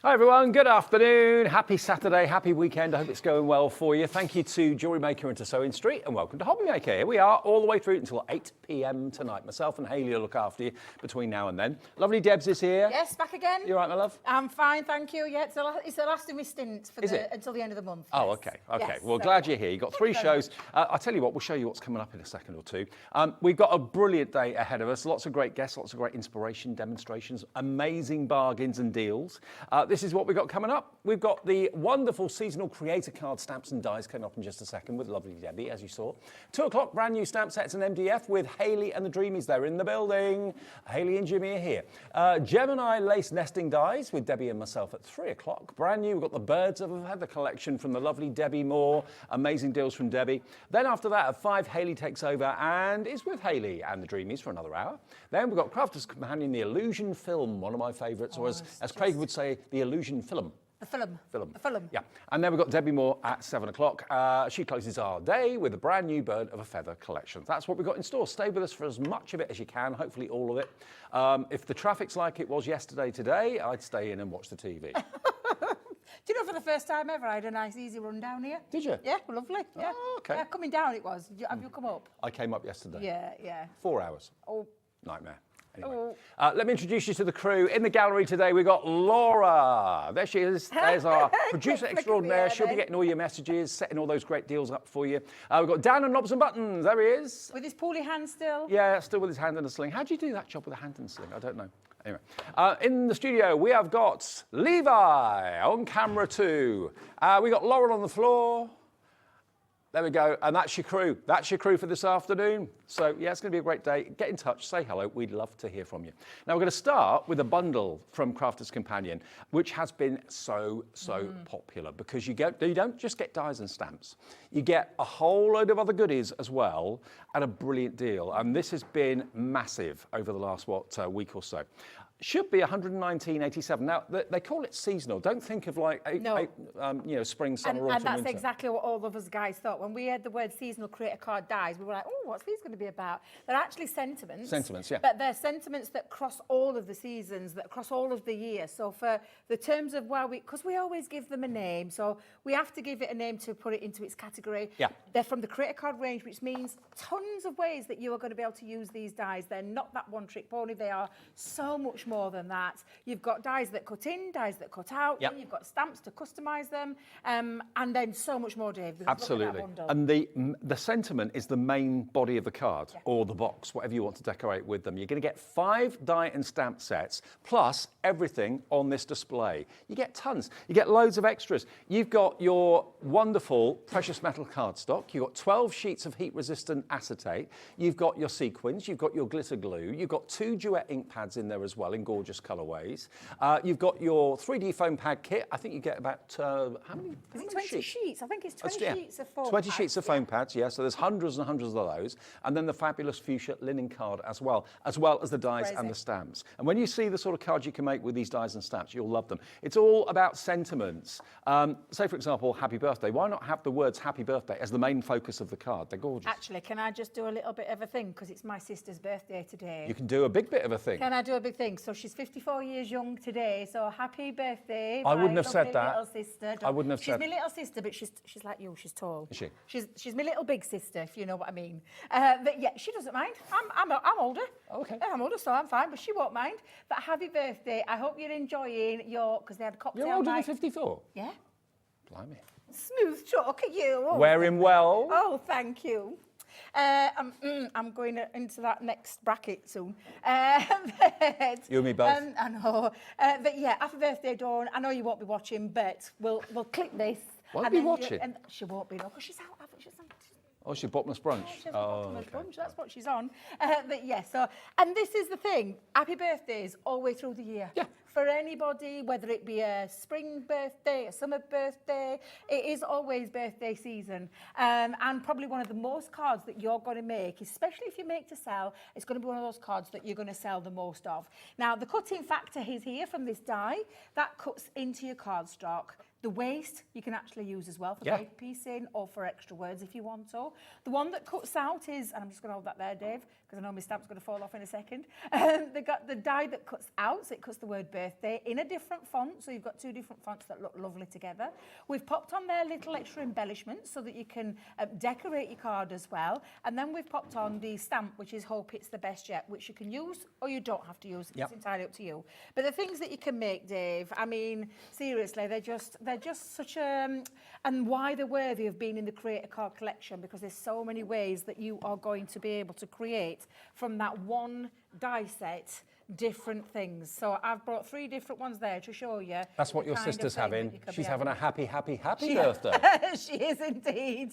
Hi everyone, good afternoon, happy Saturday, happy weekend, I hope it's going well for you. Thank you to Jewellery Maker and to Sewing Street and welcome to Hobby Maker. Here we are all the way through until 8 p.m. tonight. Myself and Hayley will look after you between now and then. Lovely Debs is here. Yes, back again. You all right, my love? I'm fine, thank you. Yeah, it's the last of my stint for until the end of the month. Oh, yes. okay. Yes, well, so glad you're here. You've got 3 shows. I'll tell you what, we'll show you what's coming up in a second or two. We've got a brilliant day ahead of us. Lots of great guests, lots of great inspiration, demonstrations, amazing bargains and deals. This is what we've got coming up. We've got the wonderful seasonal creator card stamps and dies coming up in just a second with lovely Debbi, as you saw. 2 o'clock, brand new stamp sets and MDF with Hayley and the Dreamees. They're in the building. Hayley and Jimmy are here. Gemini lace nesting dies with Debbi and myself at 3 o'clock. Brand new, we've got the Birds of a Feather collection from the lovely Debbi Moore. Amazing deals from Debbi. Then after that, at 5, Hayley takes over and is with Hayley and the Dreamees for another hour. Then we've got Crafter'S Companion, the Illusion Film, one of my favourites, or as Craig would say, the Illusion Film. The film. The film. Yeah. And then we've got Debbi Moore at 7 o'clock. She closes our day with a brand new Bird of a Feather collection. That's what we've got in store. Stay with us for as much of it as you can, hopefully all of it. If the traffic's like it was yesterday today, I'd stay in and watch the TV. Do you know, for the first time ever, I had a nice easy run down here. Did you? Yeah, lovely. Yeah. Oh, okay. Yeah, coming down it was. Have you come up? I came up yesterday. Yeah. 4 hours. Oh. Nightmare. Anyway, let me introduce you to the crew. In the gallery today, we've got Laura. There she is. There's our producer extraordinaire. She'll be getting all your messages, setting all those great deals up for you. We've got Dan and Knobs and Buttons. There he is. With his poorly hand still. Yeah, still with his hand in a sling. How do you do that job with a hand in a sling? I don't know. Anyway, in the studio, we have got Levi on camera too. We got Lauren on the floor. There we go, and that's your crew. That's your crew for this afternoon. So, yeah, it's going to be a great day. Get in touch, say hello. We'd love to hear from you. Now, we're going to start with a bundle from Crafter'S Companion, which has been so popular because you don't just get dies and stamps. You get a whole load of other goodies as well at a brilliant deal. And this has been massive over the last, week or so. Should be 119.87. Now they call it seasonal. Don't think of like spring, summer, autumn, and that's winter. exactly what all of us guys thought when we heard the word seasonal creator card dies. We were like, oh, what's these going to be about? They're actually sentiments. Sentiments, yeah. But they're sentiments that cross all of the seasons, that cross all of the year. So for the terms of because we always give them a name, so we have to give it a name to put it into its category. Yeah. They're from the creator card range, which means tons of ways that you are going to be able to use these dies. They're not that one-trick pony. They are so much more than that. You've got dies that cut in, dies that cut out, yep. Then you've got stamps to customise them, and then so much more, Dave. Absolutely. And the sentiment is the main body of the card, or the box, whatever you want to decorate with them. You're going to get 5 die and stamp sets, plus everything on this display. You get tons. You get loads of extras. You've got your wonderful precious metal cardstock. You've got 12 sheets of heat-resistant acetate. You've got your sequins. You've got your glitter glue. You've got 2 duet ink pads in there as well in gorgeous colourways. You've got your 3D foam pad kit. I think you get about, how many 20 sheets? I think it's 20 sheets of foam 20 pads. sheets of foam pads, yeah. So there's hundreds and hundreds of those. And then the fabulous fuchsia linen card as well as the dies and the stamps. And when you see the sort of cards you can make with these dies and stamps, you'll love them. It's all about sentiments. Say, for example, happy birthday. Why not have the words happy birthday as the main focus of the card? They're gorgeous. Actually, can I just do a little bit of a thing? Because it's my sister's birthday today. You can do a big bit of a thing. Can I do a big thing? So she's 54 years young today, so happy birthday. I wouldn't have said that. Little sister. I wouldn't have she's said. She's my little sister, but she's like you, she's tall. Is she? She's my little big sister, if you know what I mean. But yeah, she doesn't mind. I'm older. Okay. Yeah, I'm older, so I'm fine, but she won't mind. But happy birthday. I hope you're enjoying because they had a cocktail You're older night. than 54? Yeah. Blimey. Smooth talk at you. Oh, Wearing well. Oh, thank you. I'm going into that next bracket soon. You and me both. I know. But yeah, happy birthday, Dawn. I know you won't be watching, but we'll clip this. Won't be watching? And she won't be, no, because she's out. Oh, she's bottomless brunch. She has bottomless brunch, that's what she's on. But yeah, and this is the thing. Happy birthdays all the way through the year. Yeah. For anybody, whether it be a spring birthday, a summer birthday, it is always birthday season. And probably one of the most cards that you're going to make, especially if you make to sell, it's going to be one of those cards that you're going to sell the most of. Now, the cutting factor is here from this die. That cuts into your cardstock. The waste you can actually use as well for paper piecing or for extra words if you want to. The one that cuts out is, and I'm just going to hold that there, Dave, because I know my stamp's going to fall off in a second. They got the die that cuts out, so it cuts the word birthday. birthday in a different font. So you've got two different fonts that look lovely together. We've popped on there little extra embellishments so that you can decorate your card as well. And then we've popped on the stamp, which is Hope It's the Best Yet, which you can use or you don't have to use. Yep. It's entirely up to you. But the things that you can make, Dave, I mean, seriously, they're just such a... and why they're worthy of being in the Creator Card collection, because there's so many ways that you are going to be able to create from that one die set different things. So I've brought 3 different ones there to show you. That's what your kind of sister's thing that having. you could She's be having a having. happy birthday. She is indeed.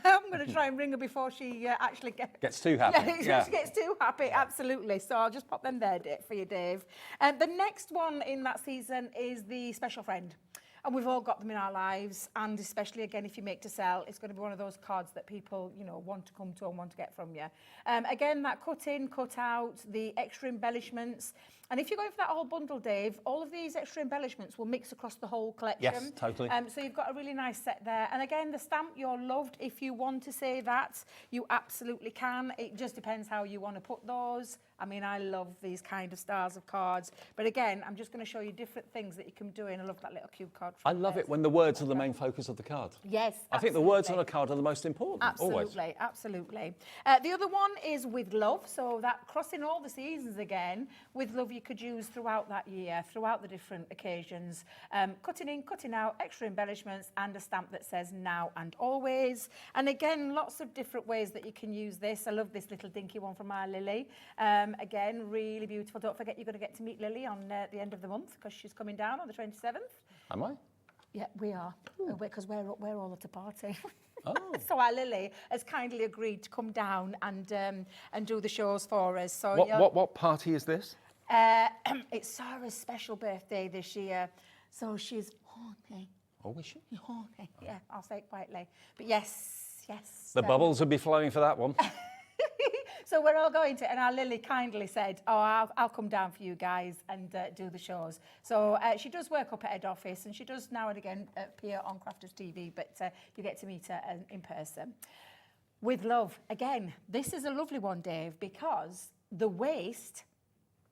I'm going to try and ring her before she actually Gets too happy. Yeah, she gets too happy, absolutely. So I'll just pop them there for you, Dave. The next one in that season is the Special Friend. And we've all got them in our lives, and especially, again, if you make to sell, it's going to be one of those cards that people, you know, want to come to and want to get from you. Again, that cut in, cut out, the extra embellishments. And if you're going for that whole bundle, Dave, all of these extra embellishments will mix across the whole collection. Yes, totally. So you've got a really nice set there. And again, the stamp, you're loved. If you want to say that, you absolutely can. It just depends how you want to put those. I mean, I love these kind of styles of cards. But again, I'm just going to show you different things that you can do. And I love that little cube card. I love it when the words are the main focus of the card. Yes, I think the words on a card are the most important, absolutely, always. absolutely. The other one is With Love. So that crossing all the seasons again. With Love you could use throughout that year, throughout the different occasions. Cutting in, cutting out, extra embellishments, and a stamp that says now and always. And again, lots of different ways that you can use this. I love this little dinky one from our Lily. Again, really beautiful. Don't forget you're going to get to meet Lily on the end of the month, because she's coming down on the 27th. Am I? Yeah, we are, because we're all at a party. Oh. So our Lily has kindly agreed to come down and do the shows for us. So What party is this? it's Sarah's special birthday this year, so she's horny. Oh, is she? Horny. Yeah, I'll say it quietly. But yes. The bubbles will be flowing for that one. So we're all going to, and our Lily kindly said, oh, I'll come down for you guys and do the shows. So she does work up at head office, and she does now and again appear on Crafter'S TV, but you get to meet her in person. With Love, again, this is a lovely one, Dave, because the waist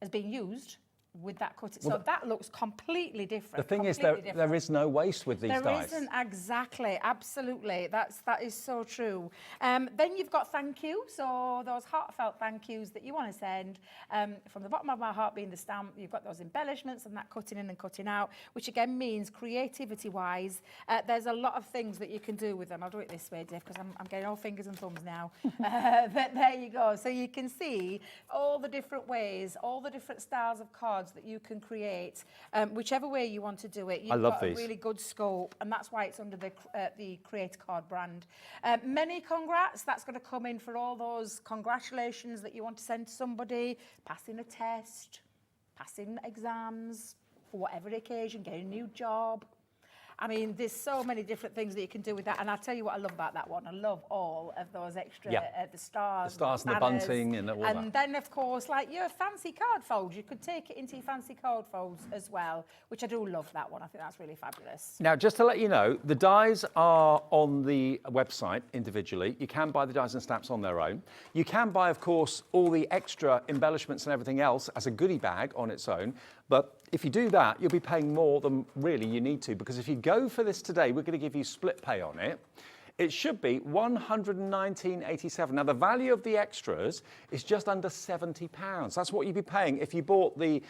has been used with that cut. So that looks completely different. The thing is, there is no waste with these dies. There isn't, exactly, absolutely. That is so true. Then you've got thank you. So those heartfelt thank yous that you want to send. From the bottom of my heart being the stamp, you've got those embellishments and that cutting in and cutting out, which again means creativity-wise, there's a lot of things that you can do with them. I'll do it this way, Dave, because I'm getting all fingers and thumbs now. But there you go. So you can see all the different ways, all the different styles of cards that you can create, whichever way you want to do it. You've got a really good scope, and that's why it's under the Creator Card brand. Many congrats. That's going to come in for all those congratulations that you want to send to somebody, passing a test, passing exams, for whatever occasion, getting a new job. I mean, there's so many different things that you can do with that. And I'll tell you what I love about that one. I love all of those extra, the stars. The stars and the bunting and all that. And then, of course, like your fancy card folds, you could take it into your fancy card folds as well, which I do love that one. I think that's really fabulous. Now, just to let you know, the dies are on the website individually. You can buy the dies and stamps on their own. You can buy, of course, all the extra embellishments and everything else as a goodie bag on its own. But if you do that, you'll be paying more than really you need to, because if you go for this today, we're going to give you split pay on it. It should be £119.87. Now, the value of the extras is just under £70. That's what you'd be paying if you bought the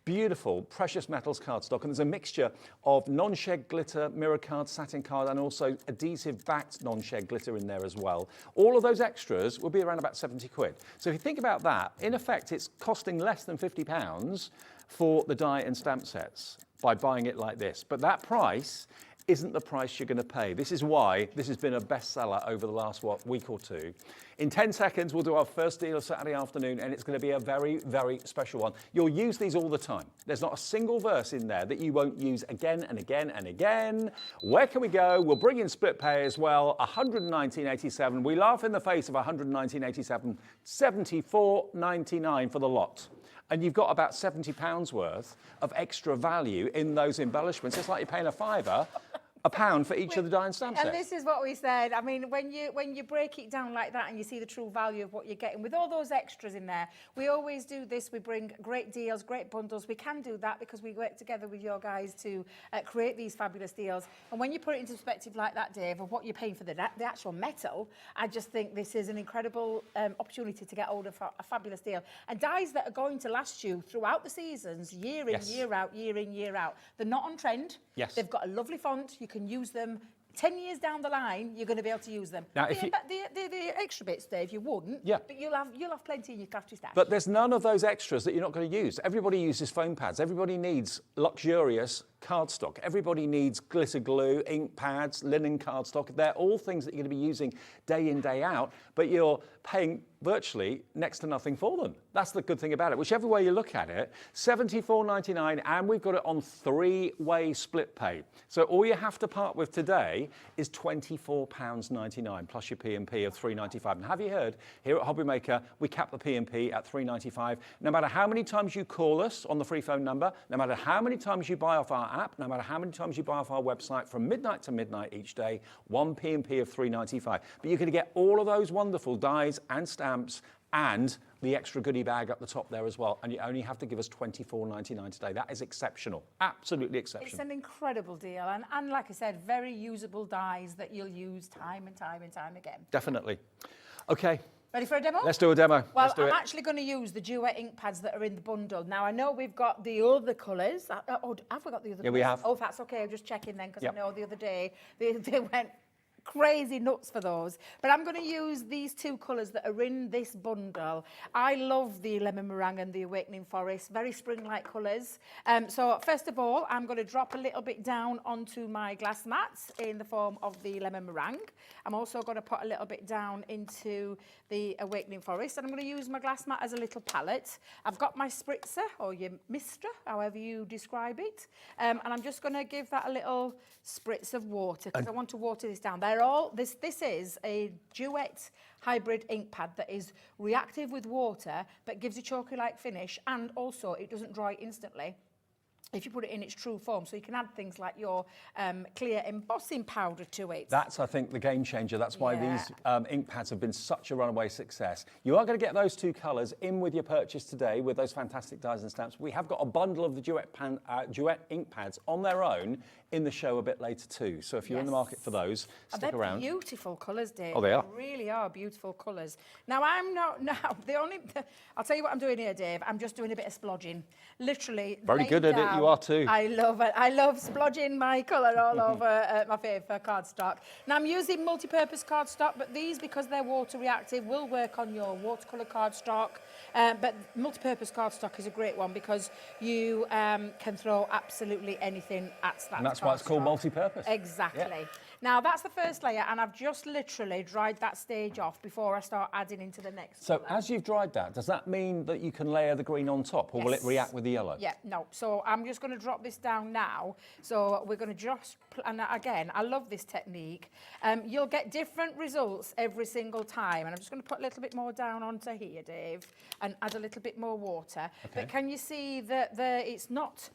beautiful precious metals cardstock. And there's a mixture of non-shed glitter, mirror card, satin card, and also adhesive-backed non-shed glitter in there as well. All of those extras will be around about 70 quid. So if you think about that, in effect, it's costing less than £50 for the die and stamp sets by buying it like this. But that price isn't the price you're going to pay. This is why this has been a bestseller over the last, week or two. In 10 seconds, we'll do our first deal of Saturday afternoon, and it's going to be a very, very special one. You'll use these all the time. There's not a single verse in there that you won't use again and again and again. Where can we go? We'll bring in split pay as well, £119.87. We laugh in the face of £119.87, £74.99 for the lot. And you've got about £70 worth of extra value in those embellishments. It's like you're paying a £5 £1 for each of the die and stamp sets. And this is what we said. I mean, when you break it down like that and you see the true value of what you're getting with all those extras in there, we always do this. We bring great deals, great bundles. We can do that because we work together with your guys to create these fabulous deals. And when you put it into perspective like that, Dave, of what you're paying for the actual metal, I just think this is an incredible opportunity to get hold of a fabulous deal. And dies that are going to last you throughout the seasons, year in, year out, year in, year out. They're not on trend. Yes. They've got a lovely font. You can use them 10 years down the line. You're going to be able to use them. Now, the extra bits, Dave, you wouldn't. Yeah. But you'll have plenty in your crafty stash. But there's none of those extras that you're not going to use. Everybody uses foam pads. Everybody needs luxurious cardstock. Everybody needs glitter glue, ink pads, linen cardstock. They're all things that you're going to be using day in, day out, but you're paying virtually next to nothing for them. That's the good thing about it. Whichever way you look at it, $74.99, and we've got it on 3-way split pay. So all you have to part with today is £24.99 plus your P&P of $3.95. And have you heard, here at Hobbymaker, we cap the P&P at $3.95. No matter how many times you call us on the free phone number, no matter how many times you buy off our app, no matter how many times you buy off our website, from midnight to midnight each day, one P&P of $3.95. But you're going to get all of those wonderful dies and stamps and the extra goodie bag up the top there as well. And you only have to give us $24.99 today. That is exceptional. Absolutely exceptional. It's an incredible deal. And like I said, very usable dies that you'll use time and time and time again. Definitely. Okay. Ready for a demo? Let's do a demo. Well, Let's do I'm it. actually going to use the duet ink pads that are in the bundle. Now, I know we've got the other colours. Oh, have we got the other colours? Yeah, we have. Oh, that's okay. I'm just checking then, because Yep. I know the other day they went crazy nuts for those. But I'm going to use these two colours that are in this bundle. I love the lemon meringue and the awakening forest, very spring-like colours. So first of all, I'm going to drop a little bit down onto my glass mats in the form of the lemon meringue. I'm also going to put a little bit down into the awakening forest, and I'm going to use my glass mat as a little palette. I've got my spritzer, or your mister, however you describe it, and I'm just going to give that a little spritz of water, because I want to water this down. This is a duet hybrid ink pad that is reactive with water but gives a chalky-like finish, and also it doesn't dry instantly if you put it in its true form. So you can add things like your clear embossing powder to it. That's, I think, the game changer. That's why these ink pads have been such a runaway success. You are going to get those two colours in with your purchase today with those fantastic dies and stamps. We have got a bundle of the duet ink pads on their own in the show a bit later too. So if you're in the market for those, stick around. They're beautiful colours, Dave. Oh, they are. They really are beautiful colours. Now, I'll tell you what I'm doing here, Dave. I'm just doing a bit of splodging. Literally. Very good at it, you are too. I love it. I love splodging my colour all over my favourite cardstock. Now, I'm using multi-purpose cardstock, but these, because they're water reactive, will work on your watercolour cardstock. But multi-purpose cardstock is a great one because you can throw absolutely anything at that. And that's why it's called multi-purpose. Exactly. Yeah. Now, that's the first layer, and I've just literally dried that stage off before I start adding into the next So colour. as you've dried that, does that mean that you can layer the green on top, or will it react with the yellow? Yeah, no. So I'm just going to drop this down now. So we're going to just, and again, I love this technique. You'll get different results every single time. And I'm just going to put a little bit more down onto here, Dave, and add a little bit more water. Okay. But can you see that it's not...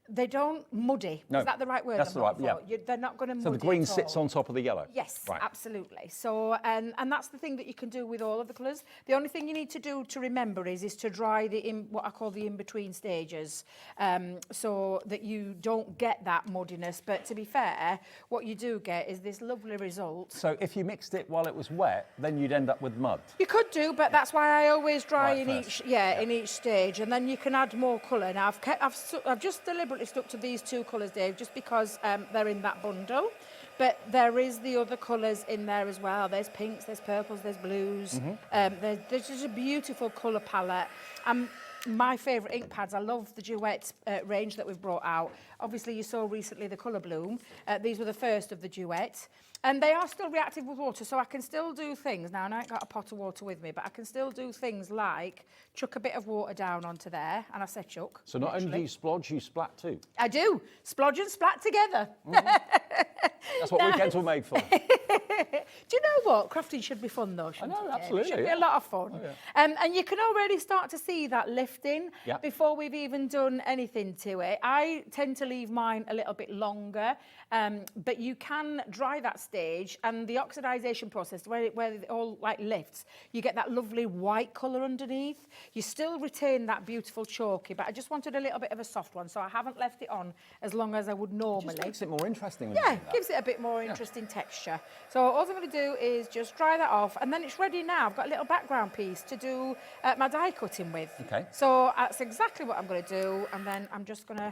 They don't muddy. No, is that the right word? That's the right, yeah. They're not going to muddy. So the green sits on top of the yellow? Yes, right. Absolutely. So, and that's the thing that you can do with all of the colours. The only thing you need to do to remember is to dry what I call the in-between stages, so that you don't get that muddiness. But to be fair, what you do get is this lovely result. So if you mixed it while it was wet, then you'd end up with mud? You could do, but that's why I always dry in each stage, and then you can add more colour. Now, I've just deliberately stuck to these two colours, Dave, just because they're in that bundle. But there is the other colours in there as well. There's pinks, there's purples, there's blues. There's just a beautiful colour palette. My favourite ink pads, I love the duet range that we've brought out. Obviously, you saw recently the Colour Bloom. These were the first of the duet. And they are still reactive with water, so I can still do things. Now, I ain't got a pot of water with me, but I can still do things like chuck a bit of water down onto there, and I said chuck. So not only do you splodge, you splat too. I do. Splodge and splat together. That's what weekends were made for. Do you know what? Crafting should be fun, though, shouldn't it? Absolutely. It should be a lot of fun. And you can already start to see that lifting before we've even done anything to it. I tend to leave mine a little bit longer, but you can dry that stage, and the oxidization process, where it all like lifts, you get that lovely white colour underneath. You still retain that beautiful chalky, but I just wanted a little bit of a soft one, so I haven't left it on as long as I would normally. It just makes it more interesting. When Yeah, you do that. gives it a bit more interesting texture. So all I'm going to do is just dry that off, and then it's ready now. I've got a little background piece to do my die cutting with. Okay. So that's exactly what I'm going to do, and then I'm just going to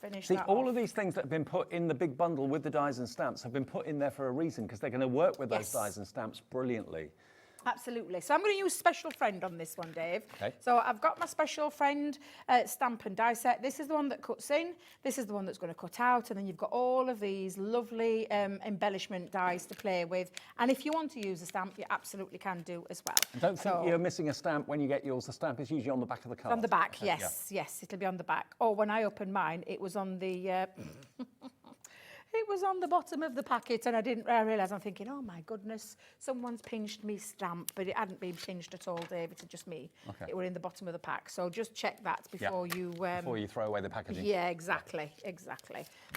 finish See, that all off. of these things that have been put in the big bundle with the dies and stamps have been put in there for a reason, because they're going to work with those dies and stamps brilliantly. Absolutely. So I'm going to use Special Friend on this one, Dave. Okay. So I've got my Special Friend stamp and die set. This is the one that cuts in. This is the one that's going to cut out. And then you've got all of these lovely embellishment dies to play with. And if you want to use a stamp, you absolutely can do as well. And don't think you're missing a stamp when you get yours. The stamp is usually on the back of the card. On the back, yes. Yes, it'll be on the back. Or when I opened mine, it was on the... It was on the bottom of the packet, and I realised, I'm thinking, oh my goodness, someone's pinched me stamp, but it hadn't been pinched at all, Dave. It's just me. Okay. It were in the bottom of the pack. So just check that before you... before you throw away the packaging. Yeah, exactly.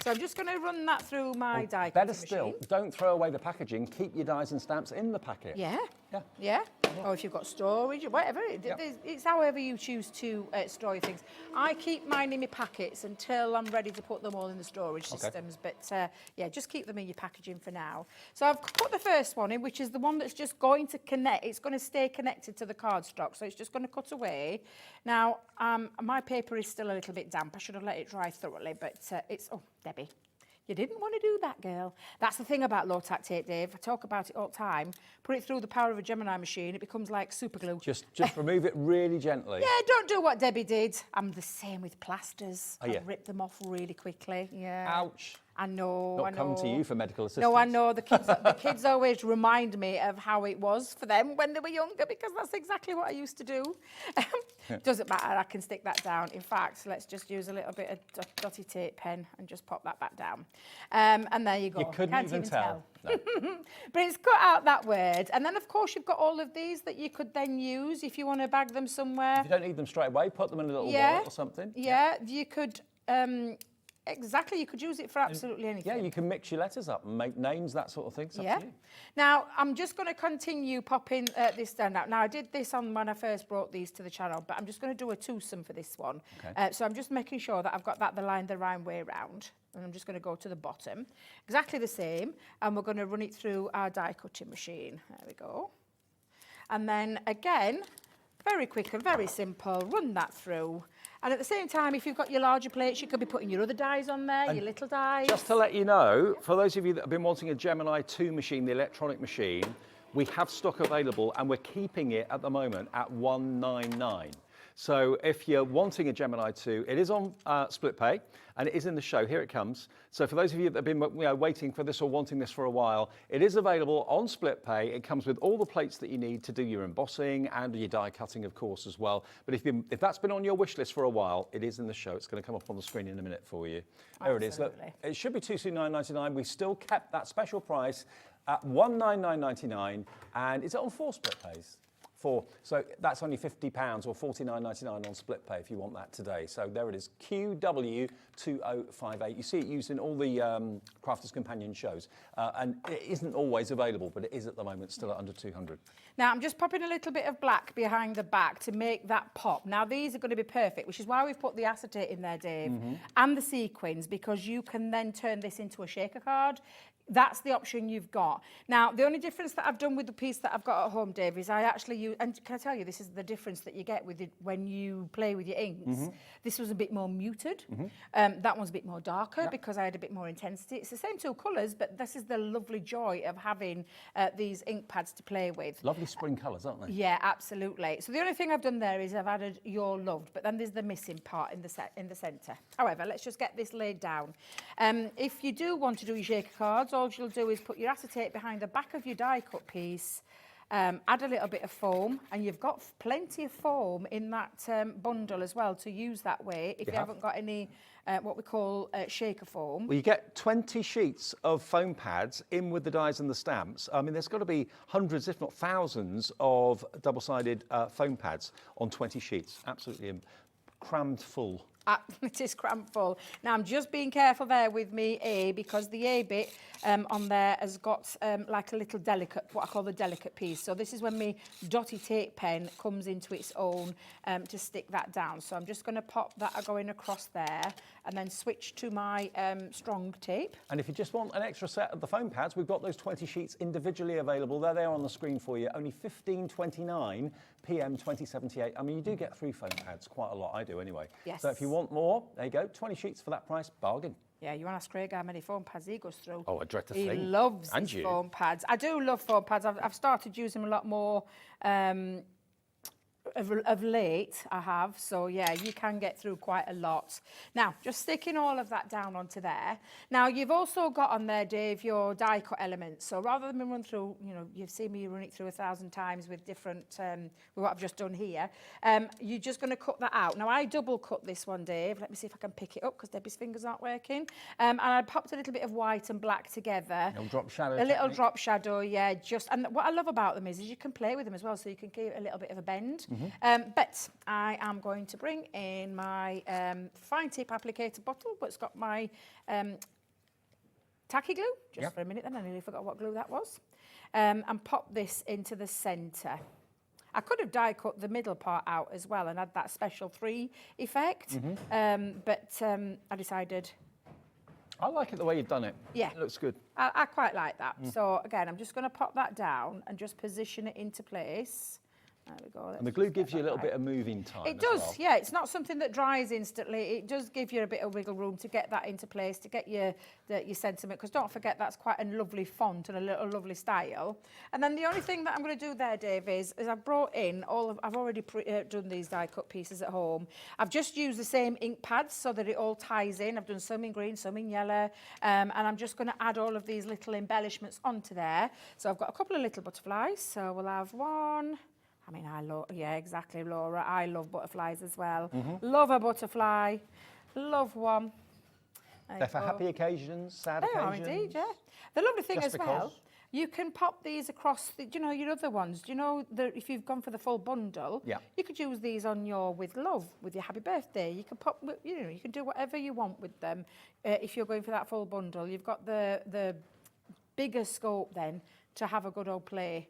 So I'm just going to run that through my die Better cutting still, machine. don't throw away the packaging. Keep your dies and stamps in the packet. Yeah. Yeah. Yeah. Or if you've got storage, or whatever. It's however you choose to store your things. I keep mine in my packets until I'm ready to put them all in the storage systems. But yeah, just keep them in your packaging for now. So I've put the first one in, which is the one that's just going to connect. It's going to stay connected to the cardstock. So it's just going to cut away. Now, my paper is still a little bit damp. I should have let it dry thoroughly, but it's... Oh, Debbie. You didn't want to do that, girl. That's the thing about low-tack tape, Dave. I talk about it all the time. Put it through the power of a Gemini machine, it becomes like super glue. Just remove it really gently. Yeah, don't do what Debbie did. I'm the same with plasters. Oh, yeah. I rip them off really quickly. Yeah. Ouch. I know. Not coming to you for medical assistance. No, I know. The kids always remind me of how it was for them when they were younger, because that's exactly what I used to do. Doesn't matter. I can stick that down. In fact, let's just use a little bit of dotty tape pen and just pop that back down. And there you go. You couldn't Can't even tell. No. But it's cut out that word. And then, of course, you've got all of these that you could then use if you want to bag them somewhere. If you don't need them straight away, put them in a little wallet or something. Yeah, you could... Exactly, you could use it for absolutely anything. Yeah, you can mix your letters up and make names, that sort of thing. It's up to you. Now, I'm just going to continue popping this down. Now, I did this on when I first brought these to the channel, but I'm just going to do a twosome for this one. Okay. So I'm just making sure that I've got that the right way round. And I'm just going to go to the bottom. Exactly the same. And we're going to run it through our die cutting machine. There we go. And then, again, very quick and very simple, run that through. And at the same time, if you've got your larger plates, you could be putting your other dies on there, your little dies. Just to let you know, for those of you that have been wanting a Gemini 2 machine, the electronic machine, we have stock available and we're keeping it at the moment at $199. So if you're wanting a Gemini 2, it is on split pay and it is in the show. Here it comes. So for those of you that have been waiting for this or wanting this for a while, it is available on split pay. It comes with all the plates that you need to do your embossing and your die cutting, of course, as well. But if that's been on your wish list for a while, it is in the show. It's going to come up on the screen in a minute for you. There it is. Look, it should be $229.99. We still kept that special price at $199.99, and it's on 4 split pays. So that's only £50 or $49.99 on split pay if you want that today. So there it is, QW2058. You see it used in all the Crafter's Companion shows. And it isn't always available, but it is at the moment still at under 200. Now, I'm just popping a little bit of black behind the back to make that pop. Now, these are going to be perfect, which is why we've put the acetate in there, Dave, and the sequins, because you can then turn this into a shaker card. That's the option you've got. Now, the only difference that I've done with the piece that I've got at home, Dave, is I actually use, and can I tell you, this is the difference that you get with it when you play with your inks. This was a bit more muted. That one's a bit more darker because I had a bit more intensity. It's the same 2 colours, but this is the lovely joy of having these ink pads to play with. Lovely spring colours, aren't they? Yeah, absolutely. So the only thing I've done there is I've added Your Loved, but then there's the missing part in the centre. However, let's just get this laid down. If you do want to do your shaker cards, all you'll do is put your acetate behind the back of your die cut piece, add a little bit of foam, and you've got plenty of foam in that bundle as well to use that way if you haven't got any what we call shaker foam. Well, you get 20 sheets of foam pads in with the dies and the stamps. I mean, there's got to be hundreds, if not thousands, of double-sided foam pads on 20 sheets. Absolutely crammed full. It is crammed full. Now, I'm just being careful there with me A, because the A bit on there has got like a little delicate, what I call the delicate piece. So this is when my dotty tape pen comes into its own to stick that down. So I'm just going to pop that going across there and then switch to my strong tape. And if you just want an extra set of the foam pads, we've got those 20 sheets individually available. They're there on the screen for you. Only $15.29 PM 2078. I mean, you do get 3 foam pads, quite a lot. I do anyway. Yes. So if you want more, there you go. 20 sheets for that price, bargain. Yeah, you want to ask Craig how many foam pads he goes through. Oh, I dread to He think. loves And his you. foam pads. I do love foam pads. I've started using them a lot more of late, I have. So, yeah, you can get through quite a lot. Now, just sticking all of that down onto there. Now, you've also got on there, Dave, your die cut elements. So rather than me run through, you know, you've seen me run it through 1,000 times with different, with what I've just done here, you're just going to cut that out. Now, I double cut this one, Dave. Let me see if I can pick it up because Debbie's fingers aren't working. And I popped a little bit of white and black together. A little drop shadow. A little drop shadow, yeah. And what I love about them is you can play with them as well, so you can give it a little bit of a bend. But I am going to bring in my fine tip applicator bottle, but it's got my tacky glue. Just for a minute then, I nearly forgot what glue that was. And pop this into the centre. I could have die cut the middle part out as well and had that special 3 effect, but I decided... I like it the way you've done it. Yeah. It looks good. I quite like that. So again, I'm just going to pop that down and just position it into place. There we go. And the glue gives you a little bit of moving time. It does, yeah. It's not something that dries instantly. It does give you a bit of wiggle room to get that into place, to get your sentiment. Because don't forget, that's quite a lovely font and a little lovely style. And then the only thing that I'm going to do there, Dave, is I've brought in I've already done these die cut pieces at home. I've just used the same ink pads so that it all ties in. I've done some in green, some in yellow, and I'm just going to add all of these little embellishments onto there. So I've got a couple of little butterflies. So we'll have one. I mean, yeah, exactly, Laura. I love butterflies as well. Love a butterfly. Love one. They're for happy occasions, sad occasions. They are indeed, yeah. The lovely thing Just as well, you can pop these across, your other ones. Do you know that if you've gone for the full bundle, you could use these on your with love, with your happy birthday. You can pop, you can do whatever you want with them if you're going for that full bundle. You've got the bigger scope then to have a good old play.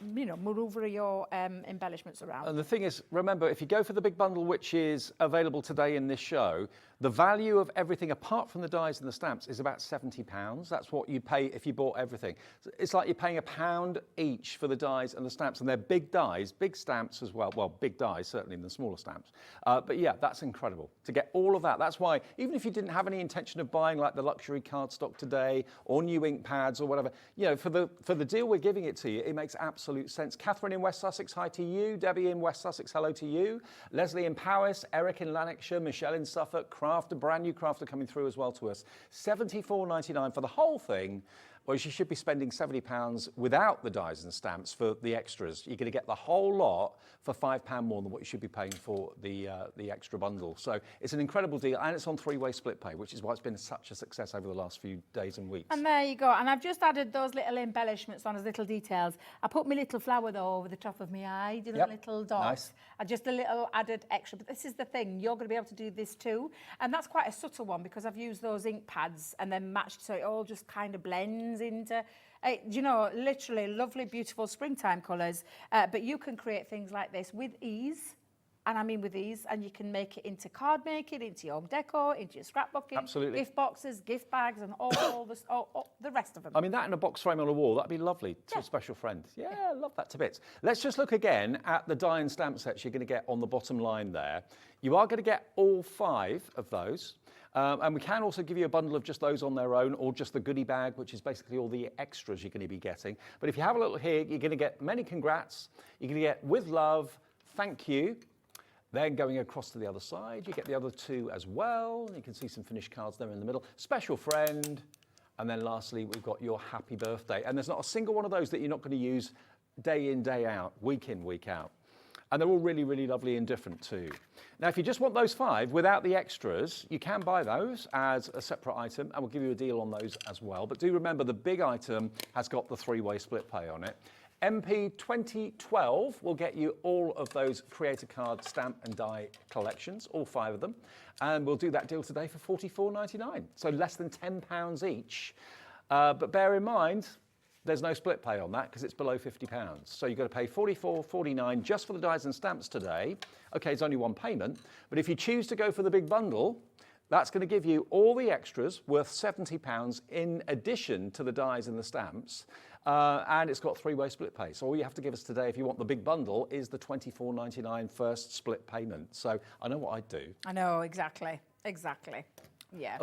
Manoeuvre your embellishments around. And the thing is, remember, if you go for the big bundle, which is available today in this show, the value of everything apart from the dies and the stamps is about £70. That's what you pay if you bought everything. So it's like you're paying £1 each for the dies and the stamps, and they're big dies, big stamps as well. Well, big dies, certainly in the smaller stamps. But yeah, that's incredible to get all of that. That's why, even if you didn't have any intention of buying like the luxury cardstock today or new ink pads or whatever, for the deal we're giving it to you, it makes absolute sense. Catherine in West Sussex, hi to you. Debbie in West Sussex, hello to you. Leslie in Powys, Eric in Lanarkshire, Michelle in Suffolk, Crafter, brand new Crafter coming through as well to us. £74.99 for the whole thing. Well, you should be spending £70 without the dies and stamps for the extras. You're going to get the whole lot for £5 more than what you should be paying for the extra bundle. So it's an incredible deal, and it's on 3-way split pay, which is why it's been such a success over the last few days and weeks. And there you go. And I've just added those little embellishments on as little details. I put my little flower though over the top of my eye, little dots. Nice. Just a little added extra. But this is the thing, you're going to be able to do this too. And that's quite a subtle one because I've used those ink pads and then matched so it all just kind of blends into, literally lovely, beautiful springtime colours. But you can create things like this with ease. And I mean with ease, and you can make it into card making, into your home decor, into your scrapbooking, Absolutely. gift boxes, gift bags, and all the rest of them. I mean, that in a box frame on a wall, that'd be lovely to a special friend. Yeah, I love that to bits. Let's just look again at the die and stamp sets you're going to get on the bottom line there. You are going to get all 5 of those. And we can also give you a bundle of just those on their own, or just the goodie bag, which is basically all the extras you're going to be getting. But if you have a look here, you're going to get many congrats. You're going to get with love, thank you. Then going across to the other side, you get the other 2 as well. You can see some finished cards there in the middle. Special friend, And then lastly, we've got your happy birthday. And there's not a single one of those that you're not going to use day in, day out, week in, week out. And they're all really, really lovely and different too. Now, if you just want those 5 without the extras, you can buy those as a separate item, and we'll give you a deal on those as well. But do remember, the big item has got the 3-way split pay on it. MP 2012 will get you all of those creator card stamp and die collections, all 5 of them. And we'll do that deal today for £44.99. So less than £10 each. But bear in mind, there's no split pay on that because it's below £50. So you've got to pay £44.49 just for the dies and stamps today. Okay, it's only one payment. But if you choose to go for the big bundle, that's going to give you all the extras worth £70 in addition to the dies and the stamps. And it's got 3-way split pay. So all you have to give us today, if you want the big bundle, is the £24.99 first split payment. So I know what I'd do. I know, exactly. Yeah.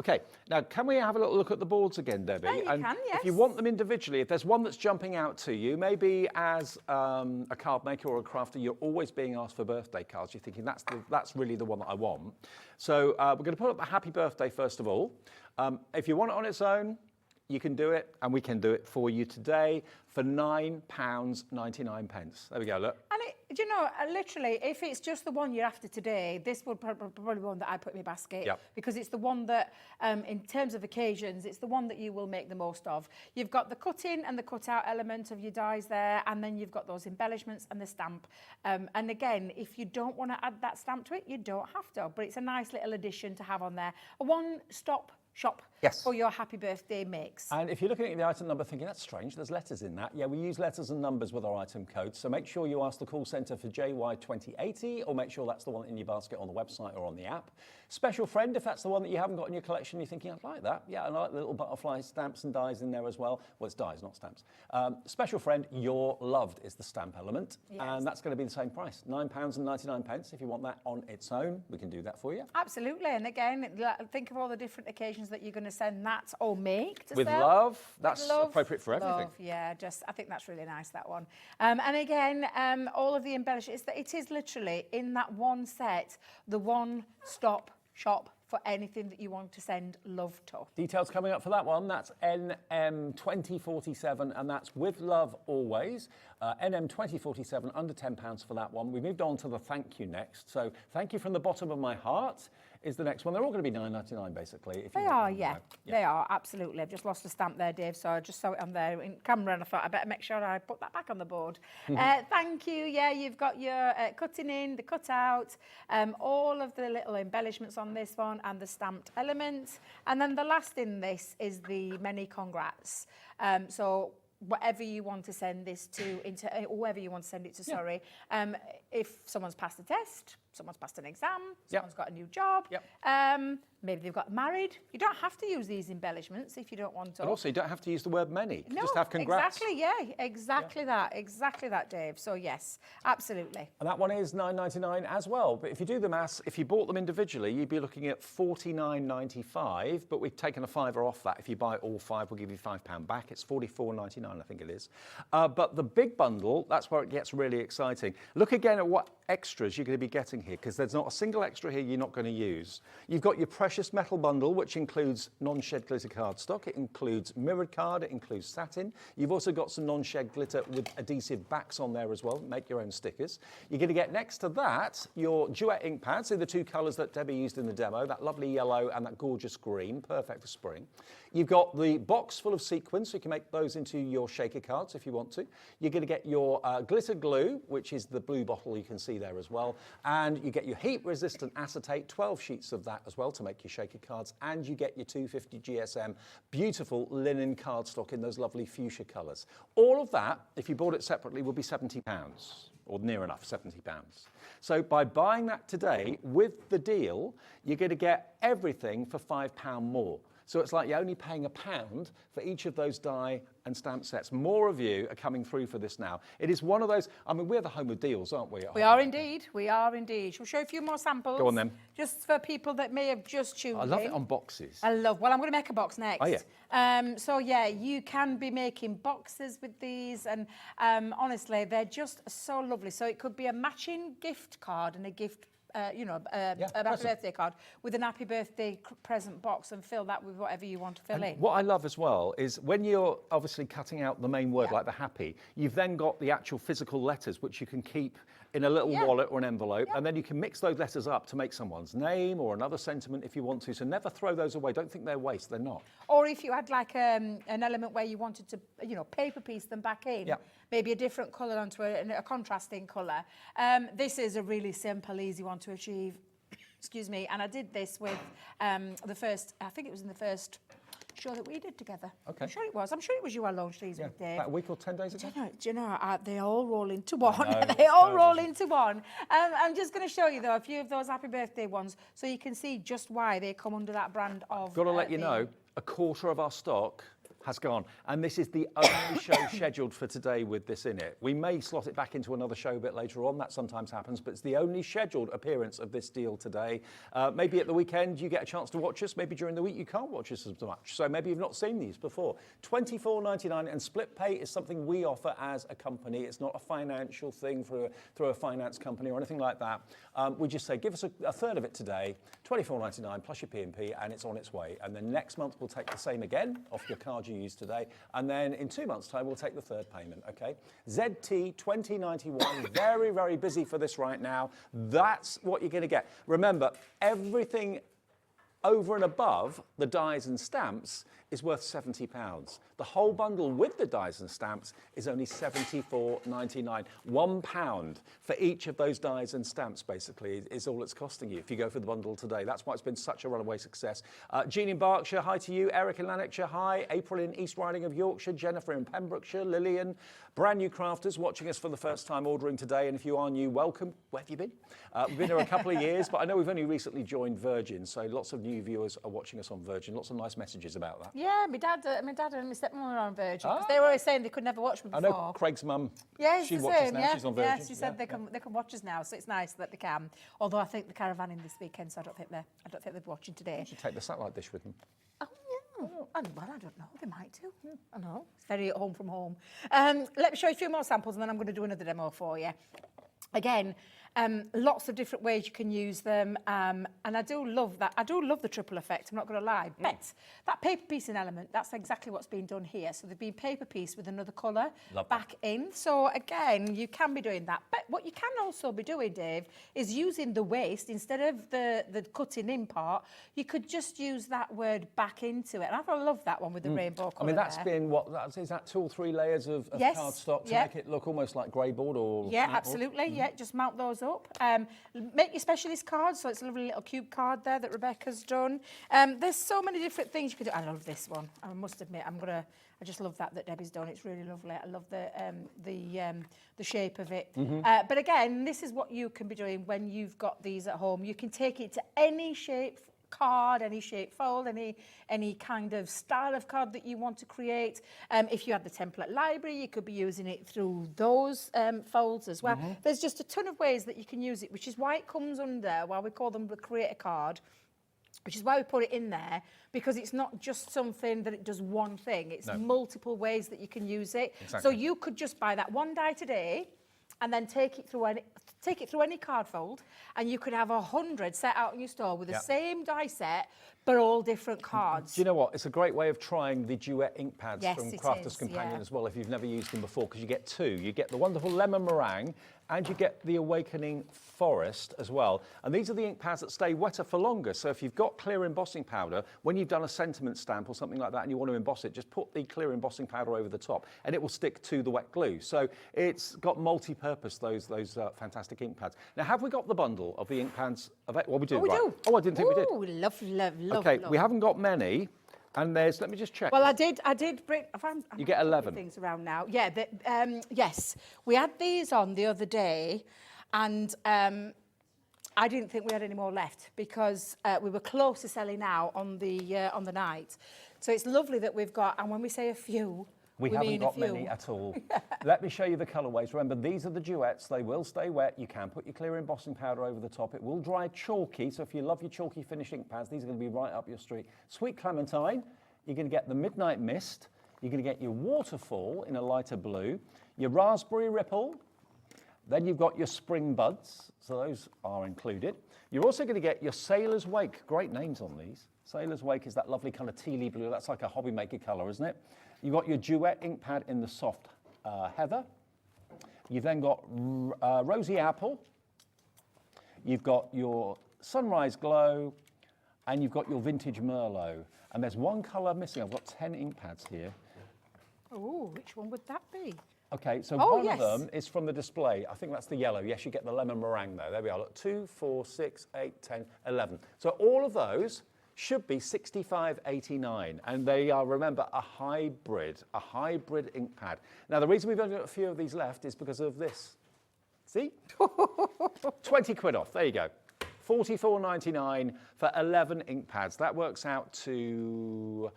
Okay, now can we have a little look at the boards again, Debbie? Yeah, you can, yes. If you want them individually, if there's one that's jumping out to you, maybe as a card maker or a crafter, you're always being asked for birthday cards. You're thinking that's really the one that I want. So we're going to put up the happy birthday first of all. If you want it on its own, you can do it, and we can do it for you today for £9.99. There we go, look. And do you know, literally, if it's just the one you're after today, this would probably be one that I put in my basket. Yep. Because it's the one that, in terms of occasions, it's the one that you will make the most of. You've got the cut-in and the cut-out element of your dies there, and then you've got those embellishments and the stamp. And again, if you don't want to add that stamp to it, you don't have to. But it's a nice little addition to have on there. A one-stop shop for your happy birthday mix. And if you're looking at the item number thinking, that's strange, there's letters in that. Yeah, we use letters and numbers with our item code. So make sure you ask the call centre for JY2080, or make sure that's the one in your basket on the website or on the app. Special friend, if that's the one that you haven't got in your collection, you're thinking, I'd like that. Yeah, I like the little butterfly stamps and dies in there as well. Well, it's dies, not stamps. Special friend, you're loved is the stamp element. Yes. And that's going to be the same price, £9.99. If you want that on its own, we can do that for you. Absolutely. And again, think of all the different occasions that you're going to send that or make to With sell. love, that's appropriate for everything. Love, yeah, I think that's really nice, that one. And again, all of the embellishments, it is literally in that one set, the one-stop shop for anything that you want to send love to. Details coming up for that one. That's NM2047, and that's with love always. NM2047, under £10 for that one. We moved on to the thank you next. So thank you from the bottom of my heart is the next one. They're all going to be £9.99 basically. If They you are, yeah. They are, absolutely. I've just lost a stamp there, Dave, so I just saw it on there in camera and I thought I better make sure I put that back on the board. Thank you. Yeah, you've got your cutting in, the cut out, all of the little embellishments on this one and the stamped element. And then the last in this is the many congrats. So whatever you want to send this to, whoever you want to send it to, sorry. If someone's passed a test, someone's passed an exam, someone's got a new job, maybe they've got married. You don't have to use these embellishments if you don't want to. And also, you don't have to use the word many. No, just have congrats. Exactly, yeah, exactly that, Dave. So yes, absolutely. And that one is £9.99 as well. But if you do the maths, if you bought them individually, you'd be looking at £49.95. But we've taken a £5 off that. If you buy all 5, we'll give you £5 back. It's £44.99, I think it is. But the big bundle, that's where it gets really exciting. Look again at what extras you're going to be getting here, because there's not a single extra here you're not going to use. You've got your precious metal bundle, which includes non-shed glitter cardstock. It includes mirrored card. It includes satin. You've also got some non-shed glitter with adhesive backs on there as well. Make your own stickers. You're going to get next to that your duet ink pads. They're the 2 colours that Debbie used in the demo, that lovely yellow and that gorgeous green, perfect for spring. You've got the box full of sequins, so you can make those into your shaker cards if you want to. You're going to get your glitter glue, which is the blue bottle you can see there as well. And you get your heat-resistant acetate, 12 sheets of that as well to make your shaker cards. And you get your 250 GSM beautiful linen cardstock in those lovely fuchsia colours. All of that, if you bought it separately, would be £70, or near enough £70. So by buying that today with the deal, you're going to get everything for £5 more. So it's like you're only paying £1 for each of those die and stamp sets. More of you are coming through for this now. It is one of those, I mean, we're the home of deals, aren't we? We are indeed. We are indeed. Shall we show a few more samples? Go on then. Just for people that may have just tuned in. I love it on boxes. Well, I'm going to make a box next. Oh, yeah. So, yeah, you can be making boxes with these. And honestly, they're just so lovely. So it could be a matching gift card and a gift a happy birthday card with an happy birthday present box and fill that with whatever you want to fill in. What I love as well is when you're obviously cutting out the main word like the happy, you've then got the actual physical letters which you can keep in a little wallet or an envelope, and then you can mix those letters up to make someone's name or another sentiment if you want to. So never throw those away. Don't think they're waste. They're not. Or if you had like an element where you wanted to, paper piece them back in, maybe a different colour onto a contrasting colour. This is a really simple, easy one to achieve. Excuse me. And I did this with I think it was in the first show that we did together. Okay. I'm sure it was. I'm sure it was you I launched these with, Dave. About a week or 10 days ago? Do you know, they all roll into one. They all roll into one. I'm just going to show you, though, a few of those happy birthday ones so you can see just why they come under that brand of... Got to let you know, a quarter of our stock has gone, and this is the only show scheduled for today with this in it. We may slot it back into another show a bit later on, that sometimes happens, but it's the only scheduled appearance of this deal today. Maybe at the weekend you get a chance to watch us, maybe during the week you can't watch us as much, so maybe you've not seen these before. $24.99, and split pay is something we offer as a company. It's not a financial thing through a finance company or anything like that. We just say, give us a third of it today, $24.99 plus your P&P, and it's on its way. And then next month we'll take the same again off your card you used today, and then in 2 months' time we'll take the third payment. Okay, ZT 2091, very, very busy for this right now. That's what you're going to get. Remember, everything over and above the dies and stamps is worth £70. The whole bundle with the dies and stamps is only $74.99. £1 for each of those dies and stamps, basically, is all it's costing you if you go for the bundle today. That's why it's been such a runaway success. Jean in Berkshire, hi to you. Eric in Lanarkshire, hi. April in East Riding of Yorkshire. Jennifer in Pembrokeshire. Lillian, brand new Crafters, watching us for the first time ordering today. And if you are new, welcome. Where have you been? We've been here a couple of years, but I know we've only recently joined Virgin, so lots of new viewers are watching us on Virgin. Lots of nice messages about that. Yeah, my dad and my stepmom are on Virgin, because they were always saying they could never watch me before. I know Craig's mum. Yeah, she watches now. She's on Virgin. Yeah, she said they can watch us now, so it's nice that they can. Although I think the caravan in this weekend, so I don't think they're watching today. You should take the satellite dish with them. Oh yeah. Well, I don't know. They might do. I know. It's very at home from home. Let me show you a few more samples, and then I'm going to do another demo for you. Again, lots of different ways you can use them, and I do love that. I do love the triple effect, I'm not going to lie. But that paper piecing element, that's exactly what's been done here. So they've been paper pieced with another colour back in. So again, you can be doing that. But what you can also be doing, Dave, is using the waste instead of the cutting in part. You could just use that word back into it. And I love that one with the rainbow colour. I mean, that's been is that 2 or 3 layers of cardstock to make it look almost like grey board or... Yeah, absolutely. Yeah, just mount those up. Make your specialist cards, so it's a lovely little cube card there that Rebecca's done. There's so many different things you could do. I love this one. I must admit, I just love that Debbie's done. It's really lovely. I love the shape of it. But again, this is what you can be doing when you've got these at home. You can take it to any shape card, any shape fold, any kind of style of card that you want to create. If you have the template library, you could be using it through those folds as well. There's just a ton of ways that you can use it, which is why it comes under, why we call them the creator card, which is why we put it in there, because it's not just something that it does one thing. It's multiple ways that you can use it. Exactly. So you could just buy that one die today and then take it through any card fold, and you could have 100 set out in your store with the same die set, but all different cards. Do you know what? It's a great way of trying the Duet ink pads from Crafter's Companion as well, if you've never used them before, because you get 2. You get the wonderful Lemon Meringue, and you get the Awakening Forest as well. And these are the ink pads that stay wetter for longer. So if you've got clear embossing powder, when you've done a sentiment stamp or something like that and you want to emboss it, just put the clear embossing powder over the top and it will stick to the wet glue. So it's got multi-purpose, those fantastic ink pads. Now, have we got the bundle of the ink pads? Well, we do, we do. Oh, I didn't think we did. Oh, love. Okay, we haven't got many. And let me just check. Well, I did bring... You get 11. ...things around now. Yeah, yes. We had these on the other day, and I didn't think we had any more left, because we were close to selling out on the night. So it's lovely that we've got, and when we say a few... We haven't got many at all. Let me show you the colourways. Remember, these are the duets. They will stay wet. You can put your clear embossing powder over the top. It will dry chalky, so if you love your chalky finish ink pads, these are going to be right up your street. Sweet Clementine, you're going to get the Midnight Mist. You're going to get your Waterfall in a lighter blue, your Raspberry Ripple, Then you've got your spring buds, so those are included. You're also going to get your Sailor's Wake. Great names on these. Sailor's Wake is that lovely kind of tealy blue. That's like a hobby maker colour, isn't it? You've got your Duet ink pad in the soft heather. You've then got Rosy Apple. You've got your Sunrise Glow, and you've got your Vintage Merlot. And there's one colour missing. I've got 10 ink pads here. Oh, which one would that be? Okay, so Oh, one yes. of them is from the display. I think that's the yellow. Yes, you get the lemon meringue there. There we are. Look, 2, 4, 6, 8, 10, 11. So all of those should be 65.89, and they are, remember, a hybrid ink pad. Now, the reason we've only got a few of these left is because of this. See? 20 quid off. There you go. 44.99 for 11 ink pads. That works out to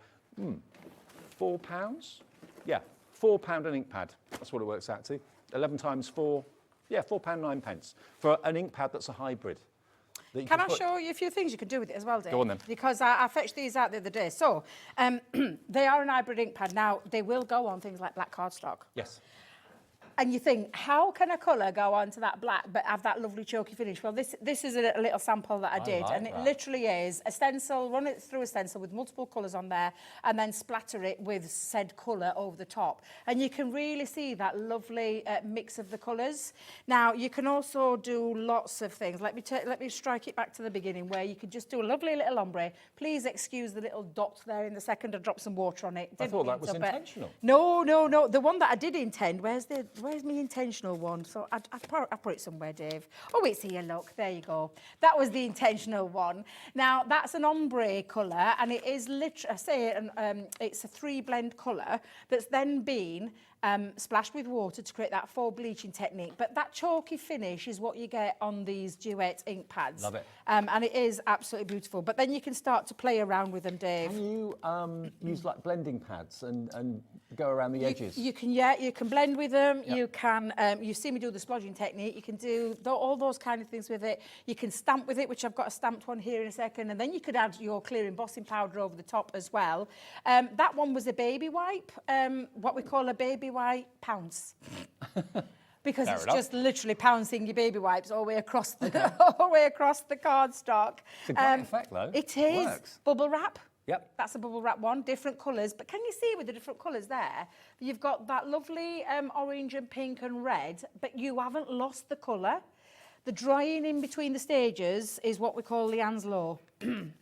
£4. Yeah, £4 an ink pad. That's what it works out to. 11 times 4, yeah, £4.09 for an ink pad that's a hybrid. Can I show you a few things you can do with it as well, Dave? Go on then. Because I fetched these out the other day. So, they are an hybrid ink pad. Now, they will go on things like black cardstock. Yes. And you think, how can a colour go onto that black but have that lovely choky finish? Well, this is a little sample that I did, like and it that. literally is a stencil, run it through a stencil with multiple colours on there, and then splatter it with said colour over the top. And you can really see that lovely mix of the colours. Now, you can also do lots of things. Let me strike it back to the beginning, where you could just do a lovely little ombre. Please excuse the little dot there in the second. I dropped some water on it. I thought that mean was to, but- intentional. No. The one that I did intend, where's my intentional one? So I put it somewhere, Dave. Oh, it's here, look. There you go. That was the intentional one. Now, that's an ombre colour, and it is literally, I say, it's a 3-blend colour that's then been splashed with water to create that full bleaching technique. But that chalky finish is what you get on these Duet ink pads. Love it. And it is absolutely beautiful. But then you can start to play around with them, Dave. Can you use like blending pads and go around the edges? You can blend with them. Yep. You can, you see me do the splodging technique. You can do all those kind of things with it. You can stamp with it, which I've got a stamped one here in a second. And then you could add your clear embossing powder over the top as well. That one was a baby wipe, what we call a baby wipe pounce. Because Fair it's enough. just literally pouncing your baby wipes all the way across the all the way across the cardstock. It's a great effect, though. It is. Works. Bubble wrap. Yep. That's a bubble wrap one, different colours. But can you see with the different colours there, you've got that lovely orange and pink and red, but you haven't lost the colour. The drying in between the stages is what we call Leanne's Law.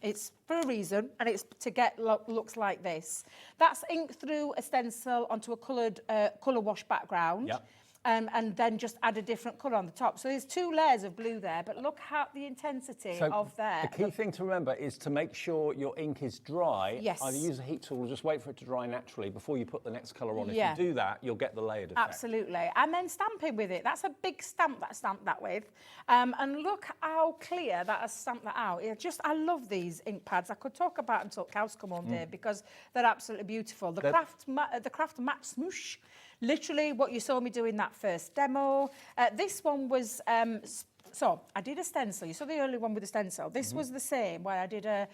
It's for a reason, and it's to get looks like this. That's inked through a stencil onto a coloured colour wash background. Yep. And then just add a different colour on the top. So there's 2 layers of blue there, but look at the intensity of there. The key thing to remember is to make sure your ink is dry. Yes. Either use a heat tool or just wait for it to dry naturally before you put the next colour on. Yeah. If you do that, you'll get the layered effect. Absolutely. And then stamping with it. That's a big stamp that I stamped that with. And look how clear that has stamped that out. I love these ink pads. I could talk about them until cows come home, Dave, because they're absolutely beautiful. The Craft Matte Smoosh. Literally what you saw me do in that first demo. This one was, so I did a stencil. You saw the early one with the stencil. This was the same, where I did a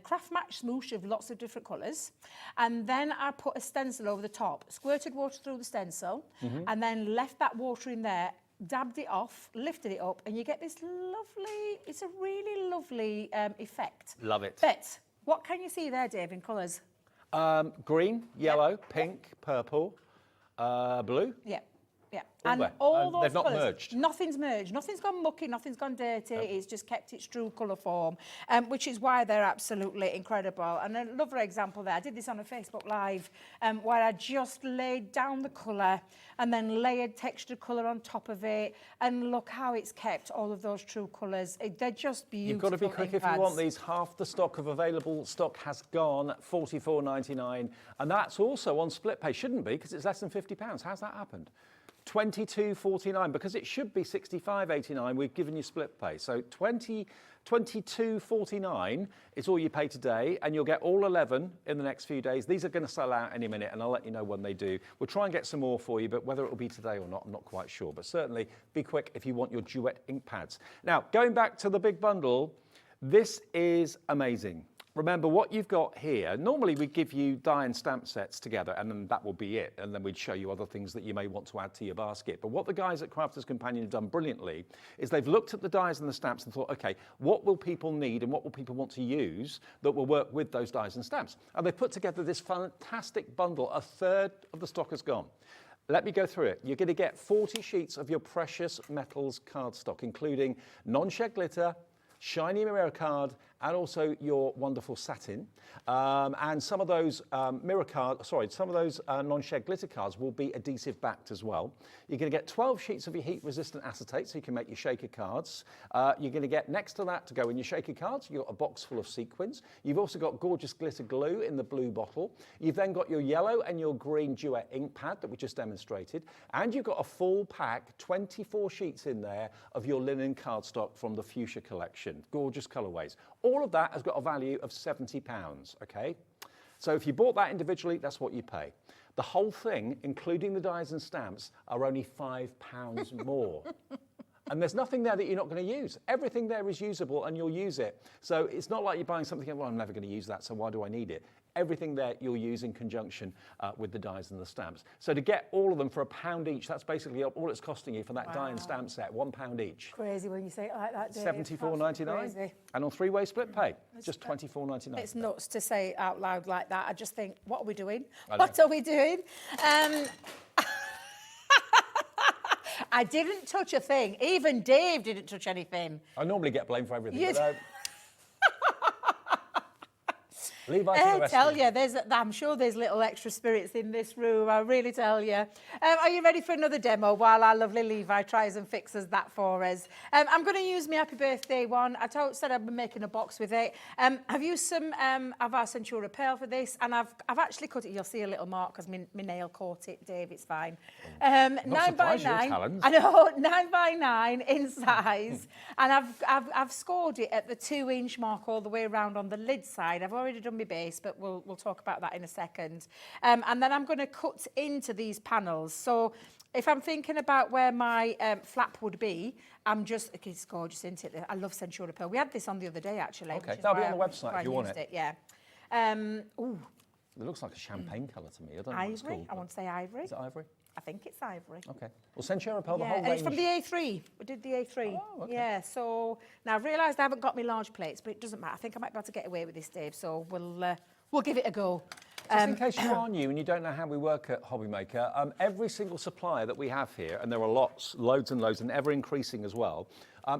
craft match smoosh of lots of different colours. And then I put a stencil over the top, squirted water through the stencil, and then left that water in there, dabbed it off, lifted it up, and you get this lovely, it's a really lovely effect. Love it. But what can you see there, Dave, in colours? Green, yellow, pink, purple. Blue? Yeah. All And there. all those They've not colours, merged. Nothing's merged. Nothing's gone mucky, nothing's gone dirty. It's just kept its true colour form, which is why they're absolutely incredible. And another example there, I did this on a Facebook Live, where I just laid down the colour and then layered textured colour on top of it. And look how it's kept all of those true colours. They're just beautiful. You've got to be quick ink if you pads. want these. Half the stock of available stock has gone, $44.99. And that's also on split pay. Shouldn't be, because it's less than £50. How's that happened? $22.49, because it should be $65.89. We've given you split pay. So $22.49 is all you pay today, and you'll get all 11 in the next few days. These are going to sell out any minute, and I'll let you know when they do. We'll try and get some more for you, but whether it will be today or not, I'm not quite sure. But certainly be quick if you want your Duet ink pads. Now, going back to the big bundle, this is amazing. remember what you've got here. Normally we give you die and stamp sets together and then that will be it. And then we'd show you other things that you may want to add to your basket. But what the guys at Crafter's Companion have done brilliantly is they've looked at the dies and the stamps and thought, okay, what will people need and what will people want to use that will work with those dies and stamps? And they've put together this fantastic bundle. A third of the stock has gone. Let me go through it. You're going to get 40 sheets of your precious metals cardstock, including non-shed glitter, shiny mirror card, and also your wonderful satin. And some of those non-shed glitter cards will be adhesive backed as well. You're going to get 12 sheets of your heat resistant acetate so you can make your shaker cards. You're going to get next to that to go in your shaker cards, you've got a box full of sequins. You've also got gorgeous glitter glue in the blue bottle. You've then got your yellow and your green duet ink pad that we just demonstrated. And you've got a full pack, 24 sheets in there of your linen cardstock from the Fuchsia collection. Gorgeous colorways. All of that has got a value of £70, okay? So if you bought that individually, that's what you pay. The whole thing, including the dies and stamps, are only £5 more. And there's nothing there that you're not going to use. Everything there is usable and you'll use it. So it's not like you're buying something, well, I'm never going to use that, so why do I need it? Everything there you'll use in conjunction with the dies and the stamps. So to get all of them for £1 each, that's basically all it's costing you for that die and stamp set, £1 each. Crazy when you say it like that, Dave. £74.99. And on 3-way split pay, just £24.99. It's nuts to say it out loud like that. I just think, what are we doing? What are we doing? I didn't touch a thing. Even Dave didn't touch anything. I normally get blamed for everything. Levi to the rescue. I tell you, I'm sure there's little extra spirits in this room, I really tell you. Are you ready for another demo while our lovely Levi tries and fixes that for us? I'm going to use my happy birthday one. I said I'd be making a box with it. I've used some of our Centura Pearl for this, and I've actually cut it. You'll see a little mark because my nail caught it, Dave, it's fine. 9 by 9. I know, 9 by 9 in size. And I've scored it at the 2-inch mark all the way around on the lid side. I've already done my base, but we'll talk about that in a second. And then I'm going to cut into these panels. So if I'm thinking about where my flap would be, it's gorgeous, isn't it? I love Centura Pearl. We had this on the other day, actually. Okay, that'll be on the website if you want it. Yeah. Ooh. It looks like a champagne colour to me. I don't know what it's called. I want to say ivory. Is it ivory? I think it's ivory. Okay. Well, Centura Pearl, the whole range. And it's from the A3. We did the A3. Oh, okay. Yeah, so now I've realised I haven't got my large plates, but it doesn't matter. I think I might be able to get away with this, Dave, so we'll give it a go. Just in case you are new and you don't know how we work at Hobbymaker, every single supplier that we have here, and there are loads and loads, and ever increasing as well,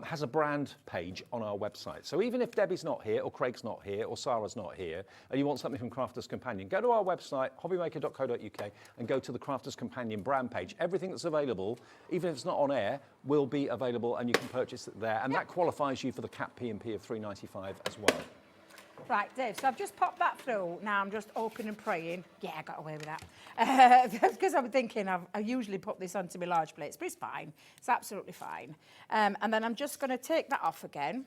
has a brand page on our website. So even if Debbie's not here, or Craig's not here, or Sarah's not here, and you want something from Crafter's Companion, go to our website, hobbymaker.co.uk, and go to the Crafter's Companion brand page. Everything that's available, even if it's not on air, will be available, and you can purchase it there. And that qualifies you for the cap P&P of £3.95 as well. Right, Dave, so I've just popped that through. Now I'm just hoping and praying. Yeah, I got away with that. Because I'm thinking I usually put this onto my large plates, but it's fine. It's absolutely fine. And then I'm just going to take that off again.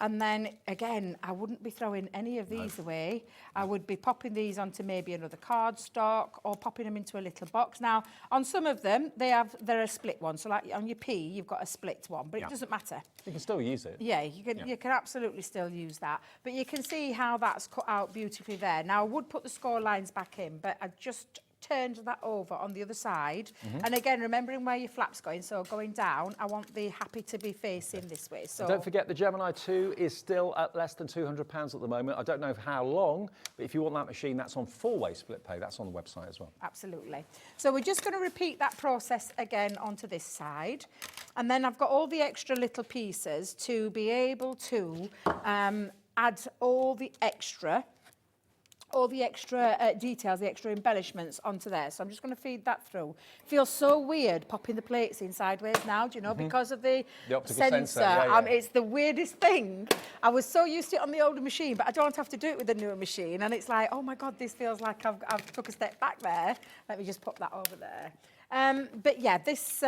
And then, again, I wouldn't be throwing any of these away. I would be popping these onto maybe another cardstock or popping them into a little box. Now, on some of them, they're a split one. So, like on your P, you've got a split one, but it doesn't matter. You can still use it. Yeah, you can absolutely still use that. But you can see how that's cut out beautifully there. Now, I would put the score lines back in, but I just turned that over on the other side. And again, remembering where your flap's going, so going down, I want the happy to be facing this way. So don't forget the Gemini 2 is still at less than £200 at the moment. I don't know for how long, but if you want that machine, that's on 4-way split pay. That's on the website as well. Absolutely. So we're just going to repeat that process again onto this side. And then I've got all the extra little pieces to be able to add all the extra details, the extra embellishments onto there. So I'm just going to feed that through. Feels so weird popping the plates in sideways now, do you know, because of the optical sensor. Yeah. It's the weirdest thing. I was so used to it on the older machine, but I don't have to do it with the newer machine. And it's like, oh my God, this feels like I've took a step back there. Let me just pop that over there. But yeah, this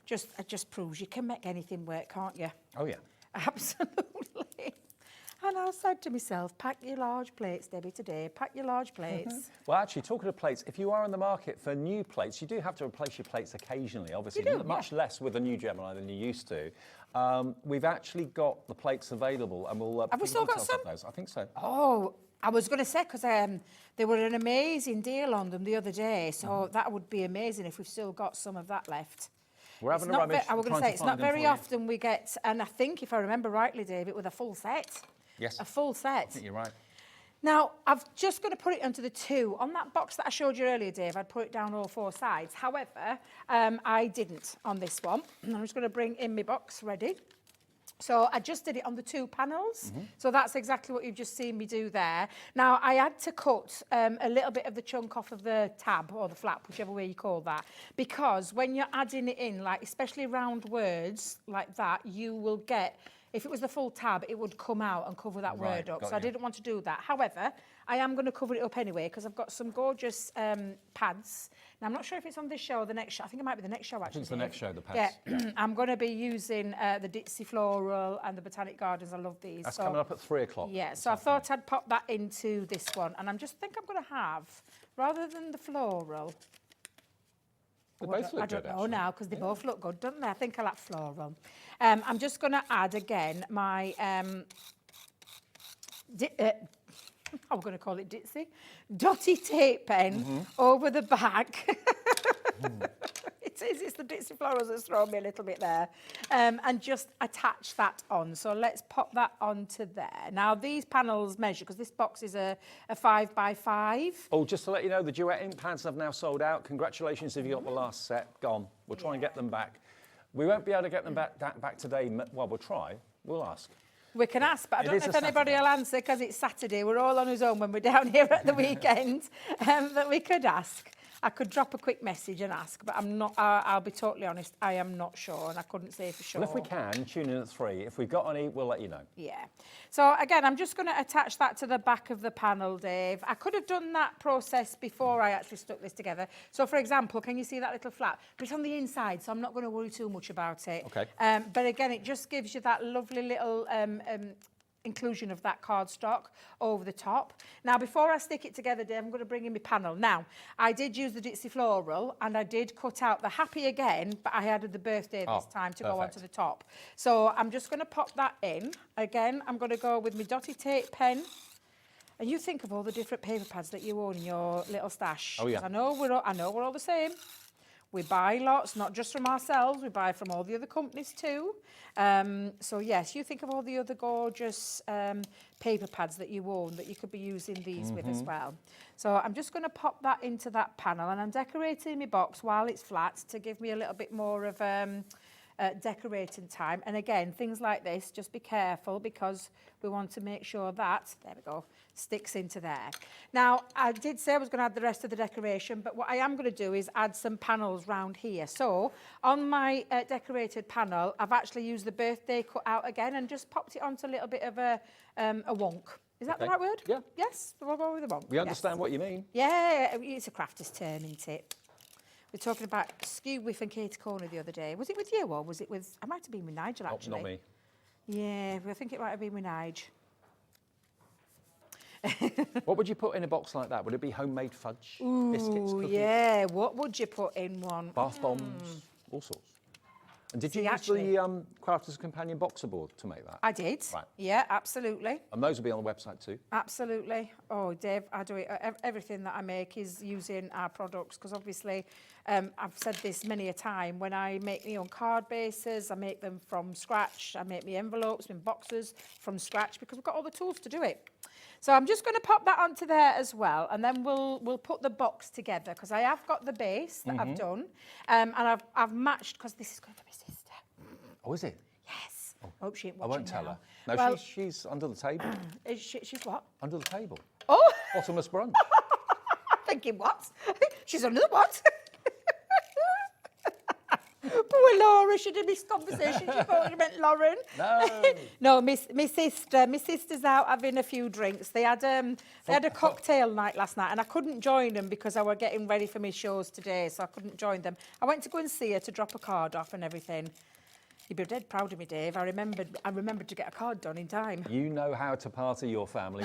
just proves you can make anything work, can't you? Oh, yeah. Absolutely. And I said to myself, pack your large plates, Debbie, today. Pack your large plates. Well, actually, talking of plates, if you are in the market for new plates, you do have to replace your plates occasionally, obviously. You do, much less with a new Gemini than you used to. We've actually got the plates available, and we'll Have we still got some? Those. I think so. Oh, I was going to say, because they were an amazing deal on them the other day, so that would be amazing if we've still got some of that left. We're having a rummage. I was going to say, it's not very often we get, and I think, if I remember rightly, Dave, it was a full set. Yes. A full set. I think you're right. Now, I've just got to put it onto the 2. On that box that I showed you earlier, Dave, I'd put it down all 4 sides. However, I didn't on this one. I'm just going to bring in my box ready. So I just did it on the 2 panels. So that's exactly what you've just seen me do there. Now, I had to cut a little bit of the chunk off of the tab or the flap, whichever way you call that, because when you're adding it in, like especially round words like that, you will get, if it was the full tab, it would come out and cover that word up. So I didn't want to do that. However, I am going to cover it up anyway because I've got some gorgeous pads. Now, I'm not sure if it's on this show or the next show. I think it might be the next show, actually. I think it's the next show, the pads. Yeah, I'm going to be using the Ditzy Floral and the Botanic Gardens. I love these. That's coming up at 3 o'clock. Yeah, so I thought I'd pop that into this one. And I'm just think I'm going to have, rather than the floral... They both look I don't good, know actually. now, because they both look good, don't they? I think I like floral. I'm just going to add again my... I'm going to call it Ditzy. Dotty tape pen over the back. It's the Ditzy Florals that's thrown me a little bit there. And just attach that on. So let's pop that onto there. Now, these panels measure, because this box is a 5 by 5. Oh, just to let you know, the Duet ink pads have now sold out. Congratulations if you got the last set. Gone. We'll try and get them back. We won't be able to get them back today. Well, we'll try. We'll ask. We can ask, but I don't know if anybody Saturday. will answer because it's Saturday. We're all on his own when we're down here at the weekend. But we could ask. I could drop a quick message and ask, but I'm not. I'll be totally honest. I am not sure, and I couldn't say for sure. Well, if we can, tune in at 3. If we've got any, we'll let you know. Yeah. So again, I'm just going to attach that to the back of the panel, Dave. I could have done that process before I actually stuck this together. So, for example, can you see that little flap? But it's on the inside, so I'm not going to worry too much about it. Okay. But again, it just gives you that lovely little inclusion of that cardstock over the top. Now, before I stick it together, Dave, I'm going to bring in my panel. Now, I did use the Ditzy Floral, and I did cut out the happy again, but I added the birthday this time to go onto the top. So I'm just going to pop that in. Again, I'm going to go with my dotty tape pen. And you think of all the different paper pads that you own in your little stash. Oh, yeah. I know we're all the same. We buy lots, not just from ourselves, we buy from all the other companies too. So yes, you think of all the other gorgeous paper pads that you own that you could be using these with as well. So I'm just going to pop that into that panel, and I'm decorating my box while it's flat to give me a little bit more of decorating time. And again, things like this, just be careful because we want to make sure that, there we go, sticks into there. Now, I did say I was going to add the rest of the decoration, but what I am going to do is add some panels round here. So on my decorated panel, I've actually used the birthday cut out again and just popped it onto a little bit of a wonk. Is that the right word? Yeah. Yes, we'll go with the wonk. We understand what you mean. Yeah, it's a crafter's term, isn't it? We're talking about Skew Whiff and Katie Corner the other day. Was it with you or was it with... I might have been with Nigel, actually. Not me. Yeah, I think it might have been with Nigel. What would you put in a box like that? Would it be homemade fudge? Ooh, biscuits, cookies, yeah. What would you put in one? bath bombs, all sorts? And did you See, use actually- the Crafter's Companion boxer board to make that? I did. Right. Yeah, absolutely. And those will be on the website too. Absolutely. Oh, Dave, I do it. Everything that I make is using our products because obviously, I've said this many a time, when I make my own card bases, I make them from scratch. I make my envelopes, my boxes from scratch because we've got all the tools to do it. So I'm just going to pop that onto there as well, and then we'll put the box together because I have got the base that I've done, and I've matched because this is going for my sister. Oh, is it? Yes. Hope she ain't I watching won't tell now. her. No, Well, she's under the table. she's what? Under the table. Oh, Bottomless brunch. I'm thinking what? She's under the what? Poor Laura, she did this conversation. She thought she meant Lauren. No. No, my sister's out having a few drinks. They had a cocktail night last night, and I couldn't join them because I were getting ready for my shows today, so I couldn't join them. I went to go and see her to drop a card off and everything. You'd be dead proud of me, Dave. I remembered to get a card done in time. You know how to party your family.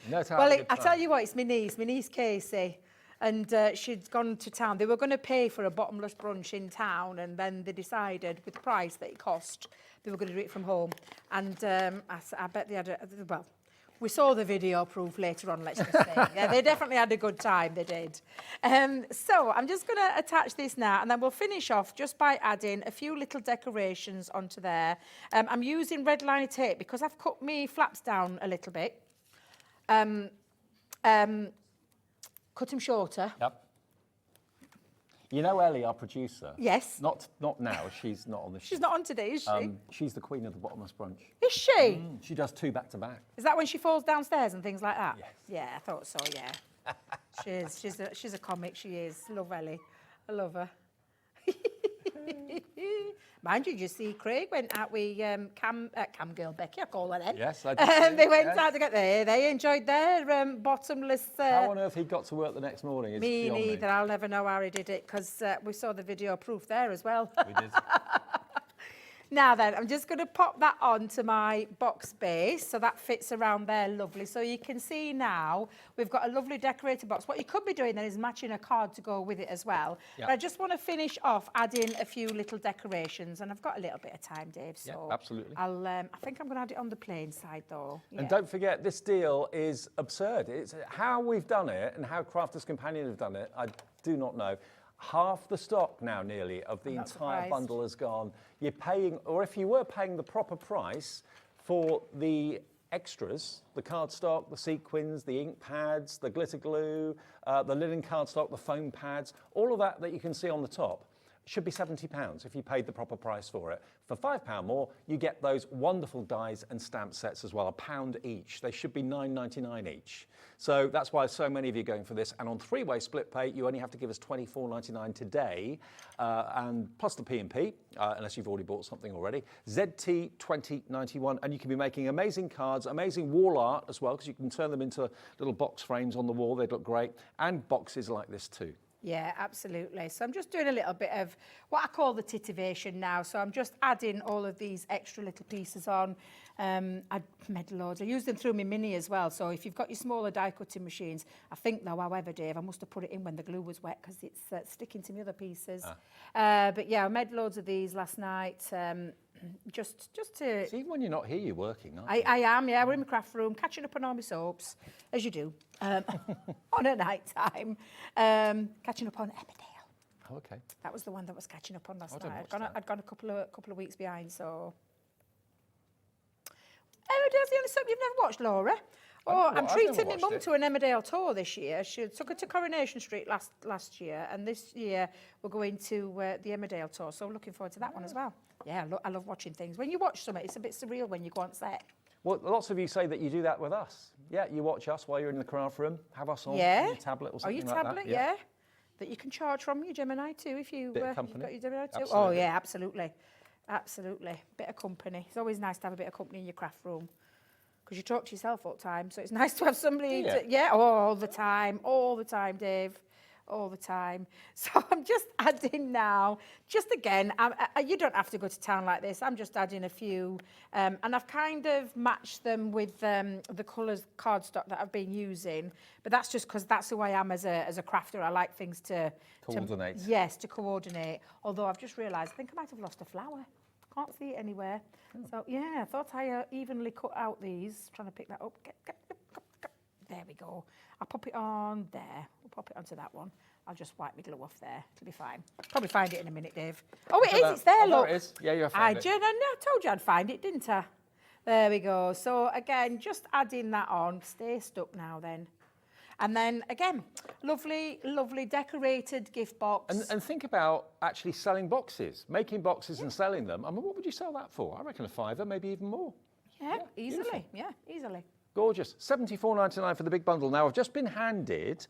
Well, I tell you what, it's my niece Casey. And she'd gone to town. They were going to pay for a bottomless brunch in town, and then they decided, with the price that it cost, they were going to do it from home. And I bet they had well, we saw the video proof later on, let's just say. Yeah, they definitely had a good time, they did. So I'm just going to attach this now, and then we'll finish off just by adding a few little decorations onto there. I'm using red liner tape because I've cut my flaps down a little bit. Cut them shorter. Yep. You know Ellie, our producer? Yes. Not now. She's not on the show. She's not on today, is she? She's the queen of the bottomless brunch. Is she? She does 2 back to back. Is that when she falls downstairs and things like that? Yes. Yeah, I thought so, yeah. She's a comic, she is. Love Ellie. I love her. Mind you, did you see Craig went out with Cam Girl Becky, I call her then. Yes, I did. They went out to get there. They enjoyed their bottomless... How on earth he got to work the next morning is me beyond neither. I'll never know how he did it because we saw the video proof there as well. We did. Now then, I'm just going to pop that onto my box base so that fits around there lovely. So you can see now we've got a lovely decorated box. What you could be doing then is matching a card to go with it as well. Yep. But I just want to finish off adding a few little decorations, and I've got a little bit of time, Dave. So yep, absolutely. I think I'm going to add it on the plain side though. Yeah. And don't forget, this deal is absurd. It's how we've done it and how Crafter's Companion have done it, I do not know. Half the stock now nearly of the entire bundle has gone. You're paying, or if you were paying the proper price for the extras, the cardstock, the sequins, the ink pads, the glitter glue, the linen cardstock, the foam pads, all of that you can see on the top should be £70 if you paid the proper price for it. For £5 more, you get those wonderful dies and stamp sets as well, £1 each. They should be £9.99 each. So that's why so many of you are going for this. And on 3-way split pay, you only have to give us £24.99 today, and plus the P&P, unless you've already bought something already. ZT 2091, and you can be making amazing cards, amazing wall art as well, because you can turn them into little box frames on the wall. They'd look great, and boxes like this too. Yeah, absolutely. So I'm just doing a little bit of what I call the titivation now. So I'm just adding all of these extra little pieces on. I made loads. I use them through my mini as well. So if you've got your smaller die cutting machines, I think though, however, Dave, I must have put it in when the glue was wet because it's sticking to my other pieces. But yeah, I made loads of these last night. Just to... So even when you're not here, you're working, aren't you? I am, yeah. We're in my craft room, catching up on all my soaps, as you do, on a night time. Catching up on Emmerdale. Oh, okay. That was the one that was catching up on last I don't night. watch that. I'd gone a couple of weeks behind, so... Emmerdale's the only soap you've never watched, Laura. Oh, I'm treating my mum to an Emmerdale tour this year. She took her to Coronation Street last year, and this year we're going to the Emmerdale tour, so I'm looking forward to that one as well. Yeah, I love watching things. When you watch something, it's a bit surreal when you go on set. Well, lots of you say that you do that with us. Yeah, you watch us while you're in the craft room, have us on your tablet or something like that. Oh, your tablet, yeah. That you can charge from your Gemini too if you, bit of company. You've got your Gemini too. Absolutely. Oh, yeah, absolutely. Absolutely. Bit of company. It's always nice to have a bit of company in your craft room because you talk to yourself all the time, so it's nice to have somebody all the time, Dave. All the time. So I'm just adding now, just again, you don't have to go to town like this. I'm just adding a few, and I've kind of matched them with the colours cardstock that I've been using. But that's just because that's who I am as a crafter. I like things to coordinate. Yes, to coordinate. Although I've just realised, I think I might have lost a flower. Can't see it anywhere. So yeah, I thought I evenly cut out these. Trying to pick that up. There we go. I'll pop it on there. We'll pop it onto that one. I'll just wipe my glue off there. It'll be fine. Probably find it in a minute, Dave. Oh, it is. It's there, look. There it is. Yeah, you found it. I told you I'd find it, didn't I? There we go. So, again, just adding that on. Stay stuck now, then. And then, again, lovely, lovely decorated gift box. And think about actually selling boxes, making boxes and selling them. I mean, what would you sell that for? I reckon a £5, maybe even more. Yeah, easily. Beautiful. Yeah, easily. Gorgeous. £74.99 for the big bundle. Now, I've just been handed,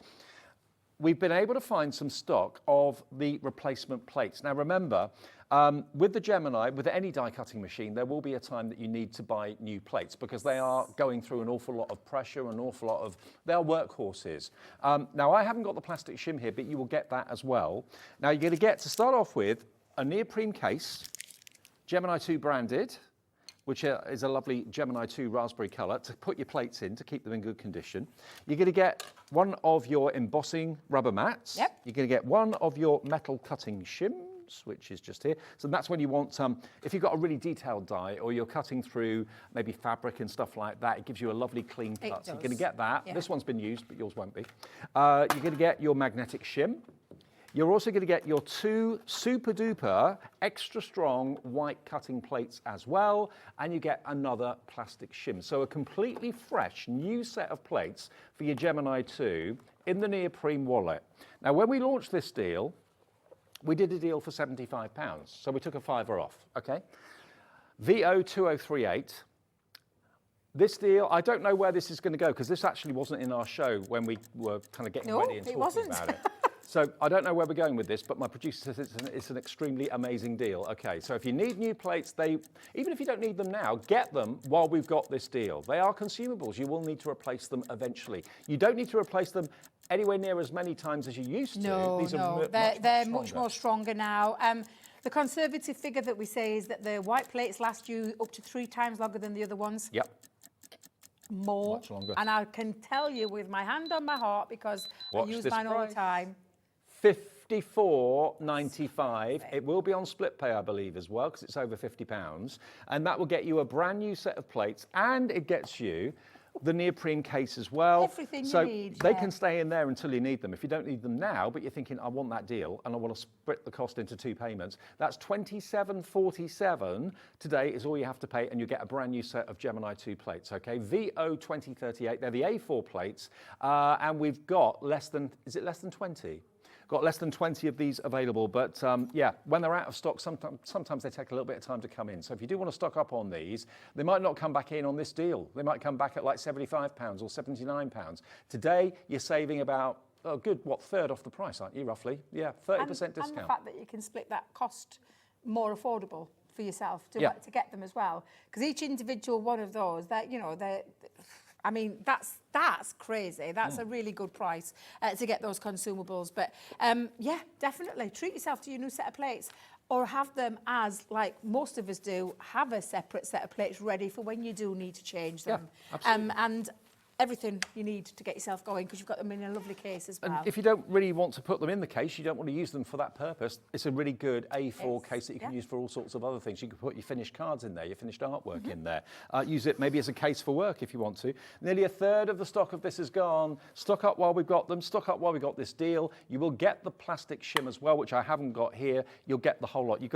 we've been able to find some stock of the replacement plates. Now, remember, with the Gemini, with any die cutting machine, there will be a time that you need to buy new plates because they are going through an awful lot of pressure, an awful lot of, they are workhorses. Now, I haven't got the plastic shim here, but you will get that as well. Now, you're going to get, to start off with, a neoprene case. Gemini 2 branded, which is a lovely Gemini 2 raspberry colour to put your plates in to keep them in good condition. You're going to get one of your embossing rubber mats. Yep. You're going to get one of your metal cutting shims, which is just here. So that's when you want, if you've got a really detailed die or you're cutting through maybe fabric and stuff like that, it gives you a lovely clean cut. So you're going to get that. Yeah. This one's been used, but yours won't be. You're going to get your magnetic shim. You're also going to get your 2 super duper extra strong white cutting plates as well, and you get another plastic shim. So a completely fresh new set of plates for your Gemini 2 in the neoprene wallet. Now, when we launched this deal, we did a deal for £75, so we took a fiver off, okay? VO2038. This deal, I don't know where this is going to go, because this actually wasn't in our show when we were kind of getting ready and talking about it. So I don't know where we're going with this, but my producer says it's an extremely amazing deal. Okay, so if you need new plates, even if you don't need them now, get them while we've got this deal. They are consumables. You will need to replace them eventually. You don't need to replace them anywhere near as many times as you used to. No, These they're much more stronger now. The conservative figure that we say is that the white plates last you up to 3 times longer than the other ones. Yep. More. Much longer. And I can tell you with my hand on my heart, because Watch I use this mine all price. the time. £54.95. It will be on split pay, I believe, as well, because it's over £50. And that will get you a brand new set of plates, and it gets you the neoprene case as well. Everything you so need, they yeah. can stay in there until you need them. If you don't need them now, but you're thinking, I want that deal and I want to split the cost into 2 payments, that's $27.47 today is all you have to pay, and you get a brand new set of Gemini 2 plates, okay? VO2038, they're the A4 plates, and we've got less than 20? Got less than 20 of these available, but yeah, when they're out of stock, sometimes they take a little bit of time to come in. So if you do want to stock up on these, they might not come back in on this deal. They might come back at like £75 or £79. Today, you're saving about a good, third off the price, aren't you, roughly? Yeah, 30% discount. And the fact that you can split that cost more affordable for yourself to get them as well. Because each individual one of those, I mean, that's crazy. That's a really good price to get those consumables. But yeah, definitely treat yourself to your new set of plates, or have them as, like most of us do, have a separate set of plates ready for when you do need to change them. Yeah, absolutely. And everything you need to get yourself going, because you've got them in a lovely case as well. And if you don't really want to put them in the case, you don't want to use them for that purpose, it's a really good A4 case that you can use for all sorts of other things. You can put your finished cards in there, your finished artwork in there. Use it maybe as a case for work if you want to. Nearly a third of the stock of this is gone. Stock up while we've got them. Stock up while we've got this deal. You will get the plastic shim as well, which I haven't got here. You'll get the whole lot. You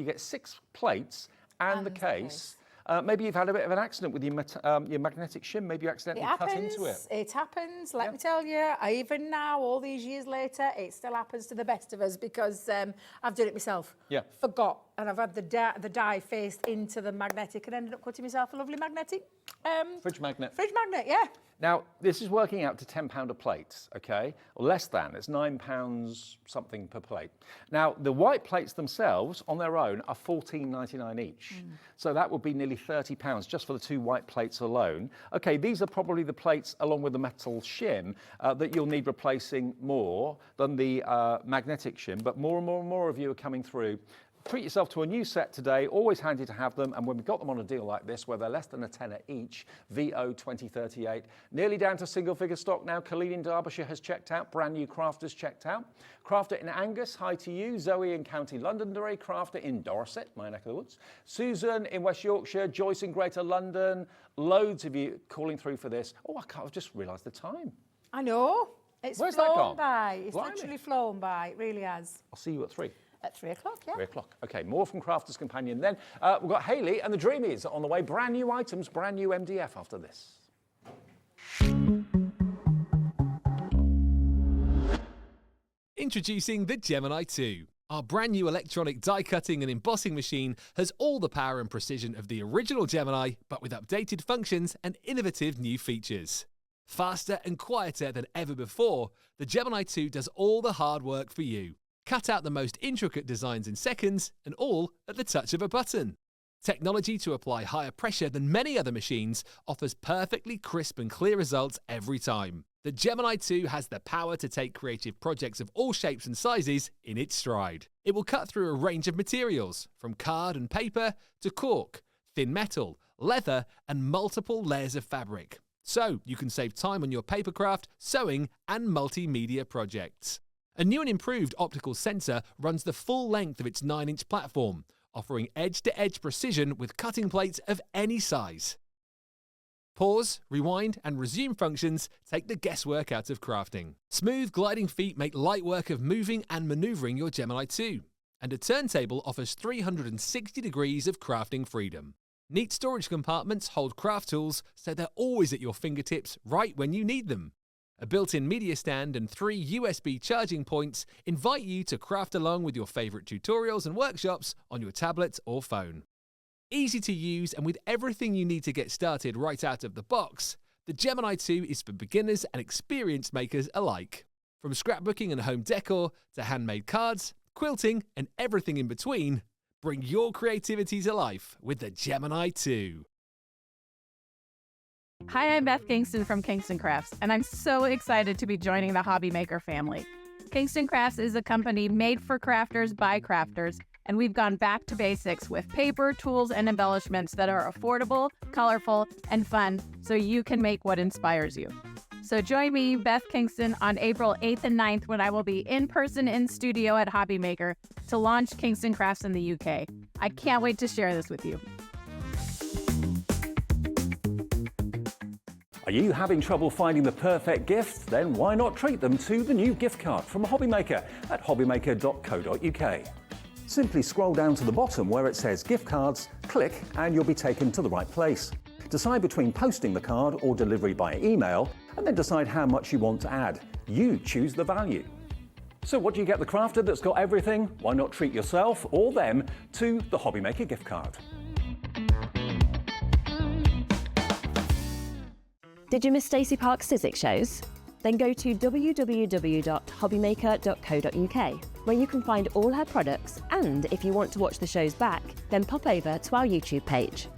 get 6 plates and the case. Maybe you've had a bit of an accident with your magnetic shim. Maybe you accidentally cut into it. It happens. Let me tell you, even now, all these years later, it still happens to the best of us, because I've done it myself. Yeah. Forgot, and I've had the die faced into the magnetic and ended up cutting myself a lovely magnetic fridge magnet. Fridge magnet, yeah. Now, this is working out to £10 a plate, okay? Or less than. It's £9 something per plate. Now, the white plates themselves, on their own, are $14.99 each. So that would be nearly £30 just for the 2 white plates alone. Okay, these are probably the plates, along with the metal shim, that you'll need replacing more than the magnetic shim. But more and more and more of you are coming through. Treat yourself to a new set today, always handy to have them, and when we've got them on a deal like this, where they're less than a tenner each, VO2038, nearly down to single figure stock now. Colleen in Derbyshire has checked out, brand new Crafter'S checked out. Crafter in Angus, hi to you. Zoe in County Londonderry, Crafter in Dorset, my neck of the woods. Susan in West Yorkshire, Joyce in Greater London, loads of you calling through for this. Oh, I've just realised the time. I know, it's Where's that flown gone? by, it's Blimey. literally flown by, it really has. I'll see you at 3. At 3 o'clock, yeah. 3 o'clock. Okay, more from Crafter's Companion then. We've got Hayley and the Dreamees on the way. Brand new items, brand new MDF after this. Introducing the Gemini 2. Our brand new electronic die cutting and embossing machine has all the power and precision of the original Gemini, but with updated functions and innovative new features. Faster and quieter than ever before, the Gemini 2 does all the hard work for you. Cut out the most intricate designs in seconds, and all at the touch of a button. Technology to apply higher pressure than many other machines offers perfectly crisp and clear results every time. The Gemini 2 has the power to take creative projects of all shapes and sizes in its stride. It will cut through a range of materials, from card and paper to cork, thin metal, leather, and multiple layers of fabric. So you can save time on your papercraft, sewing, and multimedia projects. A new and improved optical sensor runs the full length of its 9-inch platform, offering edge-to-edge precision with cutting plates of any size. Pause, rewind, and resume functions take the guesswork out of crafting. Smooth gliding feet make light work of moving and maneuvering your Gemini 2. And a turntable offers 360 degrees of crafting freedom. Neat storage compartments hold craft tools so they're always at your fingertips right when you need them. A built-in media stand and 3 USB charging points invite you to craft along with your favourite tutorials and workshops on your tablet or phone. Easy to use and with everything you need to get started right out of the box, the Gemini 2 is for beginners and experienced makers alike. From scrapbooking and home decor to handmade cards, quilting and everything in between, bring your creativity to life with the Gemini 2. Hi, I'm Beth Kingston from Kingston Crafts, and I'm so excited to be joining the hobby maker family. Kingston Crafts is a company made for crafters by crafters, and we've gone back to basics with paper, tools, and embellishments that are affordable, colorful, and fun, so you can make what inspires you. So join me, Beth Kingston, on April 8th and 9th when I will be in person in studio at Hobby Maker to launch Kingston Crafts in the UK. I can't wait to share this with you. Are you having trouble finding the perfect gift? Then why not treat them to the new gift card from Hobby Maker at hobbymaker.co.uk. Simply scroll down to the bottom where it says gift cards, click and you'll be taken to the right place. Decide between posting the card or delivery by email and then decide how much you want to add. You choose the value. So what do you get the crafter that's got everything? Why not treat yourself or them to the Hobby Maker gift card? Did you miss Stacey Park's Sizzix shows? Then go to www.hobbymaker.co.uk, where you can find all her products, and if you want to watch the shows back, then pop over to our YouTube page.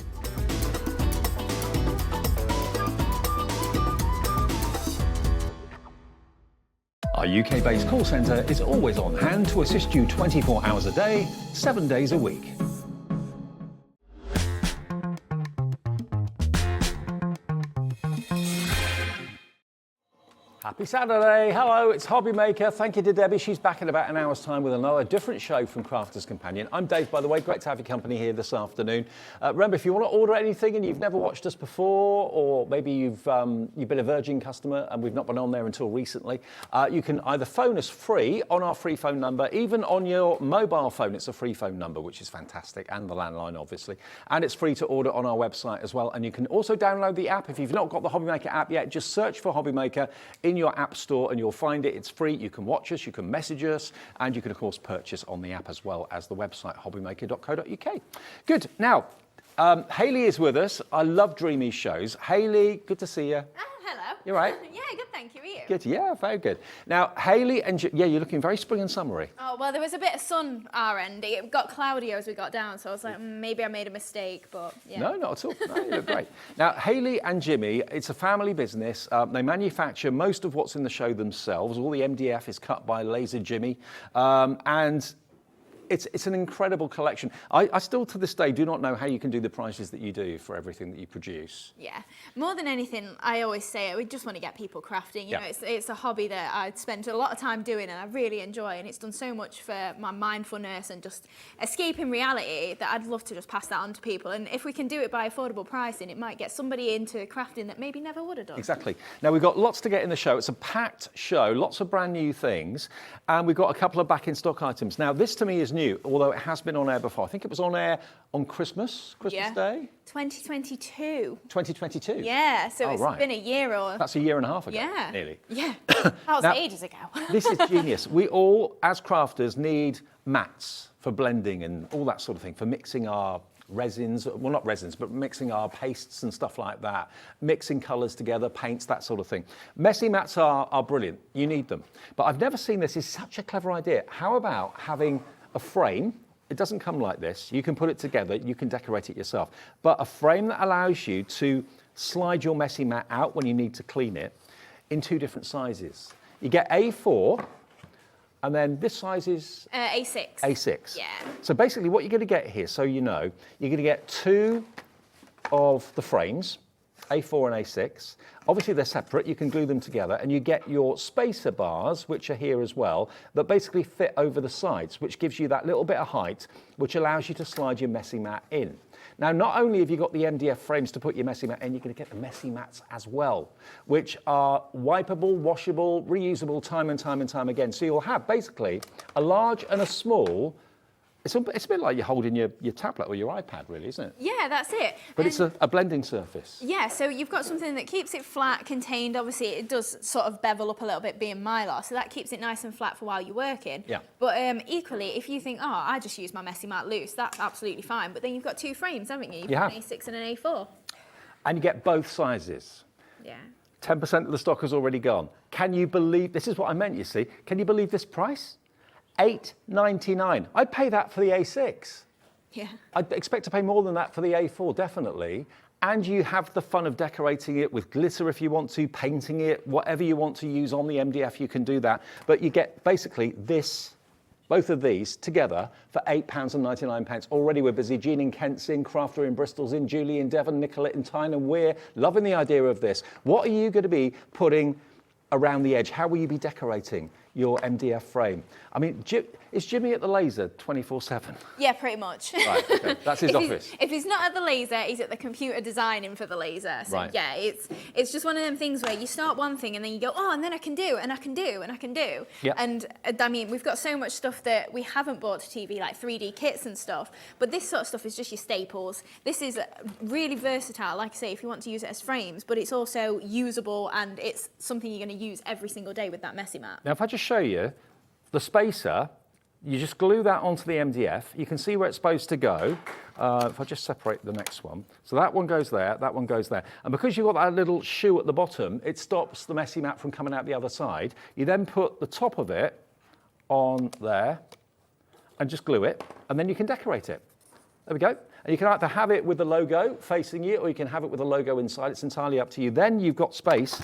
Our UK-based call centre is always on hand to assist you 24 hours a day, 7 days a week. Happy Saturday. Hello, it's Hobby Maker. Thank you to Debbie. She's back in about an hour's time with another different show from Crafter's Companion. I'm Dave, by the way. Great to have your company here this afternoon. Remember, if you want to order anything and you've never watched us before, or maybe you've been a Virgin customer and we've not been on there until recently, you can either phone us free on our free phone number, even on your mobile phone. It's a free phone number, which is fantastic, and the landline, obviously. And it's free to order on our website as well. And you can also download the app. If you've not got the Hobby Maker app yet, just search for Hobby Maker in your app store and you'll find it. It's free. You can watch us, you can message us, and you can of course purchase on the app as well as the website hobbymaker.co.uk. Good. Now, Hayley is with us. I love Dreamees shows. Hayley, good to see you. Hello. You're right. Yeah, good, thank you. Are you? Good. Yeah, very good. Now, Hayley and yeah, you're looking very spring and summery. Oh, well, there was a bit of sun our end. It got cloudier as we got down, so I was like, maybe I made a mistake, but yeah. No, not at all. No, you look great. Now, Hayley and Jimmy, it's a family business. They manufacture most of what's in the show themselves. All the MDF is cut by Laser Jimmy, and it's an incredible collection. I still, to this day, do not know how you can do the prices that you do for everything that you produce. Yeah, more than anything, I always say we just want to get people crafting. You know, it's a hobby that I spend a lot of time doing and I really enjoy, and it's done so much for my mindfulness and just escaping reality that I'd love to just pass that on to people. And if we can do it by affordable pricing, it might get somebody into crafting that maybe never would have done. Exactly. Now, we've got lots to get in the show. It's a packed show, lots of brand new things, and we've got a couple of back in stock items. Now, this to me is new, although it has been on air before. I think it was on air on Christmas Day? 2022. 2022? Yeah, so it's been a year or... That's a year and a half ago, yeah. nearly. Yeah, that was now, ages ago. This is genius. We all, as crafters, need mats for blending and all that sort of thing, for mixing our resins, well, not resins, but mixing our pastes and stuff like that, mixing colours together, paints, that sort of thing. Messy mats are brilliant. You need them. But I've never seen this. It's such a clever idea. How about having a frame? It doesn't come like this. You can put it together. You can decorate it yourself. But a frame that allows you to slide your messy mat out when you need to clean it. in 2 different sizes. You get A4, and then this size is? A6. A6. Yeah. So basically what you're going to get here, so you know, you're going to get 2 of the frames, A4 and A6. Obviously they're separate, you can glue them together, and you get your spacer bars, which are here as well, that basically fit over the sides, which gives you that little bit of height, which allows you to slide your messy mat in. Now, not only have you got the MDF frames to put your messy mat in, you're going to get the messy mats as well, which are wipeable, washable, reusable time and time and time again. So you'll have basically a large and a small. It's a bit like you're holding your tablet or your iPad, really, isn't it? Yeah, that's it. But it's a blending surface. Yeah, so you've got something that keeps it flat, contained. Obviously, it does sort of bevel up a little bit being Mylar, so that keeps it nice and flat for while you're working. Yeah. But equally, if you think, oh, I just use my messy mat loose, that's absolutely fine. But then you've got 2 frames, haven't you? You've got an A6 and an A4. And you get both sizes. Yeah. 10% of the stock has already gone. Can you believe, this is what I meant, you see, can you believe this price? $8.99. I'd pay that for the A6. Yeah. I'd expect to pay more than that for the A4, definitely. And you have the fun of decorating it with glitter if you want to, painting it, whatever you want to use on the MDF, you can do that. But you get basically this, both of these together for £8.99. Already we're busy. Jean in Kent's in, Crafter in Bristol's in, Julie in Devon, Nicolette in Tyne, and we're loving the idea of this. What are you going to be putting around the edge? How will you be decorating your MDF frame? I mean, is Jimmy at the laser 24/7? Yeah, pretty much. Right, okay. That's his office. If he's not at the laser, he's at the computer designing for the laser. So Right. yeah, it's just one of them things where you start one thing and then you go, oh, and then I can do, and I can do, and I can do. Yeah. And I mean, we've got so much stuff that we haven't bought to TV, like 3D kits and stuff. But this sort of stuff is just your staples. This is really versatile, like I say, if you want to use it as frames, but it's also usable and it's something you're going to use every single day with that messy mat. Now, if I just show you the spacer, you just glue that onto the MDF. You can see where it's supposed to go. If I just separate the next one. So that one goes there, that one goes there. And because you've got that little shoe at the bottom, it stops the messy mat from coming out the other side. You then put the top of it on there and just glue it, and then you can decorate it. There we go. And you can either have it with the logo facing you, or you can have it with the logo inside. It's entirely up to you. Then you've got space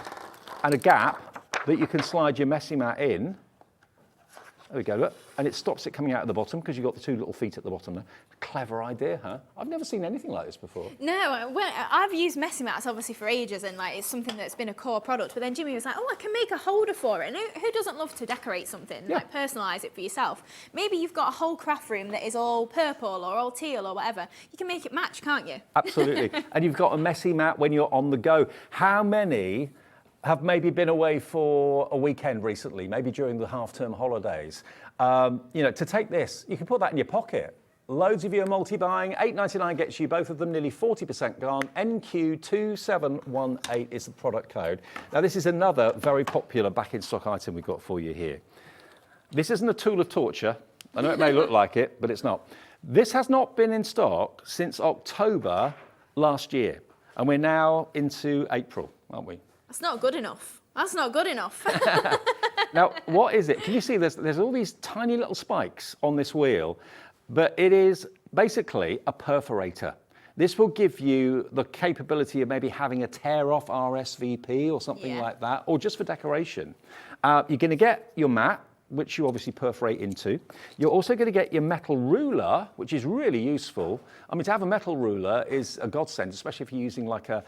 and a gap that you can slide your messy mat in. There we go, look. And it stops it coming out at the bottom because you've got the 2 little feet at the bottom there. Clever idea, huh? I've never seen anything like this before. No, I've used messy mats obviously for ages, and like it's something that's been a core product. But then Jimmy was like, "Oh, I can make a holder for it." And who doesn't love to decorate something, Yeah. like personalise it for yourself? Maybe you've got a whole craft room that is all purple or all teal or whatever. You can make it match, can't you? Absolutely. And you've got a messy mat when you're on the go. How many have maybe been away for a weekend recently, maybe during the half-term holidays? You know, to take this, you can put that in your pocket. Loads of you are multi-buying. $8.99 gets you both of them, nearly 40% gone. NQ2718 is the product code. Now, this is another very popular back-in-stock item we've got for you here. This isn't a tool of torture. I know it may look like it, but it's not. This has not been in stock since October last year, and we're now into April, aren't we? That's not good enough. That's not good enough. Now, what is it? Can you see there's all these tiny little spikes on this wheel, but it is basically a perforator. This will give you the capability of maybe having a tear-off RSVP or something like that, or just for decoration. You're going to get your mat, which you obviously perforate into. You're also going to get your metal ruler, which is really useful. I mean, to have a metal ruler is a godsend, especially if you're using like a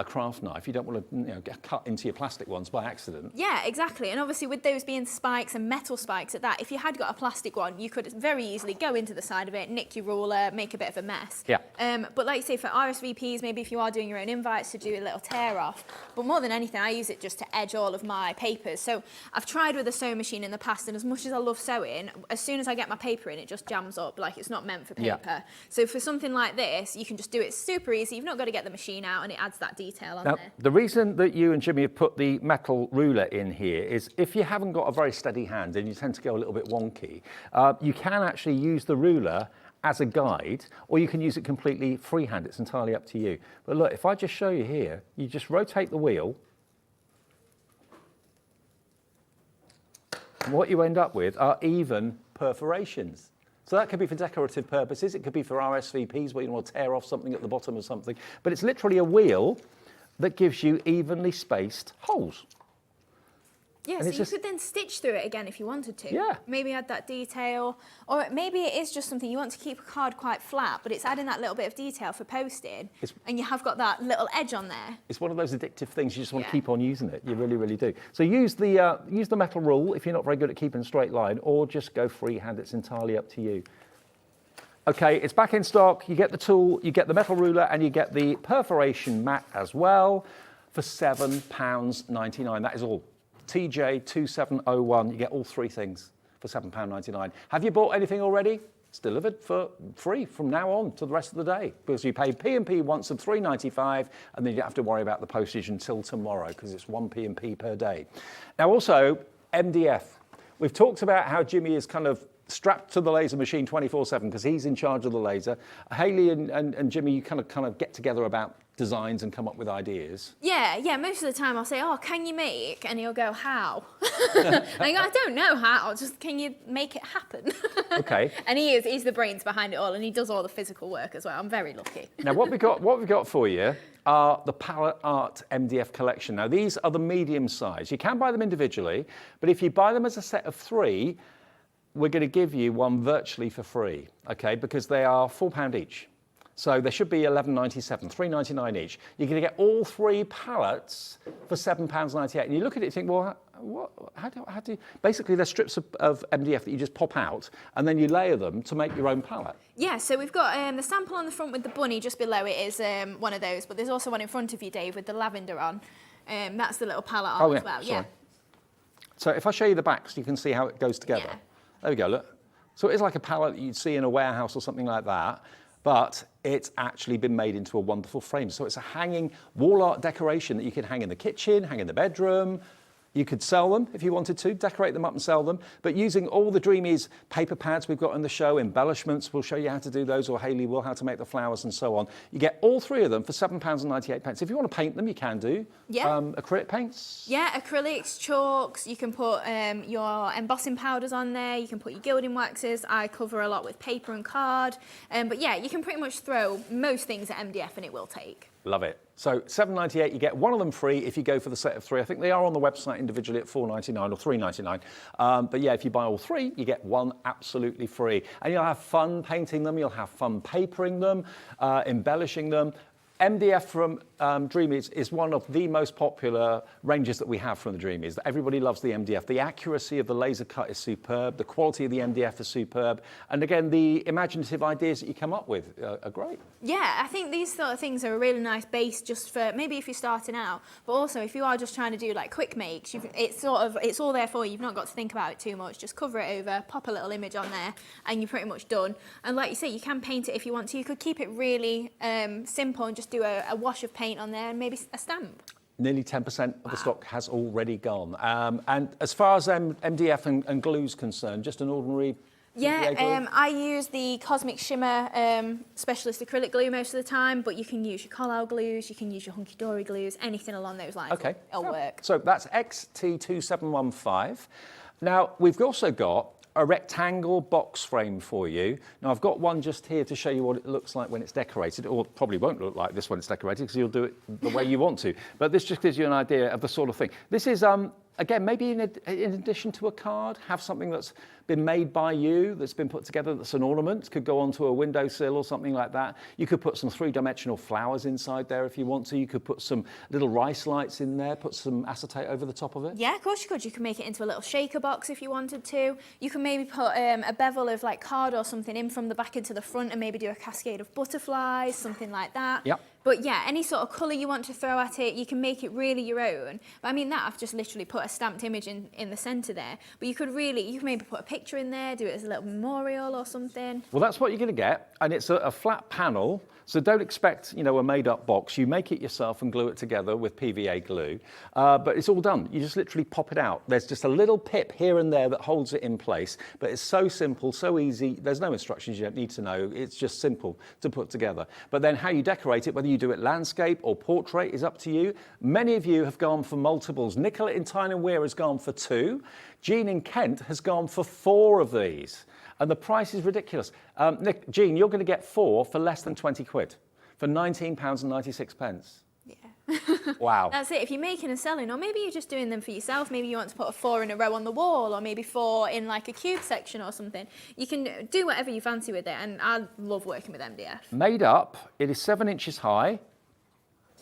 craft knife. You don't want to get cut into your plastic ones by accident. Yeah, exactly. And obviously with those being spikes and metal spikes at that, if you had got a plastic one, you could very easily go into the side of it, nick your ruler, make a bit of a mess. Yeah. But like you say, for RSVPs, maybe if you are doing your own invites to do a little tear off, but more than anything, I use it just to edge all of my papers. So I've tried with a sewing machine in the past, and as much as I love sewing, as soon as I get my paper in, it just jams up, like it's not meant for paper. Yeah. So for something like this, you can just do it super easy. You've not got to get the machine out, and it adds that detail on Now, there. the reason that you and Jimmy have put the metal ruler in here is if you haven't got a very steady hand and you tend to go a little bit wonky, you can actually use the ruler as a guide, or you can use it completely freehand. It's entirely up to you. But look, if I just show you here, you just rotate the wheel, and what you end up with are even perforations. So that could be for decorative purposes. It could be for RSVPs where you want to tear off something at the bottom or something. But it's literally a wheel that gives you evenly spaced holes. Yeah, And so it's you just- could then stitch through it again if you wanted to. Yeah. Maybe add that detail, or maybe it is just something you want to keep a card quite flat, but it's adding that little bit of detail for posting, and you have got that little edge on there. It's one of those addictive things. You just want to Yeah. keep on using it. You really, really do. So use the metal rule if you're not very good at keeping a straight line, or just go freehand. It's entirely up to you. Okay, it's back in stock. You get the tool, you get the metal ruler, and you get the perforation mat as well for £7.99. That is all. TJ2701. You get all three things for £7.99. Have you bought anything already? It's delivered for free from now on to the rest of the day, because you pay P&P once of £3.95, and then you don't have to worry about the postage until tomorrow, because it's one P&P per day. Now also, MDF. We've talked about how Jimmy is kind of strapped to the laser machine 24/7 because he's in charge of the laser. Hayley and Jimmy, you kind of get together about designs and come up with ideas. Yeah, most of the time I'll say, oh, can you make? And he'll go, how? And I go, I don't know how, just can you make it happen? Okay. And he's the brains behind it all, and he does all the physical work as well. I'm very lucky. Now what we've got for you are the Palette Art MDF collection. Now these are the medium size. You can buy them individually, but if you buy them as a set of 3, we're going to give you one virtually for free, okay? Because they are £4 each. So they should be £11.97, £3.99 each. You're going to get all 3 pallets for £7.98. And you look at it and think, well, how do you... Basically, they're strips of MDF that you just pop out, and then you layer them to make your own palette. Yeah, so we've got the sample on the front with the bunny. Just below it is one of those, but there's also one in front of you, Dave, with the lavender on. That's the little palette art as well. Sorry. Yeah. So if I show you the back, so you can see how it goes together. Yeah. There we go, look. So it's like a palette that you'd see in a warehouse or something like that, but it's actually been made into a wonderful frame. So it's a hanging wall art decoration that you can hang in the kitchen, hang in the bedroom. You could sell them if you wanted to, decorate them up and sell them. But using all the Dreamees paper pads we've got in the show, embellishments, we'll show you how to do those, or Hayley will, how to make the flowers and so on. You get all 3 of them for £7.98. If you want to paint them, you can do. Yeah. Acrylic paints? Yeah, acrylics, chalks, you can put your embossing powders on there, you can put your gilding waxes. I cover a lot with paper and card. But yeah, you can pretty much throw most things at MDF and it will take. Love it. So £7.98, you get one of them free if you go for the set of 3. I think they are on the website individually at £4.99 or £3.99. But yeah, if you buy all 3, you get one absolutely free. And you'll have fun painting them, you'll have fun papering them, embellishing them. MDF from Dreamees is one of the most popular ranges that we have from the Dreamees. Everybody loves the MDF. The accuracy of the laser cut is superb. The quality of the MDF is superb. And again, the imaginative ideas that you come up with are great. Yeah, I think these sort of things are a really nice base just for maybe if you're starting out, but also if you are just trying to do like quick makes, it's all there for you. You've not got to think about it too much. Just cover it over, pop a little image on there, and you're pretty much done. And like you say, you can paint it if you want to. You could keep it really simple and just do a wash of paint on there and maybe a stamp. Nearly 10% of the stock has already gone. And as far as MDF and glue is concerned, just an ordinary PVA glue? I use the Cosmic Shimmer Specialist Acrylic Glue most of the time, but you can use your Collal glues, you can use your Hunky Dory glues, anything along those lines. Okay. It'll work. So that's XT2715. Now, we've also got a rectangle box frame for you. Now, I've got one just here to show you what it looks like when it's decorated, or probably won't look like this when it's decorated because you'll do it the way you want to. But this just gives you an idea of the sort of thing. This is, again, maybe in addition to a card, have something that's been made by you, that's been put together, that's an ornament, could go onto a windowsill or something like that. You could put some 3-dimensional flowers inside there if you want to. You could put some little rice lights in there, put some acetate over the top of it. Yeah, of course you could. You can make it into a little shaker box if you wanted to. You can maybe put a bevel of like card or something in from the back into the front and maybe do a cascade of butterflies, something like that. Yep. But yeah, any sort of colour you want to throw at it, you can make it really your own. But I mean, that I've just literally put a stamped image in the centre there. But you can maybe put a picture in there, do it as a little memorial or something. Well, that's what you're going to get, and it's a flat panel, so don't expect, you know, a made-up box. You make it yourself and glue it together with PVA glue, but it's all done. You just literally pop it out. There's just a little pip here and there that holds it in place, but it's so simple, so easy. There's no instructions you don't need to know. It's just simple to put together. But then how you decorate it, whether you do it landscape or portrait, is up to you. Many of you have gone for multiples. Nicola in Tyne and Wear has gone for 2. Jean in Kent has gone for 4 of these. And the price is ridiculous. Jean, you're going to get 4 for less than 20 quid, for £19.96. Yeah. Wow. That's it. If you're making and selling, or maybe you're just doing them for yourself, maybe you want to put 4 in a row on the wall, or maybe 4 in like a cube section or something. You can do whatever you fancy with it, and I love working with MDF. Made up, it is 7 inches high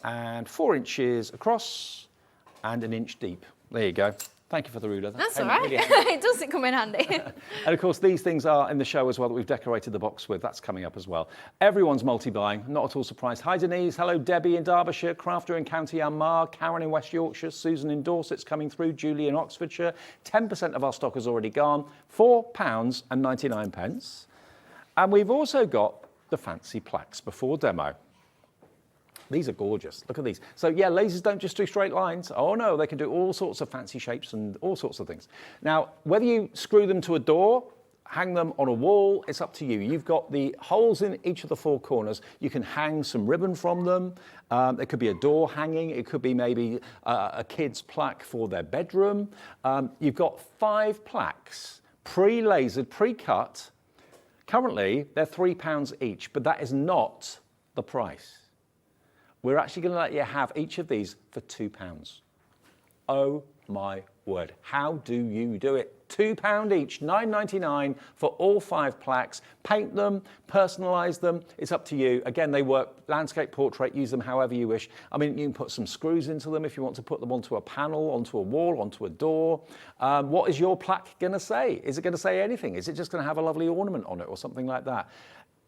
and 4 inches across and 1 inch deep. There you go. Thank you for the ruler. That's came all right. really handy. It does come in handy. And of course, these things are in the show as well that we've decorated the box with. That's coming up as well. Everyone's multi-buying, not at all surprised. Hi Denise, hello Debbie in Derbyshire, Crafter in County Armagh, Karen in West Yorkshire, Susan in Dorset's coming through, Julie in Oxfordshire. 10% of our stock has already gone, £4.99. And we've also got the fancy plaques before demo. These are gorgeous. Look at these. So yeah, lasers don't just do straight lines. Oh no, they can do all sorts of fancy shapes and all sorts of things. Now, whether you screw them to a door, hang them on a wall, it's up to you. You've got the holes in each of the 4 corners. You can hang some ribbon from them. It could be a door hanging. It could be maybe a kid's plaque for their bedroom. You've got 5 plaques, pre-lasered, pre-cut. Currently, they're £3 each, but that is not the price. We're actually going to let you have each of these for £2. Oh my word. How do you do it? £2 each, £9.99 for all 5 plaques. Paint them, personalise them. It's up to you. Again, they work landscape, portrait, use them however you wish. I mean, you can put some screws into them if you want to put them onto a panel, onto a wall, onto a door. What is your plaque going to say? Is it going to say anything? Is it just going to have a lovely ornament on it or something like that?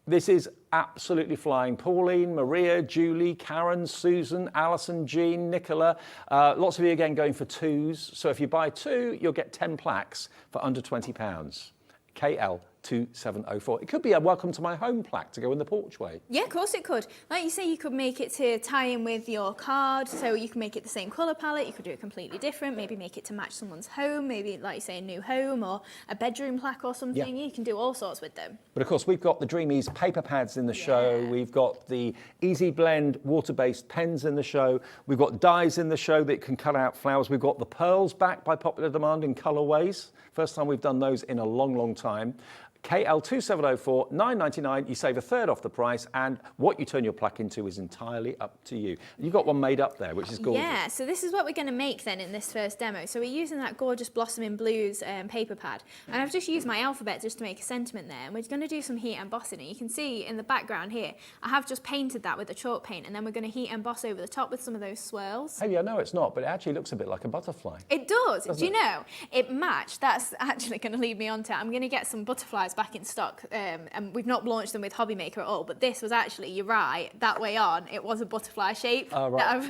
This is absolutely flying. Pauline, Maria, Julie, Karen, Susan, Alison, Jean, Nicola. Lots of you again going for 2s. So if you buy 2, you'll get 10 plaques for under £20. KL2704. It could be a welcome to my home plaque to go in the porchway. Yeah, of course it could. Like you say, you could make it to tie in with your card, so you can make it the same colour palette, you could do it completely different, maybe make it to match someone's home, maybe like you say a new home or a bedroom plaque or something. Yeah. You can do all sorts with them. But of course we've got the Dreamees paper pads in the show, we've got the Easy Blend water-based pens in the show, we've got dies in the show that can cut out flowers, we've got the pearls back by popular demand in colourways. First time we've done those in a long, long time. KL2704, £9.99, you save 1/3 off the price, and what you turn your plaque into is entirely up to you. You've got one made up there, which is gorgeous. Yeah, so this is what we're going to make then in this first demo. So we're using that gorgeous Blossoming Blues paper pad, and I've just used my alphabet just to make a sentiment there, and we're going to do some heat embossing, and you can see in the background here, I have just painted that with a chalk paint, and then we're going to heat emboss over the top with some of those swirls. Hey, I know it's not, but it actually looks a bit like a butterfly. It does. Do you know, it matched. That's actually going to lead me on to, I'm going to get some butterflies back in stock, and we've not launched them with Hobby Maker at all, but this was actually, you're right, that way on, it was a butterfly shape that I've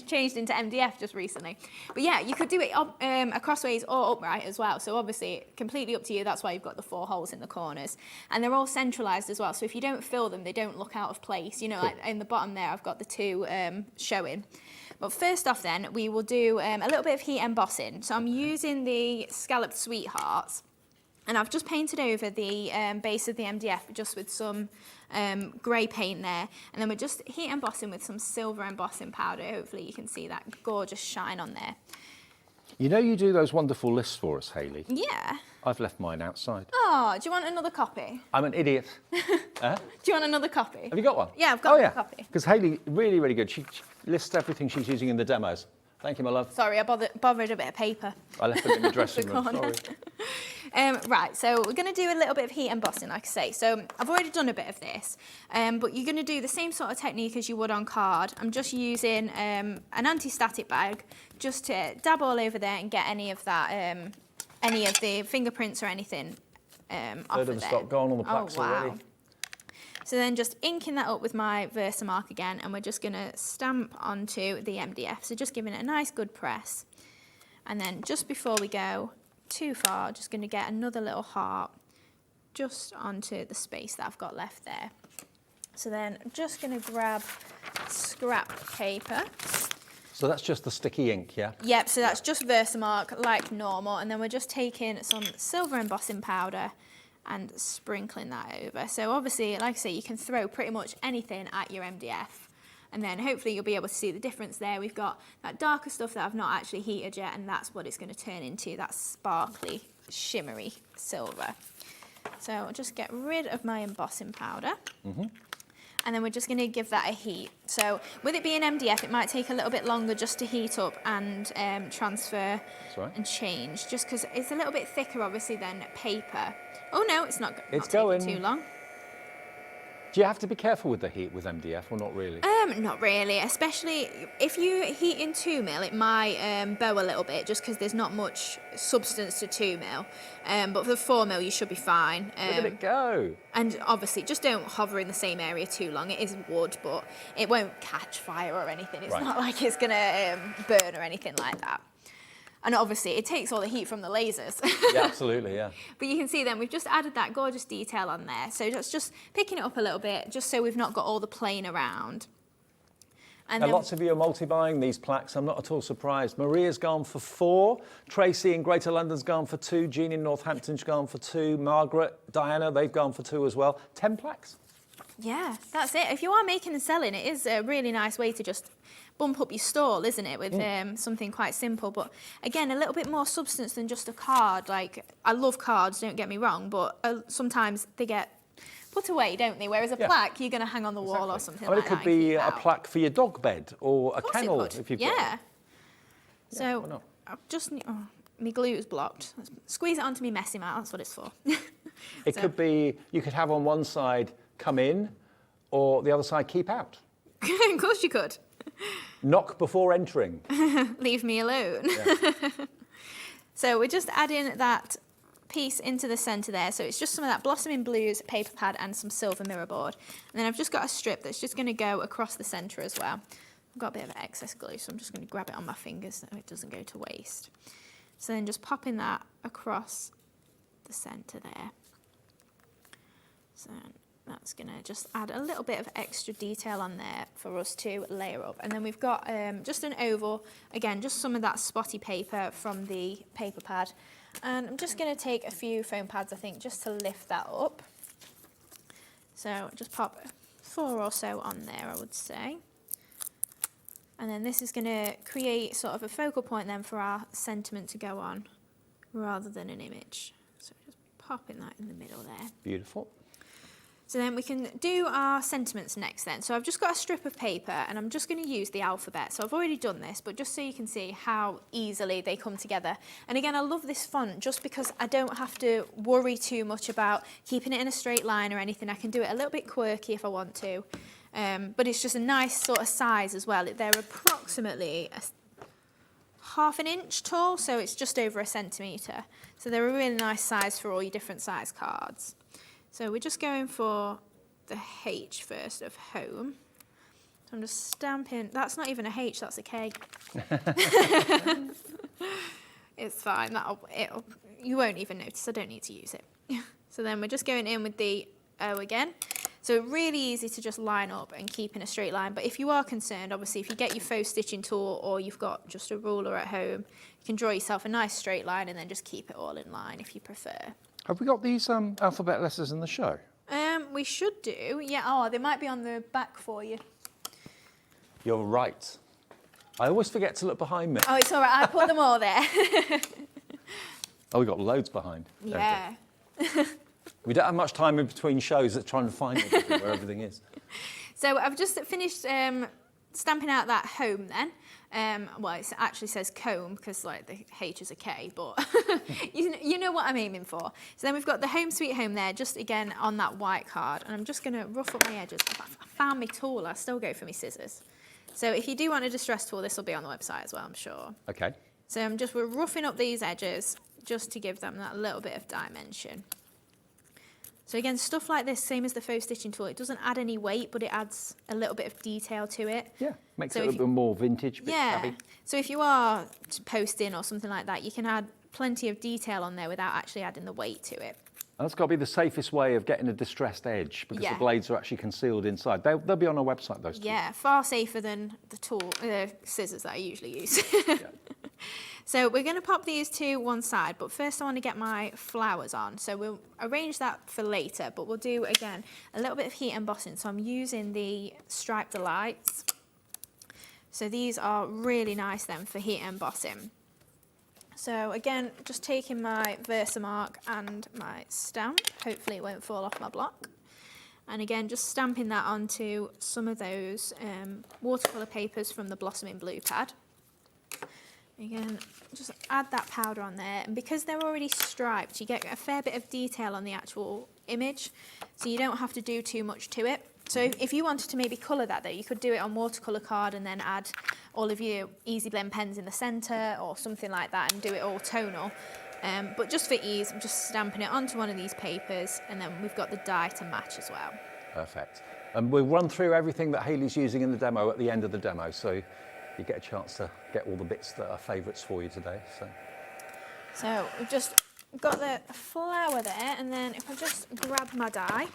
changed into MDF just recently. But yeah, you could do it crossways or upright as well, so obviously completely up to you. That's why you've got the 4 holes in the corners, and they're all centralised as well, so if you don't fill them, they don't look out of place. You know, like in the bottom there, I've got the 2 showing. But first off then, we will do a little bit of heat embossing. So I'm using the Scalloped Sweethearts, and I've just painted over the base of the MDF just with some grey paint there. And then we're just heat embossing with some silver embossing powder. Hopefully you can see that gorgeous shine on there. You know you do those wonderful lists for us, Hayley. Yeah. I've left mine outside. Oh, do you want another copy? I'm an idiot. Do you want another copy? Have you got one? Yeah, I've got a copy. Because Hayley, really, really good. She lists everything she's using in the demos. Thank you, my love. Sorry, I bothered a bit of paper. I left it in the dressing room, sorry. Right, so we're going to do a little bit of heat embossing, like I say. So I've already done a bit of this, but you're going to do the same sort of technique as you would on card. I'm just using an anti-static bag just to dab all over there and get any of that, any of the fingerprints or anything off of there. Stock gone on the plaques already. So then just inking that up with my Versamark again, and we're just going to stamp onto the MDF. So just giving it a nice good press. And then just before we go too far, just going to get another little heart just onto the space that I've got left there. So then I'm just going to grab scrap paper. So that's just the sticky ink, yeah? Yep, so that's just Versamark like normal. And then we're just taking some silver embossing powder and sprinkling that over. So obviously, like I say, you can throw pretty much anything at your MDF, and then hopefully you'll be able to see the difference there. We've got that darker stuff that I've not actually heated yet, and that's what it's going to turn into, that sparkly, shimmery silver. So I'll just get rid of my embossing powder. And then we're just going to give that a heat. So with it being MDF, it might take a little bit longer just to heat up and transfer and change, just because it's a little bit thicker, obviously, than paper. Oh no, it's not taking too long. Do you have to be careful with the heat with MDF or not really? Not really, especially if you heat in 2 mil, it might bow a little bit just because there's not much substance to 2 mil. But for the 4 mil, you should be fine. Look at it go. And obviously, just don't hover in the same area too long. It is wood, but it won't catch fire or anything. It's not like it's going to burn or anything like that. And obviously, it takes all the heat from the lasers. Yeah, absolutely, yeah. But you can see then we've just added that gorgeous detail on there. So that's just picking it up a little bit, just so we've not got all the plain around. And then, lots of you are multi-buying these plaques. I'm not at all surprised. Maria's gone for 4. Tracy in Greater London's gone for 2. Jean in Northampton's gone for 2. Margaret, Diana, they've gone for 2 as well. 10 plaques. Yeah, that's it. If you are making and selling, it is a really nice way to just bump up your stall, isn't it, with something quite simple. But again, a little bit more substance than just a card. Like, I love cards, don't get me wrong, but sometimes they get put away, don't they? Whereas a plaque, you're going to hang on the wall or something like that. It could be a plaque for your dog bed or a kennel if you've got it. So I've just my glue is blocked. Let's squeeze it onto me messy mat. That's what it's for. It could be, you could have on one side come in or the other side keep out. Of course you could. Knock before entering. Leave me alone. Yeah. So we're just adding that piece into the centre there. So it's just some of that Blossoming Blues paper pad and some silver mirror board. And then I've just got a strip that's just going to go across the centre as well. I've got a bit of excess glue, so I'm just going to grab it on my fingers so it doesn't go to waste. So then just popping that across the centre there. So that's going to just add a little bit of extra detail on there for us to layer up. And then we've got just an oval, again, just some of that spotty paper from the paper pad. And I'm just going to take a few foam pads, I think, just to lift that up. So just pop 4 or so on there, I would say. And then this is going to create sort of a focal point then for our sentiment to go on rather than an image. So just popping that in the middle there. Beautiful. So then we can do our sentiments next then. So I've just got a strip of paper and I'm just going to use the alphabet. So I've already done this, but just so you can see how easily they come together. And again, I love this font just because I don't have to worry too much about keeping it in a straight line or anything. I can do it a little bit quirky if I want to. But it's just a nice sort of size as well. They're approximately ½ inch tall, so it's just over 1 centimetre. So they're a really nice size for all your different size cards. So we're just going for the H first of home. So I'm just stamping, that's not even a H, that's a K. It's fine, you won't even notice, I don't need to use it. So then we're just going in with the O again. So really easy to just line up and keep in a straight line. But if you are concerned, obviously, if you get your faux stitching tool or you've got just a ruler at home, you can draw yourself a nice straight line and then just keep it all in line if you prefer. Have we got these alphabet letters in the show? We should do. Yeah, oh, they might be on the back for you. You're right. I always forget to look behind me. Oh, it's all right. I put them all there. Oh, we've got loads behind. Yeah. We don't have much time in between shows at trying to find everything, where everything is. So I've just finished stamping out that home then. Well, it actually says comb because like the H is a K, but you know what I'm aiming for. So then we've got the home sweet home there, just again on that white card, and I'm just going to rough up my edges. I found my tool, I still go for my scissors. So if you do want a distress tool, this will be on the website as well, I'm sure. Okay. So we're roughing up these edges just to give them that little bit of dimension. So again, stuff like this, same as the faux stitching tool, it doesn't add any weight, but it adds a little bit of detail to it. Yeah, makes it a little bit more vintage, a bit shabby. So if you are posting or something like that, you can add plenty of detail on there without actually adding the weight to it. And that's got to be the safest way of getting a distressed edge because the blades are actually concealed inside. They'll be on our website, those tools. Yeah, far safer than the scissors that I usually use. So we're going to pop these to one side, but first I want to get my flowers on. So we'll arrange that for later, but we'll do, again, a little bit of heat embossing. So I'm using the Stripe Delights. So these are really nice then for heat embossing. So again, just taking my Versamark and my stamp. Hopefully it won't fall off my block. And again, just stamping that onto some of those watercolour papers from the Blossoming Blue pad. Again, just add that powder on there, and because they're already striped, you get a fair bit of detail on the actual image, so you don't have to do too much to it. So if you wanted to maybe colour that though, you could do it on watercolour card and then add all of your Easy Blend pens in the centre or something like that and do it all tonal. But just for ease, I'm just stamping it onto one of these papers, and then we've got the die to match as well. Perfect. And we'll run through everything that Hayley's using in the demo at the end of the demo, so you get a chance to get all the bits that are favourites for you today. So we've just got the flower there, and then if I just grab my die,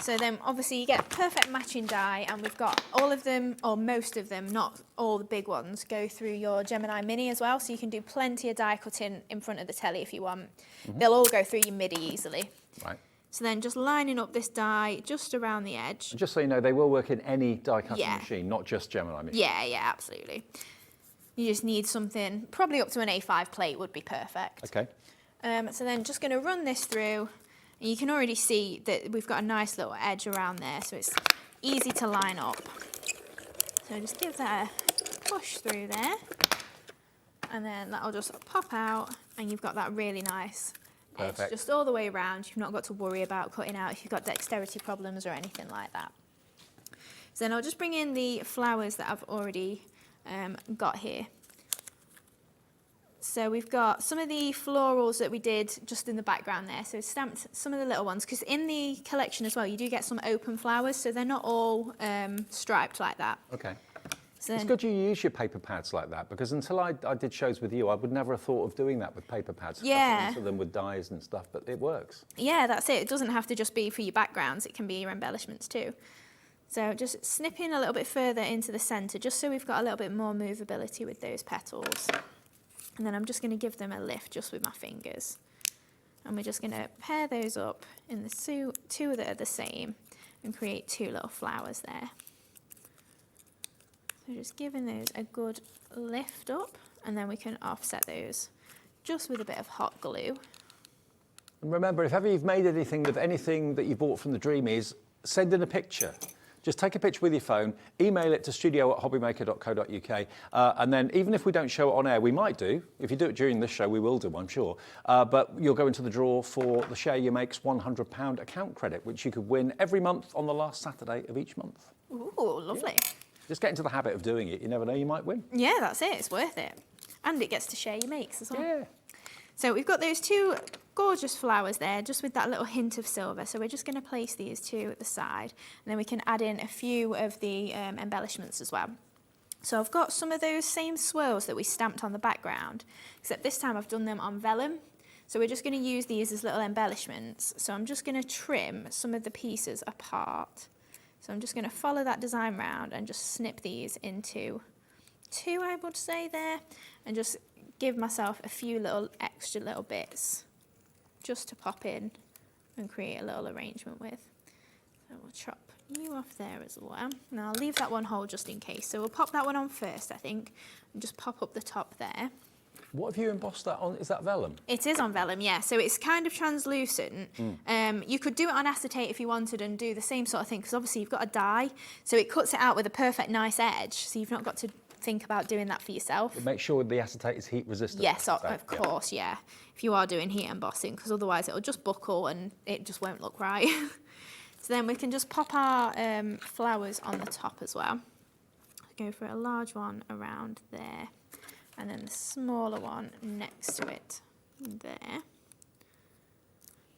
so then obviously you get perfect matching die, and we've got all of them, or most of them, not all the big ones, go through your Gemini Mini as well, so you can do plenty of die cutting in front of the telly if you want. They'll all go through your MIDI easily. Right. So then just lining up this die just around the edge. And just so you know, they will work in any die cutting machine, not just Gemini machine. Yeah, absolutely. You just need something, probably up to an A5 plate would be perfect. Okay. So then just going to run this through, and you can already see that we've got a nice little edge around there, so it's easy to line up. So just give that a push through there, and then that'll just pop out, and you've got that really nice edge just all the way around. You've not got to worry about cutting out if you've got dexterity problems or anything like that. So then I'll just bring in the flowers that I've already got here. So we've got some of the florals that we did just in the background there. So stamped some of the little ones, because in the collection as well, you do get some open flowers, so they're not all striped like that. Okay. So It's good you use your paper pads like that, because until I did shows with you, I would never have thought of doing that with paper pads. Yeah. Cutting into them with dyes and stuff, but it works. yeah, that's it. It doesn't have to just be for your backgrounds, it can be your embellishments too. So just snipping a little bit further into the centre, just so we've got a little bit more movability with those petals. And then I'm just going to give them a lift just with my fingers. And we're just going to pair those up in the two that are the same and create two little flowers there. So just giving those a good lift up, and then we can offset those just with a bit of hot glue. And remember, if ever you've made anything with anything that you bought from the Dreamees, send in a picture. Just take a picture with your phone, email it to studio@hobbymaker.co.uk, and then even if we don't show it on air, we might do. If you do it during this show, we will do, I'm sure. But you'll go into the draw for the Share Your Makes £100 account credit, which you could win every month on the last Saturday of each month. Ooh, lovely. Yeah. Just get into the habit of doing it. You never know, you might win. Yeah, that's it. It's worth it. And it gets to share your makes as well. Yeah. So we've got those two gorgeous flowers there, just with that little hint of silver. So we're just going to place these two at the side, and then we can add in a few of the embellishments as well. So I've got some of those same swirls that we stamped on the background, except this time I've done them on vellum. So we're just going to use these as little embellishments. So I'm just going to trim some of the pieces apart. So I'm just going to follow that design round and just snip these into two, I would say there, and just give myself a few little extra little bits just to pop in and create a little arrangement with. So we'll chop you off there as well. Now I'll leave that one whole just in case. So we'll pop that one on first, I think, and just pop up the top there. What have you embossed that on? Is that vellum? It is on vellum, yeah. So it's kind of translucent. You could do it on acetate if you wanted and do the same sort of thing, because obviously you've got a dye, so it cuts it out with a perfect nice edge, so you've not got to think about doing that for yourself. But make sure the acetate is heat resistant. Yes, of course, yeah. If you are doing heat embossing, because otherwise it'll just buckle and it just won't look right. So then we can just pop our flowers on the top as well. Go for a large one around there, and then the smaller one next to it there.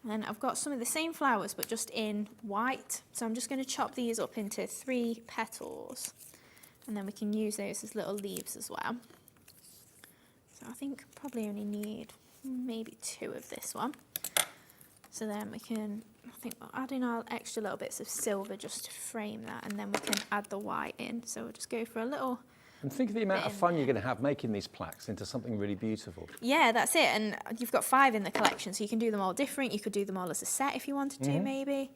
And then I've got some of the same flowers but just in white, so I'm just going to chop these up into 3 petals, and then we can use those as little leaves as well. So I think probably only need maybe 2 of this one. So then we can, I think we'll add in our extra little bits of silver just to frame that, and then we can add the white in. So we'll just go for a little. And think of the amount of fun you're going to have making these plaques into something really beautiful. Yeah, that's it. And you've got 5 in the collection, so you can do them all different. You could do them all as a set if you wanted to, maybe.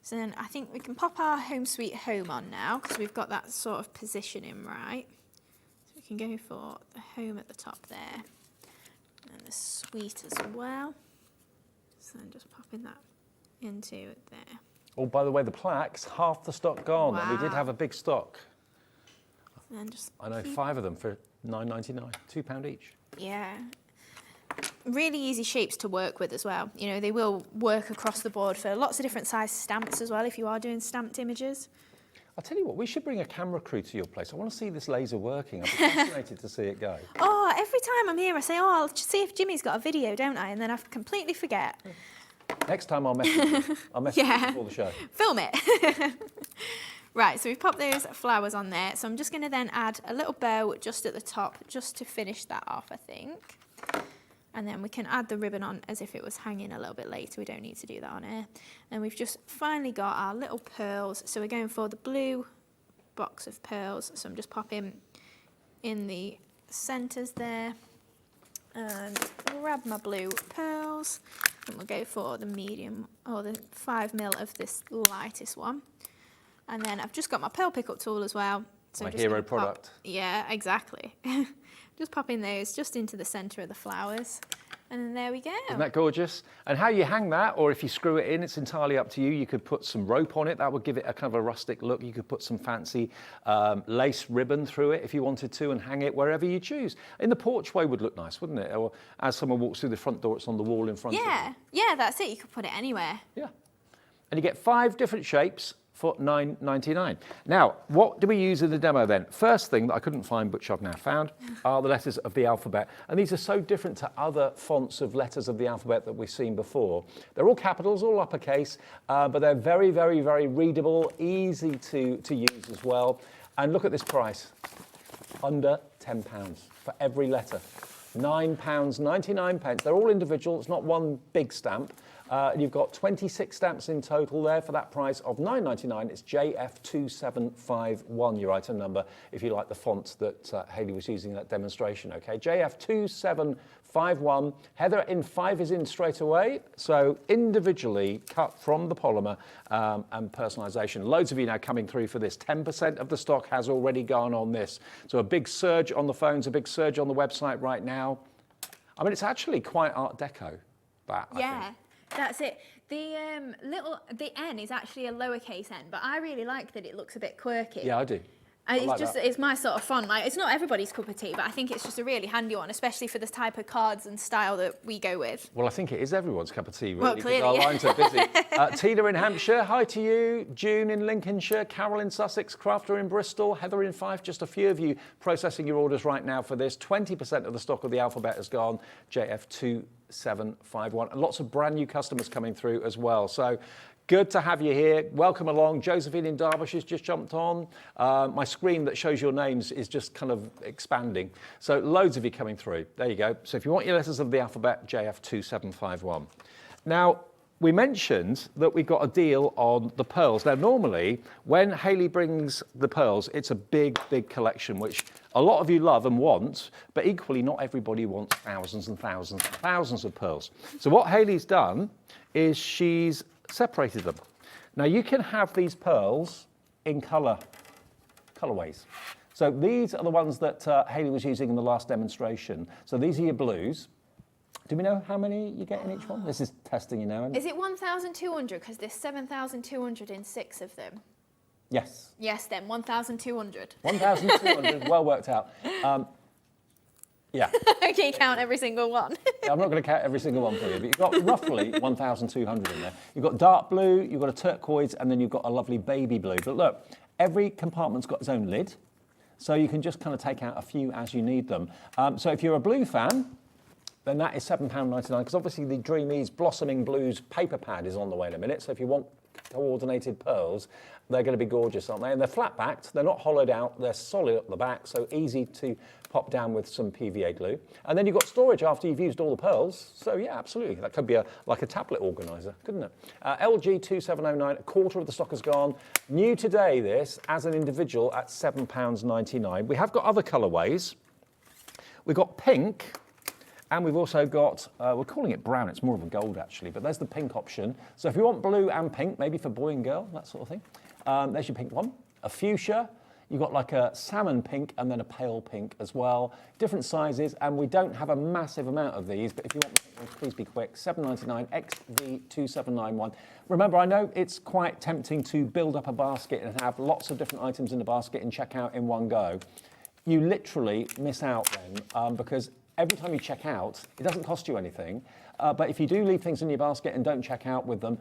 So then I think we can pop our Home Sweet Home on now, because we've got that sort of positioning right. So we can go for the home at the top there, and the sweet as well. So then just popping that into there. Oh, by the way, the plaques, half the stock gone. And we did Wow. have a big stock. And just I know, 5 of them for £9.99, £2 each. yeah. Really easy shapes to work with as well. You know, they will work across the board for lots of different size stamps as well if you are doing stamped images. I'll tell you what, we should bring a camera crew to your place. I want to see this laser working. I'm fascinated to see it go. Oh, every time I'm here I say, oh, I'll just see if Jimmy's got a video, don't I? And then I completely forget. Next time I'll message you. I'll message you before the show. Film it. Right, so we've popped those flowers on there. So I'm just going to then add a little bow just at the top, just to finish that off, I think. And then we can add the ribbon on as if it was hanging a little bit later. We don't need to do that on air. And we've just finally got our little pearls. So we're going for the blue box of pearls. So I'm just popping in the centres there. And grab my blue pearls. And we'll go for the medium, or the 5mm of this lightest one. And then I've just got my pearl pickup tool as well. So My I'm just hero gonna pop- product. Yeah, exactly. Just popping those just into the centre of the flowers. And then there we go. Isn't that gorgeous? And how you hang that, or if you screw it in, it's entirely up to you. You could put some rope on it. That would give it a kind of a rustic look. You could put some fancy lace ribbon through it if you wanted to, and hang it wherever you choose. In the porchway would look nice, wouldn't it? Or as someone walks through the front door, it's on the wall in front of them. Yeah, that's it. You could put it anywhere. Yeah. And you get 5 different shapes for £9.99. Now, what do we use in the demo then? First thing that I couldn't find, which I've now found, are the letters of the alphabet. And these are so different to other fonts of letters of the alphabet that we've seen before. They're all capitals, all uppercase, but they're very, very, very readable, easy to use as well. And look at this price, under £10 for every letter. £9.99. They're all individual, it's not one big stamp. You've got 26 stamps in total there for that price of £9.99. It's JF2751, your item number, if you like the font that Hayley was using in that demonstration, okay? JF2751. Heather in 5 is in straight away, so individually cut from the polymer and personalisation. Loads of you now coming through for this. 10% of the stock has already gone on this. So a big surge on the phones, a big surge on the website right now. I mean, it's actually quite Art Deco, that, I think. That's it. The N is actually a lowercase n, but I really like that it looks a bit quirky. Yeah, I do. It's my sort of font. Like, it's not everybody's cup of tea, but I think it's just a really handy one, especially for the type of cards and style that we go with. Well, I think it is everyone's cup of tea, really, Well, because clearly, our yeah. lines are busy. Tina in Hampshire, hi to you. June in Lincolnshire, Carol in Sussex, Crafter in Bristol, Heather in Fife. Just a few of you processing your orders right now for this. 20% of the stock of the alphabet has gone. JF2751. And lots of brand new customers coming through as well. So good to have you here. Welcome along. Josephine in Derbyshire's just jumped on. My screen that shows your names is just kind of expanding. So loads of you coming through. There you go. So if you want your letters of the alphabet, JF2751. Now, we mentioned that we got a deal on the pearls. Now, normally, when Hayley brings the pearls, it's a big, big collection, which a lot of you love and want, but equally not everybody wants thousands and thousands and thousands of pearls. So what Hayley's done is she's separated them. Now, you can have these pearls in colorways. So these are the ones that Hayley was using in the last demonstration. So these are your blues. Do we know how many you get in each one? This is testing you now. Is it 1,200? Because there's 7,206 of them. Yes. Yes, then 1,200. 1,200, well worked out. Yeah. Can you count every single one? I'm not going to count every single one for you, but you've got roughly 1,200 in there. You've got dark blue, you've got a turquoise, and then you've got a lovely baby blue. But look, every compartment's got its own lid, so you can just kind of take out a few as you need them. So if you're a blue fan, then that is £7.99, because obviously the Dreamees Blossoming Blues paper pad is on the way in a minute. So if you want coordinated pearls, they're going to be gorgeous, aren't they? And they're flat backed, they're not hollowed out, they're solid at the back, so easy to pop down with some PVA glue. And then you've got storage after you've used all the pearls. So yeah, absolutely, that could be like a tablet organizer, couldn't it? LG2709, a quarter of the stock has gone. New today, this, as an individual at £7.99. We have got other colourways. We've got pink, and we've also got, we're calling it brown, it's more of a gold actually, but there's the pink option. So if you want blue and pink, maybe for boy and girl, that sort of thing, there's your pink one. A fuchsia, You've got like a salmon pink and then a pale pink as well. Different sizes, and we don't have a massive amount of these, but if you want the pink ones, please be quick. $7.99 XV2791. Remember, I know it's quite tempting to build up a basket and have lots of different items in the basket and check out in one go. You literally miss out then, because every time you check out, it doesn't cost you anything. But if you do leave things in your basket and don't check out with them,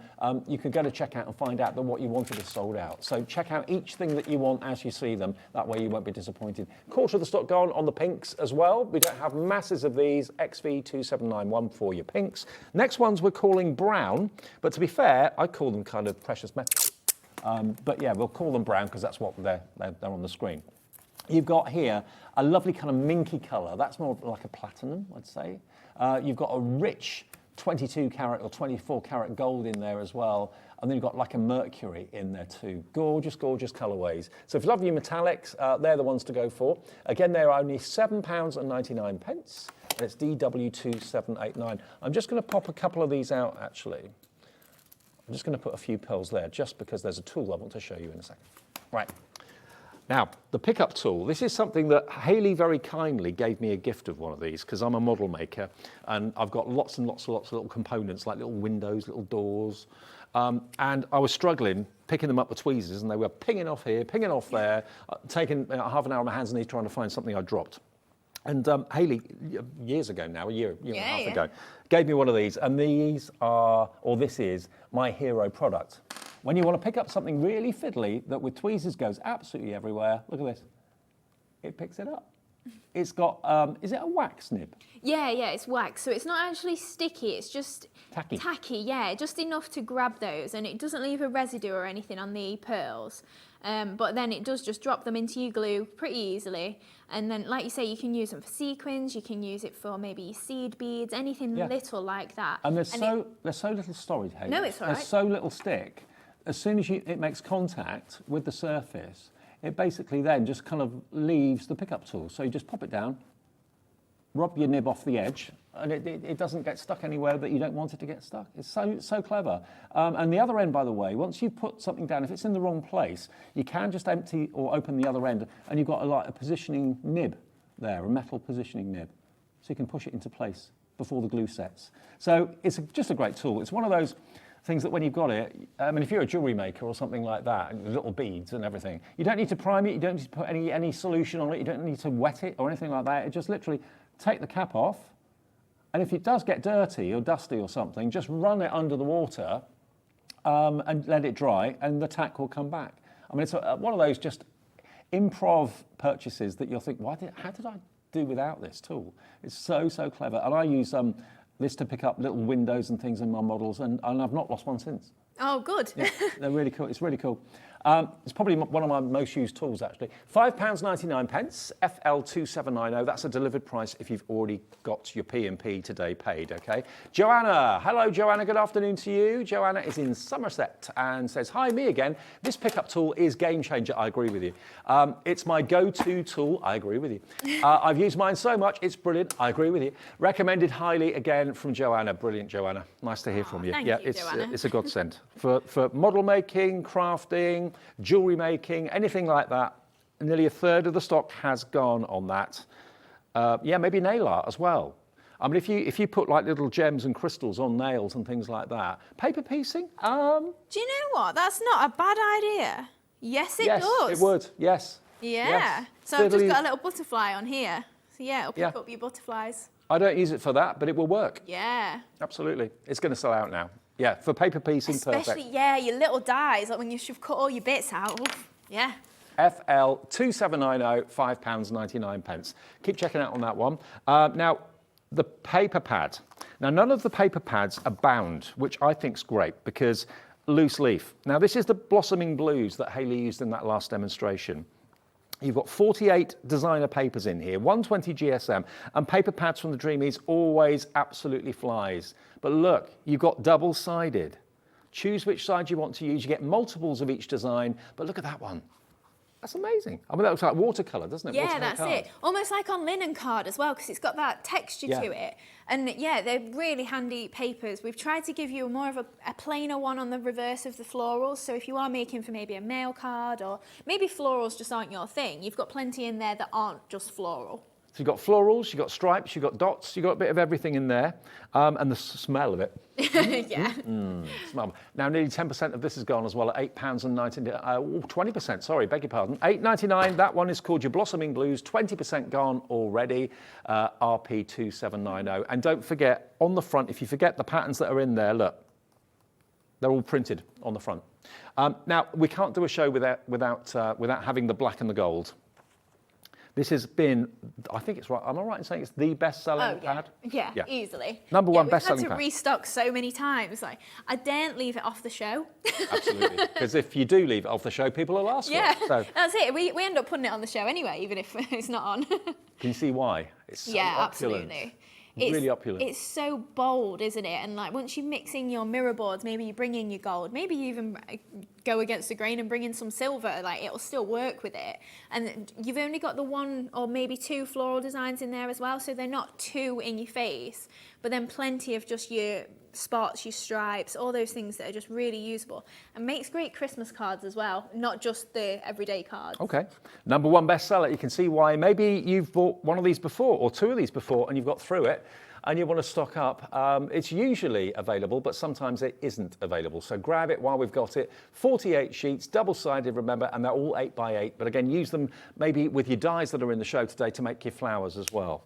you could go to checkout and find out that what you wanted is sold out. So check out each thing that you want as you see them. That way you won't be disappointed. Quarter of the stock gone on the pinks as well. We don't have masses of these. XV2791 for your pinks. Next ones we're calling brown. But to be fair, I call them kind of precious metal. But yeah, we'll call them brown because that's what they're on the screen. You've got here a lovely kind of minky colour. That's more like a platinum, I'd say. You've got a rich 22 carat or 24 carat gold in there as well. And then you've got like a mercury in there too. Gorgeous, gorgeous colourways. So if you love your metallics, they're the ones to go for. Again, they're only £7.99. And it's DW2789. I'm just going to pop a couple of these out, actually. I'm just going to put a few pearls there, just because there's a tool I want to show you in a second. Right. Now, the pickup tool, this is something that Hayley very kindly gave me a gift of one of these because I'm a model maker and I've got lots and lots and lots of little components like little windows, little doors. And I was struggling picking them up with tweezers and they were pinging off here, pinging off there, taking half an hour on my hands and knees trying to find something I dropped. And Hayley, years ago now, a year and a half ago, gave me one of these. And these are, or this is, my hero product. When you want to pick up something really fiddly that with tweezers goes absolutely everywhere, look at this. It picks it up. It's got, is it a wax nib? Yeah, it's wax. So it's not actually sticky, it's just tacky, yeah, just enough to grab those. And it doesn't leave a residue or anything on the pearls. But then it does just drop them into your glue pretty easily. And then, like you say, you can use them for sequins, you can use it for maybe seed beads, anything little like that. And there's so little storage, Hayley. No, it's all right. There's so little stick. As soon as it makes contact with the surface, it basically then just kind of leaves the pickup tool. So you just pop it down, rub your nib off the edge, and it doesn't get stuck anywhere that you don't want it to get stuck. It's so clever. And the other end, by the way, once you put something down, if it's in the wrong place, you can just empty or open the other end, and you've got a positioning nib there, a metal positioning nib. So you can push it into place before the glue sets. So it's just a great tool. It's one of those things that when you've got it, I mean, if you're a jewellery maker or something like that, and little beads and everything, you don't need to prime it, you don't need to put any solution on it, you don't need to wet it or anything like that. It just literally take the cap off, and if it does get dirty or dusty or something, just run it under the water and let it dry, and the tack will come back. I mean, it's one of those just improv purchases that you'll think, how did I do without this tool? It's so clever, and I use this to pick up little windows and things in my models, and I've not lost one since. Oh, good. Yeah, they're really cool. It's really cool. It's probably one of my most used tools, actually. £5.99, FL2790. That's a delivered price if you've already got your P&P today paid, okay? Joanna. Hello, Joanna. Good afternoon to you. Joanna is in Somerset and says, hi, me again. This pickup tool is game changer. I agree with you. It's my go-to tool. I agree with you. I've used mine so much. It's brilliant. I agree with you. Recommended highly again from Joanna. Brilliant, Joanna. Nice to hear from you. Thank you, Joanna. It's a godsend. For model making, crafting, jewellery making, anything like that. Nearly a third of the stock has gone on that. Yeah, maybe nail art as well. I mean, if you put like little gems and crystals on nails and things like that. Paper piecing? Do you know what? That's not a bad idea. Yes, it does. Yes, it would. Yes. Yeah. Yes. So I've just got a little butterfly on here. So yeah, it'll pick up your butterflies. I don't use it for that, but it will work. Yeah. Absolutely. It's going to sell out now. Yeah, for paper piecing, perfect. Especially, your little dies, like when you've cut all your bits out. Oof. Yeah. FL2790, £5.99. Keep checking out on that one. Now, the paper pad. Now, none of the paper pads are bound, which I think's great because loose leaf. Now, this is the blossoming blues that Hayley used in that last demonstration. You've got 48 designer papers in here, 120 GSM, and paper pads from the Dreamees always absolutely flies. But look, you've got double-sided. Choose which side you want to use. You get multiples of each design, but look at that one. That's amazing. I mean, that looks like watercolour, doesn't it? Yeah, Watercolour that's card. it. Almost like on linen card as well, because it's got that texture Yeah. to it. And yeah, they're really handy papers. We've tried to give you more of a plainer one on the reverse of the florals. So if you are making for maybe a mail card, or maybe florals just aren't your thing, you've got plenty in there that aren't just floral. So you've got florals, you've got stripes, you've got dots, you've got a bit of everything in there. And the smell of it. Yeah. Smell. Now, nearly 10% of this has gone as well at £8.90. 20%, sorry, beg your pardon. £8.99, that one is called your Blossoming Blues. 20% gone already, RP2790. And don't forget, on the front, if you forget the patterns that are in there, look, they're all printed on the front. Now, we can't do a show without having the black and the gold. This has been, I think it's right, am I right in saying it's the best-selling pad? Yeah, easily. Number one best-selling We've had to restock so many times. Like, I daren't leave it off the show. Absolutely, because if you do leave it off the show, people will ask for it. So, that's it. We end up putting it on the show anyway, even if it's not on. can you see why? It's so opulent. Absolutely. Really opulent. It's so bold, isn't it? And like once you mix in your mirror boards, maybe you bring in your gold, maybe you even go against the grain and bring in some silver, like it'll still work with it. And you've only got the one or maybe two floral designs in there as well, so they're not too in your face, but then plenty of just your spots, your stripes, all those things that are just really usable, and makes great Christmas cards as well, not just the everyday cards. Okay. Number one bestseller. You can see why. Maybe you've bought one of these before or two of these before and you've got through it and you want to stock up. It's usually available, but sometimes it isn't available. So grab it while we've got it. 48 sheets, double-sided, remember, and they're all 8x8. But again, use them maybe with your dies that are in the show today to make your flowers as well.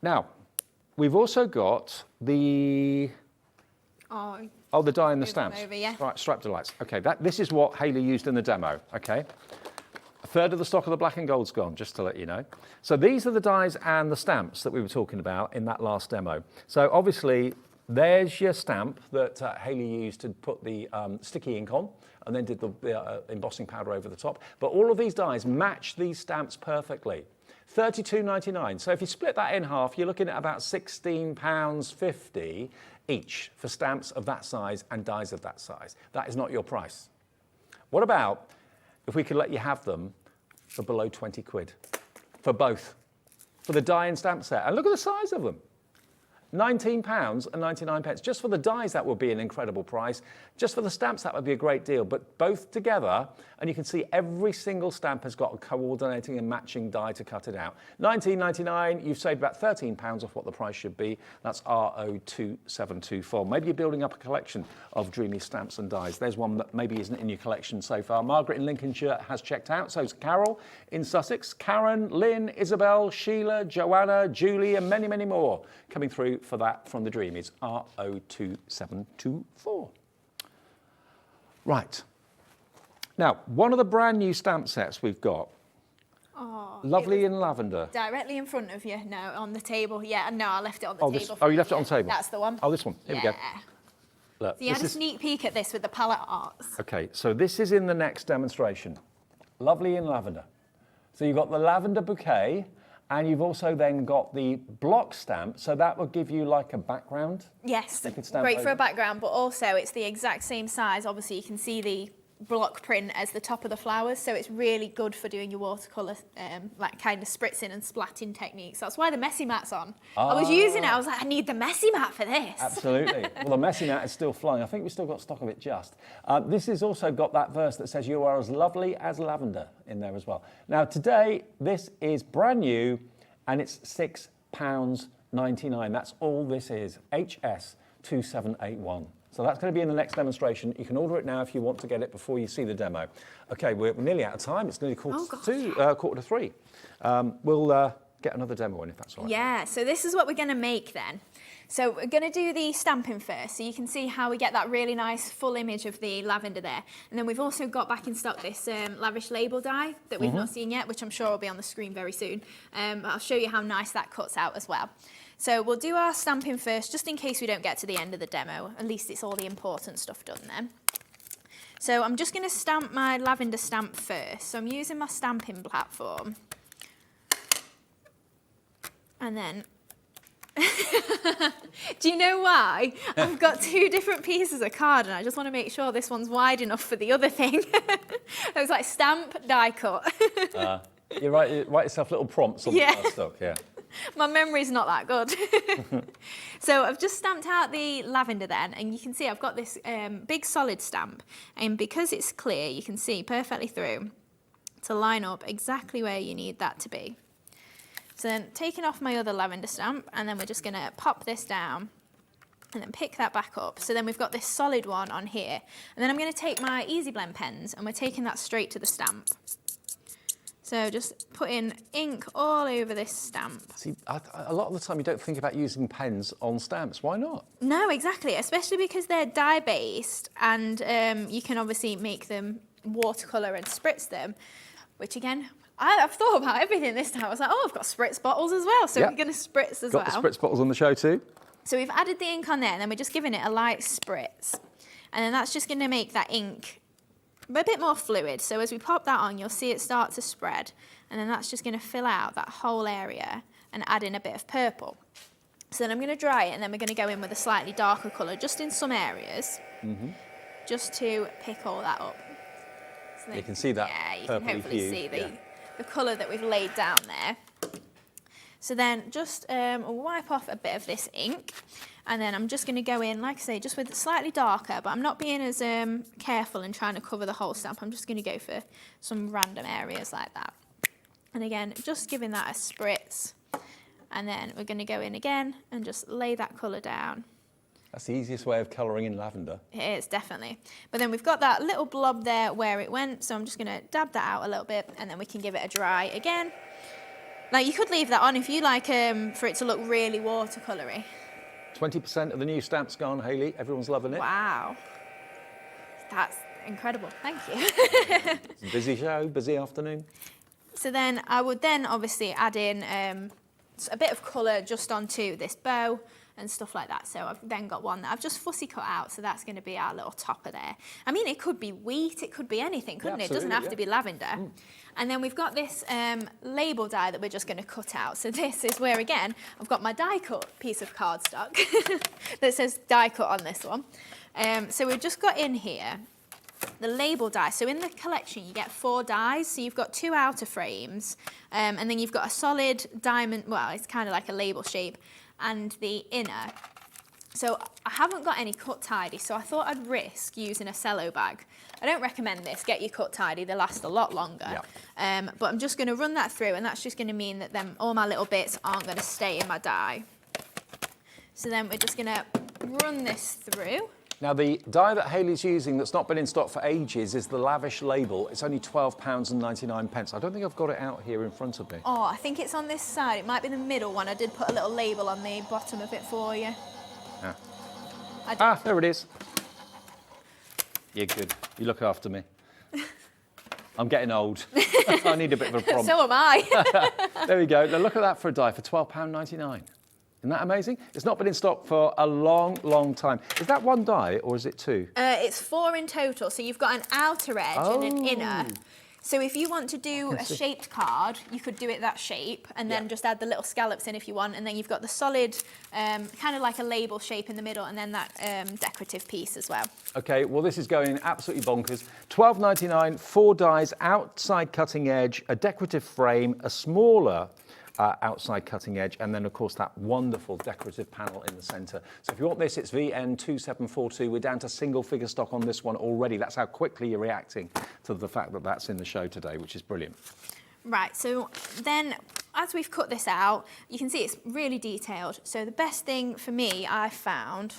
Now, we've also got the... Oh, the die and the stamps. Over, yeah. Right, Stripe Delights. Okay, this is what Hayley used in the demo, okay? A third of the stock of the black and gold's gone, just to let you know. So these are the dies and the stamps that we were talking about in that last demo. So obviously, there's your stamp that Hayley used to put the sticky ink on, and then did the embossing powder over the top. But all of these dies match these stamps perfectly. £32.99. So if you split that in half, you're looking at about £16.50 each for stamps of that size and dies of that size. That is not your price. What about if we could let you have them for below 20 quid? For both. For the die and stamp set. And look at the size of them. £19.99. Just for the dies, that would be an incredible price. Just for the stamps, that would be a great deal. But both together, and you can see every single stamp has got a coordinating and matching die to cut it out. £19.99, you've saved about £13 off what the price should be. That's RO2724. Maybe you're building up a collection of Dreamees stamps and dies. There's one that maybe isn't in your collection so far. Margaret in Lincolnshire has checked out. So's Carol in Sussex, Karen, Lynn, Isabel, Sheila, Joanna, Julie, and many, many more coming through for that from the Dreamees, RO2724. Right. Now, one of the brand new stamp sets we've got, lovely in lavender. Directly in front of you, no, on the table. Yeah, no, I left it on the table. Oh, you left it on the table? That's the one. Oh, this one. Here we go. Look, So you had a sneak peek at this with the palette arts. Okay, so this is in the next demonstration. Lovely in lavender. So you've got the lavender bouquet, and you've also then got the block stamp, so that will give you like a background. Yes, stamp great for over. a background, but also it's the exact same size. Obviously, you can see the block print as the top of the flowers, so it's really good for doing your watercolour, like kind of spritzing and splatting techniques. That's why the messy mat's on. I was using it, I was like, I need the messy mat for this. Absolutely. Well, the messy mat is still flying. I think we've still got stock of it just. This has also got that verse that says, you are as lovely as lavender in there as well. Now, today, this is brand new, and it's £6.99. That's all this is, HS2781. So that's going to be in the next demonstration. You can order it now if you want to get it before you see the demo. Okay, we're nearly out of time. It's nearly quarter to three. We'll get another demo in if that's all right. Yeah, so this is what we're going to make then. So we're going to do the stamping first, so you can see how we get that really nice full image of the lavender there. And then we've also got back in stock this lavish label die that we've not seen yet, which I'm sure will be on the screen very soon. But I'll show you how nice that cuts out as well. So we'll do our stamping first, just in case we don't get to the end of the demo. At least it's all the important stuff done then. So I'm just going to stamp my lavender stamp first. So I'm using my stamping platform. And then Do you know why? I've got 2 different pieces of card and I just want to make sure this one's wide enough for the other thing. It was like stamp, die cut. You write yourself little prompts on the cardstock, yeah. My memory's not that good. So I've just stamped out the lavender then, and you can see I've got this big solid stamp, and because it's clear, you can see perfectly through to line up exactly where you need that to be. So then taking off my other lavender stamp, and then we're just gonna pop this down and then pick that back up. So then we've got this solid one on here, and then I'm gonna take my Easy Blend pens, and we're taking that straight to the stamp. So just putting ink all over this stamp. See, a lot of the time you don't think about using pens on stamps. Why not? No, exactly, especially because they're dye-based, and you can obviously make them watercolour and spritz them, which again, I've thought about everything this time. I was like, oh, I've got spritz bottles as well, so we're going to spritz as well. Got the spritz bottles on the show too. So we've added the ink on there, and then we're just giving it a light spritz. And then that's just going to make that ink a bit more fluid. So as we pop that on, you'll see it start to spread. And then that's just going to fill out that whole area and add in a bit of purple. So then I'm going to dry it, and then we're going to go in with a slightly darker colour, just in some areas, just to pick all that up. So You can see that you can purpley hopefully hue, see the yeah. colour that we've laid down there. So then just wipe off a bit of this ink, and then I'm just going to go in, like I say, just with slightly darker, but I'm not being as careful in trying to cover the whole stamp. I'm just going to go for some random areas like that. And again, just giving that a spritz, and then we're going to go in again and just lay that colour down. That's the easiest way of colouring in lavender. It is, definitely. But then we've got that little blob there where it went, so I'm just going to dab that out a little bit, and then we can give it a dry again. Like, you could leave that on if you like for it to look really watercoloury. 20% of the new stamps gone, Hayley. Everyone's loving it. Wow. That's incredible. Thank you. It's a busy show, busy afternoon. So then I would then obviously add in a bit of colour just onto this bow and stuff like that. So I've then got one that I've just fussy cut out, so that's going to be our little topper there. I mean, it could be wheat, it could be anything, couldn't it? It doesn't have to be lavender. And then we've got this label die that we're just going to cut out. So this is where, again, I've got my die cut piece of cardstock that says die cut on this one. So we've just got in here the label die. So in the collection you get 4 dies, so you've got 2 outer frames, and then you've got a solid diamond, well, it's kind of like a label shape, and the inner. So I haven't got any cut tidy, so I thought I'd risk using a cello bag. I don't recommend this, get your cut tidy, they last a lot longer. But I'm just going to run that through, and that's just going to mean that then all my little bits aren't going to stay in my die. So then we're just going to run this through. Now, the die that Hayley's using that's not been in stock for ages is the Lavish label. It's only £12.99. I don't think I've got it out here in front of me. Oh, I think it's on this side. It might be the middle one. I did put a little label on the bottom of it for you. There it is. You're good. You look after me. I'm getting old. I need a bit of a prompt. So am I. There we go. Now look at that for a die for £12.99. Isn't that amazing? It's not been in stock for a long, long time. Is that 1 die or is it 2? It's 4 in total. So you've got an outer edge and an inner. So if you want to do a shaped card, you could do it that shape and then just add the little scallops in if you want. And then you've got the solid, kind of like a label shape in the middle, and then that decorative piece as well. Okay, well, this is going absolutely bonkers. £12.99, 4 dies, outside cutting edge, a decorative frame, a smaller outside cutting edge, and then of course that wonderful decorative panel in the centre. So if you want this, it's VN2742. We're down to single figure stock on this one already. That's how quickly you're reacting to the fact that that's in the show today, which is brilliant. Right, so then as we've cut this out, you can see it's really detailed. So the best thing for me, I found,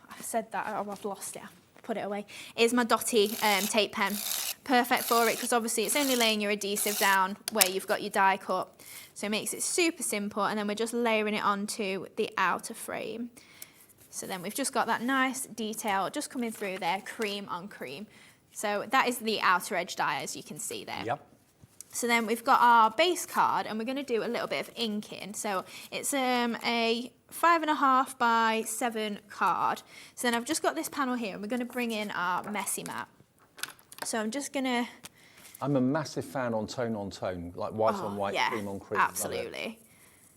I've said that, oh, I've lost it, put it away, is my Dotty tape pen. Perfect for it because obviously it's only laying your adhesive down where you've got your die cut. So it makes it super simple, and then we're just layering it onto the outer frame. So then we've just got that nice detail just coming through there, cream on cream. So that is the outer edge die, as you can see there. Yep. So then we've got our base card, and we're going to do a little bit of inking. So it's a 5.5 by 7 card. So then I've just got this panel here, and we're going to bring in our messy mat. So I'm just going to... I'm a massive fan on tone, like white on white, cream on cream. Absolutely.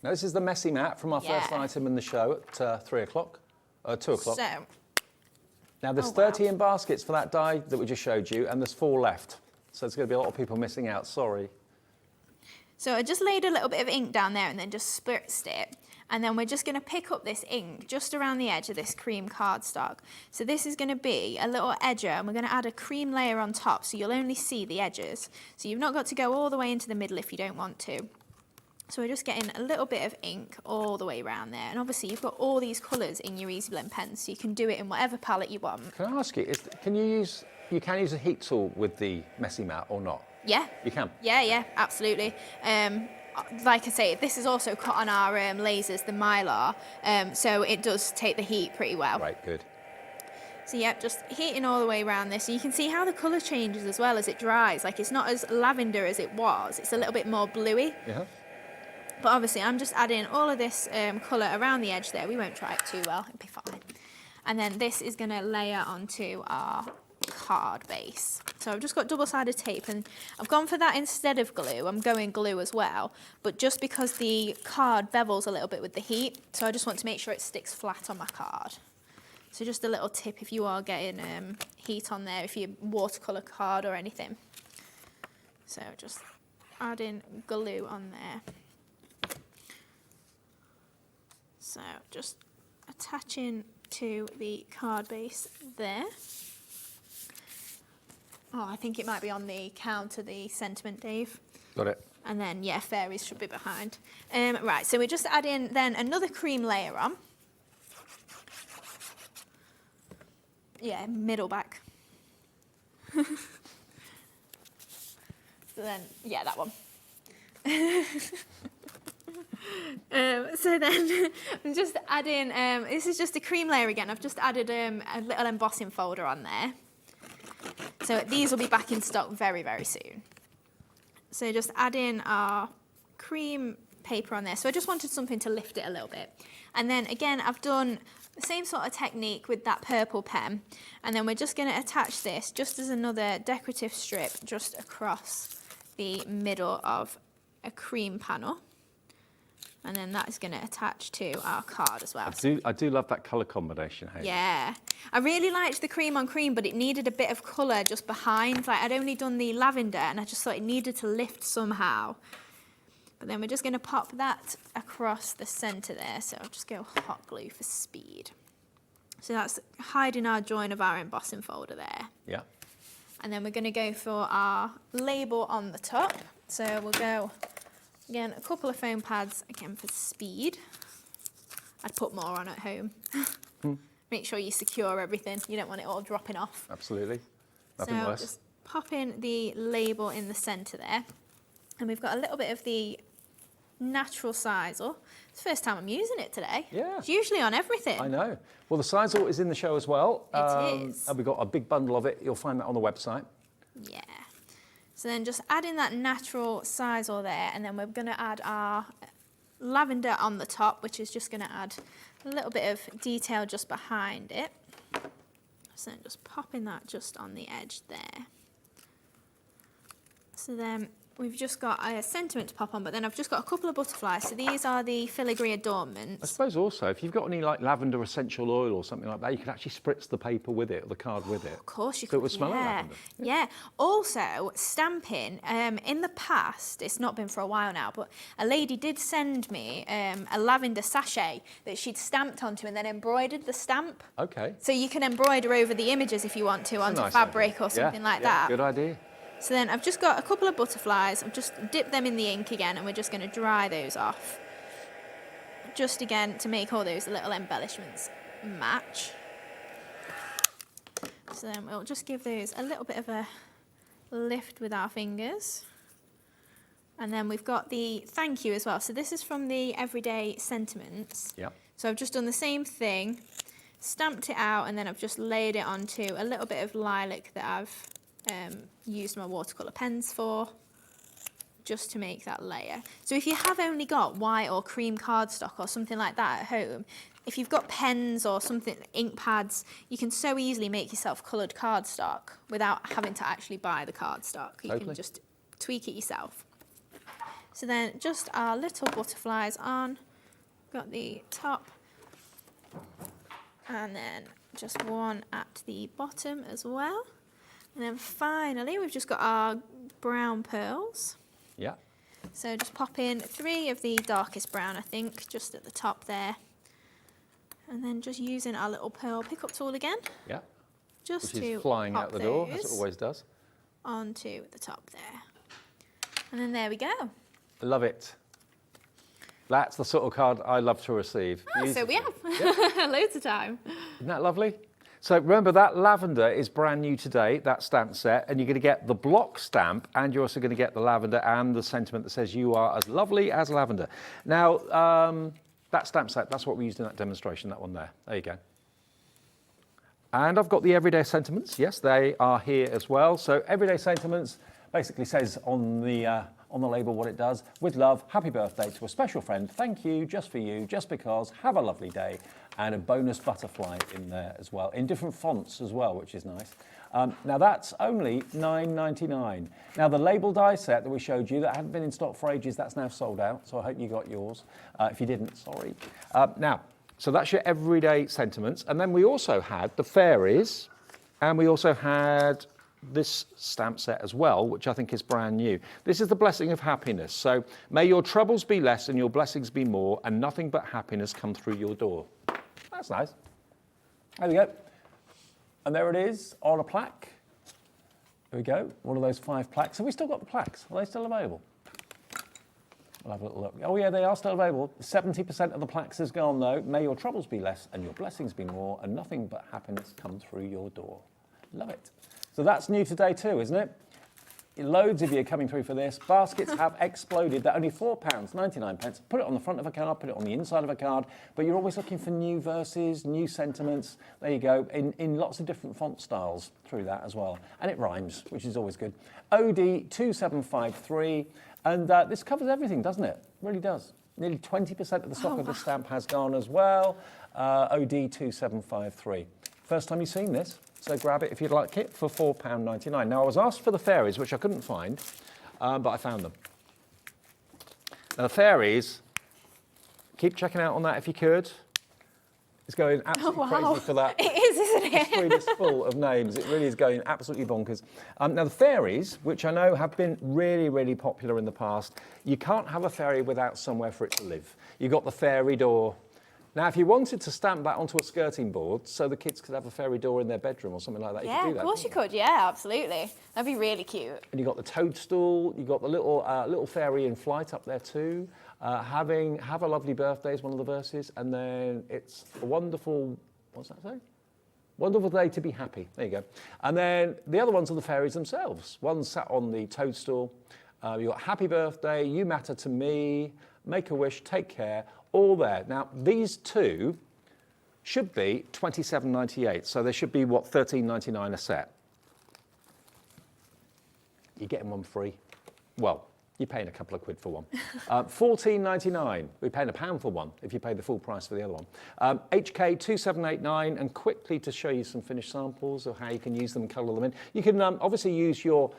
Now, this is the messy mat from our first Yeah. item in the show at 3 o'clock, 2 o'clock. So, Now, there's Oh, wow. 30 in baskets for that die that we just showed you, and there's 4 left. So there's going to be a lot of people missing out, sorry. so I just laid a little bit of ink down there and then just spritzed it. And then we're just going to pick up this ink just around the edge of this cream cardstock. So this is going to be a little edger, and we're going to add a cream layer on top, so you'll only see the edges. So you've not got to go all the way into the middle if you don't want to. So we're just getting a little bit of ink all the way around there. And obviously you've got all these colours in your Easy Blend pens, so you can do it in whatever palette you want. Can I ask you, can you use a heat tool with the messy mat or not? Yeah. You can? Yeah, absolutely. Like I say, this is also cut on our lasers, the Mylar, so it does take the heat pretty well. Right, good. So yeah, just heating all the way around this. So you can see how the colour changes as well as it dries. Like, it's not as lavender as it was. It's a little bit more bluey. Yeah. But obviously I'm just adding all of this colour around the edge there. We won't try it too well, it'll be fine. And then this is going to layer onto our card base. So I've just got double-sided tape, and I've gone for that instead of glue. I'm going glue as well, but just because the card bevels a little bit with the heat, so I just want to make sure it sticks flat on my card. So just a little tip if you are getting heat on there, if you watercolour card or anything. So just adding glue on there. So just attaching to the card base there. Oh, I think it might be on the counter, the sentiment, Dave. Got it. And then, yeah, fairies should be behind. Right, so we're just adding then another cream layer on. Yeah, middle back. So then, yeah, that one. So then I'm just adding, this is just a cream layer again. I've just added a little embossing folder on there. So these will be back in stock very, very soon. So just adding our cream paper on there. So I just wanted something to lift it a little bit. And then again, I've done the same sort of technique with that purple pen. And then we're just going to attach this just as another decorative strip just across the middle of a cream panel. And then that is going to attach to our card as well. I do love that colour combination, Hayley. Yeah. I really liked the cream on cream, but it needed a bit of colour just behind. Like, I'd only done the lavender, and I just thought it needed to lift somehow. But then we're just going to pop that across the centre there. So I'll just go hot glue for speed. So that's hiding our join of our embossing folder there. Yeah. And then we're going to go for our label on the top. So we'll go, again, a couple of foam pads, again, for speed. I'd put more on at home. Make sure you secure everything. You don't want it all dropping off. Absolutely. Nothing so worse. Just pop in the label in the centre there. And we've got a little bit of the natural sisal. It's the first time I'm using it today. Yeah. It's usually on everything. I know. Well, the sisal is in the show as well. It is. And we've got a big bundle of it. You'll find that on the website. Yeah. So then just adding that natural sisal there, and then we're going to add our lavender on the top, which is just going to add a little bit of detail just behind it. So then just popping that just on the edge there. So then we've just got a sentiment to pop on, but then I've just got a couple of butterflies. So these are the filigree I adornments. suppose also, if you've got any like lavender essential oil or something like that, you could actually spritz the paper with it, or the card with it. Of course you So could. it would smell like yeah. lavender. Yeah. Also, stamping. In the past, it's not been for a while now, but a lady did send me a lavender sachet that she'd stamped onto and then embroidered the stamp. Okay. So you can embroider over the images if you want to onto Nice fabric idea. or something Yeah, like yeah, that. Good idea. So then I've just got a couple of butterflies. I've just dipped them in the ink again, and we're just going to dry those off. Just again to make all those little embellishments match. So then we'll just give those a little bit of a lift with our fingers. And then we've got the thank you as well. So this is from the Everyday Sentiments. Yeah. So I've just done the same thing, stamped it out, and then I've just laid it onto a little bit of lilac that I've used my watercolour pens for, just to make that layer. So if you have only got white or cream cardstock or something like that at home, if you've got pens or something, ink pads, you can so easily make yourself coloured cardstock without having to actually buy the cardstock. You Totally. can just tweak it yourself. So then just our little butterflies on. Got the top. And then just one at the bottom as well. And then finally, we've just got our brown pearls. Yeah. So just pop in 3 of the darkest brown, I think, just at the top there. And then just using our little pearl pickup tool again. Yeah. Just Which to is flying pop out the door, as it those always does. onto the top there. And then there we go. Love it. That's the sort of card I love to receive. Oh, so we have loads of time. Isn't that lovely? So remember, that lavender is brand new today, that stamp set, and you're going to get the block stamp, and you're also going to get the lavender and the sentiment that says you are as lovely as lavender. Now, that stamp set, that's what we used in that demonstration, that one there. There you go. And I've got the everyday sentiments. Yes, they are here as well. So everyday sentiments basically says on the label what it does. With love, happy birthday to a special friend. Thank you, just for you, just because. Have a lovely day. And a bonus butterfly in there as well, in different fonts as well, which is nice. Now that's only $9.99. Now the label die set that we showed you that hadn't been in stock for ages, that's now sold out. So I hope you got yours. If you didn't, sorry. Now, so that's your everyday sentiments. And then we also had the fairies, and we also had this stamp set as well, which I think is brand new. This is the blessing of happiness. So may your troubles be less and your blessings be more, and nothing but happiness come through your door. That's nice. There we go. And there it is on a plaque. There we go. One of those 5 plaques. Have we still got the plaques? Are they still available? We'll have a little look. Oh yeah, they are still available. 70% of the plaques is gone though. May your troubles be less and your blessings be more, and nothing but happiness come through your door. Love it. So that's new today too, isn't it? Loads of you are coming through for this. Baskets have exploded. They're only £4.99. Put it on the front of a card, put it on the inside of a card, but you're always looking for new verses, new sentiments. There you go, in lots of different font styles through that as well. And it rhymes, which is always good. OD 2753, and this covers everything, doesn't it? It really does. Nearly 20% of the stock of the stamp has gone as well. OD 2753. First time you've seen this? So grab it if you'd like it for £4.99. Now I was asked for the fairies, which I couldn't find, but I found them. Now the fairies, keep checking out on that if you could. It's going absolutely crazy for that. It is, isn't it? The screen is full of names. It really is going absolutely bonkers. Now the fairies, which I know have been really, really popular in the past, you can't have a fairy without somewhere for it to live. You've got the fairy door. Now, if you wanted to stamp that onto a skirting board so the kids could have a fairy door in their bedroom or something like that, you could do that. Yeah, of course you could. Yeah, absolutely. That'd be really cute. And you've got the toadstool, you've got the little fairy in flight up there too. Have a lovely birthday is one of the verses. And then it's a wonderful, what's that say? Wonderful day to be happy. There you go. And then the other ones are the fairies themselves. One sat on the toadstool. You've got happy birthday, you matter to me, make a wish, take care. All there. Now, these two should be $27.98, so they should be, what, $13.99 a set. You're getting one free. Well, you're paying a couple of quid for one. $14.99. We're paying £1 for one if you pay the full price for the other one. HK 2789, and quickly to show you some finished samples of how you can use them and colour them in. You can obviously use your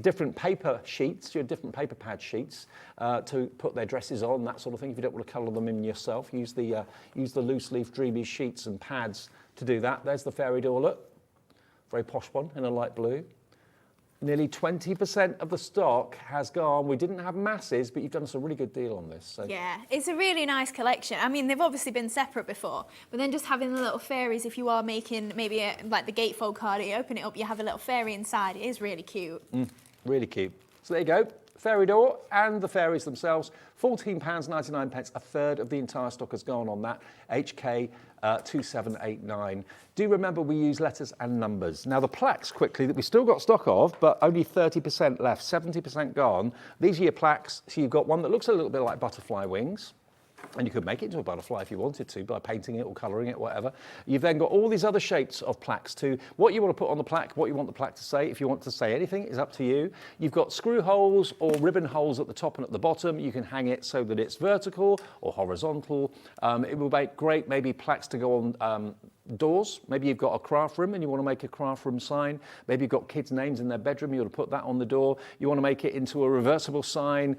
different paper sheets, your different paper pad sheets to put their dresses on, that sort of thing. If you don't want to colour them in yourself, use the loose leaf Dreamees sheets and pads to do that. There's the fairy door, look. Very posh one in a light blue. Nearly 20% of the stock has gone. We didn't have masses, but you've done us a really good deal on this. So. Yeah, it's a really nice collection. I mean, they've obviously been separate before, but then just having the little fairies, if you are making maybe like the gatefold card, you open it up, you have a little fairy inside. It is really cute. Really cute. So there you go. Fairy door and the fairies themselves. £14.99, a third of the entire stock has gone on that. HK 2789. Do remember we use letters and numbers. Now the plaques quickly that we still got stock of, but only 30% left, 70% gone. These are your plaques. So you've got one that looks a little bit like butterfly wings. And you could make it into a butterfly if you wanted to by painting it or colouring it, whatever. You've then got all these other shapes of plaques too. What you want to put on the plaque, what you want the plaque to say. If you want to say anything, is up to you. You've got screw holes or ribbon holes at the top and at the bottom. You can hang it so that it's vertical or horizontal. It will make great maybe plaques to go on doors. Maybe you've got a craft room and you want to make a craft room sign. Maybe you've got kids' names in their bedroom. You want to put that on the door. You want to make it into a reversible sign.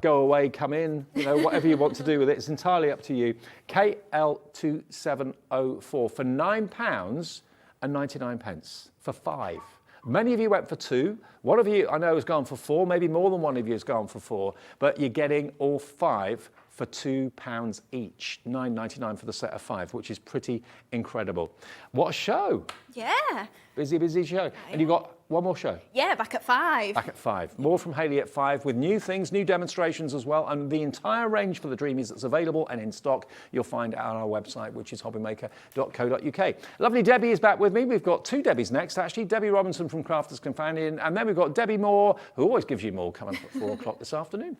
Go away, come in. You know, whatever you want to do with it. It's entirely up to you. KL2704 for £9.99 for 5. Many of you went for 2. One of you I know has gone for 4. Maybe more than one of you has gone for 4. But you're getting all 5 for £2 each, $9.99 for the set of 5, which is pretty incredible. What a show! Yeah. Busy show. And you've got one more show. Yeah, back at 5. Back at 5. More from Hayley at 5 with new things, new demonstrations as well, and the entire range for the Dreamees that's available and in stock you'll find on our website, which is hobbymaker.co.uk. Lovely Debbie is back with me. We've got 2 Debbies next, actually. Debbie Robinson from Crafter'S Companion, and then we've got Debbie Moore, who always gives you more, coming up at 4 o'clock this afternoon.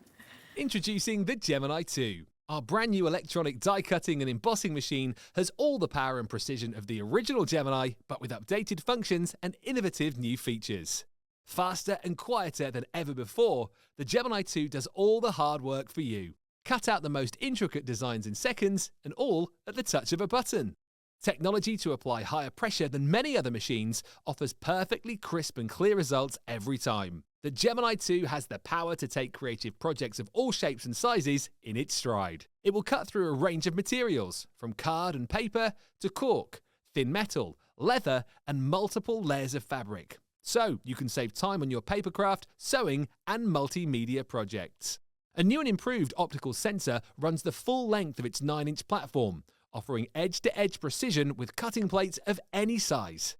Introducing the Gemini 2. Our brand new electronic die cutting and embossing machine has all the power and precision of the original Gemini, but with updated functions and innovative new features. Faster and quieter than ever before, the Gemini 2 does all the hard work for you. Cut out the most intricate designs in seconds, and all at the touch of a button. Technology to apply higher pressure than many other machines offers perfectly crisp and clear results every time. The Gemini 2 has the power to take creative projects of all shapes and sizes in its stride. It will cut through a range of materials, from card and paper to cork, thin metal, leather, and multiple layers of fabric. So you can save time on your papercraft, sewing, and multimedia projects. A new and improved optical sensor runs the full length of its 9-inch platform, offering edge-to-edge precision with cutting plates of any size.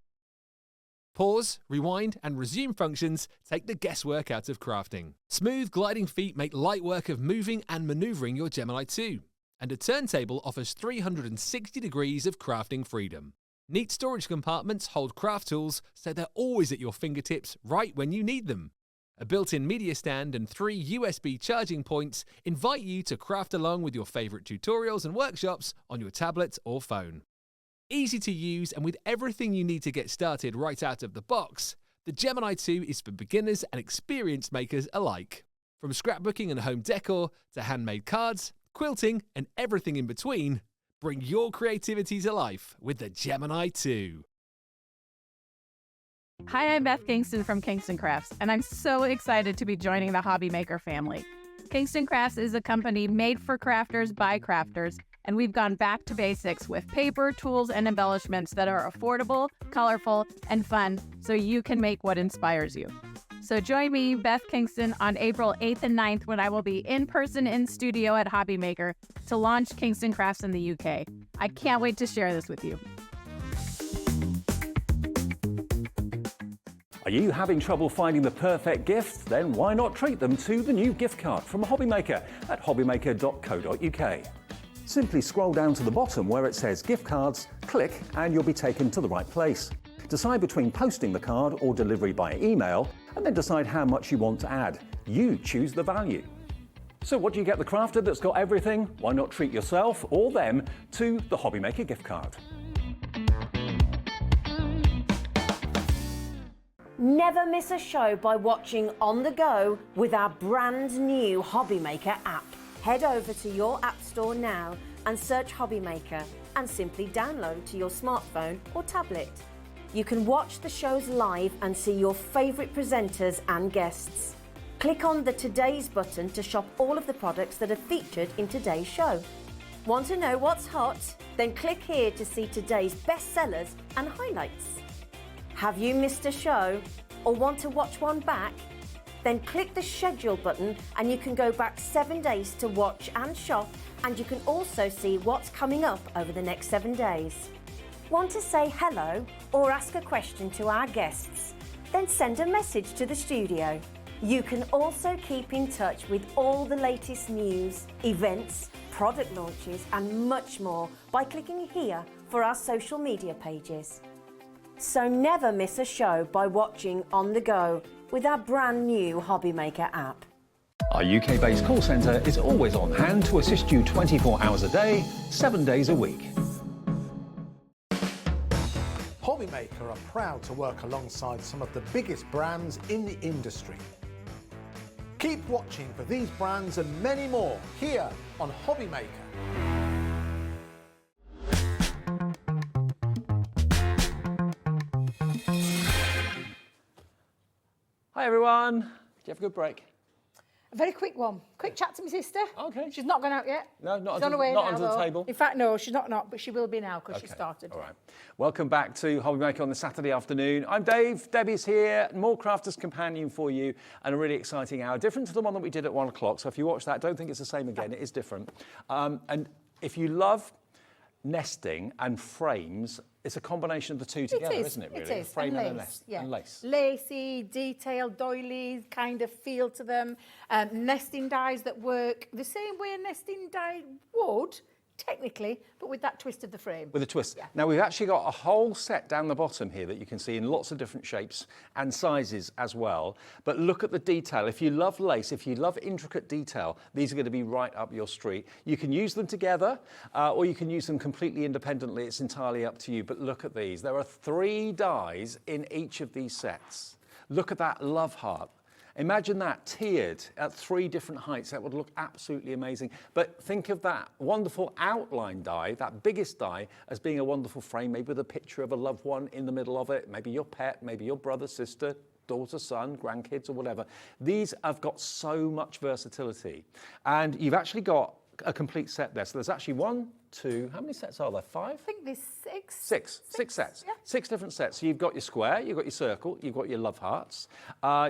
Pause, rewind, and resume functions take the guesswork out of crafting. Smooth gliding feet make light work of moving and maneuvering your Gemini 2. And a turntable offers 360 degrees of crafting freedom. Neat storage compartments hold craft tools so they're always at your fingertips right when you need them. A built-in media stand and 3 USB charging points invite you to craft along with your favourite tutorials and workshops on your tablet or phone. Easy to use and with everything you need to get started right out of the box, the Gemini 2 is for beginners and experienced makers alike. From scrapbooking and home decor to handmade cards, quilting and everything in between, bring your creativity to life with the Gemini 2. Hi, I'm Beth Kingston from Kingston Crafts, and I'm so excited to be joining the hobby maker family. Kingston Crafts is a company made for crafters by crafters, and we've gone back to basics with paper, tools, and embellishments that are affordable, colorful, and fun, so you can make what inspires you. So join me, Beth Kingston, on April 8th and 9th when I will be in person in studio at Hobby Maker to launch Kingston Crafts in the UK. I can't wait to share this with you. Are you having trouble finding the perfect gift? Then why not treat them to the new gift card from Hobby Maker at hobbymaker.co.uk. Simply scroll down to the bottom where it says gift cards, click and you'll be taken to the right place. Decide between posting the card or delivery by email and then decide how much you want to add. You choose the value. So what do you get the crafter that's got everything? Why not treat yourself or them to the Hobby Maker gift card? Never miss a show by watching on the go with our brand new Hobby Maker app. Head over to your app store now and search Hobby Maker and simply download to your smartphone or tablet. You can watch the shows live and see your favourite presenters and guests. Click on the Today's button to shop all of the products that are featured in today's show. Want to know what's hot? Then click here to see today's bestsellers and highlights. Have you missed a show or want to watch one back? Then click the schedule button and you can go back 7 days to watch and shop, and you can also see what's coming up over the next 7 days. Want to say hello or ask a question to our guests? Then send a message to the studio. You can also keep in touch with all the latest news, events, product launches and much more by clicking here for our social media pages. So never miss a show by watching on the go with our brand new Hobby Maker app. Our UK-based call centre is always on hand to assist you 24 hours a day, 7 days a week. Hobby Maker are proud to work alongside some of the biggest brands in the industry. Keep watching for these brands and many more here on Hobby Maker. everyone. Did you have a good break? A very quick one. Quick chat to my sister. Okay. She's not gone out yet. No, not she's on her way not now, under the though. table. In fact, no, she's not, but she will be now because she started. All right. Welcome back to Hobby Maker on the Saturday afternoon. I'm Dave. Debbie's here. More Crafter's Companion for you, and a really exciting hour, different to the one that we did at 1 o'clock. So if you watch that, don't think it's the same again. It is different. And if you love nesting and frames, it's a combination of the two together, isn't it, really? It is. A frame and, a lace, nest. yeah. And lace. Lacy, detailed, doily kind of feel to them. Nesting dies that work the same way a nesting die would, technically, but with that twist of the frame. With a twist. Yeah. Now, we've actually got a whole set down the bottom here that you can see in lots of different shapes and sizes as well. But look at the detail. If you love lace, if you love intricate detail, these are going to be right up your street. You can use them together or you can use them completely independently. It's entirely up to you. But look at these. There are 3 dies in each of these sets. Look at that love heart. Imagine that tiered at 3 different heights. That would look absolutely amazing. But think of that wonderful outline die, that biggest die, as being a wonderful frame, maybe with a picture of a loved one in the middle of it, maybe your pet, maybe your brother, sister, daughter, son, grandkids, or whatever. These have got so much versatility. And you've actually got a complete set there. So there's actually 1, 2, how many sets are there? 5? I think there's 6. 6 sets. Yeah. 6 different sets. So you've got your square, you've got your circle, you've got your love hearts.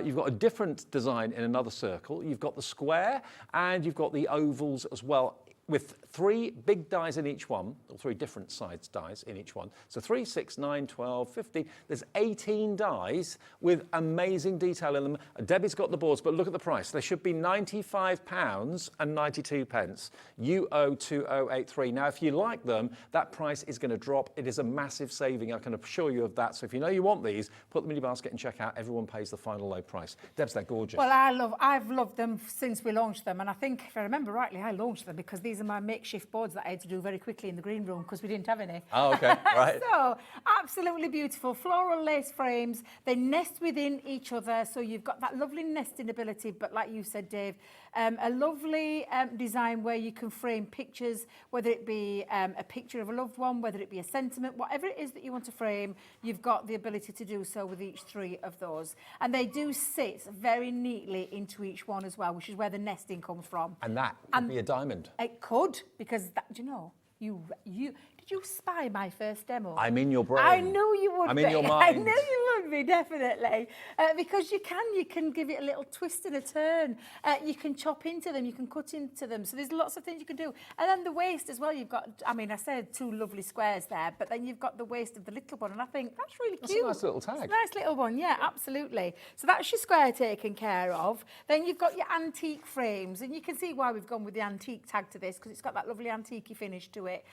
You've got a different design in another circle. You've got the square and you've got the ovals as well, with 3 big dies in each one, or 3 different size dies in each one. So 3, 6, 9, 12, 15. There's 18 dies with amazing detail in them. Debbie's got the boards, but look at the price. They should be £95 and 92 pence. UO2083. Now, if you like them, that price is going to drop. It is a massive saving, I can assure you of that. So if you know you want these, put them in your basket and check out. Everyone pays the final low price. Debs, they're gorgeous. Well, I've loved them since we launched them, and I think, if I remember rightly, I launched them because these are my makeshift boards that I had to do very quickly in the green room because we didn't have any. Oh, okay, right. So, absolutely beautiful. Floral lace frames. They nest within each other, so you've got that lovely nesting ability, but like you said, Dave, a lovely design where you can frame pictures, whether it be a picture of a loved one, whether it be a sentiment, whatever it is that you want to frame, you've got the ability to do so with each 3 of those. And they do sit very neatly into each one as well, which is where the nesting comes from. And that could be a diamond. It could, because that, do you know, did you spy my first demo? I'm in your brain. I knew you would I'm be. in your I mind. knew you would be, definitely. Because you can give it a little twist and a turn. You can chop into them, you can cut into them. So there's lots of things you can do. And then the waist as well, you've got, I mean, I said 2 lovely squares there, but then you've got the waist of the little one, and I think that's really cute. That's a nice little tag. It's a nice little one, yeah, absolutely. So that's your square taken care of. Then you've got your antique frames, and you can see why we've gone with the antique tag to this, because it's got that lovely antique-y finish to it.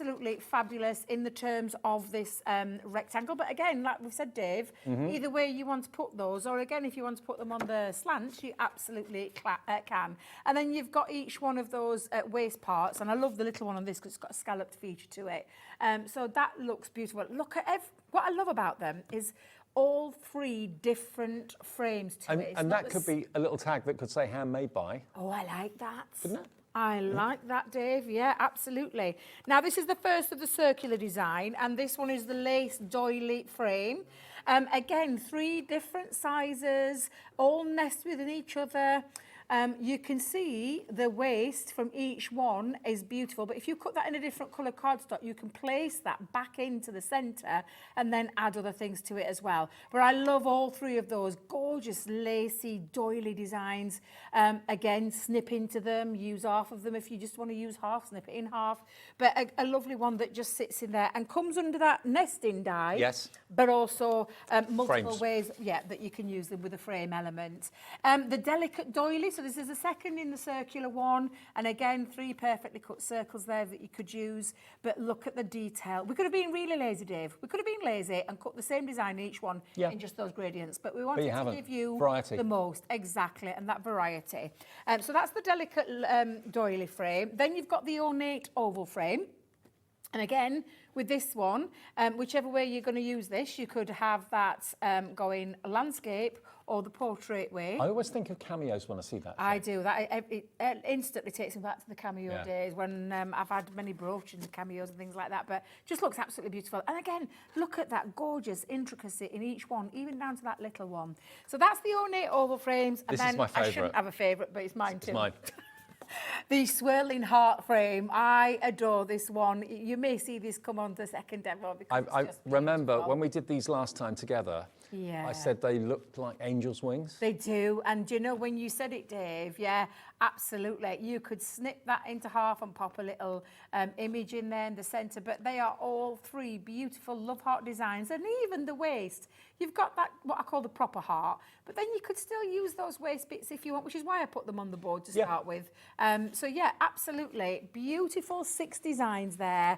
Absolutely fabulous in the terms of this rectangle. But again, like we've said, Dave, either way you want to put those, or again, if you want to put them on the slant, you absolutely can. And then you've got each one of those waist parts, and I love the little one on this because it's got a scalloped feature to it. So that looks beautiful. Look at what I love about them is all 3 different frames to it. And that could be a little tag that could say handmade by. Oh, I like that. Couldn't it? I like that, Dave. Yeah, absolutely. Now, this is the first of the circular design, and this one is the lace doily frame. Again, 3 different sizes, all nest within each other. You can see the waist from each one is beautiful, but if you cut that in a different colour cardstock, you can place that back into the centre and then add other things to it as well. But I love all 3 of those gorgeous lacy doily designs. Again, snip into them, use half of them. If you just want to use half, snip it in half. But a lovely one that just sits in there and comes under that nesting die. Yes. But also multiple Frames. ways, that you can use them with a frame element. The delicate doily, so this is the second in the circular one, and again 3 perfectly cut circles there that you could use, but look at the detail. We could have been really lazy, Dave. We could have been lazy and cut the same design in each one in just those gradients, but we wanted to give you variety. the most, exactly, and that variety. So that's the delicate doily frame. Then you've got the ornate oval frame. And again, with this one, whichever way you're going to use this, you could have that going landscape or the portrait way. I always think of cameos when I see that. I do. It instantly takes me back to the cameo Yeah. days when I've had many brooches and cameos and things like that, but just looks absolutely beautiful. And again, look at that gorgeous intricacy in each one, even down to that little one. So that's the ornate oval frames. And This is my I favourite. shouldn't have a favourite, but it's mine too. It's mine. The swirling heart frame. I adore this one. You may see this come on the second demo because I it's just remember beautiful. when we did these last time together, Yeah. I said they looked like angels' wings. They do, and you know, when you said it, Dave, yeah, absolutely. You could snip that into half and pop a little image in there in the centre, but they are all three beautiful love heart designs, and even the waist. You've got that, what I call the proper heart, but then you could still use those waist bits if you want, which is why I put them on the board to start with. So yeah, absolutely. Beautiful 6 designs there,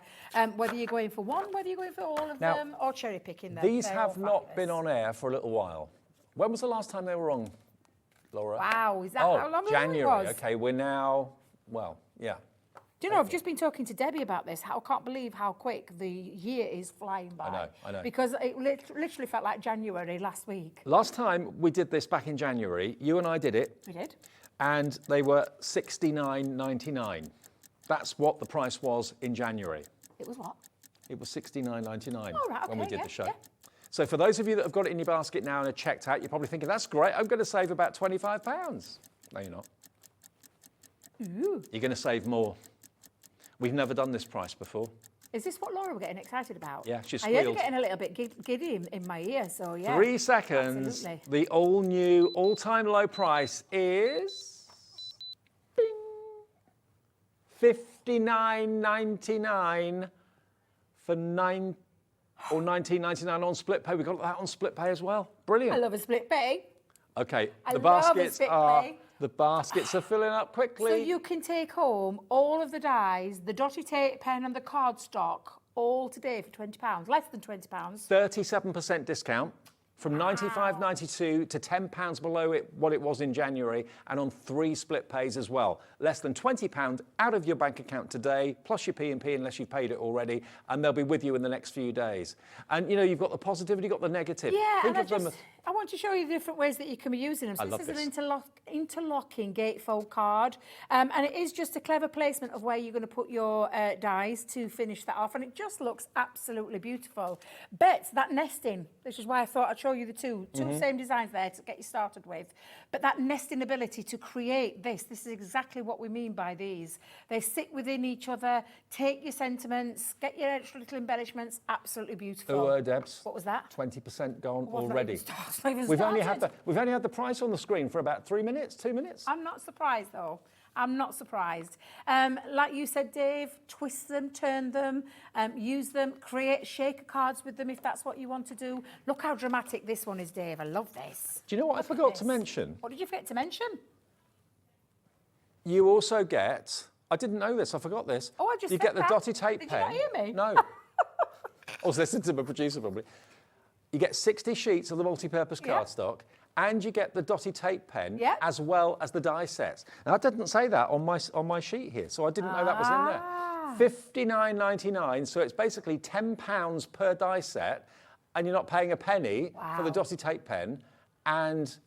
whether you're going for one, whether you're going for all of Now, them, or cherry picking them. These They're have all not been fabulous. on air for a little while. When was the last time they were on, Laura? Wow, is that how long ago January. it was? Okay, we're now, well, yeah. Do you know, I've just been talking to Debbie about this. I can't believe how quick the year is flying by. I know. Because it literally felt like January last week. Last time we did this back in January, you and I did it, We did. and they were $69.99. That's what the price was in January. It was what? It was $69.99 Oh, right, when we okay, did yeah, the show. yeah. So for those of you that have got it in your basket now and are checked out, you're probably thinking, that's great, I'm going to save about £25. No, you're not. Ooh. You're going to save more. We've never done this price before. Is this what Laura was getting excited about? Yeah, she I heard her squealed. getting a little bit giddy in my ear, so yeah. 3 seconds. Absolutely. The all-new, all-time low price is $59.99 for $19.99 on split pay. We got that on split pay as well. Brilliant. I love a split pay. Okay, I the love a baskets split are pay. the baskets are filling up quickly. So you can take home all of the dies, the dotty tape pen and the cardstock, all today for £20, less than £20. 37% discount from $95.92 to £10 below what it was in January, and on 3 split pays as well. Less than £20 out of your bank account today, plus your P&P unless you've paid it already, and they'll be with you in the next few days. And you know, you've got the positivity, you've got the negative. Yeah, Think and of them. I want to show you the different ways that you can be using them. So I love this is this. an interlocking gatefold card, and it is just a clever placement of where you're going to put your dies to finish that off, and it just looks absolutely beautiful. But that nesting, which is why I thought I'd show you the two same designs there to get you started with, but that nesting ability to create this is exactly what we mean by these. They sit within each other, take your sentiments, get your extra little embellishments, absolutely beautiful. Debs. What was that? 20% gone Well, already. it's not even We've only started. had the price on the screen for about 3 minutes, 2 minutes. I'm not surprised, though. I'm not surprised. Like you said, Dave, twist them, turn them, use them, create shaker cards with them if that's what you want to do. Look how dramatic this one is, Dave. I love this. Do you know what I Look at forgot to this. mention? What did you forget to mention? You also get, I didn't know this, I forgot this. Oh, I just You said get the that. dotty tape Did you pen. not hear me? No. I was listening to my producer probably. You get 60 sheets of the multi-purpose Yeah. cardstock, and you get the dotty tape pen, Yeah. as well as the die sets. Now, I didn't say that on my sheet here, so I didn't know that was in there. $59.99, so it's basically £10 per die set, and you're not paying a penny for the Wow. dotty tape pen and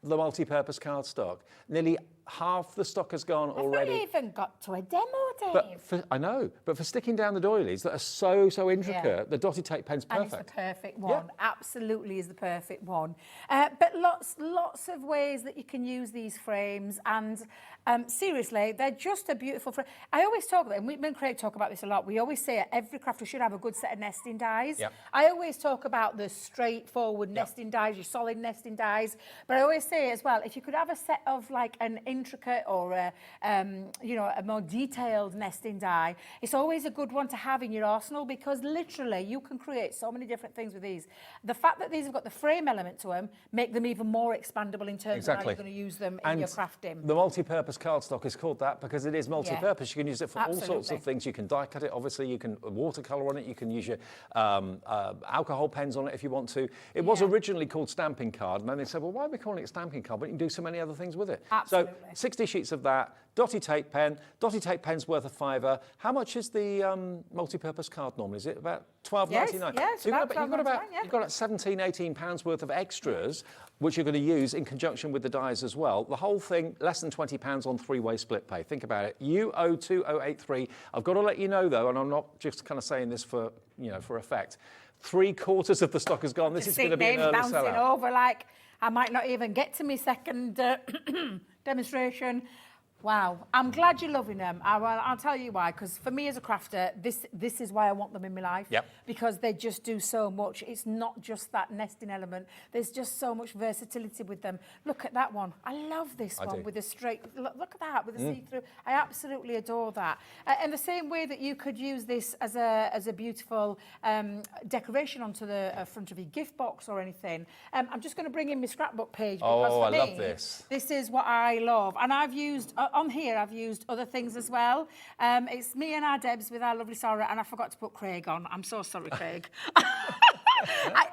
the multi-purpose cardstock. Nearly half the stock has gone I've already. not even got to a demo, Dave. I know, but for sticking down the doilies that are so intricate, the dotty tape pen's And it's perfect. the perfect one. Absolutely is the perfect one. But lots of ways that you can use these frames, and seriously, they're just a beautiful frame. I always talk about, and me and Craig talk about this a lot, we always say every crafter should have a good set of nesting dies. Yep. I always talk about the straightforward nesting dies, your solid nesting dies, but I always say as well, if you could have a set of like an intricate or a more detailed nesting die, it's always a good one to have in your arsenal, because literally you can create so many different things with these. The fact that these have got the frame element to them make them even more expandable in terms of how Exactly. you're going to use them And in your crafting. the multi-purpose cardstock is called that because it is multi-purpose. You can use it for all sorts Absolutely. of things. You can die cut it, obviously. You can watercolour on it. You can use your alcohol pens on it if you want to. It was originally called stamping card, and then they said, well, why are we calling it stamping card? But you can do so many other things with it. Absolutely. So 60 sheets of that, dotty tape pen. Dotty tape pen's worth a £5. How much is the multi-purpose card normally? Is it about £12.99? Yes, So about you've got about £12.99, yeah. you've got about 17, 18 pounds worth of extras, which you're going to use in conjunction with the dies as well. The whole thing, less than £20 on three-way split pay. Think about it. UO2083. I've got to let you know though, and I'm not just kind of saying this for for effect. 3/4 of the stock is gone. This is going to be an early bouncing sellout. over like I might not even get to my second demonstration. Wow, I'm glad you're loving them. I'll tell you why, because for me as a crafter, this is why I want them in my life. Yep. Because they just do so much. It's not just that nesting element. There's just so much versatility with them. Look at that one. I love this one with the straight, look at that, with the see-through. I absolutely adore that. And the same way that you could use this as a beautiful decoration onto the front of your gift box or anything. I'm just going to bring in my scrapbook page because for me, love this. This is what I love. And I've used... on here, I've used other things as well. It's me and our Debs with our lovely Sarah, and I forgot to put Craig on. I'm so sorry, Craig.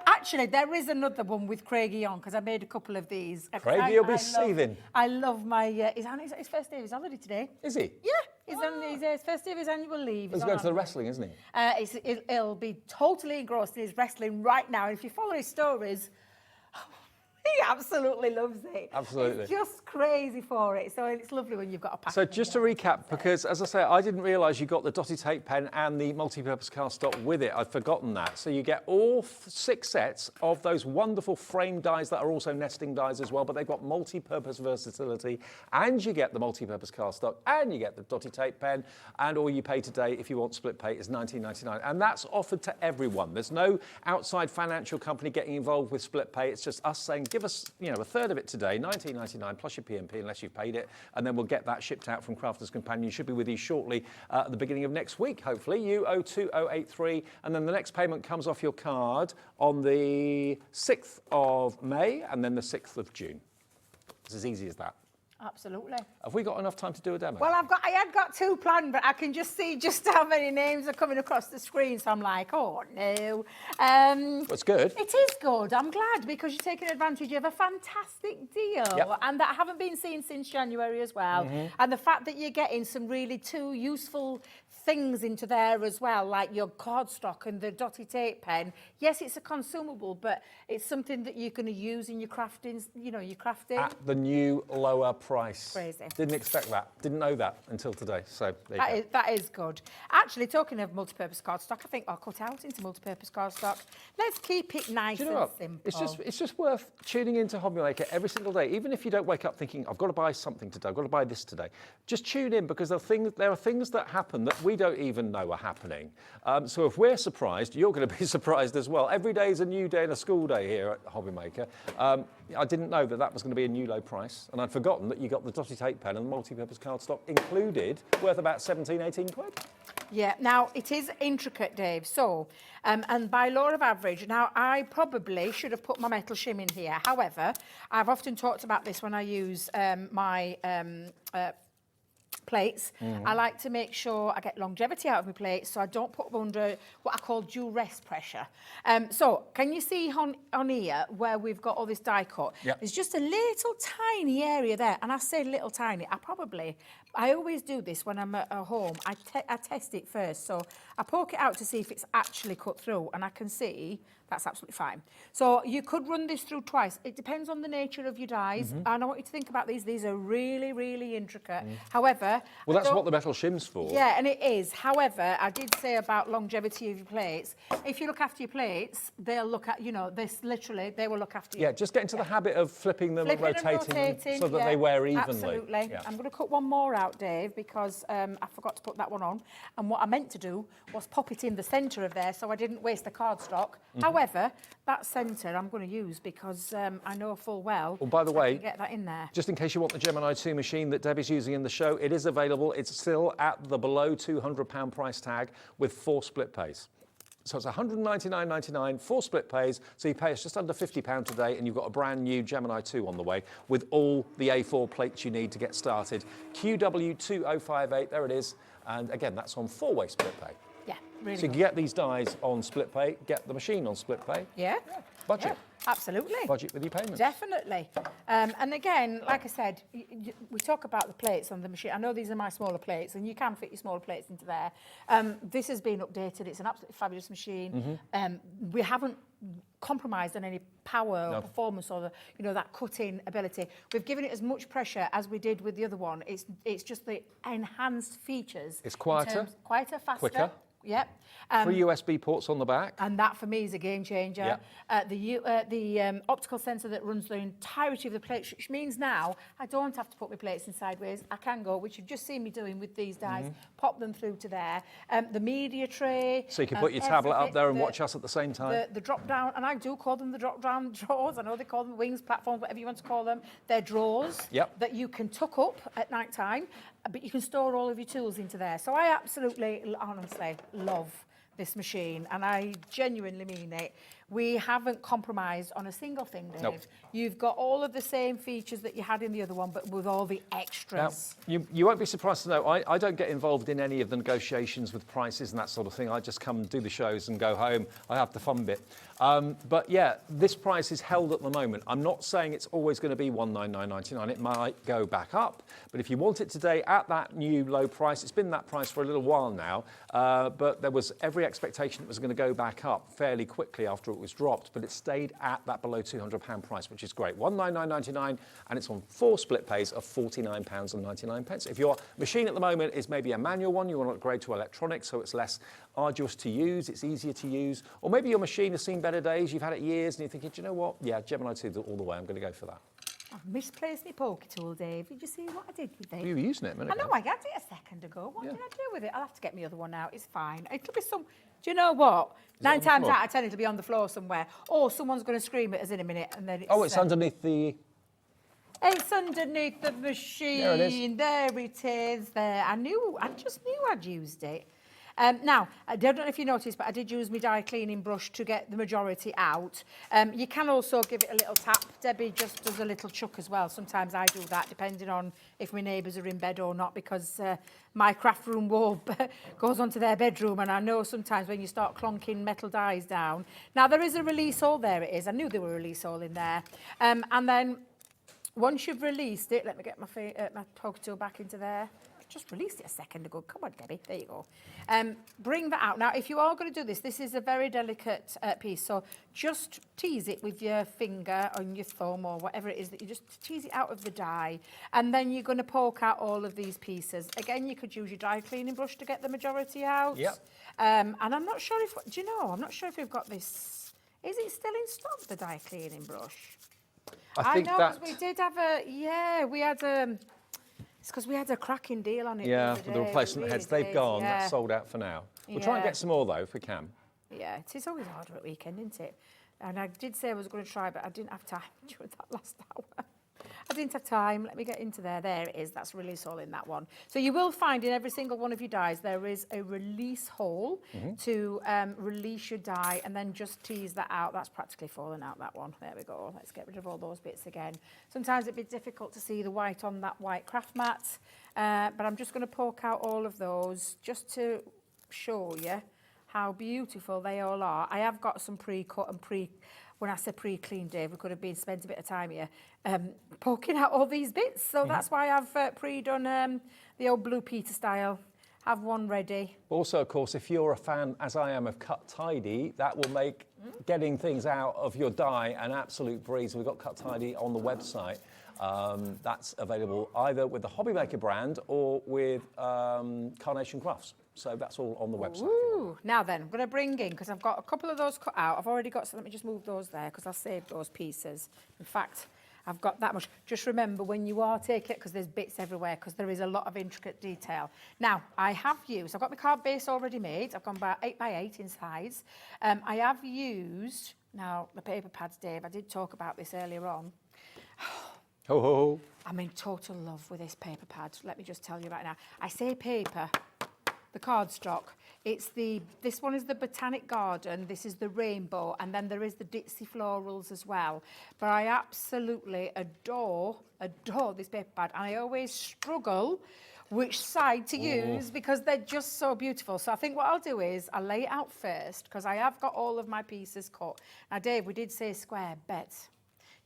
Actually, there is another one with Craigie on, because I made a couple of these. Craigie will be seething. I love my... he's on his first day of his holiday today. Is he? Yeah, he's on his first day of his annual leave. He's going to the wrestling, isn't he? He'll be totally engrossed in his wrestling right now. And if you follow his stories... He absolutely loves it. Absolutely. He's just crazy for it. So it's lovely when you've got a pack. So just to recap, because as I say, I didn't realise you got the dotty tape pen and the multi-purpose cardstock with it. I'd forgotten that. So you get all 6 sets of those wonderful frame dies that are also nesting dies as well, but they've got multi-purpose versatility, and you get the multi-purpose cardstock, and you get the dotty tape pen, and all you pay today if you want split pay is £19.99, and that's offered to everyone. There's no outside financial company getting involved with split pay. It's just us saying, give us, a third of it today, £19.99 plus your P&P, unless you've paid it, and then we'll get that shipped out from Crafter's Companion. Should be with you shortly at the beginning of next week, hopefully. UO2083, and then the next payment comes off your card on the 6th of May, and then the 6th of June. It's as easy as that. Absolutely. Have we got enough time to do a demo? Well, I had got 2 planned, but I can just see just how many names are coming across the screen. So I'm like, oh no. It's good. It is good. I'm glad, because you're taking advantage of a fantastic deal, and that I haven't been seen since January as well. And the fact that you're getting some really 2 useful things into there as well, like your cardstock and the dotty tape pen. Yes, it's a consumable, but it's something that you're going to use in your crafting, your crafting. At the new lower price. Crazy. Didn't expect that. Didn't know that until today. So there you go. That is good. Actually, talking of multi-purpose cardstock, I think I'll cut out into multi-purpose cardstock. Let's keep it nice Do you know and what? simple. It's just worth tuning into Hobby Maker every single day, even if you don't wake up thinking, I've got to buy something today, I've got to buy this today. Just tune in, because there are things that happen that we don't even know are happening. So if we're surprised, you're going to be surprised as well. Every day is a new day and a school day here at Hobby Maker. I didn't know that was going to be a new low price, and I'd forgotten that you got the dotty tape pen and the multi-purpose cardstock included, worth about 17, 18 quid. Yeah, now it is intricate, Dave. So, and by law of average, now I probably should have put my metal shim in here. However, I've often talked about this when I use my plates. I like to make sure I get longevity out of my plates, so I don't put them under what I call due rest pressure. So can you see on here where we've got all this die cut? Yep. There's just a little tiny area there, and I say little tiny. I always do this when I'm at home. I test it first, so I poke it out to see if it's actually cut through, and I can see that's absolutely fine. So you could run this through twice. It depends on the nature of your dies, and I want you to think about these. These are really, really intricate. However... Well, that's what the metal shim's for. Yeah, and it is. However, I did say about longevity of your plates. If you look after your plates, they'll look at, they will look after you. Yeah, just get into the habit of flipping them and rotating so that they wear evenly. Absolutely. Yeah. I'm going to cut one more out, Dave, because I forgot to put that one on. And what I meant to do was pop it in the centre of there so I didn't waste the cardstock. However, that centre I'm going to use because I know full well, by the way, I can get that in there. Just in case you want the Gemini 2 machine that Debbie's using in the show, it is available. It's still at the below £200 price tag with 4 split pays. So it's £199.99, 4 split pays, so you pay us just under £50 today, and you've got a brand new Gemini 2 on the way with all the A4 plates you need to get started. QW2058, there it is. And again, that's on 4-way split pay. Yeah, really So you can get these dies on split pay, get the machine on split pay. Yeah. Budget. Yeah, absolutely. Budget with your payments. Definitely. And again, like I said, we talk about the plates on the machine. I know these are my smaller plates, and you can fit your smaller plates into there. This has been updated. It's an absolutely fabulous machine. We haven't compromised on any power or performance or that cutting ability. We've given it as much pressure as we did with the other one. It's just the enhanced features. It's quieter, quieter, faster, quicker. Yep. 3 USB ports on the back. And that for me is a game changer. Yep. The optical sensor that runs the entirety of the plate, which means now I don't have to put my plates in sideways. I can go, which you've just seen me doing with these dies, pop them through to there. The media tray. So you can put your tablet up there and watch us at the same time. The drop down, and I do call them the drop down drawers. I know they call them wings, platforms, whatever you want to call them. They're drawers that you can tuck up at night time, but you can store all of your tools into there. So I absolutely, honestly love this machine, and I genuinely mean it. We haven't compromised on a single thing, Dave. Nope. You've got all of the same features that you had in the other one, but with all the extras. Now, you won't be surprised to know, I don't get involved in any of the negotiations with prices and that sort of thing. I just come and do the shows and go home. I have the fun bit. But yeah, this price is held at the moment. I'm not saying it's always going to be $199.99. It might go back up. But if you want it today at that new low price, it's been that price for a little while now, but there was every expectation it was going to go back up fairly quickly after it was dropped, but it stayed at that below £200 price, which is great. $199.99, and it's on 4 split pays of £49.99. If your machine at the moment is maybe a manual one, you want to upgrade to electronic so it's less arduous to use, it's easier to use, or maybe your machine has seen better days, you've had it years, and you're thinking, do you know what? Yeah, Gemini 2 all the way, I'm going to go for that. I've misplaced my poker tool, Dave. Did you see what I did with it? You were using it a minute I know, ago. I had it a second ago. What did I do with it? I'll have to get my other one out. It's fine. It'll be some... Do you know what? 9 times out of 10, it'll be on the floor somewhere. Or someone's going to scream at us in a minute, and then it's... Oh, it's underneath the... It's underneath the machine. There it is. There it is. There. I just knew I'd used it. Now, I don't know if you noticed, but I did use my dye cleaning brush to get the majority out. You can also give it a little tap. Debbie just does a little chuck as well. Sometimes I do that, depending on if my neighbours are in bed or not, because my craft room wall goes onto their bedroom, and I know sometimes when you start clonking metal dies down. Now, there is a release hole. There it is. I knew there were a release hole in there. And then once you've released it, let me get my poker tool back into there. Just released it a second ago. Come on, Debbie. There you go. Bring that out. Now, if you are going to do this, this is a very delicate piece. So just tease it with your finger on your thumb or whatever it is that you just tease it out of the die. And then you're going to poke out all of these pieces. Again, you could use your dry cleaning brush to get the majority out. Yep. And I'm not sure if, do you know, I'm not sure if we've got this. Is it still in stock, the dye cleaning brush? I think know, that... because we did have we had it's because we had a cracking deal on it. Yeah, for the replacement heads, they've gone. Yeah. That's sold out for now. We'll try and get some more, though, if we can. Yeah, it is always harder at weekend, isn't it? And I did say I was going to try, but I didn't have time during that last hour. I didn't have time. Let me get into there. There it is. That's release hole in that one. So you will find in every single one of your dies there is a release hole to release your die, and then just tease that out. That's practically fallen out, that one. There we go. Let's get rid of all those bits again. Sometimes it'd be difficult to see the white on that white craft mat, but I'm just going to poke out all of those just to show you how beautiful they all are. I have got some pre-cut and when I say pre-clean, Dave, we could have been spent a bit of time here poking out all these bits. So that's why I've pre-done the old Blue Peter style. Have one ready. Also, of course, if you're a fan, as I am, of Cut Tidy, that will make getting things out of your die an absolute breeze. We've got Cut Tidy on the website. That's available either with the Hobbymaker brand or with Carnation Crafts. So that's all on the website. Ooh. Now then, I'm going to bring in, because I've got a couple of those cut out. I've already got, so let me just move those there, because I'll save those pieces. In fact, I've got that much. Just remember when you are taking it, because there's bits everywhere, because there is a lot of intricate detail. Now, I have used, I've got my card base already made. I've gone about 8 by 8 in size. I have used, now the paper pads, Dave, I did talk about this earlier on. Ho, ho, ho. I'm in total love with this paper pad. Let me just tell you right now. I say paper, the cardstock. This one is the Botanic Garden, this is the Rainbow, and then there is the Ditzy Florals as well. But I absolutely adore this paper pad, and I always struggle which side to use because they're just so beautiful. So I think what I'll do is I'll lay it out first because I have got all of my pieces cut. Now, Dave, we did say square, but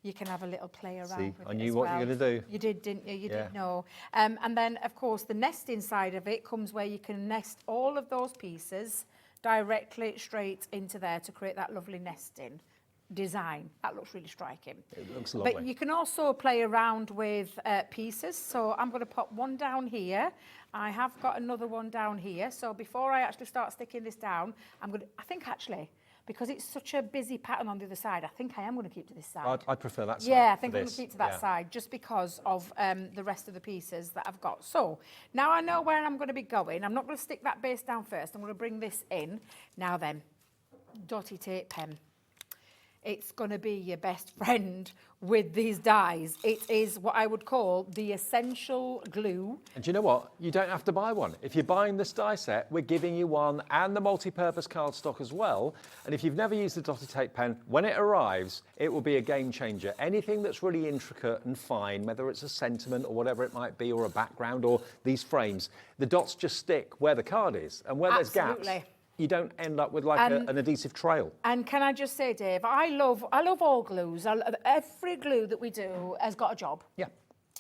you can have a little play around with it I knew as what well. you were going to do. You did, didn't you? You did know. And then, of course, the nesting side of it comes where you can nest all of those pieces directly straight into there to create that lovely nesting design. That looks really striking. It looks lovely. But you can also play around with pieces. So I'm going to pop one down here. I have got another one down here. So before I actually start sticking this down, I think actually, because it's such a busy pattern on the other side, I think I am going to keep to this side. I'd prefer that side. Yeah, I think for I'm going this. to keep to that side just because of the rest of the pieces that I've got. So now I know where I'm going to be going. I'm not going to stick that base down first. I'm going to bring this in. Now then, dotty tape pen. It's going to be your best friend with these dies. It is what I would call the essential glue. And do you know what? You don't have to buy one. If you're buying this die set, we're giving you one and the multi-purpose cardstock as well. And if you've never used the dotted tape pen, when it arrives, it will be a game changer. Anything that's really intricate and fine, whether it's a sentiment or whatever it might be, or a background or these frames, the dots just stick where the card is. And where there's gaps, you don't end up with like an adhesive trail. And can I just say, Dave, I love all glues. Every glue that we do has got a job. Yeah.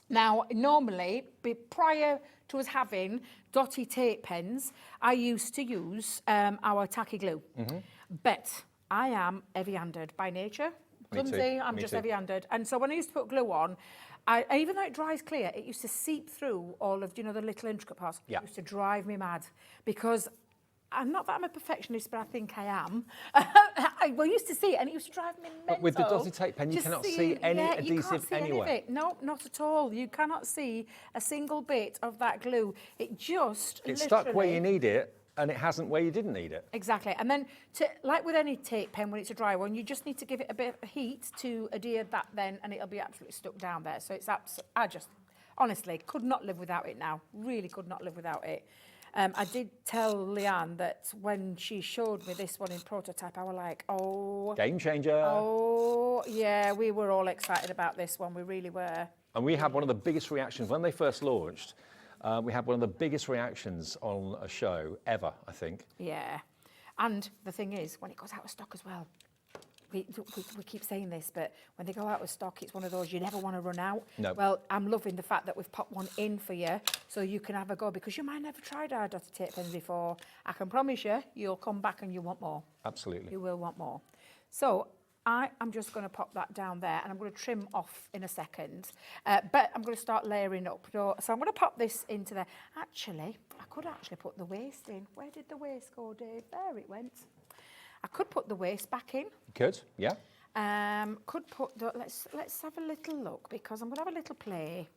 Now, normally, prior to us having dotty tape pens, I used to use our tacky glue. But I am heavy-handed by nature. Clumsy, I'm just heavy-handed. And so when I used to put glue on, even though it dries clear, it used to seep through all of, the little intricate parts. Yeah. It used to drive me mad because I'm not that I'm a perfectionist, but I think I am. I used to see it and it used to drive me mental. But with the dotted tape pen, you cannot see any adhesive anywhere. No, not at all. You cannot see a single bit of that glue. It just It's stuck where you need it and it hasn't where you didn't need it. Exactly. And then, like with any tape pen, when it's a dry one, you just need to give it a bit of heat to adhere that then, and it'll be absolutely stuck down there. So it's I just, honestly, could not live without it now. Really could not live without it. I did tell Leanne that when she showed me this one in prototype, I was like, oh. Game changer. Oh, yeah, we were all excited about this one. We really were. And we had one of the biggest reactions when they first launched. We had one of the biggest reactions on a show ever, I think. Yeah. And the thing is, when it goes out of stock as well, we keep saying this, but when they go out of stock, it's one of those you never want to run out. No. Well, I'm loving the fact that we've popped one in for you so you can have a go because you might never tried our dotted tape pens before. I can promise you, you'll come back and you want more. Absolutely. You will want more. So I am just going to pop that down there and I'm going to trim off in a second. But I'm going to start layering up. So I'm going to pop this into there. Actually, I could actually put the waist in. Where did the waist go, Dave? There it went. I could put the waist back in. Good, yeah. Could put the, let's have a little look because I'm going to have a little play.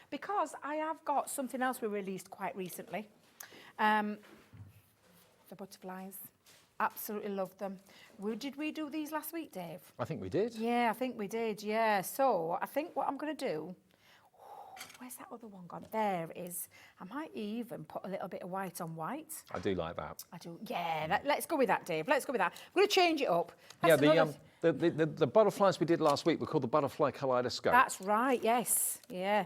Because I have got something else we released quite recently. The butterflies. Absolutely love them. Did we do these last week, Dave? I think we did. Yeah, I think we did, yeah. So I think what I'm going to do, where's that other one gone? There it is. I might even put a little bit of white on white. I do like that. I do, yeah. Let's go with that, Dave. Let's go with that. I'm going to change it up. That's the butterflies we did last week were called the butterfly kaleidoscope. That's right, yes. Yeah.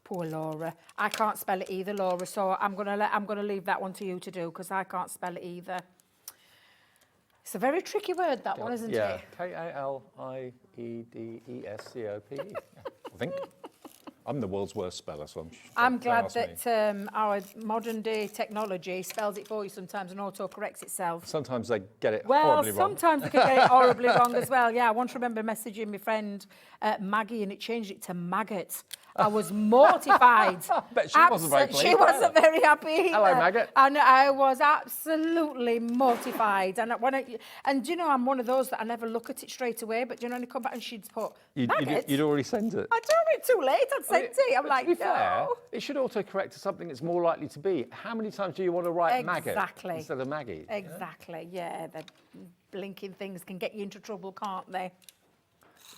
Poor Laura. I can't spell it either, Laura, so I'm gonna leave that one to you to do because I can't spell it either. It's a very tricky word, that one, isn't it? Yeah, Kaleidescope. I think. I'm the world's worst speller, so I'm glad that our modern day technology spells it for you sometimes and auto-corrects itself. Sometimes they get it well, horribly wrong. sometimes they can get it horribly wrong as well. Yeah, I once remember messaging my friend Maggie and it changed it to maggot. I was mortified. Bet she wasn't very pleased. She wasn't very happy. Hello, maggot. And I was absolutely mortified. And you know, I'm one of those that I never look at it straight away. But you know, when you come back and she'd put maggot. You'd already sent it. I told me too late. I'd sent it. I'm like, to be fair, no. it should auto-correct to something it's more likely to be. How many times do you want to write maggot instead of Maggie? Exactly. Yeah, the blinking things can get you into trouble, can't they?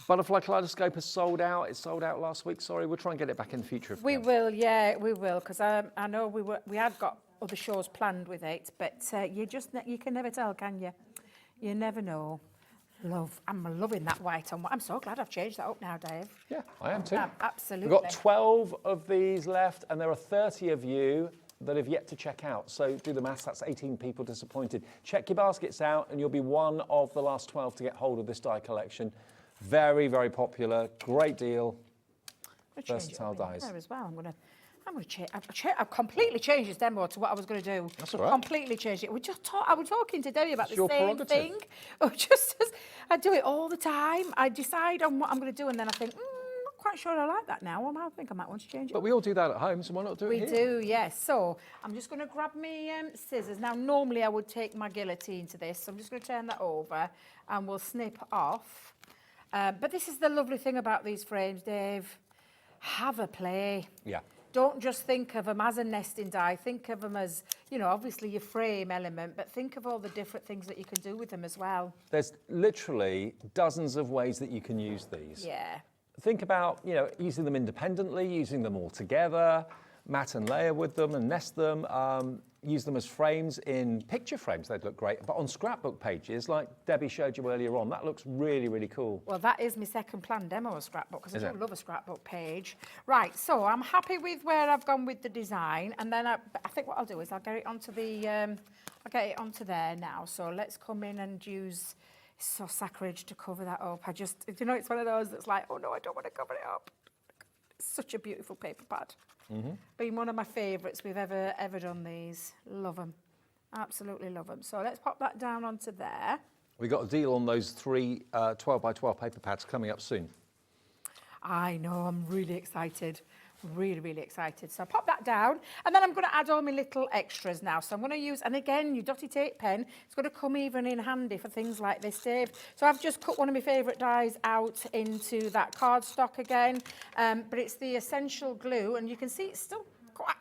Butterfly Kaleidoscope has sold out. It sold out last week. Sorry, we'll try and get it back in the future. We will, yeah, we will, because I know we had got other shows planned with it, but you can never tell, can you? You never know. I'm loving that white on white. I'm so glad I've changed that up now, Dave. Yeah, I am too. Absolutely. We've got 12 of these left, and there are 30 of you that have yet to check out. So do the maths, that's 18 people disappointed. Check your baskets out, and you'll be one of the last 12 to get hold of this die collection. Very, very popular, great deal. Versatile dies. There as well. I'm gonna change. I've completely changed this demo to what I was going to do. That's all right. Completely changed it. I was talking to Debbi about It's the your same prerogative. thing. Just as I do it all the time. I decide on what I'm going to do, and then I think, not quite sure I like that now. I think I might want to change it. But we all do that at home, so why not do it here? We do, yes. So I'm just going to grab me scissors. Now, normally I would take my guillotine to this, so I'm just going to turn that over, and we'll snip off. But this is the lovely thing about these frames, Dave. Have a play. Yeah. Don't just think of them as a nesting die. Think of them as, obviously your frame element, but think of all the different things that you can do with them as well. There's literally dozens of ways that you can use these. Yeah. Think about, using them independently, using them all together, mat and layer with them and nest them, use them as frames in picture frames, they'd look great, but on scrapbook pages, like Debbi showed you earlier on, that looks really, really cool. Well, that is my second planned demo of scrapbook, because I Is do it? love a scrapbook page. Right, so I'm happy with where I've gone with the design, and then I think what I'll do is I'll get it onto there now. So let's come in and use, it's so sacrilege to cover that up. It's one of those that's like, oh no, I don't want to cover it up. It's such a beautiful paper pad. Been one of my favourites we've ever done these. Love them. Absolutely love them. So let's pop that down onto there. We got a deal on those 3 12 by 12 paper pads coming up soon. I know, I'm really excited. Really, really excited. So I pop that down, and then I'm going to add all my little extras now. So I'm going to use, and again, your dotty tape pen, it's going to come even in handy for things like this, Dave. So I've just cut one of my favourite dies out into that cardstock again, but it's the essential glue, and you can see it's still quite,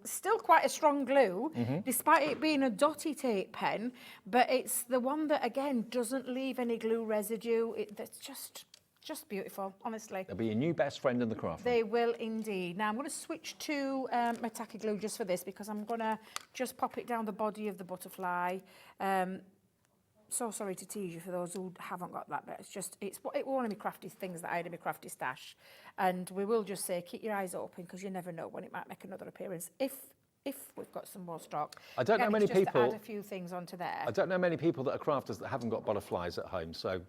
still quite a strong glue, despite it being a dotty tape pen, but it's the one that, again, doesn't leave any glue residue. That's just beautiful, honestly. They'll be your new best friend in the craft. They will indeed. Now I'm going to switch to my tacky glue just for this, because I'm going to just pop it down the body of the butterfly. So sorry to tease you for those who haven't got that, but it's one of my crafty things that I had in my crafty stash. And we will just say, keep your eyes open, because you never know when it might make another appearance. If we've got some more stock. I don't know many just people. To add a few things onto there. I don't know many people that are crafters that haven't got butterflies at home. So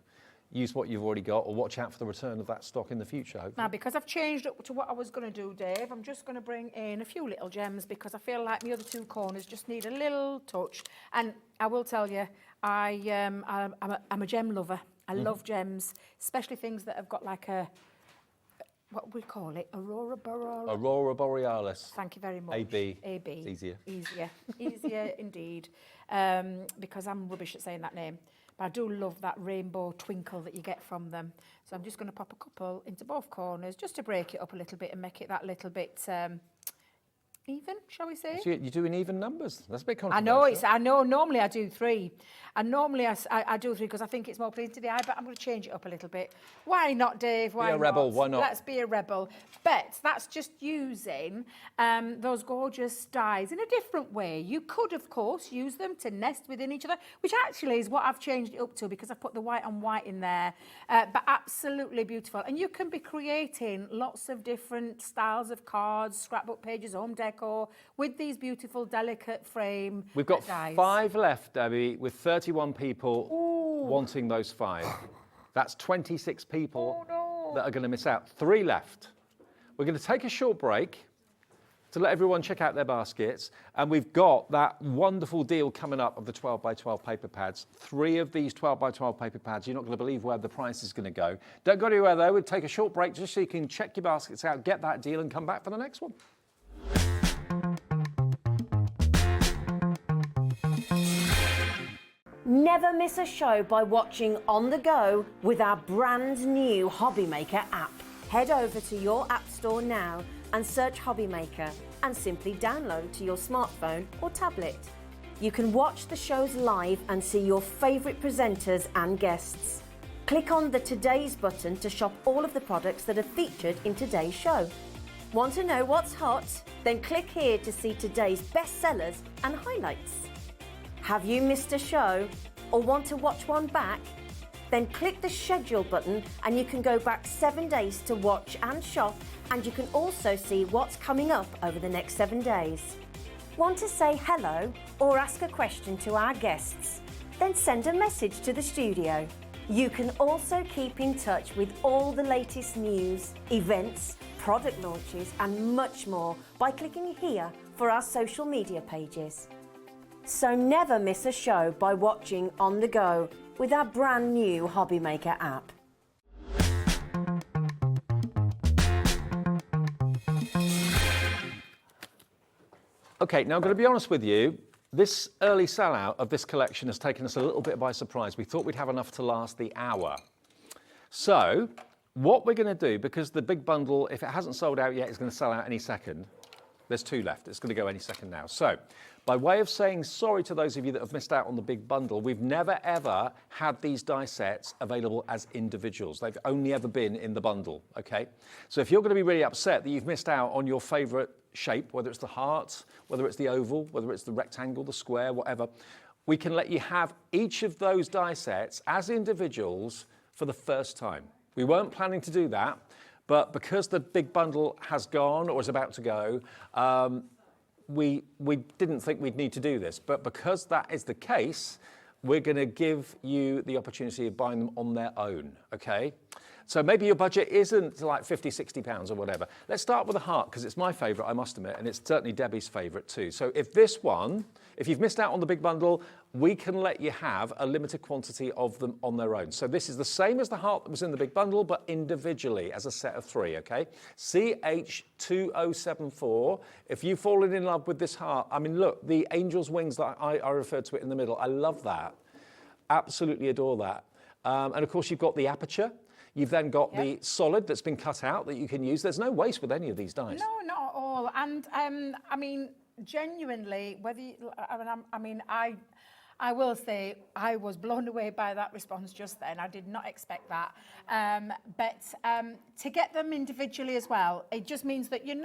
use what you've already got, or watch out for the return of that stock in the future, hopefully. Now, because I've changed up to what I was going to do, Dave, I'm just going to bring in a few little gems, because I feel like the other two corners just need a little touch. And I will tell you, I'm a gem lover. I love gems, especially things that have got like what we call it, Aurora Borealis. Aurora Borealis. Thank you very much. AB. AB. It's easier. Easier indeed, because I'm rubbish at saying that name. But I do love that rainbow twinkle that you get from them. So I'm just going to pop a couple into both corners, just to break it up a little bit and make it that little bit even, shall we say? So you're doing even numbers. That's a bit controversial. I know. Normally I do 3, and normally I do 3 because I think it's more pleasing to the eye. But I'm going to change it up a little bit. Why not, Dave? Why Be a rebel. Why not? Let's be a rebel. But that's just using those gorgeous dies in a different way. You could, of course, use them to nest within each other, which actually is what I've changed it up to, because I put the white on white in there. But absolutely beautiful, and you can be creating lots of different styles of cards, scrapbook pages, home decor, with these beautiful, delicate frame We've got dies. 5 left, Debbie, with 31 people wanting those 5. That's 26 people that are going to miss out. 3 left. We're going to take a short break to let everyone check out their baskets, and we've got that wonderful deal coming up of the 12 by 12 paper pads. 3 of these 12 by 12 paper pads. You're not going to believe where the price is going to go. Don't go anywhere though. We'll take a short break just so you can check your baskets out, get that deal, and come back for the next one. Never miss a show by watching on the go with our brand new Hobby Maker app. Head over to your app store now and search Hobby Maker, and simply download to your smartphone or tablet. You can watch the shows live and see your favourite presenters and guests. Click on the Today's button to shop all of the products that are featured in today's show. Want to know what's hot? Then click here to see today's bestsellers and highlights. Have you missed a show? or want to watch one back? Then click the schedule button and you can go back 7 days to watch and shop, and you can also see what's coming up over the next 7 days. Want to say hello or ask a question to our guests? Then send a message to the studio. You can also keep in touch with all the latest news, events, product launches and much more by clicking here for our social media pages. So never miss a show by watching on the go with our brand new Hobby Maker app. Okay, now I'm going to be honest with you. This early sellout of this collection has taken us a little bit by surprise. We thought we'd have enough to last the hour. So what we're going to do, because the big bundle, if it hasn't sold out yet, is going to sell out any second. There's 2 left. It's going to go any second now. So by way of saying sorry to those of you that have missed out on the big bundle, we've never ever had these die sets available as individuals. They've only ever been in the bundle, okay? So if you're going to be really upset that you've missed out on your favorite shape, whether it's the heart, whether it's the oval, whether it's the rectangle, the square, whatever, we can let you have each of those die sets as individuals for the first time. We weren't planning to do that, but because the big bundle has gone or is about to go, we didn't think we'd need to do this. But because that is the case, we're going to give you the opportunity of buying them on their own, okay? So maybe your budget isn't like 50, 60 pounds or whatever. Let's start with the heart, because it's my favourite, I must admit, and it's certainly Debbie's favourite too. So if you've missed out on the big bundle, we can let you have a limited quantity of them on their own. So this is the same as the heart that was in the big bundle, but individually as a set of 3, okay? CH2074. If you've fallen in love with this heart, I mean, look, the angel's wings that I referred to it in the middle, I love that. Absolutely adore that. And of course, you've got the aperture. You've then got the solid that's been cut out that you can use. There's no waste with any of these dies. No, not at all. And I mean, genuinely, I will say I was blown away by that response just then. I did not expect that. But to get them individually as well, it just means that you're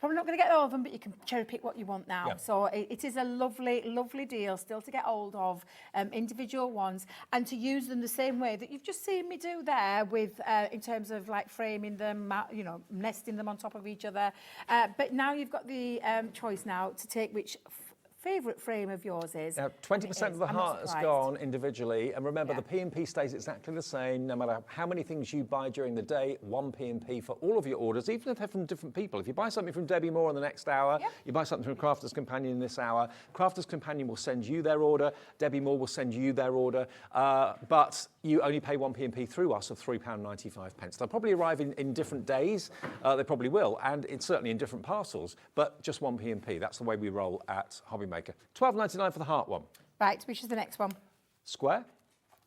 probably not going to get all of them, but you can cherry pick what you want now. Yeah. So it is a lovely, lovely deal still to get hold of, individual ones, and to use them the same way that you've just seen me do there with, in terms of like framing them, nesting them on top of each other. But now you've got the choice now to take which favourite frame of yours is. Now, 20% of the heart has gone individually, and remember the P&P stays exactly the same no matter how many things you buy during the day. 1 P&P for all of your orders, even if they're from different people. If you buy something from Debbi Moore in the next hour, you buy something from Crafter'S Companion in this hour, Crafter'S Companion will send you their order, Debbi Moore will send you their order, but you only pay 1 P&P through us of £3.95. They'll probably arrive in different days, they probably will, and it's certainly in different parcels, but just 1 P&P. That's the way we roll at Hobby Maker. £12.99 for the heart one. Right, which is the next one? Square.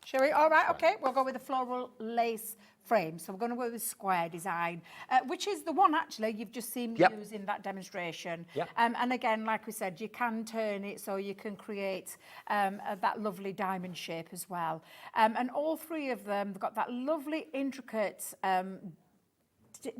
Shall we? All right, okay. We'll go with the floral lace frame. So we're going to go with square design, which is the one actually you've just seen me use in that demonstration. Yep. And again, like we said, you can turn it so you can create that lovely diamond shape as well. And all 3 of them, they've got that lovely intricate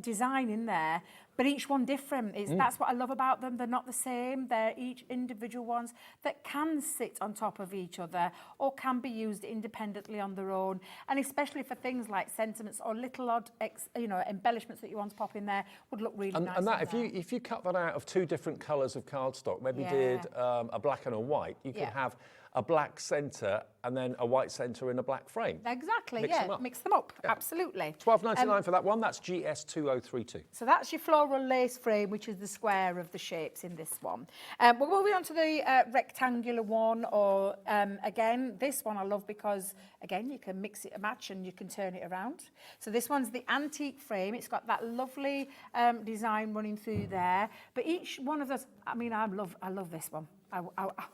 design in there, but each one different. That's what I love about them. They're not the same. They're each individual ones that can sit on top of each other or can be used independently on their own. And especially for things like sentiments or little odd, embellishments that you want to pop in there would look really nice. And that, if you cut that out of 2 different colours of cardstock, maybe did a black and a white, you could have a black centre and then a white centre in a black frame. Exactly, mix them up, absolutely. £12.99 for that one, that's GS2032. So that's your floral lace frame, which is the square of the shapes in this one. We're moving on to the rectangular one, or again, this one I love because, again, you can mix it and match and you can turn it around. So this one's the antique frame. It's got that lovely design running through there. But each one of those, I mean, I love this one. I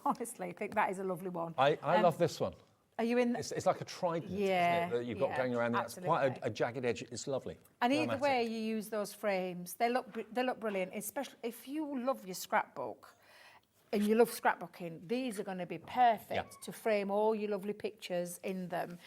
honestly think that is a lovely one. I love this one. Are you in? It's like a trident, isn't it, that you've got going around there. It's quite a jagged edge. It's lovely. And either way you use those frames, they look brilliant, especially if you love your scrapbook. and you love scrapbooking, these are going to be perfect to frame all your lovely pictures in them,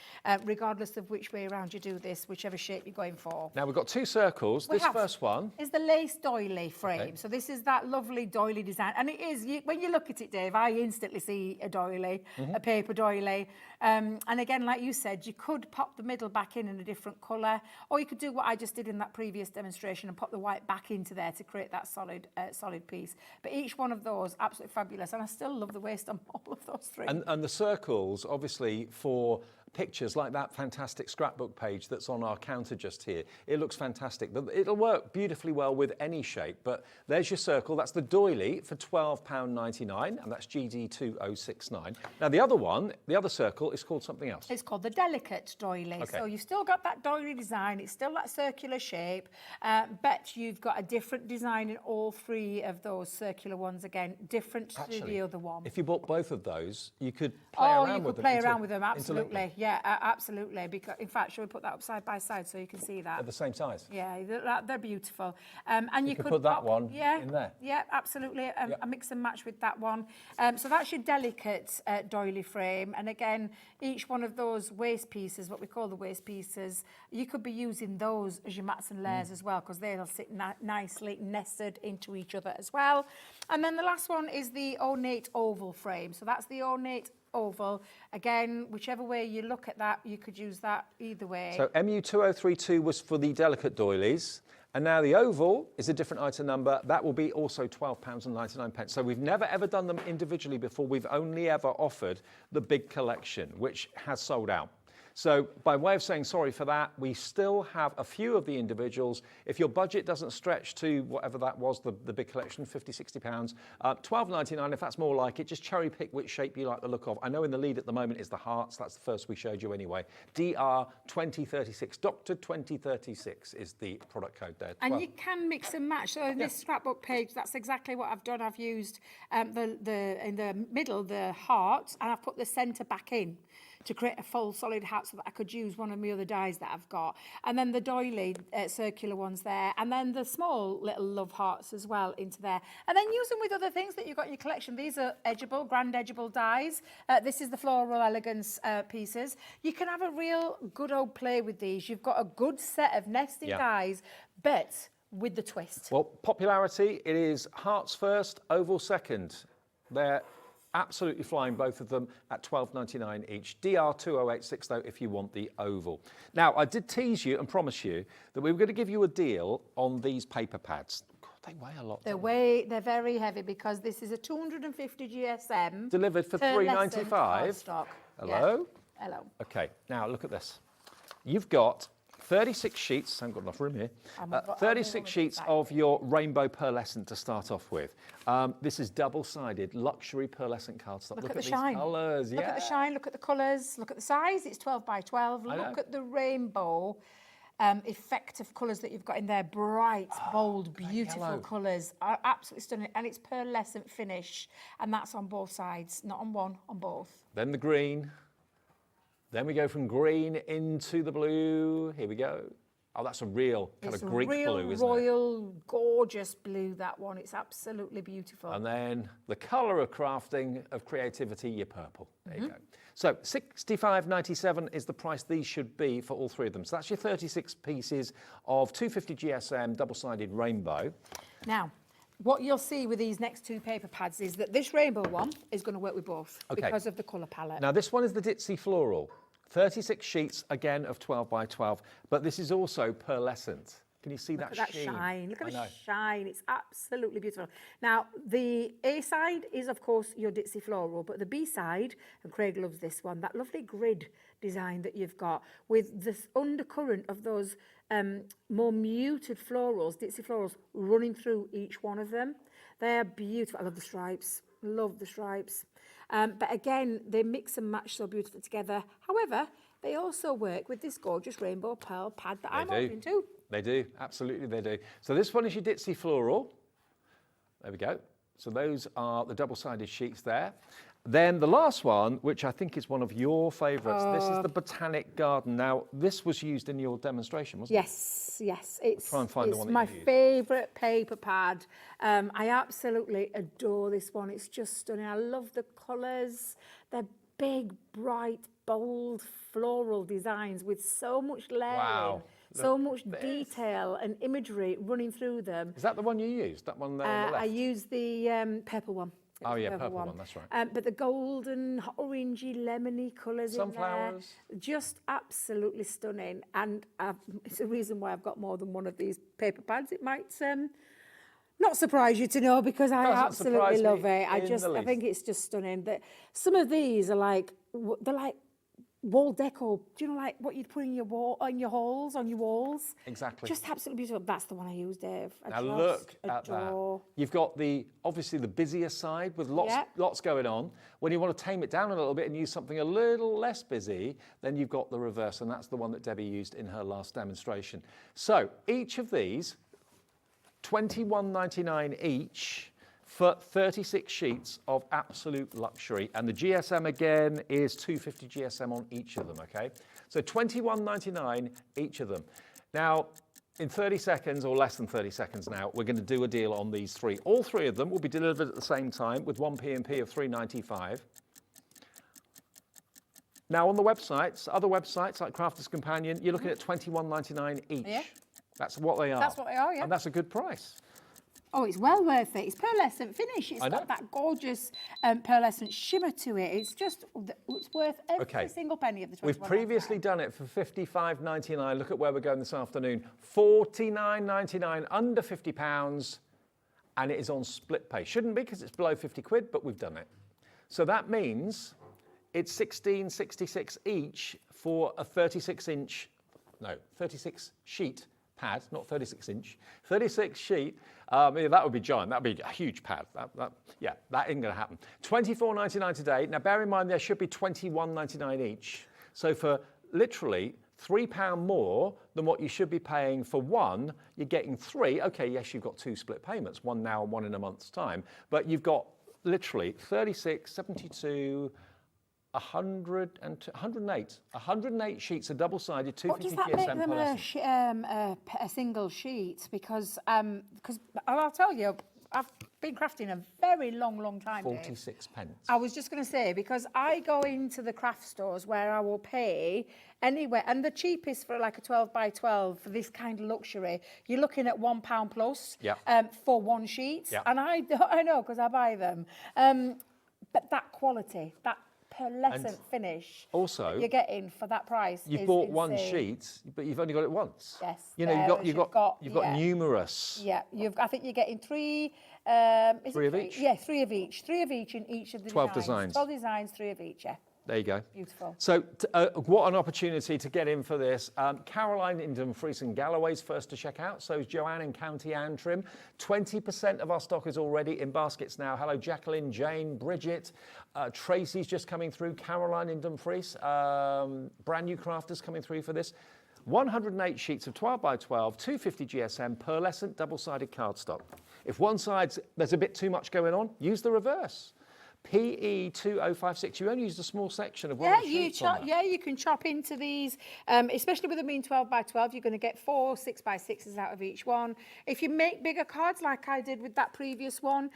regardless of which way around you do this, whichever shape you're going for. Now we've got 2 circles. This first one is the lace doily frame. So this is that lovely doily design. And it is, when you look at it, Dave, I instantly see a doily, a paper doily. And again, like you said, you could pop the middle back in a different colour, or you could do what I just did in that previous demonstration and pop the white back into there to create that solid piece. But each one of those, absolutely fabulous. And I still love the waist on all of those 3. and the circles, obviously, for pictures like that fantastic scrapbook page that's on our counter just here. It looks fantastic. It'll work beautifully well with any shape, but there's your circle. That's the doily for £12.99, and that's GD2069. Now the other circle is called something else. It's called the delicate doily. So you've still got that doily design. It's still that circular shape, but you've got a different design in all 3 of those circular ones. Again, different to the other one. If you bought both of those, you could play around with them. Oh, you could play around with them, absolutely. Yeah, absolutely. Because, in fact, shall we put that up side by side so you can see that? At the same size? Yeah, they're beautiful. And you could put that one in there. Yeah, absolutely. A mix and match with that one. So that's your delicate doily frame. And again, each one of those waist pieces, what we call the waist pieces, you could be using those as your mats and layers as well, because they'll sit nicely nested into each other as well. And then the last one is the ornate oval frame. So that's the ornate oval. Again, whichever way you look at that, you could use that either way. So MU2032 was for the delicate doilies, and now the oval is a different item number. That will be also £12.99. So we've never ever done them individually before. We've only ever offered the big collection, which has sold out. So by way of saying sorry for that, we still have a few of the individuals. If your budget doesn't stretch to whatever that was, the big collection, £50, £60, £12.99, if that's more like it, just cherry pick which shape you like the look of. I know in the lead at the moment is the hearts. That's the first we showed you anyway. DR2036, Dr. 2036 is the product code there. And you can mix and match. So in this scrapbook page, that's exactly what I've done. I've used in the middle, the heart, and I've put the centre back in to create a full solid hat so that I could use one of my other dies that I've got. And then the doily circular ones there, and then the small little love hearts as well into there. And then use them with other things that you've got in your collection. These are edgeable, grand edgeable dies. This is the floral elegance pieces. You can have a real good old play with these. You've got a good set of nesting dies, but with the twist. Well, popularity, it is hearts first, oval second. They're absolutely flying, both of them, at £12.99 each. DR20860 though, if you want the oval. Now, I did tease you and promise you that we were going to give you a deal on these paper pads. God, they weigh a lot. They're very heavy, because this is a 250 GSM. Delivered for £3.95. Hello? Yeah. Hello. Okay, now look at this. You've got 36 sheets, I haven't got enough room here, 36 sheets of your rainbow pearlescent to start off with. This is double-sided luxury pearlescent cardstock. Look at these the shine. colours. Look at the shine, look at the colours, look at the size, it's 12 by 12. Look at the rainbow effect of colours that you've got in there. Bright, bold, beautiful colours. Are absolutely stunning. And it's pearlescent finish. And that's on both sides, not on one, on both. Then the green. Then we go from green into the blue. Here we go. Oh, that's a real kind of Greek blue, isn't it? It's a real royal, gorgeous blue, that one. It's absolutely beautiful. And then the colour of crafting, of creativity, your purple. There you go. So $65.97 is the price these should be for all 3 of them. So that's your 36 pieces of 250 GSM double-sided rainbow. Now, what you'll see with these next 2 paper pads is that this rainbow one is going to work with both because of the colour palette. Now, this one is the Ditzy Floral. 36 sheets, again, of 12 by 12, but this is also pearlescent. Can you see that sheen? Look at that shine. Look at the shine. It's absolutely beautiful. Now, the A side is, of course, your Ditzy Floral, but the B side, and Craig loves this one, that lovely grid design that you've got with this undercurrent of those more muted florals, Ditzy Florals, running through each one of them. They're beautiful. I love the stripes. Love the stripes. But again, they mix and match so beautifully together. However, they also work with this gorgeous rainbow pearl pad that I'm offering too. They do, absolutely they do. So this one is your Ditzy Floral. There we go. So those are the double-sided sheets there. Then the last one, which I think is one of your favourites, this is the Botanic Garden. Now, this was used in your demonstration, wasn't it? Yes, it's, Try and find the one that my you used. favourite paper pad. I absolutely adore this one. It's just stunning. I love the colours. They're big, bright, bold, floral designs with so much layering, Wow. so much detail and imagery running through them. Is that the one you used? That one there on the left? I used the purple one. It Oh was yeah, the purple one, that's right. But the golden, orangey, lemony colours in there, Sunflowers. just absolutely stunning. And it's a reason why I've got more than one of these paper pads. It might not surprise you to know, because I Doesn't absolutely surprise love me it. in the I least. think it's just stunning. That some of these are like, they're like wall decor. Do you know, like what you'd put in your wall, on your halls, on your walls? Exactly. Just absolutely beautiful. That's the one I use, Dave. I Now just look at adore. that. You've got obviously the busier side with Yeah. lots going on. When you want to tame it down a little bit and use something a little less busy, then you've got the reverse, and that's the one that Debbie used in her last demonstration. So each of these, $21.99 each, for 36 sheets of absolute luxury. And the GSM again is 250 GSM on each of them, okay? So $21.99 each of them. Now, in 30 seconds or less than 30 seconds now, we're going to do a deal on these three. All three of them will be delivered at the same time with one P&P of $3.95. Now on the websites, other websites like Crafter's Companion, you're looking at $21.99 each. Yeah. That's what they are. That's what they are, yeah. And that's a good price. Oh, it's well worth it. It's pearlescent finish. It's I know. got that gorgeous pearlescent shimmer to it. It's just, it's worth every single penny of the 21. We've previously done it for $55.99. Look at where we're going this afternoon. $49.99, under £50, and it is on split pay. Shouldn't be because it's below 50 quid, but we've done it. So that means it's $16.66 each for a 36 sheet pad, not 36 inch, 36 sheet. That would be giant. That would be a huge pad. Yeah, that isn't going to happen. $24.99 today. Now, bear in mind, there should be $21.99 each. So for literally £3 more than what you should be paying for one, you're getting three. Okay, yes, you've got two split payments, one now and one in a month's time. But you've got literally 36, 72, 108 sheets of double-sided 250 What does that make GSM them a single sheet? Because I'll tell you, I've been crafting a very long time. 46 pence. I was just going to say, because I go into the craft stores where I will pay anywhere, and the cheapest for like a 12 by 12 for this kind of luxury, you're looking at £1 plus for one sheet. Yeah. And I know because I buy them. But that quality, that pearlescent finish also, you're getting for that price. You've is bought insane. one sheet, but you've only got it once. Yes. You know, you've got numerous. Yeah, I think you're getting three. Three of each? Yeah, three of each. Three of each in each of the 12 designs. 12 designs, three of each. Yeah. There you go. Beautiful. So what an opportunity to get in for this. Caroline in Dumfries and Galloway's first to check out. So is Joanne in County Antrim. 20% of our stock is already in baskets now. Hello, Jacqueline, Jane, Bridget. Tracy's just coming through. Caroline in Dumfries. Brand new crafters coming through for this. 108 sheets of 12 by 12, 250 GSM, pearlescent double-sided cardstock. If one side there's a bit too much going on, use the reverse. PE2056. You only used a small section of one of the sheets on that. Yeah, you can chop into these, especially with them being 12 by 12. You're going to get 4 6x6s out of each one. If you make bigger cards like I did with that previous one,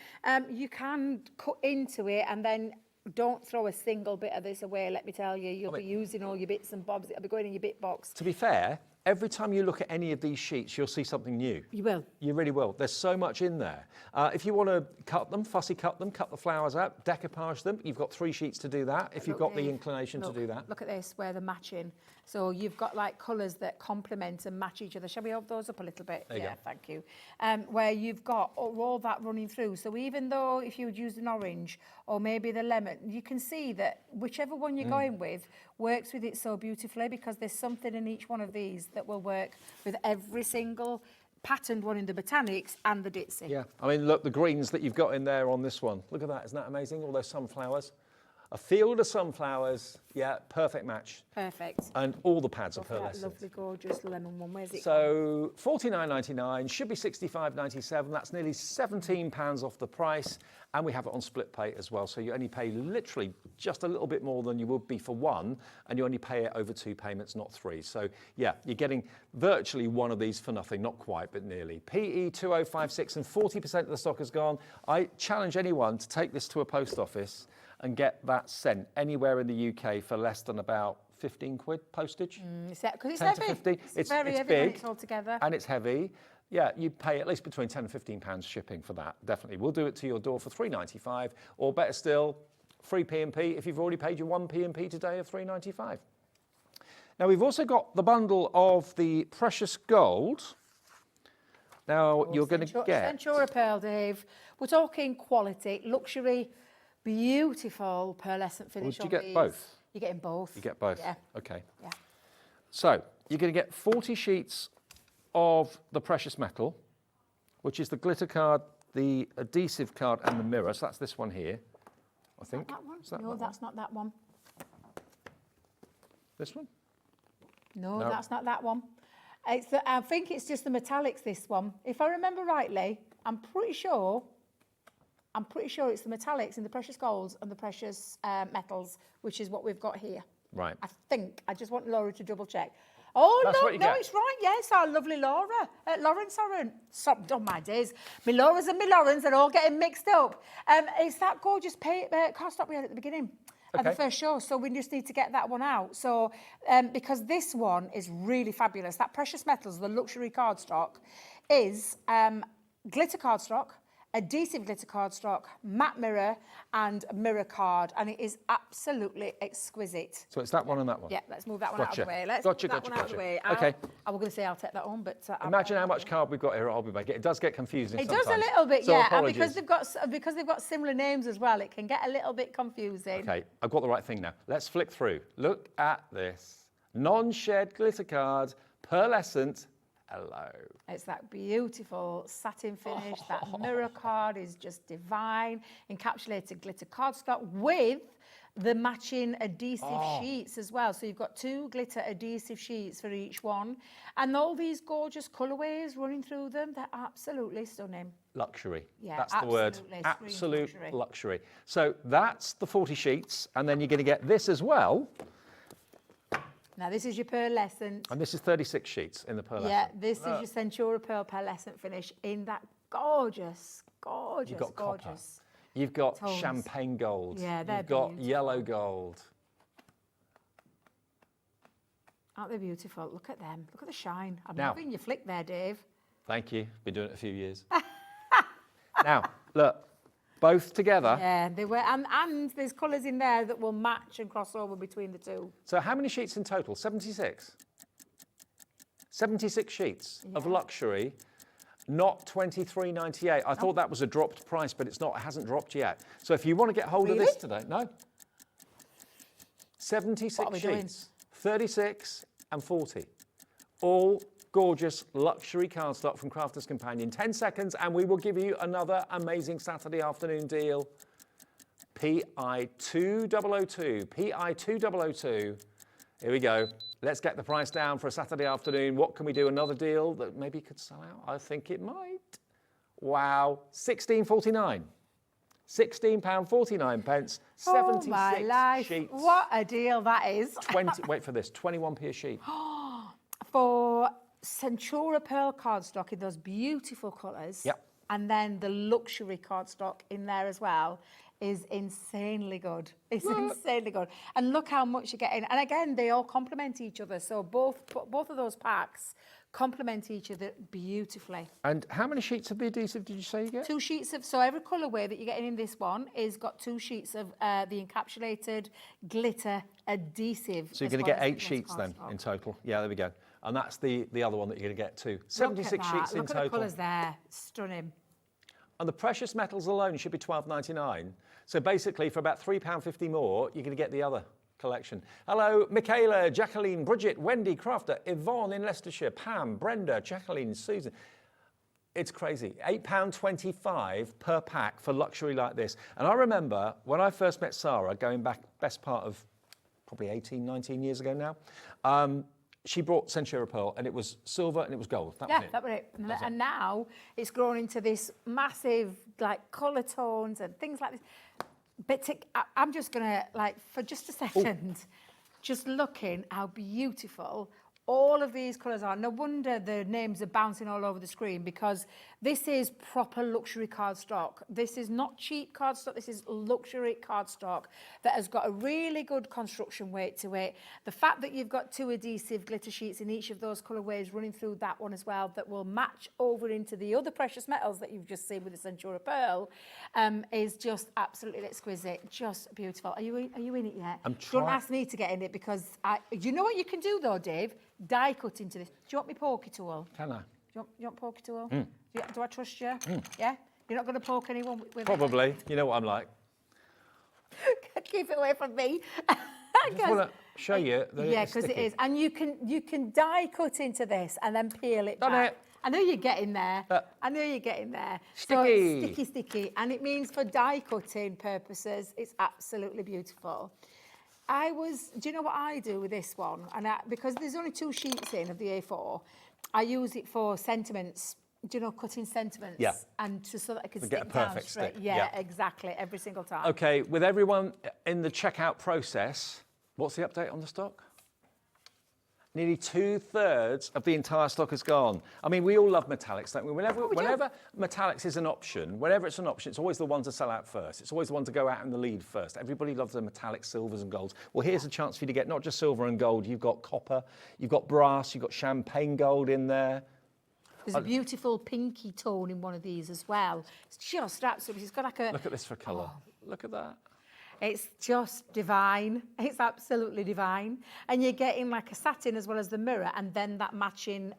you can cut into it and then don't throw a single bit of this away. Let me tell you, you'll be using all your bits and bobs. It'll be going in your bit box. To be fair, every time you look at any of these sheets, you'll see something new. You will. You really will. There's so much in there. If you want to cut them, fussy cut them, cut the flowers out, decoupage them, you've got 3 sheets to do that, if you've got the inclination to do that. Look at this, where they're matching. So you've got like colours that complement and match each other. Shall we hold those up a little bit? There you go. Thank you. Where you've got all that running through. So even though if you would use an orange or maybe the lemon, you can see that whichever one you're going with works with it so beautifully, because there's something in each one of these that will work with every single patterned one in the Botanics and the Ditzy. Yeah, I mean, look, the greens that you've got in there on this one. Look at that, isn't that amazing? All those sunflowers. A field of sunflowers, yeah, perfect match. Perfect. And all the pads Go are for that pearlescent. lovely, gorgeous lemon one. Where's it? So $49.99, should be $65.97. That's nearly £17 off the price. And we have it on split pay as well. So you only pay literally just a little bit more than you would be for one, and you only pay it over 2 payments, not 3. So yeah, you're getting virtually one of these for nothing, not quite, but nearly. PE 2056 and 40% of the stock is gone. I challenge anyone to take this to a post office and get that sent anywhere in the UK for less than about 15 quid postage. Because it's 10 heavy. to 15. It's very heavy big when it's all together. and it's heavy. Yeah, you pay at least between 10 and 15 pounds shipping for that. Definitely. We'll do it to your door for £3.95, or better still, free P&P if you've already paid your one P&P today of £3.95. Now we've also got the bundle of the precious gold. Now you're going to get Centura Pearl, Dave. We're talking quality, luxury, beautiful pearlescent finish. Would you on get these. both? You're getting both. You get both? Yeah. Okay. Yeah. So you're going to get 40 sheets of the precious metal, which is the glitter card, the adhesive card, and the mirror. So that's this one here, I think. That one? Is that No, that that's not that one. This one? No, No. that's not that one. I think it's just the metallics, this one. If I remember rightly, I'm pretty sure it's the metallics in the precious golds and the precious metals, which is what we've got here. Right. I think. I just want Laura to double check. Oh, That's what you no, get. it's right. Yes, our lovely Laura. Lawrence, Stop, on my days. My Lauras and my Laurens are all getting mixed up. It's that gorgeous cardstock we had at the beginning of the Okay. first show, so we just need to get that one out. So, because this one is really fabulous. That Precious Metals, the luxury cardstock, is glitter cardstock, adhesive glitter cardstock, matte mirror, and mirror card, and it is absolutely exquisite. So it's that one and that one? Yeah, let's move that one out of the Gotcha. way. Let's Gotcha, move that gotcha, one out of the gotcha. way. Okay. I was going to say I'll take that on, but Imagine how much card we've got here at Hobby Maker. It does get confusing it sometimes. does a little bit, So yeah, apologies. and because they've got similar names as well, it can get a little bit confusing. Okay, I've got the right thing now. Let's flick through. Look at this. Non-shed glitter card, pearlescent. Hello. It's that beautiful satin finish. That mirror card is just divine. Encapsulated glitter cardstock with the matching adhesive sheets as well. So you've got 2 glitter adhesive sheets for each one. And all these gorgeous colourways running through them. They're absolutely stunning. Luxury. Yeah, that's the word. absolutely. Screams Absolute luxury. luxury. So that's the 40 sheets. And then you're going to get this as well. Now, this is your pearlescent. And this is 36 sheets in the pearlescent. Yeah, this is your Centura Pearl pearlescent finish in that gorgeous, gorgeous, You've got copper. gorgeous. You've got tones. champagne gold. Yeah, they're You've got beautiful. yellow gold. Aren't they beautiful? Look at them. Look at the shine. I'm Now- loving your flick there, Dave. Thank you. Been doing it a few years. Now, look, both together. Yeah, they were, and there's colours in there that will match and cross over between the two. So how many sheets in total? 76? 76 sheets of luxury, not $23.98. I thought that was a dropped price, but it's not. It hasn't dropped yet. So if you want to get hold of this Really? today, no. 76 What are we doing? sheets, 36 and 40. All gorgeous luxury cardstock from Crafter's Companion. 10 seconds and we will give you another amazing Saturday afternoon deal. PI 2002, PI 2002. Here we go. Let's get the price down for a Saturday afternoon. What can we do? Another deal that maybe could sell out? I think it might. Wow, £16.49. £16.49, 76 Oh my life! sheets. What a deal that is 20, wait for this, 21p a sheet. for Centura Pearl cardstock in those beautiful colours. Yep. And then the luxury cardstock in there as well is insanely good. It's insanely good. And look how much you're getting. And again, they all complement each other. So both of those packs complement each other beautifully. And how many sheets of the adhesive did you say you get? 2 sheets of, so every colourway that you're getting in this one is got 2 sheets of the encapsulated glitter adhesive. So you're as going to well get as 8 the sheets then cardstock. in total. Yeah, there we go. And that's the other one that you're going to get too. Look at 76 that. sheets in Look at total. the colours there. Stunning. And the precious metals alone should be $12.99. So basically, for about £3.50 more, you're going to get the other collection. Hello, Michaela, Jacqueline, Bridget, Wendy, Crafter, Yvonne in Leicestershire, Pam, Brenda, Jacqueline, Susan. It's crazy. £8.25 per pack for luxury like this. And I remember when I first met Sarah, going back best part of probably 18, 19 years ago now, she brought Centura Pearl and it was silver and it was gold. That was it. That was it. And now it's grown into this massive, like, colour tones and things like this. But I'm just going to, like, for just a second, just looking how beautiful all of these colours are. No wonder the names are bouncing all over the screen, because this is proper luxury cardstock. This is not cheap cardstock. This is luxury cardstock that has got a really good construction weight to it. The fact that you've got 2 adhesive glitter sheets in each of those colourways running through that one as well, that will match over into the other precious metals that you've just seen with the Centura Pearl, is just absolutely exquisite. Just beautiful. Are you in it yet? I'm trying. Don't ask me to get in it, because you know what you can do though, Dave? Die cut into this. Do you want me pokey tool? Can I? You want pokey tool? Do I trust you? Yeah? You're not going to poke anyone with it? Probably. You know what I'm like. Keep it away from me. I just want to show you that Yeah, it's because it sticky. is. And you can die cut into this and then peel it Done back. it. I know you're getting there. I know you're getting there. Sticky. So it's sticky. And it means for die cutting purposes, it's absolutely beautiful. Do you know what I do with this one? And because there's only 2 sheets in of the A4, I use it for sentiments. Do you know, cutting sentiments? Yeah. And so that I can To stick get a down perfect straight. stick. Yeah, Yeah. exactly. Every single time. Okay, with everyone in the checkout process, what's the update on the stock? Nearly 2/3 of the entire stock is gone. I mean, we all love metallics, don't we? Whenever metallics is an option, whenever it's an option, it's always the one to sell out first. It's always the one to go out in the lead first. Everybody loves the metallic silvers and golds. Well, here's a chance for you to get not just silver and gold. You've got copper, you've got brass, you've got champagne gold in there. There's a beautiful pinky tone in one of these as well. It's just absolutely, it's got like a... Look at this for colour. Look at that. It's just divine. It's absolutely divine. And you're getting like a satin as well as the mirror, and then that matching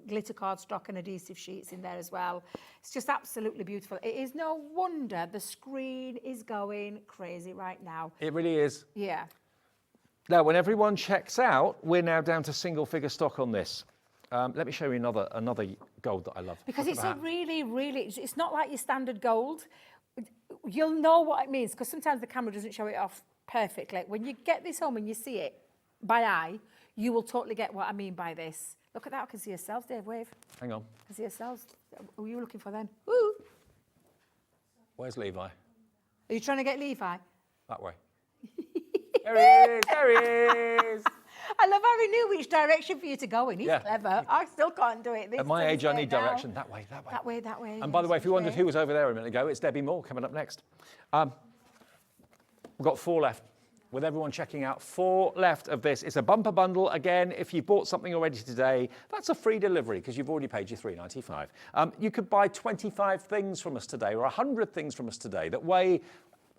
glitter cardstock and adhesive sheets in there as well. It's just absolutely beautiful. It is no wonder the screen is going crazy right now. It really is. Yeah. Now, when everyone checks out, we're now down to single figure stock on this. Let me show you another gold that I love. Because Look it's at a that. really, it's not like your standard gold. You'll know what it means, because sometimes the camera doesn't show it off perfectly. When you get this home and you see it by eye, you will totally get what I mean by this. Look at that, I can see yourselves, Dave, wave. Hang on. I can see yourselves. Who are you looking for then? Woo! Where's Levi? Are you trying to get Levi? That way. There he is, there he is. I love how he knew which direction for you to go in. He's Yeah. clever. I still can't do it. At my age, I need direction. That way, that way. That way, that way. And by the way, if you wondered who was over there a minute ago, it's Debbi Moore coming up next. We've got 4 left. With everyone checking out, 4 left of this. It's a bumper bundle. Again, if you bought something already today, that's a free delivery because you've already paid your £3.95. You could buy 25 things from us today or 100 things from us today that weigh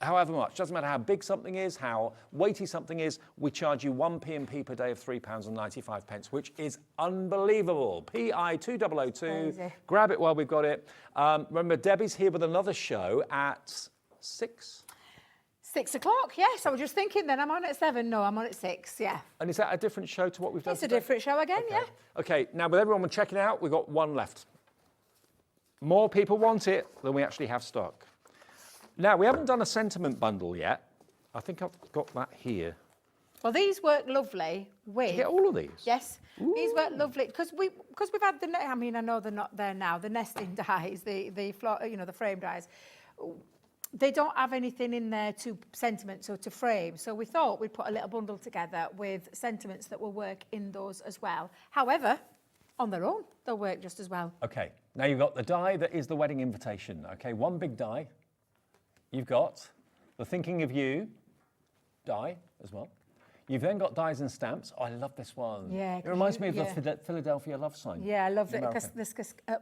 however much. Doesn't matter how big something is, how weighty something is. We charge you 1 P&P per day of £3.95, which is unbelievable. PI 2002. Crazy. Grab it while we've got it. Remember, Debbie's here with another show at 6. 6 o'clock, yes. I was just thinking then, I'm on at 7. No, I'm on at 6, yeah. And is that a different show to what we've done It's a today? different show again, yeah. Okay, now with everyone checking out, we've got 1 left. More people want it than we actually have stock. Now, we haven't done a sentiment bundle yet. I think I've got that here. Well, these work lovely with... Did you get all of these? Yes, these work lovely because we've had the... I mean, I know they're not there now. The nesting dies, the frame dies. They don't have anything in there to sentiments or to frame. So we thought we'd put a little bundle together with sentiments that will work in those as well. However, on their own, they'll work just as well. Okay, now you've got the die that is the wedding invitation. Okay, 1 big die. You've got the thinking of you die as well. You've then got dies and stamps. Oh, I love this one. Yeah, It reminds me of yeah. the Philadelphia love sign. Yeah, I love American. I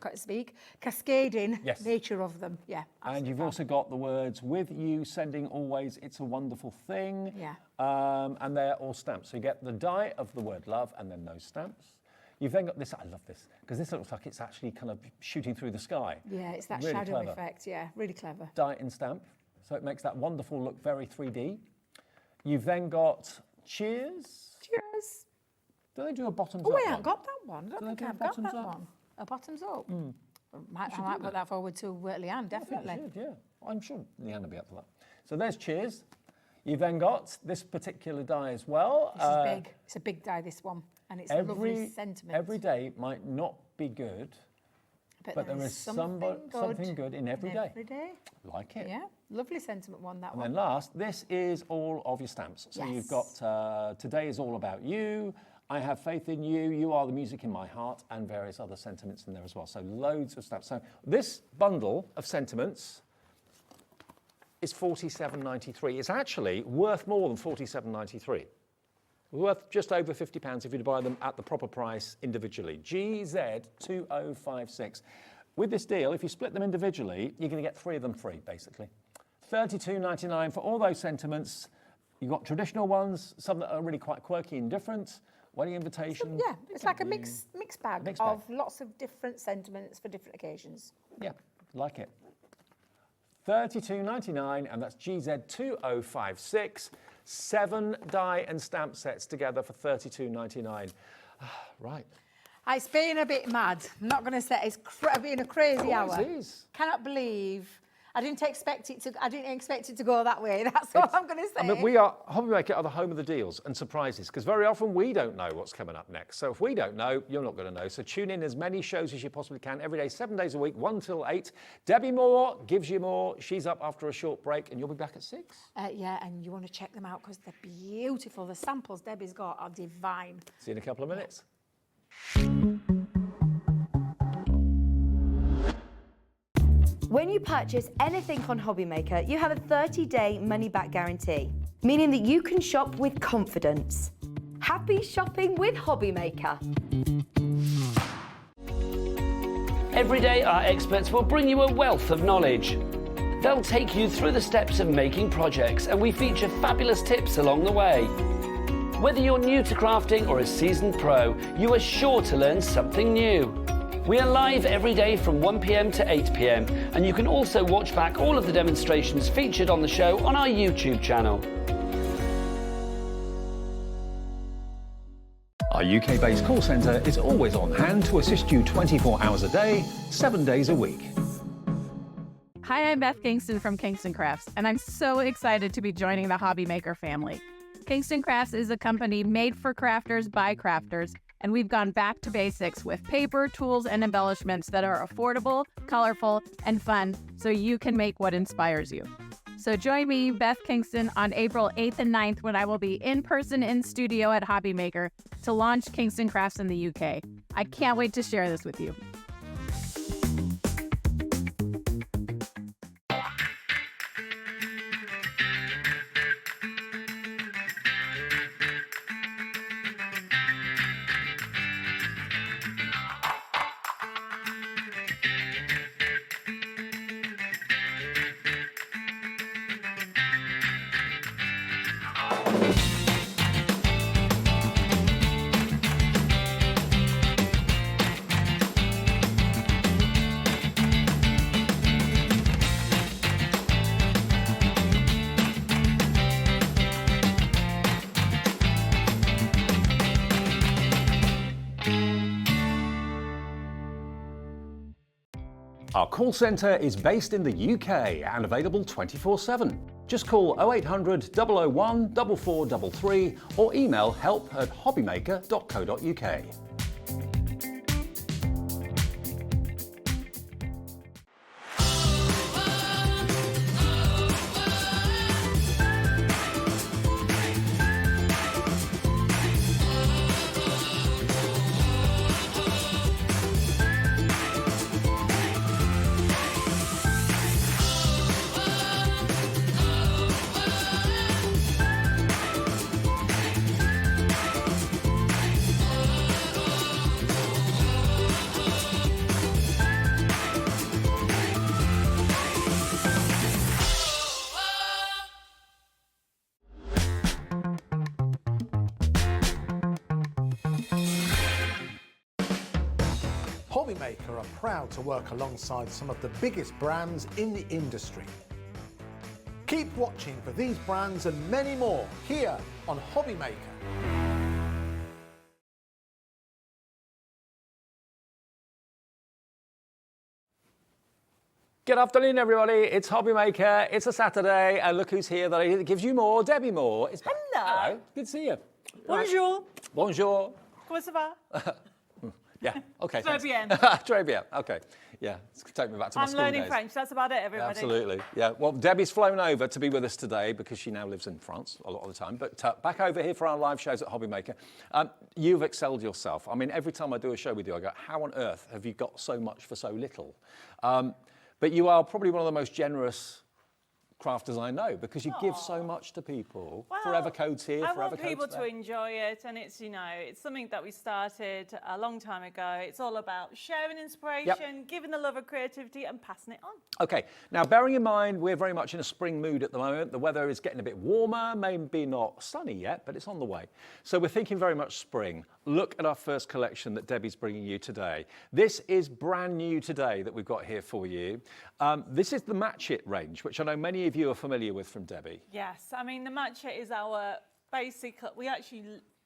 can't speak. Cascading Yes. nature of them. Yeah. And you've absolutely also got the words, with you, sending always, it's a wonderful thing. Yeah. And they're all stamps. So you get the die of the word love and then those stamps. You've then got this, I love this, because this looks like it's actually kind of shooting through the sky. Yeah, it's that Really shadow clever. effect. Yeah, really clever. Die and stamp. So it makes that wonderful look very 3D. You've then got cheers. Cheers. Do they do a bottoms Oh, up I haven't one? got that one. I don't Do they think do I've got bottoms that up? one. A bottoms up. I might put that forward to Leanne, definitely. Yeah, I'm sure Leanne will be up for that. So there's cheers. You've then got this particular die as well. This is big. It's a big die, this one, and it's a lovely sentiment. Every day might not be good, but there is something good in every day. Every day. Like it. Yeah, lovely sentiment one, that And one. then last, this is all of your stamps. So you've got Today is all about you, I have faith in you, you are the music in my heart, and various other sentiments in there as well. So loads of stamps. So this bundle of sentiments is £47.93. It's actually worth more than £47.93. Worth just over £50 if you buy them at the proper price individually. GZ2056. With this deal, if you split them individually, you're going to get 3 of them free, basically. £32.99 for all those sentiments. You've got traditional ones, some that are really quite quirky and different. Wedding invitation. Yeah, it's like a mixed bag of lots of different sentiments for different occasions. Yeah, like it. £32.99, and that's GZ2056. 7 die and stamp sets together for £32.99. Right. It's been a bit mad. I'm not going to say it's been a crazy hour. It is. Cannot believe. I didn't expect it to go that way. That's all I'm going to say. I mean, we are Hobbymaker are the home of the deals and surprises, because very often we don't know what's coming up next. So if we don't know, you're not going to know. So tune in as many shows as you possibly can every day, 7 days a week, 1 till 8. Debbie Moore gives you more. She's up after a short break, and you'll be back at 6. Yeah, and you want to check them out because they're beautiful. The samples Debbie's got are divine. See you in a couple of minutes. When you purchase anything on Hobbymaker, you have a 30-day money-back guarantee, meaning that you can shop with confidence. Happy shopping with Hobbymaker. Every day, our experts will bring you a wealth of knowledge. They'll take you through the steps of making projects, and we feature fabulous tips along the way. Whether you're new to crafting or a seasoned pro, you are sure to learn something new. We are live every day from 1 p.m. to 8 p.m, and you can also watch back all of the demonstrations featured on the show on our YouTube channel. Our UK-based call centre is always on hand to assist you 24 hours a day, 7 days a week. Hi, I'm Beth Kingston from Kingston Crafts, and I'm so excited to be joining the Hobby Maker family. Kingston Crafts is a company made for crafters by crafters, and we've gone back to basics with paper, tools, and embellishments that are affordable, colorful, and fun, so you can make what inspires you. So join me, Beth Kingston, on April 8th and 9th when I will be in person in studio at Hobby Maker to launch Kingston Crafts in the UK. I can't wait to share this with you. Our call centre is based in the UK and available 24/7. Just call 0800 001 4433 or email help@hobbymaker.co.uk. Hobbymaker are proud to work alongside some of the biggest brands in the industry. Keep watching for these brands and many more here on Hobbymaker. Good afternoon, everybody. It's Hobby Maker. It's a Saturday, and look who's here that gives you more. Debbie Moore. Hello. Good to see you. Bonjour. Bonjour. Comment ça va? Yeah. Okay. Très bien. Très bien. Okay. Yeah. It's take me back to my school I'm learning days. French. That's about it, everybody. Absolutely. Yeah. Well, Debbie's flown over to be with us today because she now lives in France a lot of the time. But back over here for our live shows at Hobby Maker. You've excelled yourself. I mean, every time I do a show with you, I go, how on earth have you got so much for so little? But you are probably one of the most generous crafters I know because you give so much to people. Well, Forever codes here, I forever want people codes to there. enjoy it, and it's, you know, it's something that we started a long time ago. It's all about sharing inspiration, giving the love of creativity, and passing it on. Okay, now bearing in mind we're very much in a spring mood at the moment. The weather is getting a bit warmer, maybe not sunny yet, but it's on the way. So we're thinking very much spring. Look at our first collection that Debbie's bringing you today. This is brand new today that we've got here for you. This is the Match It range, which I know many of you are familiar with from Debbie. Yes, I mean, the Match It is our basic,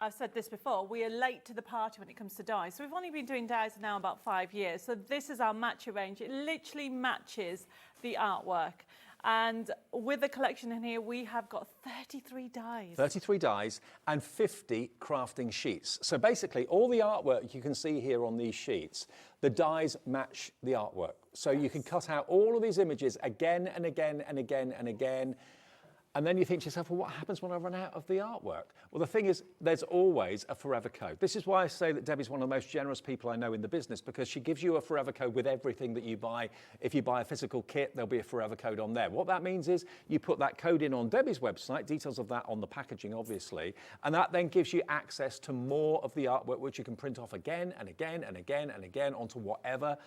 I've said this before, we are late to the party when it comes to dyes. So we've only been doing dyes now about 5 years. So this is our Match It range. It literally matches the artwork. And with the collection in here, we have got 33 dyes. 33 dyes and 50 crafting sheets. So basically, all the artwork you can see here on these sheets, the dyes match the artwork. So you can cut out all of these images again and again and again and again. And then you think to yourself, well, what happens when I run out of the artwork? Well, the thing is, there's always a forever code. This is why I say that Debbie's one of the most generous people I know in the business, because she gives you a forever code with everything that you buy. If you buy a physical kit, there'll be a forever code on there. What that means is you put that code in on Debbie's website, details of that on the packaging, obviously, and that then gives you access to more of the artwork, which you can print off again and again and again and again onto whatever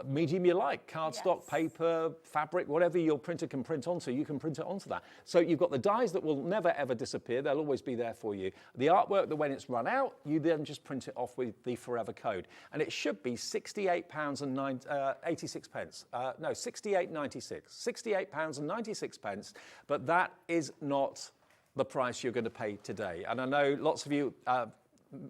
medium you like, cardstock, paper, fabric, whatever your printer can print onto, you can print it onto that. So you've got the dyes that will never ever disappear, they'll always be there for you. The artwork that when it's run out, you then just print it off with the forever code. And it should be £68.86. No, £68.96. £68.96, but that is not the price you're going to pay today. And I know lots of you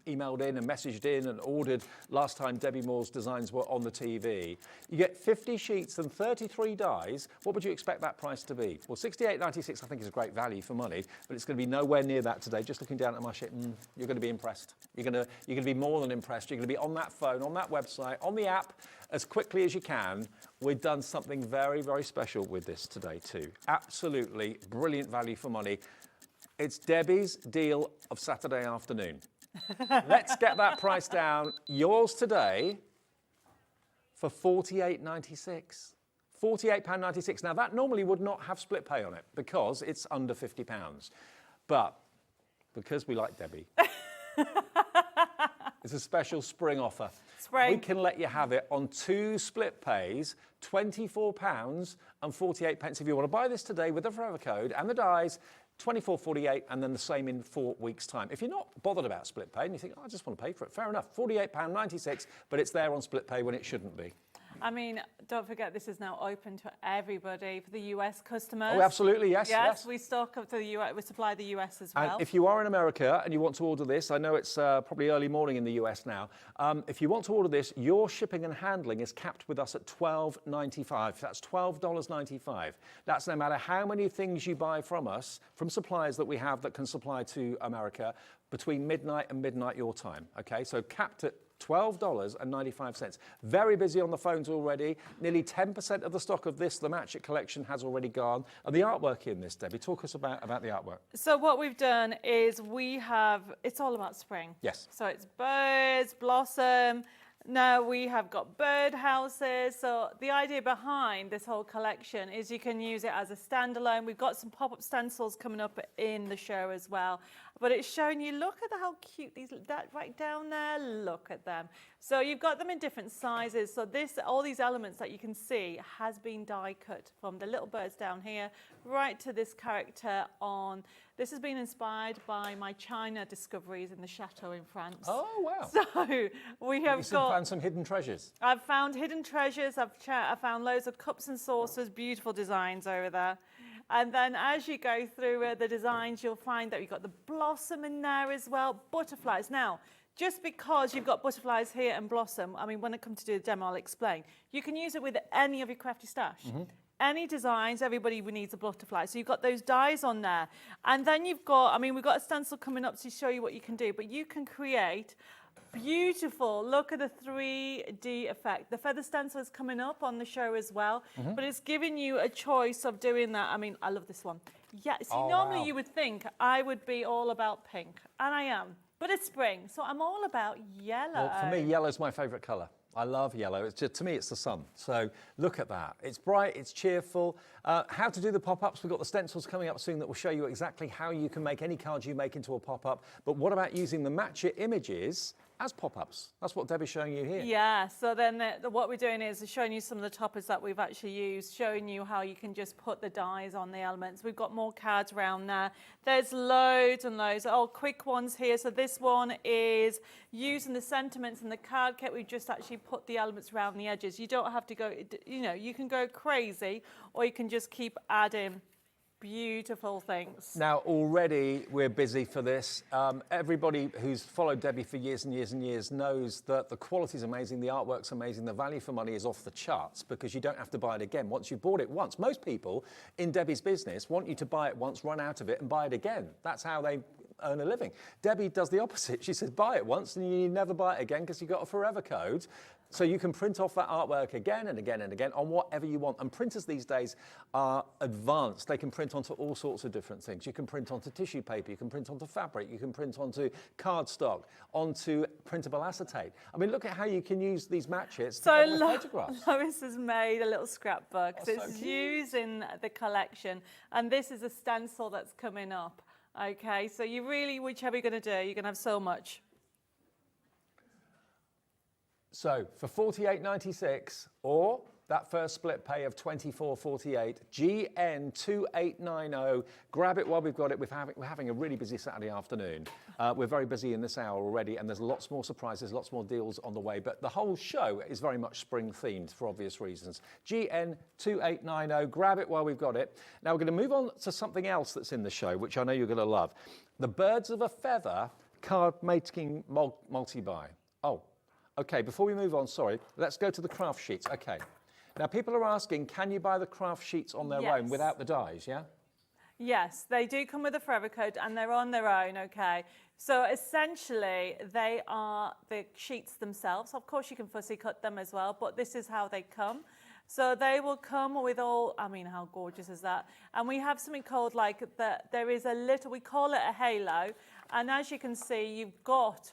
emailed in and messaged in and ordered last time Debbie Moore's designs were on the TV. You get 50 sheets and 33 dyes. What would you expect that price to be? Well, £68.96 I think is a great value for money, but it's going to be nowhere near that today. Just looking down at my sheet, you're going to be impressed. You're going to be more than impressed. You're going to be on that phone, on that website, on the app as quickly as you can. We've done something very, very special with this today too. Absolutely brilliant value for money. It's Debbie's deal of Saturday afternoon. Let's get that price down. Yours today for £48.96. £48.96. Now, that normally would not have split pay on it because it's under £50. But because we like Debbie, it's a special spring offer. We can let you have it on 2 split pays, £24.48. If you want to buy this today with the forever code and the dyes, £24.48, and then the same in 4 weeks' time. If you're not bothered about split pay and you think, oh, I just want to pay for it, fair enough, £48.96, but it's there on split pay when it shouldn't be. I mean, don't forget this is now open to everybody for the US customers. Oh, absolutely, yes. Yes, we stock up to the US, we supply the US as well. And if you are in America and you want to order this, I know it's probably early morning in the US now. If you want to order this, your shipping and handling is capped with us at $12.95. That's $12.95. That's no matter how many things you buy from us, from suppliers that we have that can supply to America between midnight and midnight your time. Okay, so capped at $12.95. Very busy on the phones already. Nearly 10% of the stock of this, the Match It collection, has already gone. And the artwork in this, Debbie, talk us about the artwork. So what we've done is it's all about spring. Yes. So it's birds, blossom. Now we have got bird houses. So the idea behind this whole collection is you can use it as a standalone. We've got some pop-up stencils coming up in the show as well. But it's showing you, look at how cute that right down there, look at them. So you've got them in different sizes. So all these elements that you can see has been die cut from the little birds down here right to this character on. This has been inspired by my China discoveries in the chateau in France. Oh, wow. So we have found some hidden treasures. I've found hidden treasures. I've found loads of cups and saucers, beautiful designs over there. And then as you go through the designs, you'll find that you've got the blossom in there as well, butterflies. Now, just because you've got butterflies here and blossom, I mean, when it comes to do the demo, I'll explain. You can use it with any of your crafty stash. Any designs, everybody needs a butterfly. So you've got those dies on there. And then you've got, I mean, we've got a stencil coming up to show you what you can do, but you can create beautiful, look at the 3D effect. The feather stencil is coming up on the show as well, but it's giving you a choice of doing that. I mean, I love this one. Yeah, see, normally you would think I would be all about pink, and I am, but it's spring, so I'm all about yellow. Well, for me, yellow's my favourite colour. I love yellow. It's just, to me, it's the sun. So look at that. It's bright, it's cheerful. How to do the pop-ups. We've got the stencils coming up soon that will show you exactly how you can make any cards you make into a pop-up. But what about using the Match It images as pop-ups? That's what Debbie's showing you here. Yeah, so then what we're doing is showing you some of the toppers that we've actually used, showing you how you can just put the dies on the elements. We've got more cards around there. There's loads and loads. Oh, quick ones here. So this one is using the sentiments in the card kit. We've just actually put the elements around the edges. You don't have to go, you know, you can go crazy, or you can just keep adding beautiful things. Now, already we're busy for this. Everybody who's followed Debbie for years and years and years knows that the quality is amazing, the artwork's amazing, the value for money is off the charts because you don't have to buy it again. Once you've bought it once, most people in Debbie's business want you to buy it once, run out of it and buy it again. That's how they earn a living. Debbie does the opposite. She says, buy it once and you never buy it again because you've got a forever code. So you can print off that artwork again and again and again on whatever you want. And printers these days are advanced. They can print onto all sorts of different things. You can print onto tissue paper, you can print onto fabric, you can print onto cardstock, onto printable acetate. I mean, look at how you can use these matches to make photographs. Lois has made a little scrapbook. That's It's so using the collection. And this is a stencil that's coming up. Okay, so you really, whichever you're going to do, you're going to have so much. So for $48.96 or that first split pay of $24.48, GN2890, grab it while we've got it. We're having a really busy Saturday afternoon. We're very busy in this hour already, and there's lots more surprises, lots more deals on the way. But the whole show is very much spring themed for obvious reasons. GN2890, grab it while we've got it. Now we're going to move on to something else that's in the show, which I know you're going to love. The Birds of a Feather card making multi-buy. Oh. Okay, before we move on, sorry, let's go to the craft sheets. Okay. Now, people are asking, can you buy the craft sheets on their own without the dies, yeah? Yes, they do come with a forever code and they're on their own, okay? So essentially, they are the sheets themselves. Of course, you can fussy cut them as well, but this is how they come. So they will come with all, I mean, how gorgeous is that? And we have something called like, there is a little, we call it a halo. And as you can see, you've got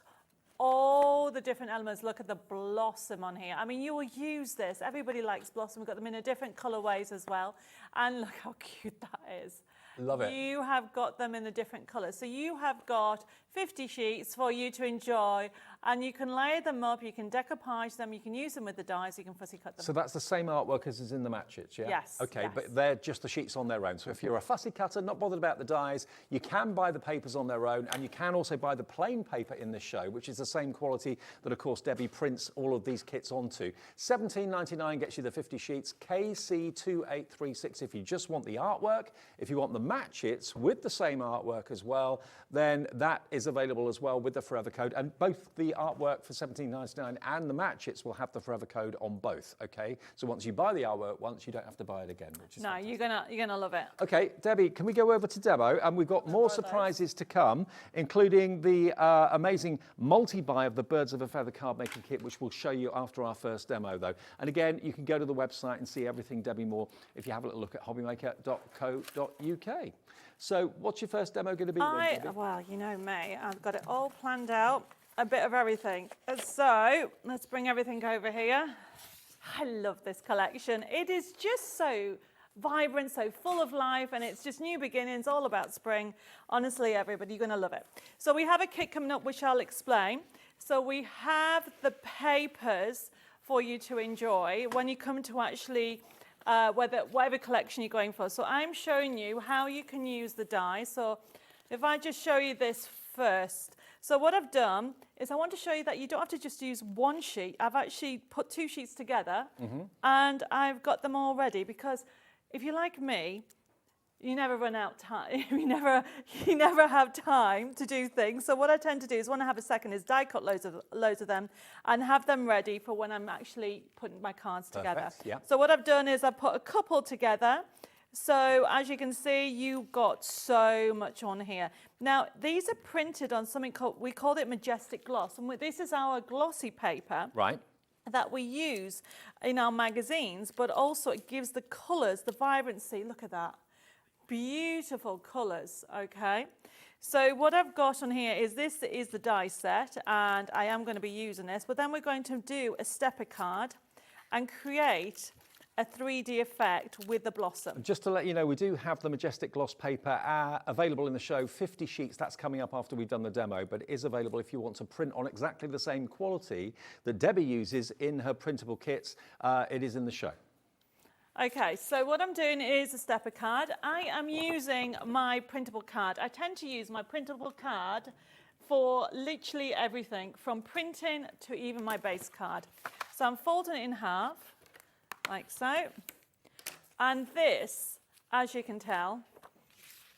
all the different elements. Look at the blossom on here. I mean, you will use this. Everybody likes blossom. We've got them in a different colorways as well. And look how cute that is. Love it. You have got them in the different colors. So you have got 50 sheets for you to enjoy, and you can layer them up, you can decoupage them, you can use them with the dies, you can fussy cut them. So that's the same artwork as is in the matches, yeah? Yes. Okay, yes. but they're just the sheets on their own. So if you're a fussy cutter, not bothered about the dies, you can buy the papers on their own, and you can also buy the plain paper in this show, which is the same quality that, of course, Debbie prints all of these kits onto. $17.99 gets you the 50 sheets, KC2836 if you just want the artwork. If you want the matches with the same artwork as well, then that is available as well with the forever code. And both the artwork for $17.99 and the matches will have the forever code on both, okay? So once you buy the artwork once, you don't have to buy it again, which is fantastic. you're gonna love it. Okay, Debbie, can we go over to demo? And we've got more surprises to come, including the amazing multi-buy of the Birds of a Feather card making kit, which we'll show you after our first demo, though. And again, you can go to the website and see everything Debbie Moore if you have a little look at hobbymaker.co.uk. So what's your first demo going to be? Well, you know me, I've got it all planned out, a bit of everything. So let's bring everything over here. I love this collection. It is just so vibrant, so full of life, and it's just new beginnings, all about spring. Honestly, everybody, you're going to love it. So we have a kit coming up, which I'll explain. So we have the papers for you to enjoy when you come to actually whatever collection you're going for. So I'm showing you how you can use the die. So if I just show you this first. So what I've done is I want to show you that you don't have to just use one sheet. I've actually put two sheets together and I've got them all ready, because if you're like me, you never run out time. you never have time to do things. So what I tend to do is when I have a second is die cut loads of them and have them ready for when I'm actually putting my cards together. Yeah. So what I've done is I put a couple together. So as you can see, you got so much on here. Now these are printed on something we called it Majestic Gloss, and this is our glossy paper. Right. That we use in our magazines, but also it gives the colours, the vibrancy. Look at that. Beautiful colours, okay? So what I've got on here is this is the die set, and I am going to be using this, but then we're going to do a stepper card and create a 3D effect with the blossom. Just to let you know, we do have the Majestic Gloss paper available in the show, 50 sheets. That's coming up after we've done the demo, but it is available if you want to print on exactly the same quality that Debbie uses in her printable kits. It is in the show. Okay, so what I'm doing is a stepper card. I am using my printable card. I tend to use my printable card for literally everything, from printing to even my base card. So I'm folding it in half, like so. And this, as you can tell,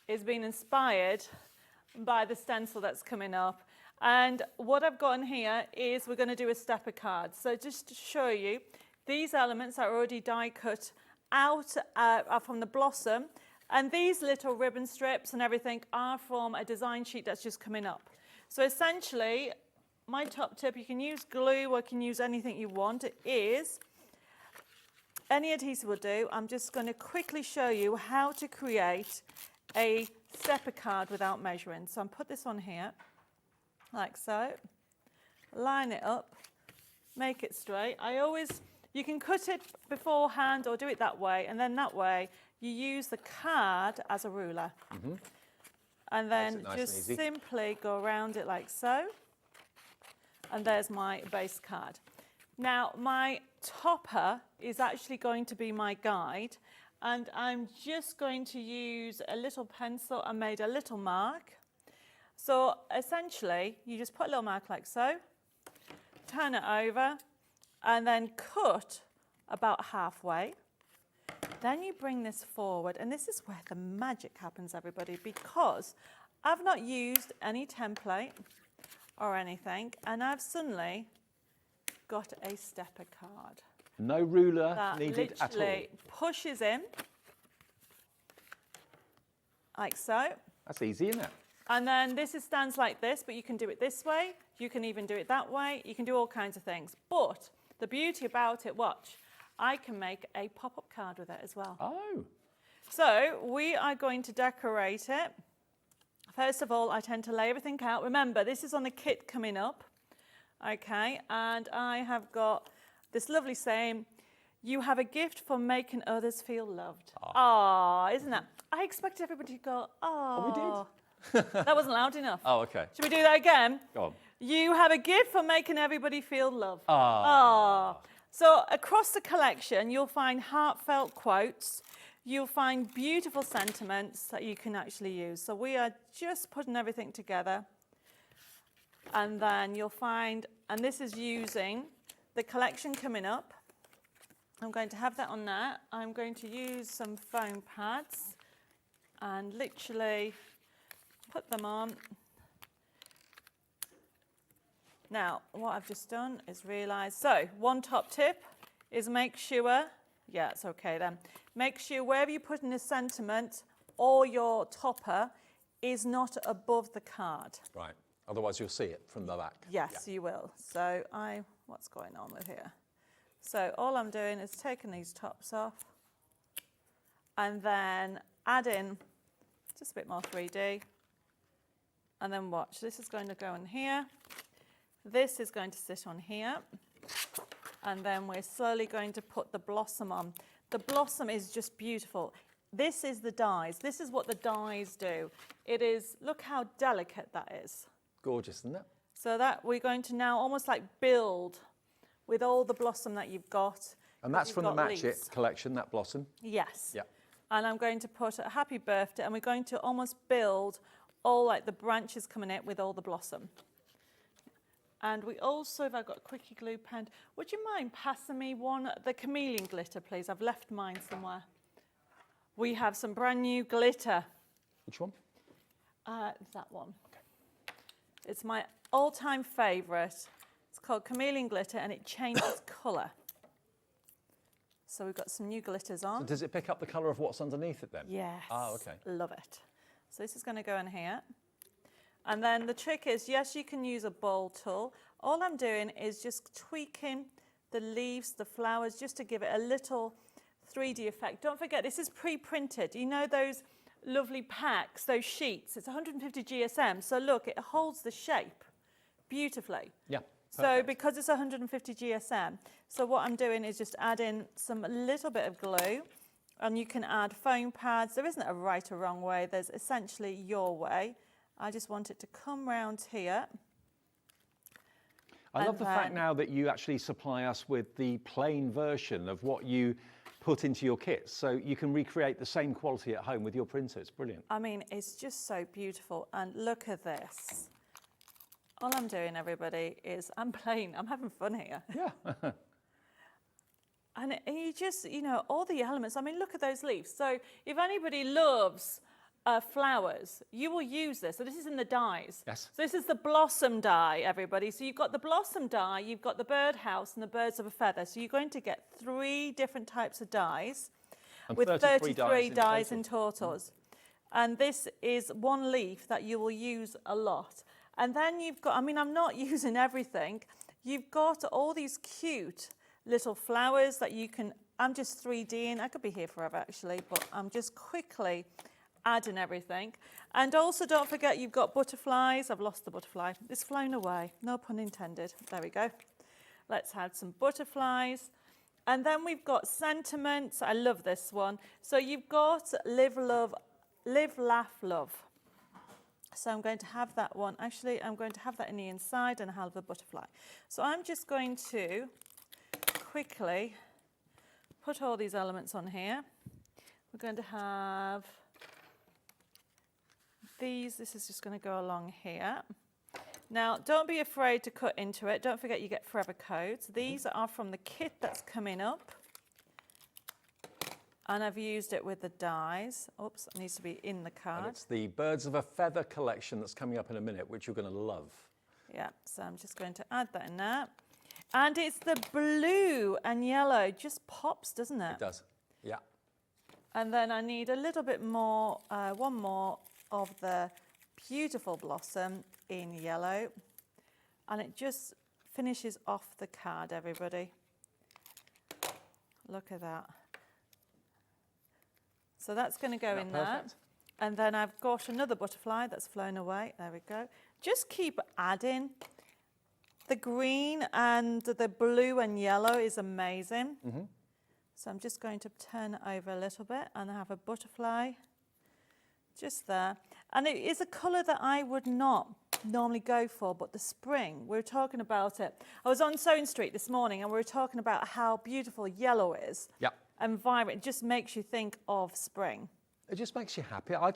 is being inspired by the stencil that's coming up. And what I've got in here is we're going to do a stepper card. So just to show you, these elements are already die cut out are from the blossom, and these little ribbon strips and everything are from a design sheet that's just coming up. So essentially, my top tip, you can use glue or you can use anything you want. It is, any adhesive will do. I'm just going to quickly show you how to create a stepper card without measuring. So I'm put this on here, like so, line it up, make it straight. You can cut it beforehand or do it that way, and then that way you use the card as a ruler. Mm-hmm. And then nice just and simply go around it like so. And there's my base card. Now my topper is actually going to be my guide, and I'm just going to use a little pencil. I made a little mark. So essentially you just put a little mark like so, turn it over, and then cut about halfway. Then you bring this forward, and this is where the magic happens, everybody, because I've not used any template or anything, and I've suddenly got a stepper card. No ruler that needed at all. literally pushes in, like so. That's easy, isn't it? And then this stands like this, but you can do it this way. You can even do it that way. You can do all kinds of things. But the beauty about it, watch, I can make a pop-up card with it as well. Oh. So we are going to decorate it. First of all, I tend to lay everything out. Remember, this is on the kit coming up. Okay, and I have got this lovely saying, you have a gift for making others feel loved. Ah, isn't that? I expect everybody to go, oh. We did. That wasn't loud enough. Oh, okay. Should we do that again? Go on. You have a gift for making everybody feel loved. Ah. So across the collection, you'll find heartfelt quotes. You'll find beautiful sentiments that you can actually use. So we are just putting everything together. And then you'll find, and this is using the collection coming up. I'm going to have that on there. I'm going to use some foam pads and literally put them on. Now, what I've just done is realise, so one top tip is make sure, yeah, it's okay then, make sure wherever you put in a sentiment or your topper is not above the card. Right, otherwise you'll see it from the back. Yes, you will. So what's going on with here? So all I'm doing is taking these tops off and then adding just a bit more 3D. And then watch, this is going to go in here. This is going to sit on here. And then we're slowly going to put the blossom on. The blossom is just beautiful. This is the dies. This is what the dies do. It is, look how delicate that is. Gorgeous, isn't it? So that we're going to now almost like build with all the blossom that you've got. And that's from the Match It collection, that blossom? Yes. Yeah. And I'm going to put a happy birthday, and we're going to almost build all like the branches coming out with all the blossom. And we also, if I've got a quickie glue pen, would you mind passing me the chameleon glitter, please? I've left mine somewhere. we have some brand new glitter. Which one? That one. Okay. It's my all-time favourite. It's called Chameleon Glitter, and it changes colour. So we've got some new glitters on. So does it pick up the colour of what's underneath it then? Yes. Oh, okay. Love it. So this is going to go in here. And then the trick is, yes, you can use a bowl tool. All I'm doing is just tweaking the leaves, the flowers, just to give it a little 3D effect. Don't forget, this is pre-printed. You know those lovely packs, those sheets? It's 150 GSM. So look, it holds the shape beautifully. Yeah. So Perfect. because it's 150 GSM, so what I'm doing is just adding some little bit of glue, and you can add foam pads. There isn't a right or wrong way. There's essentially your way. I just want it to come round here. I love the fact now that you actually supply us with the plain version of what you put into your kits, so you can recreate the same quality at home with your printer. It's brilliant. I mean, it's just so beautiful. And look at this. All I'm doing, everybody, is I'm playing. I'm having fun here. Yeah. And you just, you know, all the elements. I mean, look at those leaves. So if anybody loves flowers, you will use this. So this is in the dyes. Yes. So this is the blossom dye, everybody. So you've got the blossom dye, you've got the birdhouse and the birds of a feather. So you're going to get 3 different types of dyes And with 33 dyes in in total. And this is one leaf that you will use a lot. And then you've got, I mean, I'm not using everything. You've got all these cute little flowers that you can, I'm just 3Ding. I could be here forever, actually, but I'm just quickly adding everything. And also don't forget you've got butterflies. I've lost the butterfly. It's flown away. No pun intended. There we go. Let's add some butterflies. And then we've got sentiments. I love this one. So you've got live, love, live, laugh, love. So I'm going to have that one. Actually, I'm going to have that in the inside and have a butterfly. So I'm just going to quickly put all these elements on here. We're going to have these. This is just going to go along here. Now, don't be afraid to cut into it. Don't forget you get forever codes. These are from the kit that's coming up. And I've used it with the dies. Oops, it needs to be in the card. And it's the Birds of a Feather collection that's coming up in a minute, which you're going to love. Yeah, so I'm just going to add that in there. And it's the blue and yellow. Just pops, doesn't it? It does, yeah. And then I need a little bit more, one more of the beautiful blossom in yellow. And it just finishes off the card, everybody. Look at that. So that's going to go in there. And then I've got another butterfly that's flown away. There we go. Just keep adding. The green and the blue and yellow is amazing. Mm-hmm. So I'm just going to turn it over a little bit and have a butterfly just there. And it is a colour that I would not normally go for, but the spring, we were talking about it. I was on Sewing Street this morning and we were talking about how beautiful yellow is. Yeah. And vibrant. It just makes you think of spring. It just makes you happy. I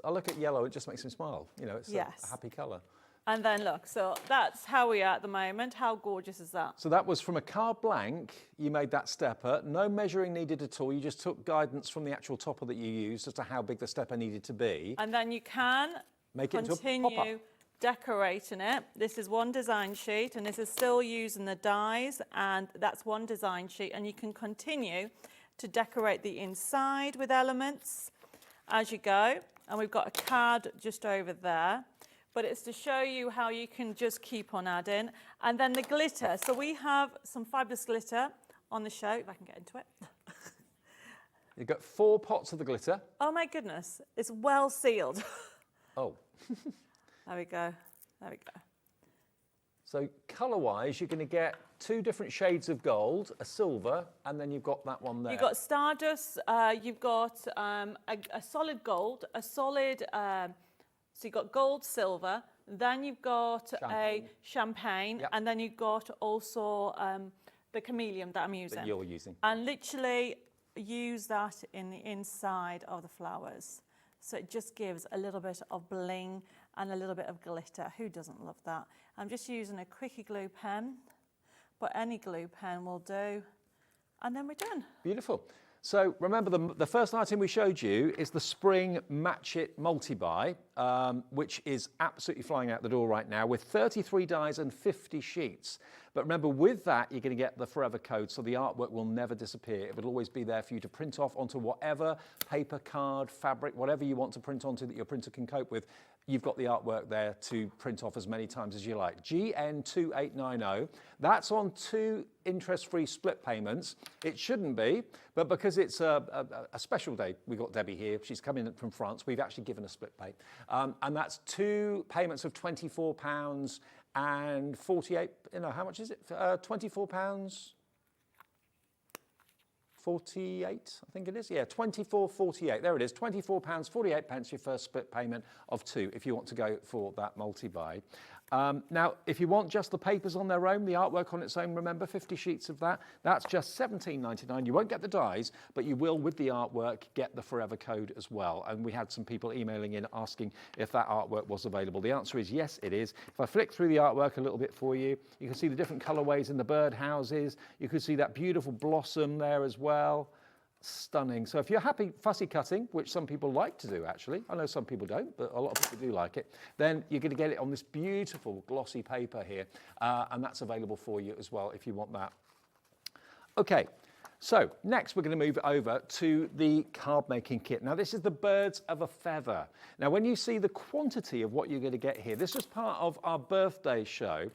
look at yellow, it just makes me smile. You know, it's a happy colour. And then look, so that's how we are at the moment. How gorgeous is that? So that was from a card blank, you made that stepper. No measuring needed at all. You just took guidance from the actual topper that you used as to how big the stepper needed to be. And then you can make it continue into a pop-up. Decorating it. This is one design sheet and this is still using the dies, and that's one design sheet, and you can continue to decorate the inside with elements as you go. And we've got a card just over there, but it's to show you how you can just keep on adding. And then the glitter. So we have some fabulous glitter on the show, if I can get into it. You've got 4 pots of the glitter. Oh my goodness, it's well sealed. Oh. There we go, there we go. So colour-wise, you're going to get 2 different shades of gold, a silver, and then you've got that one there. You've got Stardust, you've got a solid gold, a solid, so you've got gold, silver, then you've got a champagne, yep. And then you've got also the chameleon that I'm using. That you're using. And literally use that in the inside of the flowers. So it just gives a little bit of bling and a little bit of glitter. Who doesn't love that? I'm just using a quickie glue pen, but any glue pen will do. And then we're done. Beautiful. So remember, the first item we showed you is the Spring Match It multi-buy, which is absolutely flying out the door right now with 33 dies and 50 sheets. But remember, with that, you're going to get the forever code, so the artwork will never disappear. It will always be there for you to print off onto whatever paper, card, fabric, whatever you want to print onto that your printer can cope with. You've got the artwork there to print off as many times as you like. GN2890, that's on 2 interest-free split payments. It shouldn't be, but because it's a special day, we've got Debbie here. She's coming from France. We've actually given a split pay. And that's 2 payments of £24 and 48, how much is it? £24? 48, I think it is. Yeah, 24.48. There it is. £24.48 your first split payment of 2 if you want to go for that multi-buy. Now, if you want just the papers on their own, the artwork on its own, remember 50 sheets of that, that's just £17.99. You won't get the dies, but you will, with the artwork, get the forever code as well. And we had some people emailing in asking if that artwork was available. The answer is yes, it is. If I flick through the artwork a little bit for you, you can see the different colorways in the bird houses. You can see that beautiful blossom there as well. Stunning. So if you're happy fussy cutting, which some people like to do actually, I know some people don't, but a lot of people do like it, then you're going to get it on this beautiful glossy paper here, and that's available for you as well if you want that. Okay, so next we're going to move over to the card making kit. Now this is the Birds of a Feather. Now when you see the quantity of what you're going to get here, this was part of our birthday show.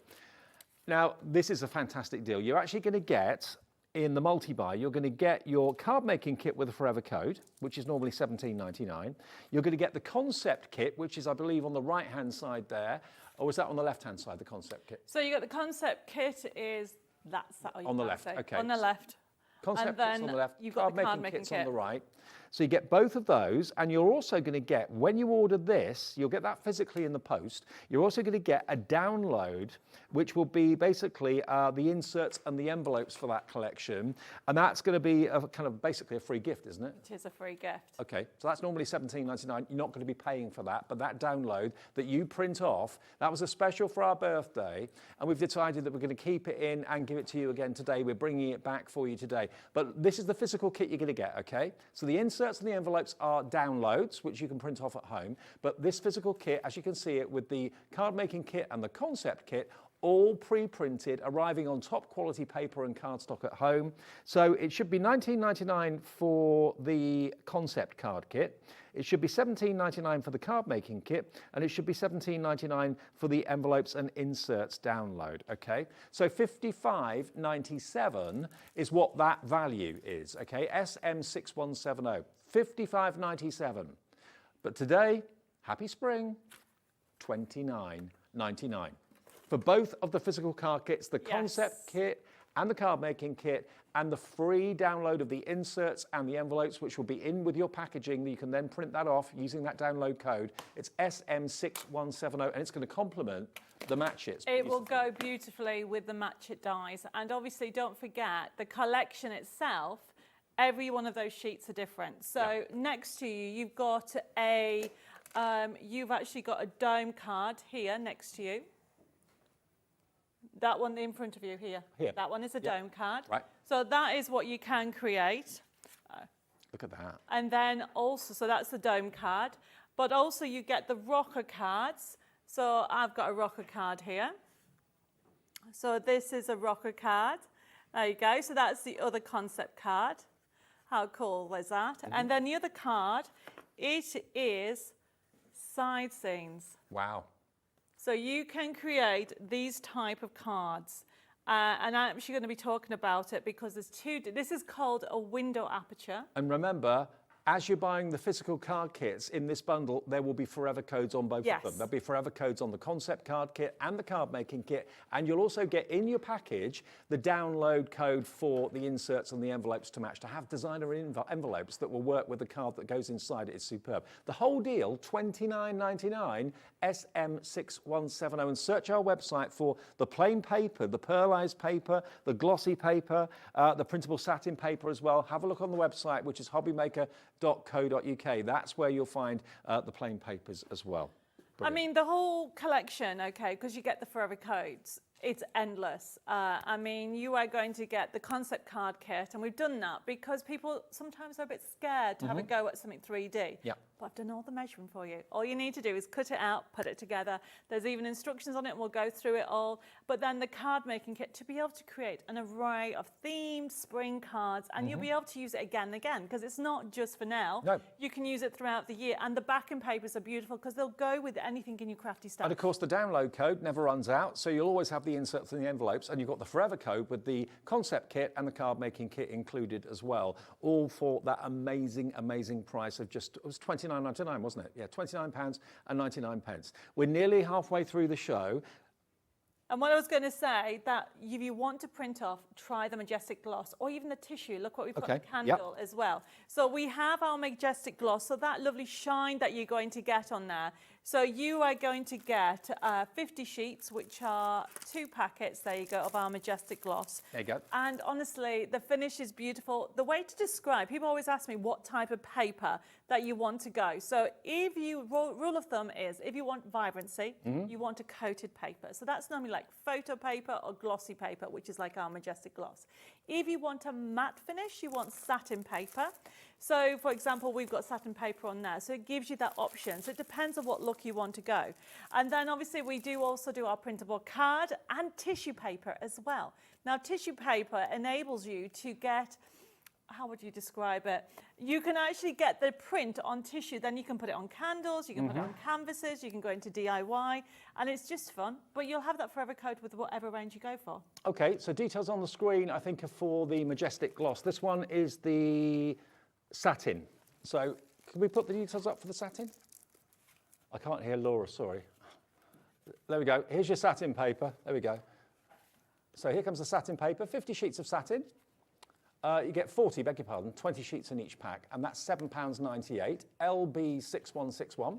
Now this is a fantastic deal. You're actually going to get, in the multi-buy, you're going to get your card making kit with a forever code, which is normally £17.99. You're going to get the concept kit, which is, I believe, on the right-hand side there. Or is that on the left-hand side, the concept kit? So you got the concept kit is, that's that. On the left, okay. On the left. Concept kit's on the left, you've got the card making kit's on the right. So you get both of those, and you're also going to get, when you order this, you'll get that physically in the post. You're also going to get a download, which will be basically the inserts and the envelopes for that collection. And that's going to be a kind of basically a free gift, isn't it? It is a free gift. Okay, so that's normally £17.99. You're not going to be paying for that, but that download that you print off, that was a special for our birthday, and we've decided that we're going to keep it in and give it to you again today. We're bringing it back for you today. But this is the physical kit you're going to get, okay? So the inserts and the envelopes are downloads, which you can print off at home. But this physical kit, as you can see it, with the card making kit and the concept kit, all pre-printed, arriving on top quality paper and cardstock at home. So it should be £19.99 for the concept card kit. It should be £17.99 for the card making kit, and it should be £17.99 for the envelopes and inserts download, okay? So £55.97 is what that value is, okay? SM6170, £55.97. But today, happy spring, £29.99. For both of the physical card kits, the concept kit and the card making kit, and the free download of the inserts and the envelopes, which will be in with your packaging. You can then print that off using that download code. It's SM6170, and it's going to complement the Match It. It will go beautifully with the Match It dies. And obviously, don't forget, the collection itself, every one of those sheets are different. So next to you, you've got a, you've actually got a dome card here next to you. That one in front of you here. That one is a dome card. Right. So that is what you can create. Look at that. And then also, so that's the dome card. But also you get the rocker cards. So I've got a rocker card here. So this is a rocker card. There you go. So that's the other concept card. How cool was that? And then the other card, it is side scenes. Wow. So you can create these type of cards. And I'm actually going to be talking about it because there's two. This is called a window aperture. And remember, as you're buying the physical card kits in this bundle, there will be forever codes on both of them. There'll be forever codes on the concept card kit and the card making kit. And you'll also get in your package the download code for the inserts and the envelopes to match, to have designer envelopes that will work with the card that goes inside it. Is superb. The whole deal, $29.99, SM6170. And search our website for the plain paper, the pearlized paper, the glossy paper, the printable satin paper as well. Have a look on the website, which is hobbymaker.co.uk. That's where you'll find the plain papers as well. Brilliant. I mean, the whole collection, okay, because you get the forever codes. it's endless. I mean, you are going to get the concept card kit, and we've done that because people sometimes are a bit scared to have a go at something 3D. Yeah. But I've done all the measuring for you. All you need to do is cut it out, put it together. There's even instructions on it, and we'll go through it all. But then the card making kit, to be able to create an array of themed spring cards, and you'll be able to use it again and again, because it's not just for now. No. You can use it throughout the year, and the backing papers are beautiful because they'll go with anything in your crafty stuff. And of course, the download code never runs out, so you'll always have the inserts in the envelopes, and you've got the forever code with the concept kit and the card making kit included as well, all for that amazing, amazing price of just, it was £29.99, wasn't it? Yeah, £29.99. We're nearly halfway through the show. And what I was going to say, that if you want to print off, try the Majestic Gloss or even the tissue. Look what we've got in the candle as well. So we have our Majestic Gloss, so that lovely shine that you're going to get on there. So you are going to get 50 sheets, which are 2 packets, there you go, of our Majestic Gloss. There you go. And honestly, the finish is beautiful. The way to describe, people always ask me what type of paper that you want to go. So if you, rule of thumb is, if you want vibrancy, you want a coated paper. So that's normally like photo paper or glossy paper, which is like our Majestic Gloss. If you want a matte finish, you want satin paper. So for example, we've got satin paper on there. So it gives you that option. So it depends on what look you want to go. And then obviously we do also do our printable card and tissue paper as well. Now tissue paper enables you to get, how would you describe it? You can actually get the print on tissue, then you can put it on candles, you can put it on canvases, you can go into DIY, and it's just fun. But you'll have that forever code with whatever range you go for. Okay, so details on the screen, I think, are for the Majestic Gloss. This one is the satin. So can we put the details up for the satin? I can't hear Laura, sorry. There we go. Here's your satin paper. There we go. So here comes the satin paper, 50 sheets of satin. You get 40, beg your pardon, 20 sheets in each pack, and that's £7.98, LB6161,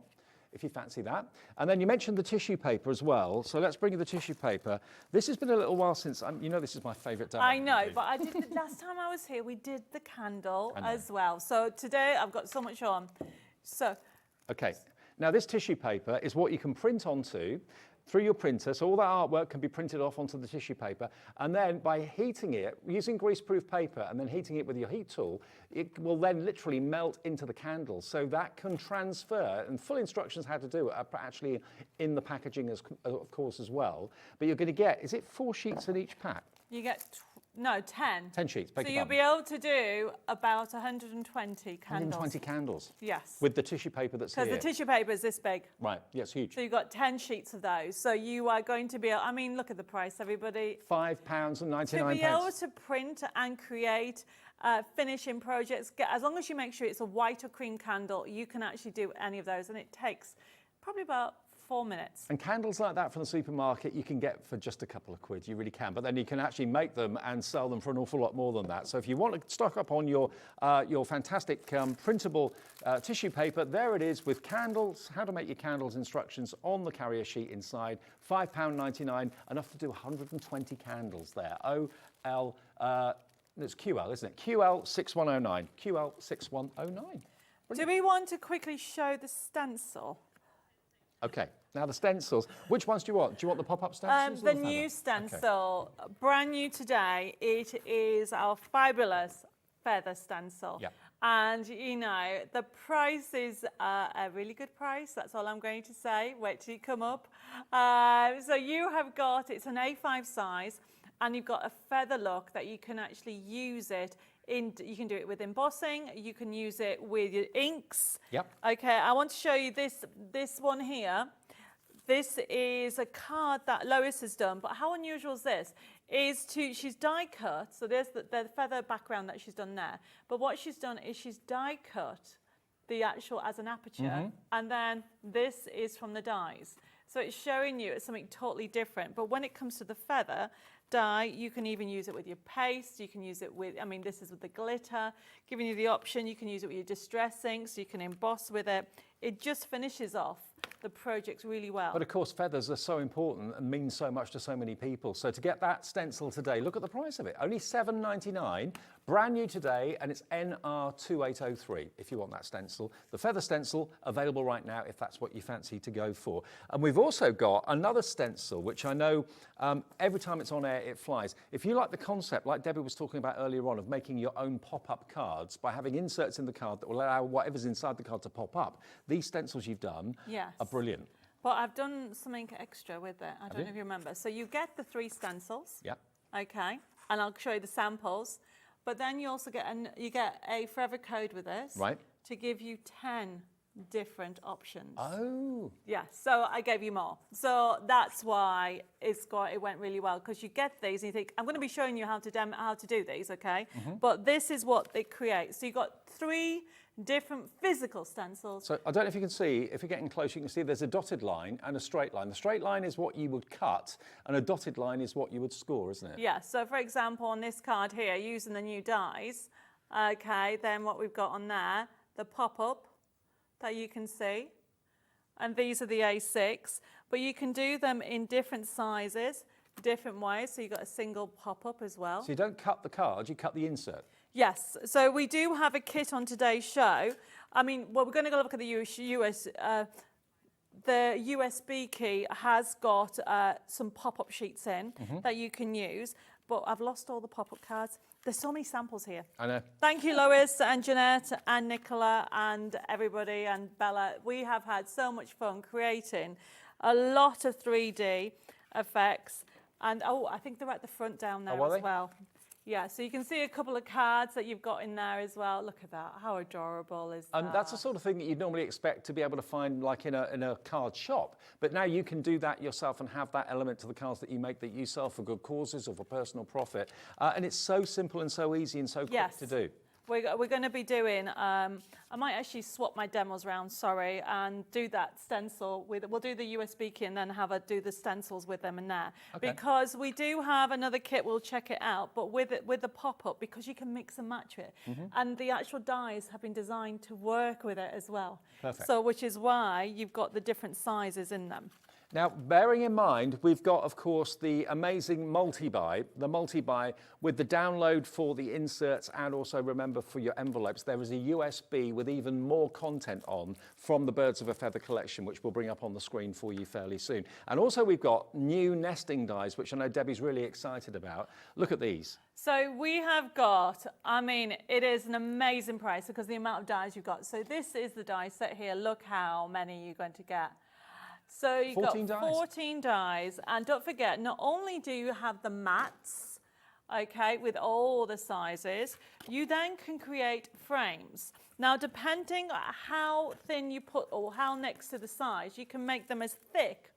if you fancy that. And then you mentioned the tissue paper as well, so let's bring you the tissue paper. This has been a little while since, you know this is my favourite day. I know, but I did, last time I was here, we did the candle as well. So today I've got so much on. So. Okay, now this tissue paper is what you can print onto through your printer, so all that artwork can be printed off onto the tissue paper, and then by heating it, using greaseproof paper and then heating it with your heat tool, it will then literally melt into the candles, so that can transfer, and full instructions how to do it are actually in the packaging of course as well, but you're going to get, is it 4 sheets in each pack? You get, no, 10. 10 sheets, beg So your you'll pardon. be able to do about 120 candles. 120 candles? Yes. With the tissue paper that's here? Because the tissue paper is this big. Right, yes, huge. So you've got 10 sheets of those. So you are going to be able, I mean, look at the price, everybody. £5.99. To be able to print and create finishing projects, as long as you make sure it's a white or cream candle, you can actually do any of those. And it takes probably about 4 minutes. And candles like that from the supermarket you can get for just a couple of quid, you really can. But then you can actually make them and sell them for an awful lot more than that. So if you want to stock up on your fantastic printable tissue paper, there it is with candles, how to make your candles instructions on the carrier sheet inside, £5.99, enough to do 120 candles there. It's QL, isn't it? QL6109. QL6109. Do we want to quickly show the stencil? Okay, now the stencils. Which ones do you want? Do you want the pop-up stencils? The new stencil, brand new today. It is our fabulous feather stencil. Yeah. And, you know, the price is a really good price. That's all I'm going to say. Wait till you come up. So you have got, it's an A5 size, and you've got a feather look that you can actually use it in. You can do it with embossing. You can use it with your inks. Yep. Okay, I want to show you this one here. This is a card that Lois has done, but how unusual is this? She's die cut, so there's the feather background that she's done there. But what she's done is she's die cut the actual as an aperture, and then this is from the dies. So it's showing you it's something totally different. But when it comes to the feather die, you can even use it with your paste. You can use it with, I mean, this is with the glitter, giving you the option. You can use it with your distress inks. You can emboss with it. it just finishes off the project really well. But of course, feathers are so important and mean so much to so many people. So to get that stencil today, look at the price of it. Only $7.99, brand new today, and it's NR2803 if you want that stencil. The feather stencil available right now if that's what you fancy to go for. And we've also got another stencil, which I know every time it's on air, it flies. If you like the concept, like Debbie was talking about earlier on, of making your own pop-up cards by having inserts in the card that will allow whatever's inside the card to pop up, these stencils you've done are brilliant. But I've done something extra with it. I don't know if you remember. So you get the 3 stencils. Yeah. Okay. And I'll show you the samples. But then you also get a forever code with this. Right. To give you 10 different options. Oh. Yeah, so I gave you more. So that's why it went really well, because you get these and you think, I'm going to be showing you how to do these, okay? But this is what it creates. So you've got 3 different physical stencils. So I don't know if you can see, if you're getting close, you can see there's a dotted line and a straight line. The straight line is what you would cut and a dotted line is what you would score, isn't it? Yeah, so for example, on this card here, using the new dies, okay, then what we've got on there, the pop-up that you can see, and these are the A6, but you can do them in different sizes, different ways, so you've got a single pop-up as well. So you don't cut the card, you cut the insert. Yes, so we do have a kit on today's show. I mean, well, we're going to go look at the the USB key has got some pop-up sheets in that you can use, but I've lost all the pop-up cards. There's so many samples here. I know. Thank you, Lois and Jeanette and Nicola and everybody and Bella. We have had so much fun creating a lot of 3D effects. And, oh, I think they're at the front down there as well. Yeah, so you can see a couple of cards that you've got in there as well. Look at that. How adorable is that? That's the sort of thing that you'd normally expect to be able to find like in a card shop. But now you can do that yourself and have that element to the cards that you make that you sell for good causes or for personal profit. And it's so simple and so easy and so quick to do. We're going to be doing, I might actually swap my demos around, sorry, and do that stencil with, we'll do the USB kit and then do the stencils with them in there. Okay. Because we do have another kit, we'll check it out, but with the pop-up, because you can mix and match it. And the actual dies have been designed to work with it as well. Perfect. So, which is why you've got the different sizes in them. Now, bearing in mind, we've got, of course, the amazing multi-buy, with the download for the inserts and also, remember, for your envelopes. There is a USB with even more content on from the Birds of a Feather collection, which we'll bring up on the screen for you fairly soon. And also, we've got new nesting dies, which I know Debbie's really excited about. Look at these. So we have got, I mean, it is an amazing price because the amount of dies you've got. So this is the die set here. Look how many you're going to get. So you've got 14 dies, and don't forget, not only do you have the mats, okay, with all the sizes, you then can create frames. Now, depending on how thin you put or how next to the size, you can make them as thick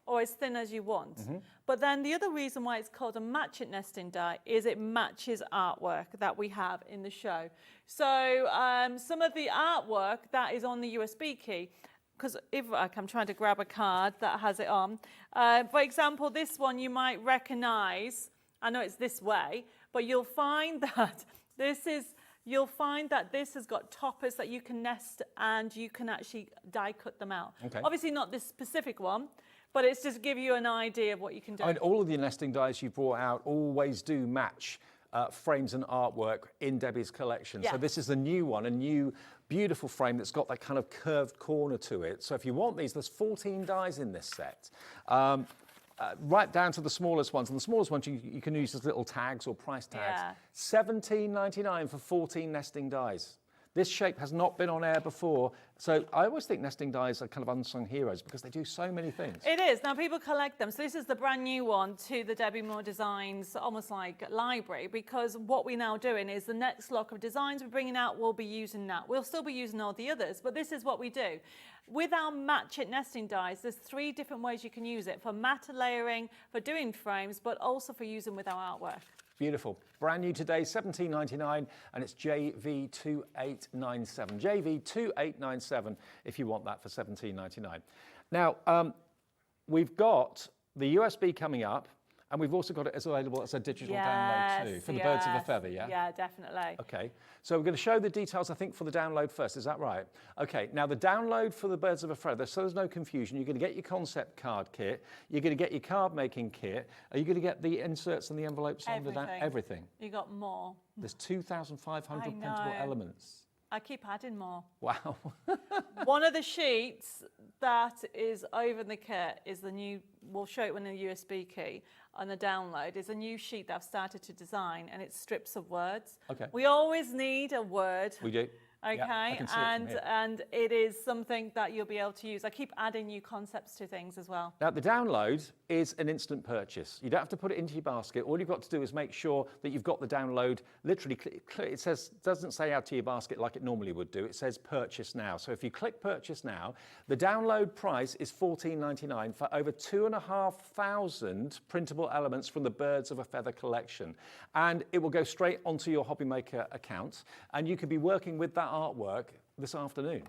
or as thin as you want. But then the other reason why it's called a match it nesting die is it matches artwork that we have in the show. So some of the artwork that is on the USB key, because if I'm trying to grab a card that has it on. For example, this one you might recognize. I know it's this way, but you'll find that this has got toppers that you can nest and you can actually die cut them out. Okay. Obviously not this specific one, but it's just to give you an idea of what you can do. I mean, all of the nesting dies you brought out always do match frames and artwork in Debbie's collection. So this is a new one, a new beautiful frame that's got that kind of curved corner to it. So if you want these, there's 14 dies in this set. Right down to the smallest ones. And the smallest ones you can use as little tags or price tags. $17.99 for 14 nesting dies. This shape has not been on air before. So I always think nesting dies are kind of unsung heroes because they do so many things. It is. Now people collect them. So this is the brand new one to the Debbie Moore Designs, almost like library, because what we're now doing is the next lot of designs we're bringing out, we'll be using that. We'll still be using all the others, but this is what we do. With our match it nesting dies, there's 3 different ways you can use it for matte layering, for doing frames, but also for using with our artwork. Beautiful. Brand new today, $17.99, and it's JV2897. JV2897 if you want that for $17.99. Now, we've got the USB coming up, And we've also got it as available as a digital download too, for the birds of a feather, yeah? Yeah, definitely. Okay, so we're going to show the details, I think, for the download first, is that right? Okay, now the download for the birds of a feather, so there's no confusion, you're going to get your concept card kit, you're going to get your card making kit, are you going to get the inserts and the envelopes on the everything? You got more. There's 2,500 printable elements. I keep adding more. Wow. One of the sheets that is over in the kit is the new, we'll show it when the USB key on the download, is a new sheet that I've started to design, and it's strips of words. Okay. We always need a word. We do. Okay, yeah, I can see it from here. And it is something that you'll be able to use. I keep adding new concepts to things as well. Now, the download is an instant purchase. You don't have to put it into your basket. All you've got to do is make sure that you've got the download. Literally, it says, doesn't say add to your basket like it normally would do. It says purchase now. So if you click purchase now, the download price is $14.99 for over 2,500 printable elements from the Birds of a Feather collection. And it will go straight onto your Hobby Maker account, and you could be working with that artwork this afternoon.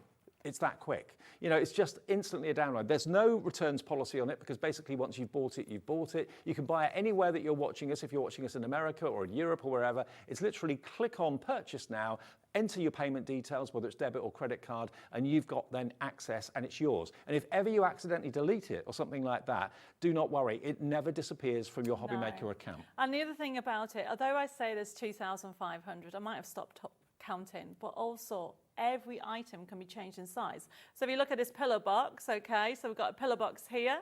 It's that quick. You know, it's just instantly a download. There's no returns policy on it, because basically once you've bought it, you've bought it. You can buy it anywhere that you're watching us. If you're watching us in America or in Europe or wherever, it's literally click on purchase now, enter your payment details, whether it's debit or credit card, and you've got then access, and it's yours. And if ever you accidentally delete it or something like that, do not worry. It never disappears from your Hobby Maker account. And the other thing about it, although I say there's 2,500, I might have stopped counting, but also every item can be changed in size. So if you look at this pillow box, okay, so we've got a pillow box here.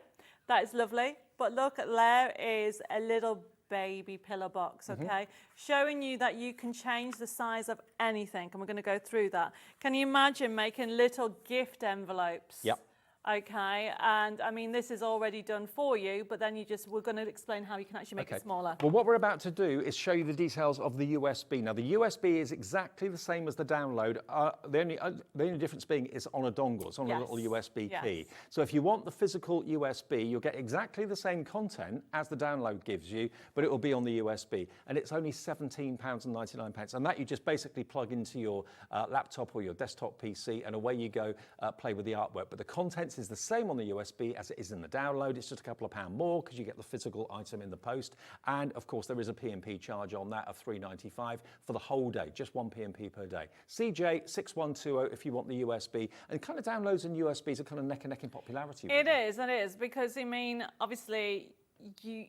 That is lovely. But look, there is a little baby pillow box, okay, showing you that you can change the size of anything, and we're going to go through that. Can you imagine making little gift envelopes? Yep. Okay, and I mean, this is already done for you, but then we're going to explain how you can actually make it smaller. Well, what we're about to do is show you the details of the USB. Now, the USB is exactly the same as the download. The only difference being is on a dongle. It's on a little USB key. So if you want the physical USB, you'll get exactly the same content as the download gives you, but it will be on the USB. And it's only £17.99. And that you just basically plug into your laptop or your desktop PC, and away you go, play with the artwork. But the contents is the same on the USB as it is in the download. It's just a couple of pounds more because you get the physical item in the post. And of course, there is a P&P charge on that of £3.95 for the whole day, just one P&P per day. CJ6120 if you want the USB. And kind of downloads and USBs are kind of neck and neck in popularity. It is, because I mean, obviously, you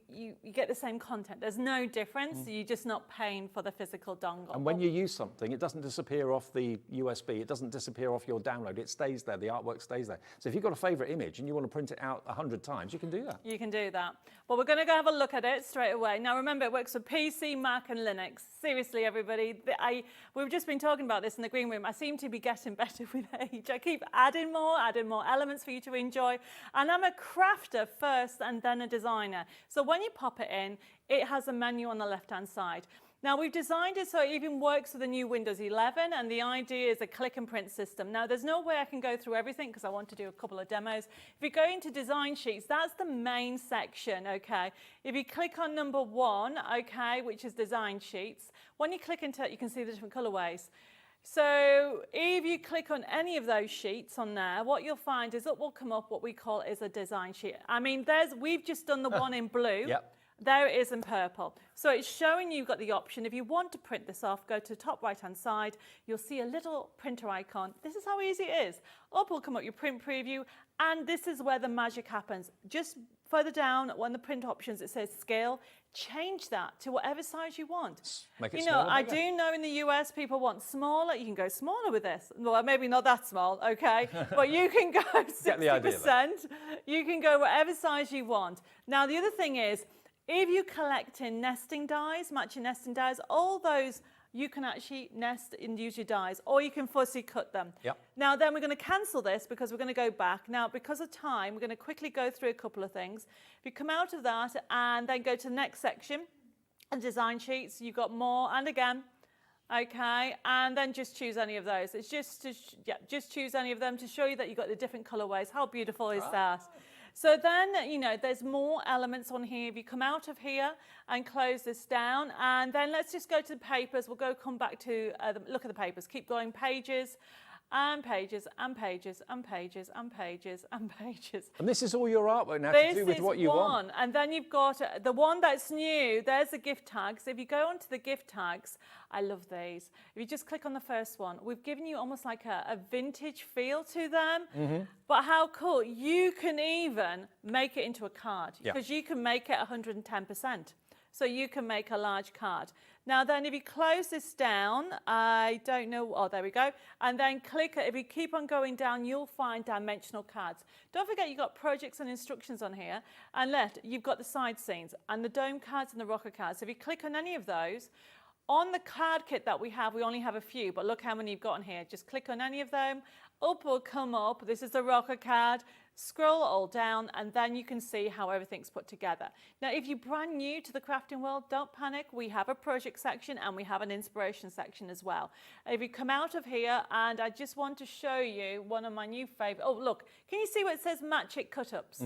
get the same content. There's no difference. You're just not paying for the physical dongle. And when you use something, it doesn't disappear off the USB. It doesn't disappear off your download. It stays there. The artwork stays there. So if you've got a favorite image and you want to print it out 100 times, you can do that. You can do that. Well, we're going to go have a look at it straight away. Now, remember, it works for PC, Mac, and Linux. Seriously, everybody. We've just been talking about this in the green room. I seem to be getting better with age. I keep adding more elements for you to enjoy. And I'm a crafter first and then a designer. So when you pop it in, it has a menu on the left-hand side. Now, we've designed it so it even works with the new Windows 11, and the idea is a click and print system. Now, there's no way I can go through everything because I want to do a couple of demos. If you go into design sheets, that's the main section, okay? If you click on number 1, okay, which is design sheets, when you click into it, you can see the different colorways. So if you click on any of those sheets on there, what you'll find is it will come up what we call is a design sheet. I mean, we've just done the one in blue. Yep. There it is in purple. So it's showing you've got the option. If you want to print this off, go to the top right-hand side. You'll see a little printer icon. This is how easy it is. Up will come up your print preview, and this is where the magic happens. Just further down, when the print options, it says scale. Change that to whatever size you want. Make it you know, smaller, I bigger. do know in the US people want smaller. You can go smaller with this. Well, maybe not that small, okay? But you can go 60%. You can go whatever size you want. Now, the other thing is, if you collect in nesting dies, matching nesting dies, all those you can actually nest and use your dies, or you can fussy cut them. Yep. Now then we're going to cancel this because we're going to go back. Now, because of time, we're going to quickly go through a couple of things. If you come out of that and then go to the next section, and design sheets, you've got more, and again, okay, and then just choose any of those. It's just choose any of them to show you that you've got the different colorways. How beautiful is that? So then, you know, there's more elements on here. If you come out of here and close this down, and then let's just go to the papers. We'll come back to look at the papers. Keep going, pages. and pages and pages and pages and pages and pages. And this is all your artwork now to do with what you want. And then you've got the one that's new. There's the gift tags. If you go onto the gift tags, I love these. If you just click on the first one, we've given you almost like a vintage feel to them. But how cool. You can even make it into a card because you can make it 110%. So you can make a large card. Now then, if you close this down, I don't know, oh, there we go. And then click it. If you keep on going down, you'll find dimensional cards. Don't forget you've got projects and instructions on here. And left, you've got the side scenes and the dome cards and the rocker cards. So if you click on any of those, on the card kit that we only have a few, but look how many you've got on here. Just click on any of them. Up will come up. This is the rocker card. Scroll it all down and then you can see how everything's put together. Now, if you're brand new to the crafting world, don't panic. We have a project section and we have an inspiration section as well. If you come out of here, and I just want to show you one of my new favorite. Oh, look, can you see where it says Match It Cut-Ups?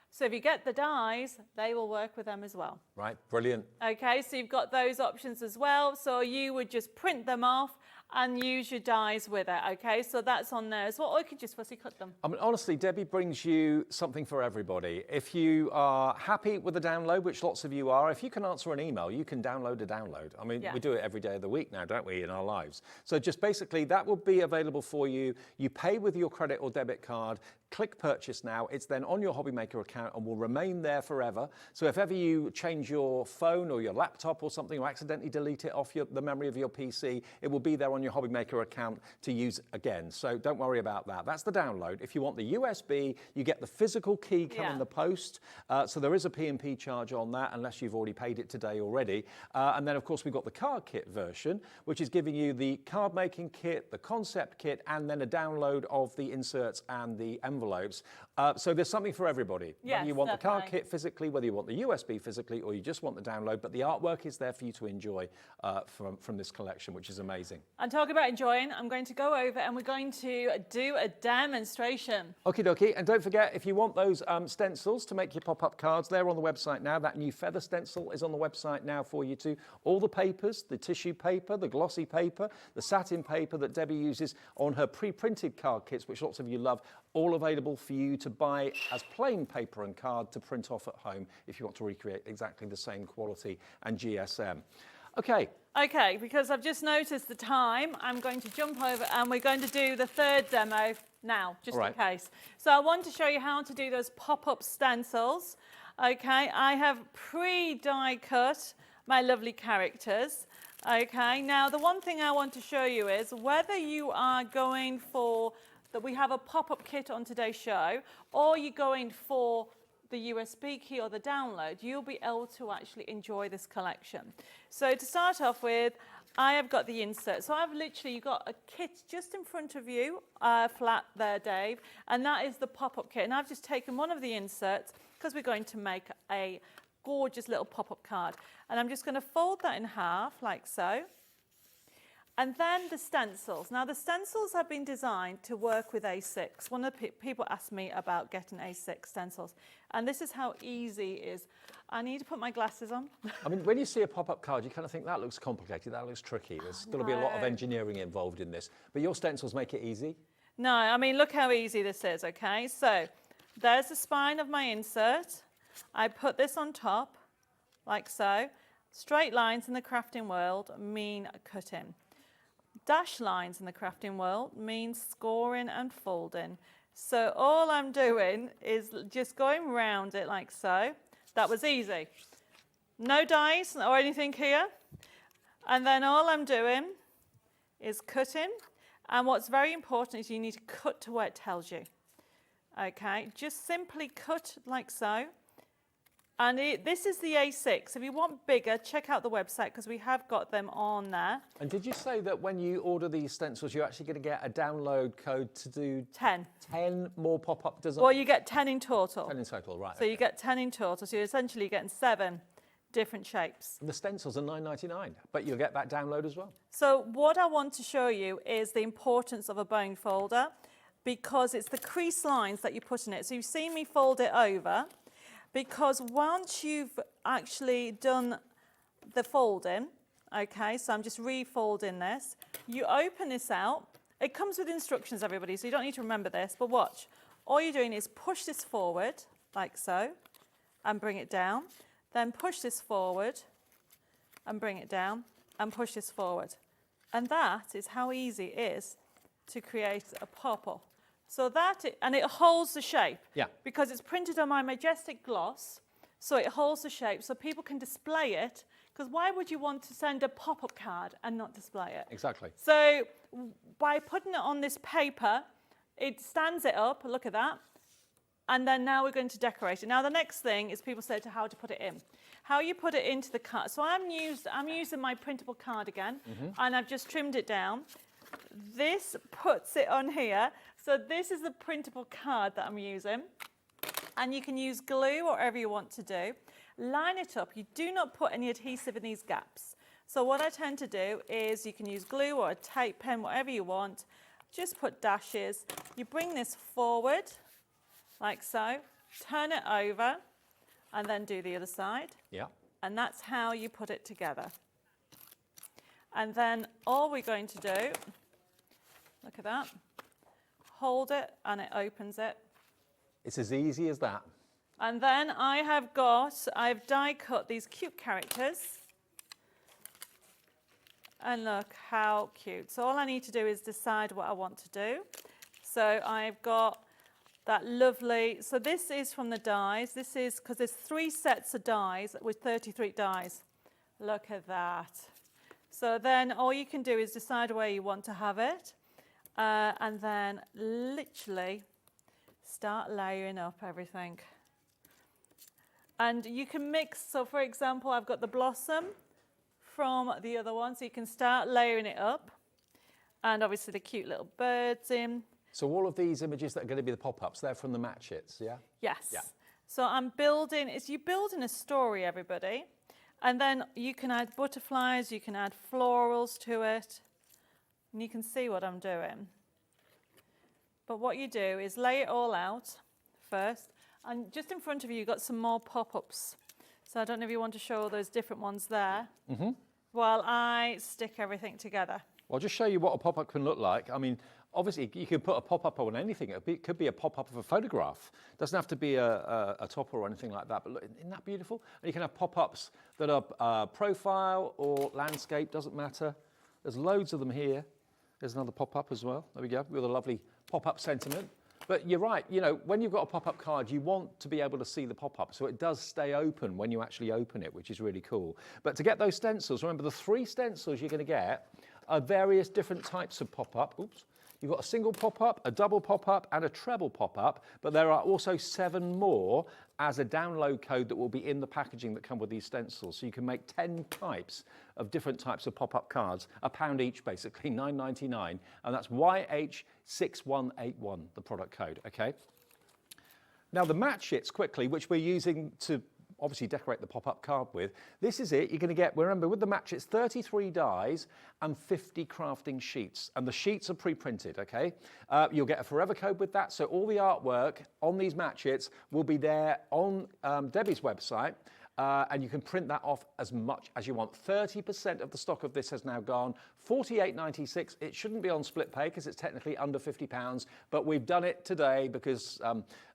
So if you get the dies, they will work with them as well. Right, brilliant. Okay, so you've got those options as well. So you would just print them off and use your dies with it, okay? So that's on there as well, or you could just fussy cut them. I mean, honestly, Debbie brings you something for everybody. If you are happy with the download, which lots of you are, if you can answer an email, you can download a download. I mean, we do it every day of the week now, don't we, in our lives? So just basically, that will be available for you. You pay with your credit or debit card, click purchase now. It's then on your Hobbymaker account and will remain there forever. So if ever you change your phone or your laptop or something, or accidentally delete it off the memory of your PC, it will be there on your Hobbymaker account to use again. So don't worry about that. That's the download. If you want the USB, you get the physical key come in the post. So there is a P&P charge on that, unless you've already paid it today already. And then, of course, we've got the card kit version, which is giving you the card making kit, the concept kit, and then a download of the inserts and the envelopes. So there's something for everybody. Yes, whether you want the card kit physically, whether you want the USB physically, or you just want the download, but the artwork is there for you to enjoy from this collection, which is amazing. And talking about enjoying, I'm going to go over and we're going to do a demonstration. Okie dokie, and don't forget, if you want those stencils to make your pop-up cards, they're on the website now. That new feather stencil is on the website now for you too. All the papers, the tissue paper, the glossy paper, the satin paper that Debbie uses on her pre-printed card kits, which lots of you love, all available for you to buy as plain paper and card to print off at home if you want to recreate exactly the same quality and GSM. Okay. Okay, because I've just noticed the time, I'm going to jump over and we're going to do the third demo now, just in case. So I want to show you how to do those pop-up stencils. Okay, I have pre-die cut my lovely characters. Okay, now the one thing I want to show you is whether you are going for that we have a pop-up kit on today's show, or you're going for the USB key or the download, you'll be able to actually enjoy this collection. So to start off with, I have got the insert. So I've literally got a kit just in front of you, flat there, Dave, and that is the pop-up kit. And I've just taken one of the inserts because we're going to make a gorgeous little pop-up card. And I'm just going to fold that in half like so. And then the stencils. Now the stencils have been designed to work with A6. One of the people asked me about getting A6 stencils. And this is how easy it is. I need to put my glasses on. I mean, when you see a pop-up card, you kind of think that looks complicated, that looks tricky. There's got to be a lot of engineering involved in this. But your stencils make it easy? No, I mean, look how easy this is, okay? So there's the spine of my insert. I put this on top, like so. Straight lines in the crafting world mean cutting. Dash lines in the crafting world means scoring and folding. So all I'm doing is just going round it like so. That was easy. No dice or anything here. And then all I'm doing is cutting. And what's very important is you need to cut to where it tells you. Okay, just simply cut like so. And this is the A6. If you want bigger, check out the website because we have got them on there. And did you say that when you order these stencils, you're actually going to get a download code to do 10 more pop-up designs? Well, you get 10 in total. 10 in total, right. So you get 10 in total. So you're essentially getting 7 different shapes. And the stencils are $9.99, but you'll get that download as well. So what I want to show you is the importance of a bone folder because it's the crease lines that you put in it. So you've seen me fold it over. Because once you've actually done the folding, okay, so I'm just refolding this, you open this out It comes with instructions, everybody, so you don't need to remember this, but watch. All you're doing is push this forward, like so, and bring it down. Then push this forward, and bring it down, and push this forward. And that is how easy it is to create a pop-up. So and it holds the shape. Yeah. Because it's printed on my majestic gloss, so it holds the shape, so people can display it. Because why would you want to send a pop-up card and not display it? Exactly. So by putting it on this paper, it stands it up, look at that. And then now we're going to decorate it. Now the next thing is people say to how to put it in. How you put it into the card. So I'm using my printable card again, and I've just trimmed it down. This puts it on here. So this is the printable card that I'm using. And you can use glue or whatever you want to do. Line it up. You do not put any adhesive in these gaps. So what I tend to do is you can use glue or a tape pen, whatever you want. Just put dashes. You bring this forward, like so. Turn it over, and then do the other side. Yeah. And that's how you put it together. And then all we're going to do, look at that, hold it and it opens it. It's as easy as that. And then I've die cut these cute characters. And look how cute. So all I need to do is decide what I want to do. So I've got that lovely, so this is from the dies. This is, because there's 3 sets of dies with 33 dies. Look at that. So then all you can do is decide where you want to have it. And then literally start layering up everything. And you can mix, so for example, I've got the blossom from the other one, so you can start layering it up. And obviously the cute little birds in. So all of these images that are going to be the pop-ups, they're from the match-its, yeah? Yes. Yeah. So I'm building, you're building a story, everybody. And then you can add butterflies, you can add florals to it. And you can see what I'm doing. But what you do is lay it all out first. And just in front of you, you've got some more pop-ups. So I don't know if you want to show all those different ones there. While I stick everything together. Well, I'll just show you what a pop-up can look like. I mean, obviously, you can put a pop-up on anything. It could be a pop-up of a photograph. It doesn't have to be a topper or anything like that. But look, isn't that beautiful? And you can have pop-ups that are profile or landscape, doesn't matter. There's loads of them here. There's another pop-up as well. There we go, with a lovely pop-up sentiment. But you're right, you know, when you've got a pop-up card, you want to be able to see the pop-up, so it does stay open when you actually open it, which is really cool. But to get those stencils, remember the 3 stencils you're going to get are various different types of pop-up. Oops. You've got a single pop-up, a double pop-up, and a treble pop-up, but there are also 7 more as a download code that will be in the packaging that come with these stencils. So you can make 10 types of different types of pop-up cards, £1 each basically, $9.99, and that's YH6181, the product code, okay? Now the match-its quickly, which we're using to obviously decorate the pop-up card with. This is it. You're going to get, remember, with the match, it's 33 dies and 50 crafting sheets. And the sheets are pre-printed, okay? You'll get a forever code with that. So all the artwork on these match-its will be there on Debbi's website. And you can print that off as much as you want. 30% of the stock of this has now gone. $48.96. It shouldn't be on split pay because it's technically under £50, but we've done it today because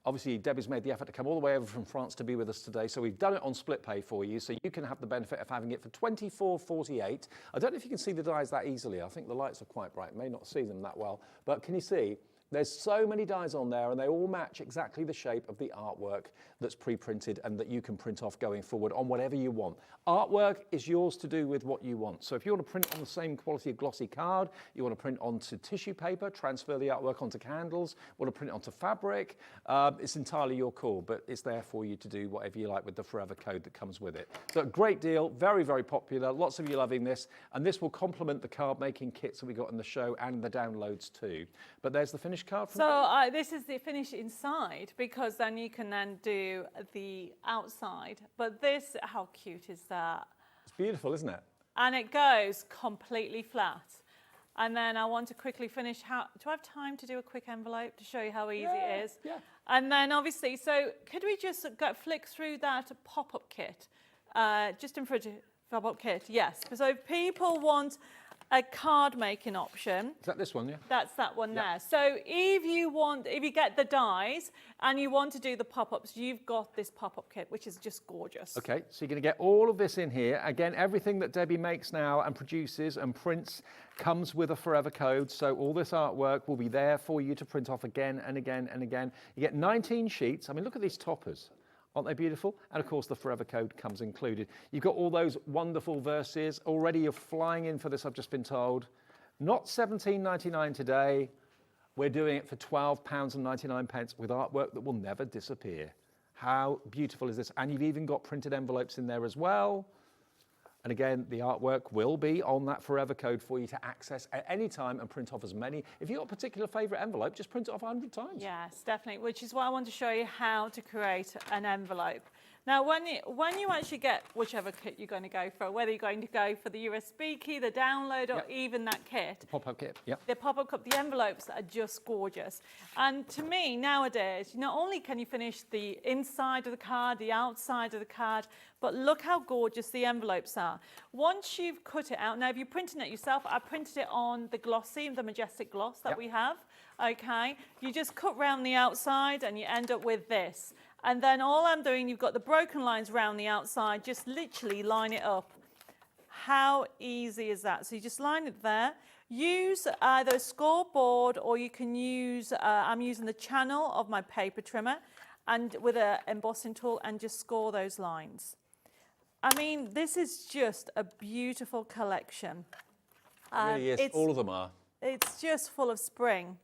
obviously Debbi's made the effort to come all the way over from France to be with us today. So we've done it on split pay for you, so you can have the benefit of having it for $24.48. I don't know if you can see the dies that easily. I think the lights are quite bright. You may not see them that well, but can you see? There's so many dies on there and they all match exactly the shape of the artwork that's pre-printed and that you can print off going forward on whatever you want. Artwork is yours to do with what you want. So if you want to print on the same quality of glossy card, you want to print onto tissue paper, transfer the artwork onto candles, want to print it onto fabric, it's entirely your call, but it's there for you to do whatever you like with the forever code that comes with it. So great deal, very, very popular, lots of you loving this, and this will complement the card making kits that we got in the show and the downloads too. But there's the finished card from So this is the finish inside, because then you can then do the outside. But this, how cute is that? It's beautiful, isn't it? And it goes completely flat. And then I want to quickly finish. Do I have time to do a quick envelope to show you how easy it is? Yeah. And then obviously, so could we just flick through that pop-up kit? Just in front of pop-up kit, yes. So if people want a card making option. Is that this one, yeah? That's that one there. So if you get the dies and you want to do the pop-ups, you've got this pop-up kit, which is just gorgeous. Okay, so you're going to get all of this in here. Again, everything that Debbie makes now and produces and prints comes with a forever code. So all this artwork will be there for you to print off again and again and again. You get 19 sheets. I mean, look at these toppers. Aren't they beautiful? And of course, the forever code comes included. You've got all those wonderful verses. Already you're flying in for this, I've just been told. Not £17.99 today. We're doing it for £12.99 with artwork that will never disappear. How beautiful is this? And you've even got printed envelopes in there as well. And again, the artwork will be on that forever code for you to access at any time and print off as many. If you've got a particular favourite envelope, just print it off 100 times. Yes, definitely, which is why I want to show you how to create an envelope. Now, when you actually get whichever kit you're going to go for, whether you're going to go for the USB key, the download, or even that kit. The pop-up kit, yeah. The pop-up cup, the envelopes are just gorgeous. And to me, nowadays, not only can you finish the inside of the card, the outside of the card, but look how gorgeous the envelopes are. Once you've cut it out, now if you're printing it yourself, I printed it on the glossy, the majestic gloss that we have, okay? You just cut round the outside and you end up with this. And then all I'm doing, you've got the broken lines round the outside, just literally line it up. How easy is that? So you just line it there. Use either a scoreboard or you can use, I'm using the channel of my paper trimmer and with an embossing tool and just score those lines. I mean, this is just a beautiful collection. It really is, all of them are. It's just full of spring.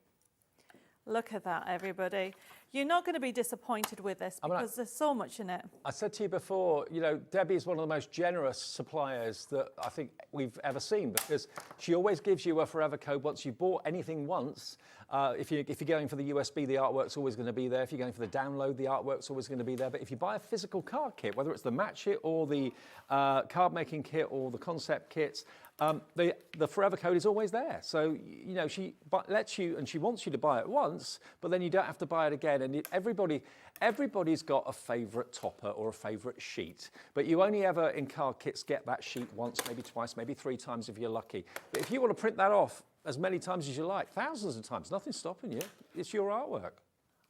Look at that, everybody. You're not going to be disappointed with this because there's so much in it. I said to you before, you know, Debbie is one of the most generous suppliers that I think we've ever seen because she always gives you a forever code once you've bought anything once. If you're going for the USB, the artwork's always going to be there. If you're going for the download, the artwork's always going to be there. But if you buy a physical card kit, whether it's the match kit or the card making kit or the concept kits, the forever code is always there. So, you know, she lets you and she wants you to buy it once, but then you don't have to buy it again. And everybody's got a favourite topper or a favourite sheet. But you only ever, in card kits, get that sheet once, maybe twice, maybe 3 times if you're lucky. But if you want to print that off as many times as you like, thousands of times, nothing's stopping you. It's your artwork.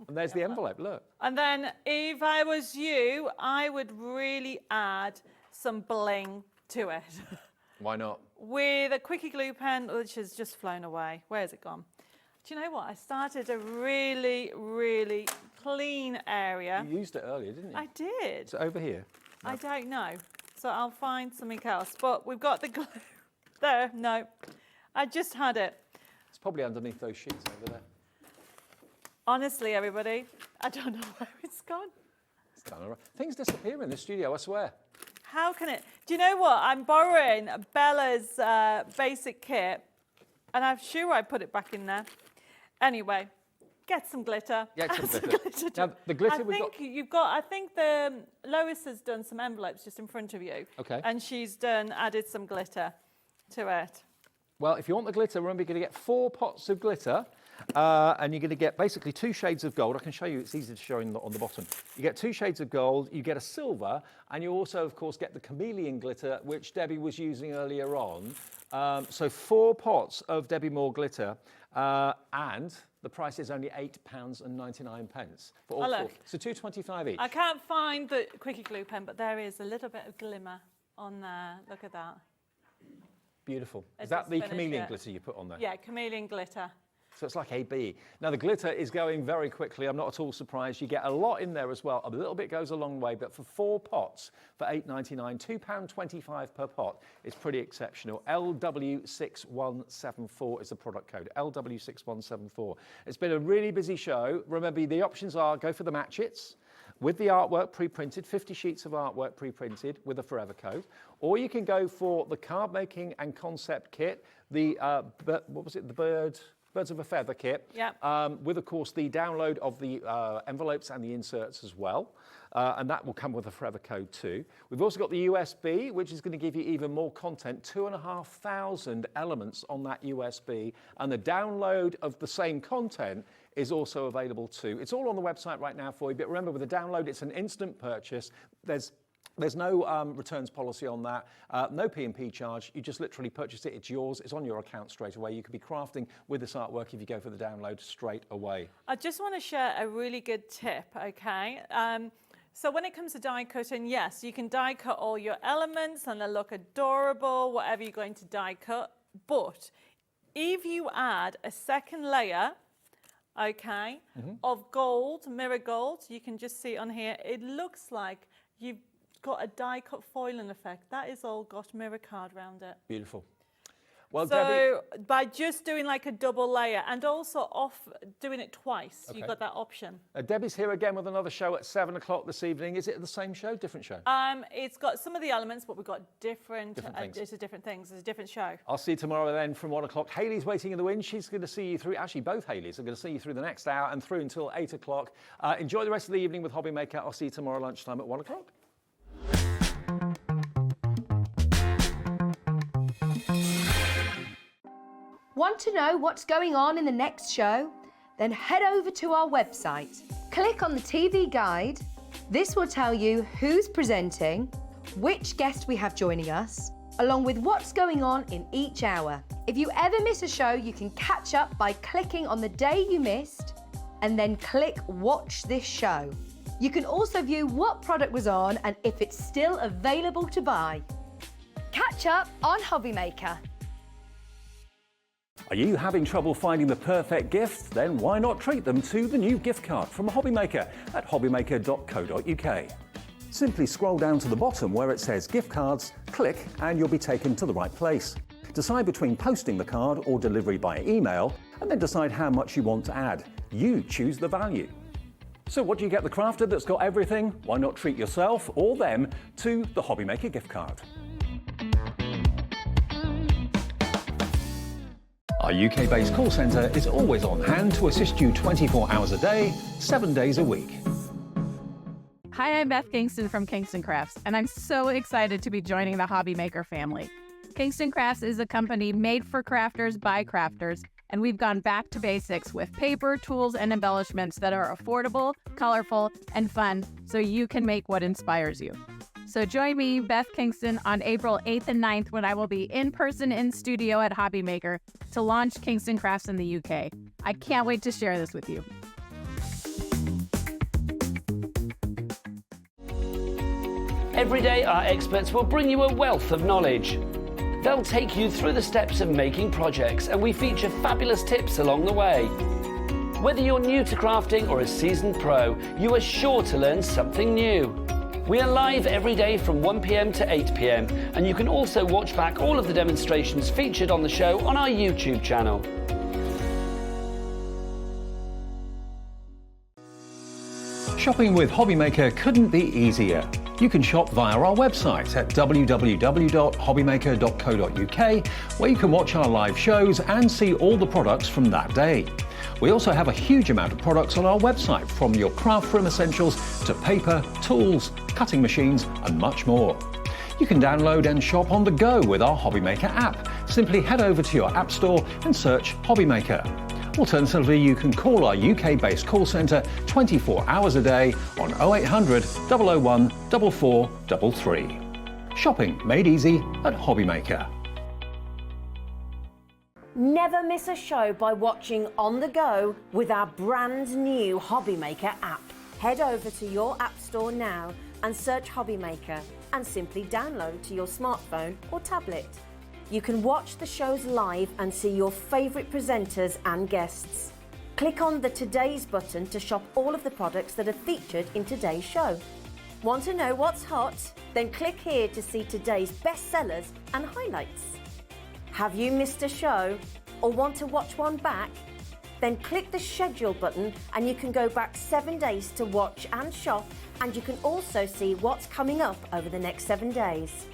And there's the envelope, look. And then if I was you, I would really add some bling to it. Why not? With a quickie glue pen, which has just flown away. Where has it gone? Do you know what? I started a really, really clean area. You used it earlier, didn't you? I did. So over here? No. I don't know. So I'll find something else. But we've got the glue. There, no. I just had it. It's probably underneath those sheets over there. Honestly, everybody, I don't know where it's gone. It's kind of right. Things disappear in the studio, I swear. How can it? Do you know what? I'm borrowing Bella's basic kit, and I'm sure I put it back in there. Anyway, get some glitter. Get some glitter. Now, the glitter I think the Lois has done some envelopes just in front of you. Okay. And she's added some glitter to it. Well, if you want the glitter, remember you're going to get 4 pots of glitter. And you're going to get basically 2 shades of gold. I can show you, it's easy to show on the bottom. You get 2 shades of gold, you get a silver, and you also, of course, get the chameleon glitter, which Debbie was using earlier on. So 4 pots of Debbie Moore glitter, and the price is only £8.99 for all 4. So £2.25 each. I can't find the quickie glue pen, but there is a little bit of glimmer on there. Look at that. Beautiful. Is that the chameleon glitter you put on there? Yeah, chameleon glitter. So it's like AB. Now the glitter is going very quickly. I'm not at all surprised. You get a lot in there as well. A little bit goes a long way, but for 4 pots for £8.99, £2.25 per pot is pretty exceptional. LW6174 is the product code. LW6174. It's been a really busy show. Remember, the options are go for the matchets with the artwork pre-printed, 50 sheets of artwork pre-printed with a forever code, or you can go for the card making and concept kit, the what was it, the Birds of a Feather kit, with, of course, the download of the envelopes and the inserts as well. And that will come with a forever code too. We've also got the USB, which is going to give you even more content, 2,500 elements on that USB. And the download of the same content is also available too. It's all on the website right now for you. But remember, with the download, it's an instant purchase. There's There's no returns policy on that, no P&P charge. You just literally purchase it, it's yours, it's on your account straight away. You could be crafting with this artwork if you go for the download straight away. I just want to share a really good tip, okay? So when it comes to die cutting, yes, you can die cut all your elements and they look adorable, whatever you're going to die cut. But if you add a second layer, okay, of gold, mirror gold, you can just see on here, it looks like you've got a die cut foiling effect. That is all got mirror card around it. Beautiful. Well, so Debbie, by just doing like a double layer and also doing it twice, Okay. you've got that option. Debbie's here again with another show at 7 o'clock this evening. Is it the same show, different show? It's got some of the elements, but we've got different things. It's different things. It's a different show. I'll see you tomorrow then from 1 o'clock. Hayley's waiting in the wings. She's going to see you through, actually both Hayleys are going to see you through the next hour and through until 8 o'clock. Enjoy the rest of the evening with Hobby Maker. I'll see you tomorrow lunchtime at 1 o'clock. Want to know what's going on in the next show? Then head over to our website. Click on the TV guide. This will tell you who's presenting, which guest we have joining us, along with what's going on in each hour. If you ever miss a show, you can catch up by clicking on the day you missed and then click Watch This Show. You can also view what product was on and if it's still available to buy. Catch up on Hobby Maker. Are you having trouble finding the perfect gift? Then why not treat them to the new gift card from Hobby Maker at hobbymaker.co.uk. Simply scroll down to the bottom where it says gift cards, click and you'll be taken to the right place. Decide between posting the card or delivery by email and then decide how much you want to add. You choose the value. So what do you get the crafter that's got everything? Why not treat yourself or them to the Hobby Maker gift card? Our UK-based call centre is always on hand to assist you 24 hours a day, 7 days a week. Hi, I'm Beth Kingston from Kingston Crafts, and I'm so excited to be joining the Hobby Maker family. Kingston Crafts is a company made for crafters by crafters, and we've gone back to basics with paper, tools, and embellishments that are affordable, colorful, and fun, so you can make what inspires you. So join me, Beth Kingston, on April 8th and 9th when I will be in person in studio at Hobby Maker to launch Kingston Crafts in the UK. I can't wait to share this with you. Every day, our experts will bring you a wealth of knowledge. They'll take you through the steps of making projects, and we feature fabulous tips along the way. Whether you're new to crafting or a seasoned pro, you are sure to learn something new. We are live every day from 1 p.m. to 8 p.m, and you can also watch back all of the demonstrations featured on the show on our YouTube channel. Shopping with Hobby Maker couldn't be easier. You can shop via our website at www.hobbymaker.co.uk, where you can watch our live shows and see all the products from that day. We also have a huge amount of products on our website, from your craft room essentials to paper, tools, cutting machines and much more. You can download and shop on the go with our Hobby Maker app. Simply head over to your app store and search Hobby Maker. Alternatively, you can call our UK-based call centre 24 hours a day on 0800 001 4433. Shopping made easy at Hobby Maker. Never miss a show by watching on the go with our brand new Hobby Maker app. Head over to your app store now and search Hobby Maker and simply download to your smartphone or tablet. You can watch the shows live and see your favourite presenters and guests. Click on the Today's button to shop all of the products that are featured in today's show. Want to know what's hot? Then click here to see today's bestsellers and highlights. Have you missed a show or want to watch one back? Then click the schedule button and you can go back 7 days to watch and shop, and you can also see what's coming up over the next 7 days.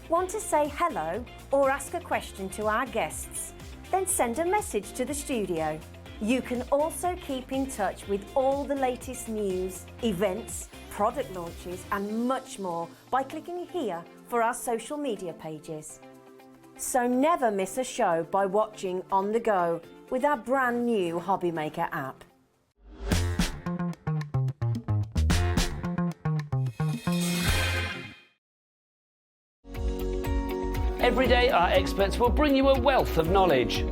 Want to say hello or ask a question to our guests? Then send a message to the studio. You can also keep in touch with all the latest news, events, product launches and much more by clicking here for our social media pages. So never miss a show by watching on the go with our brand new Hobby Maker app. Every day, our experts will bring you a wealth of knowledge.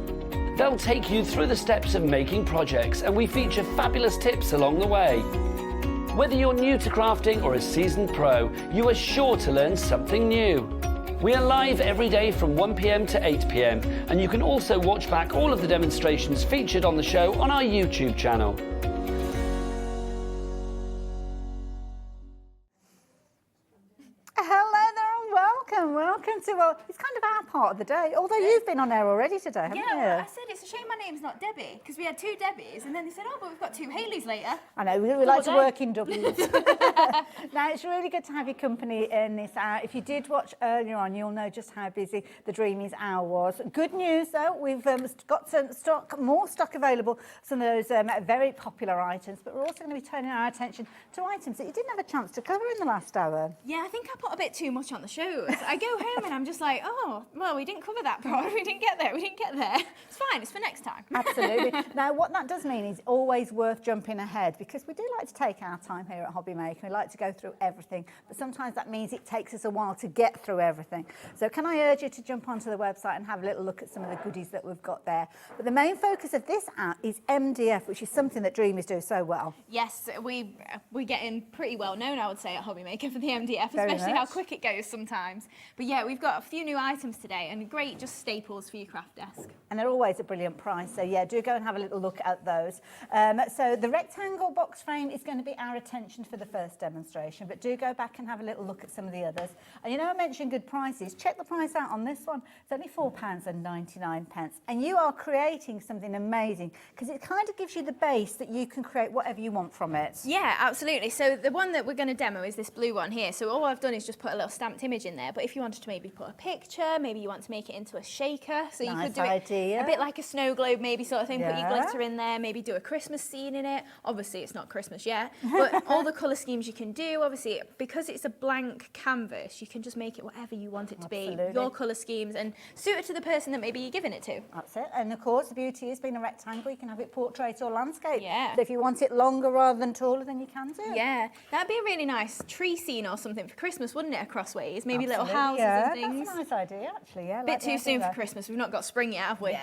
They'll take you through the steps of making projects, and we feature fabulous tips along the way. Whether you're new to crafting or a seasoned pro, you are sure to learn something new. We are live every day from 1 p.m. to 8 p.m, and you can also watch back all of the demonstrations featured on the show on our YouTube channel. Hello there and welcome. Welcome to, well, it's kind of our part of the day, although you've been on air already today, haven't you? Yeah, well, I said it's a shame my name's not Debbie, because we had 2 Debbies, and then they said, oh, but we've got 2 Haleys later. I know, we like to work in doubles. Now, it's really good to have your company in this hour. If you did watch earlier on, you'll know just how busy the Dreamees hour was. Good news, though, we've got some more stock available, some of those very popular items, but we're also going to be turning our attention to items that you didn't have a chance to cover in the last hour. Yeah, I think I put a bit too much on the show. I go home and I'm just like, oh, well, we didn't cover that part. We didn't get there. It's fine. It's for next time. Absolutely. Now, what that does mean is always worth jumping ahead, because we do like to take our time here at Hobby Maker. We like to go through everything, but sometimes that means it takes us a while to get through everything. So can I urge you to jump onto the website and have a little look at some of the goodies that we've got there. But the main focus of this app is MDF, which is something that Dreamees do so well. Yes, we're getting pretty well known, I would say, at Hobby Maker for the MDF, Very especially much. how quick it goes sometimes. But yeah, we've got a few new items today and great just staples for your craft desk. And they're always a brilliant price, so yeah, do go and have a little look at those. So the rectangle box frame is going to be our attention for the first demonstration, but do go back and have a little look at some of the others. And you know, I mentioned good prices. Check the price out on this one. It's only £4.99, and you are creating something amazing, because it kind of gives you the base that you can create whatever you want from it. Yeah, absolutely. So the one that we're going to demo is this blue one here. So all I've done is just put a little stamped image in there, but if you wanted to maybe put a picture, maybe you want to make it into a shaker, so you could do it a bit like a snow globe maybe sort of thing, put your glitter in there, maybe do a Christmas scene in it. Obviously it's not Christmas yet, but all the colour schemes you can do, obviously because it's a blank canvas, you can just make it whatever you want it to be, your colour schemes, and suit it to the person that maybe you're giving it to. That's it. And of course the beauty is being a rectangle, you can have it portrait or landscape. Yeah. So if you want it longer rather than taller, then you can do. Yeah, that'd be a really nice tree scene or something for Christmas, wouldn't it, across ways? Maybe Absolutely, little houses and things. That's a nice idea, actually. Yeah, Bit too soon for Christmas. We've not got spring yet, have we? Yeah.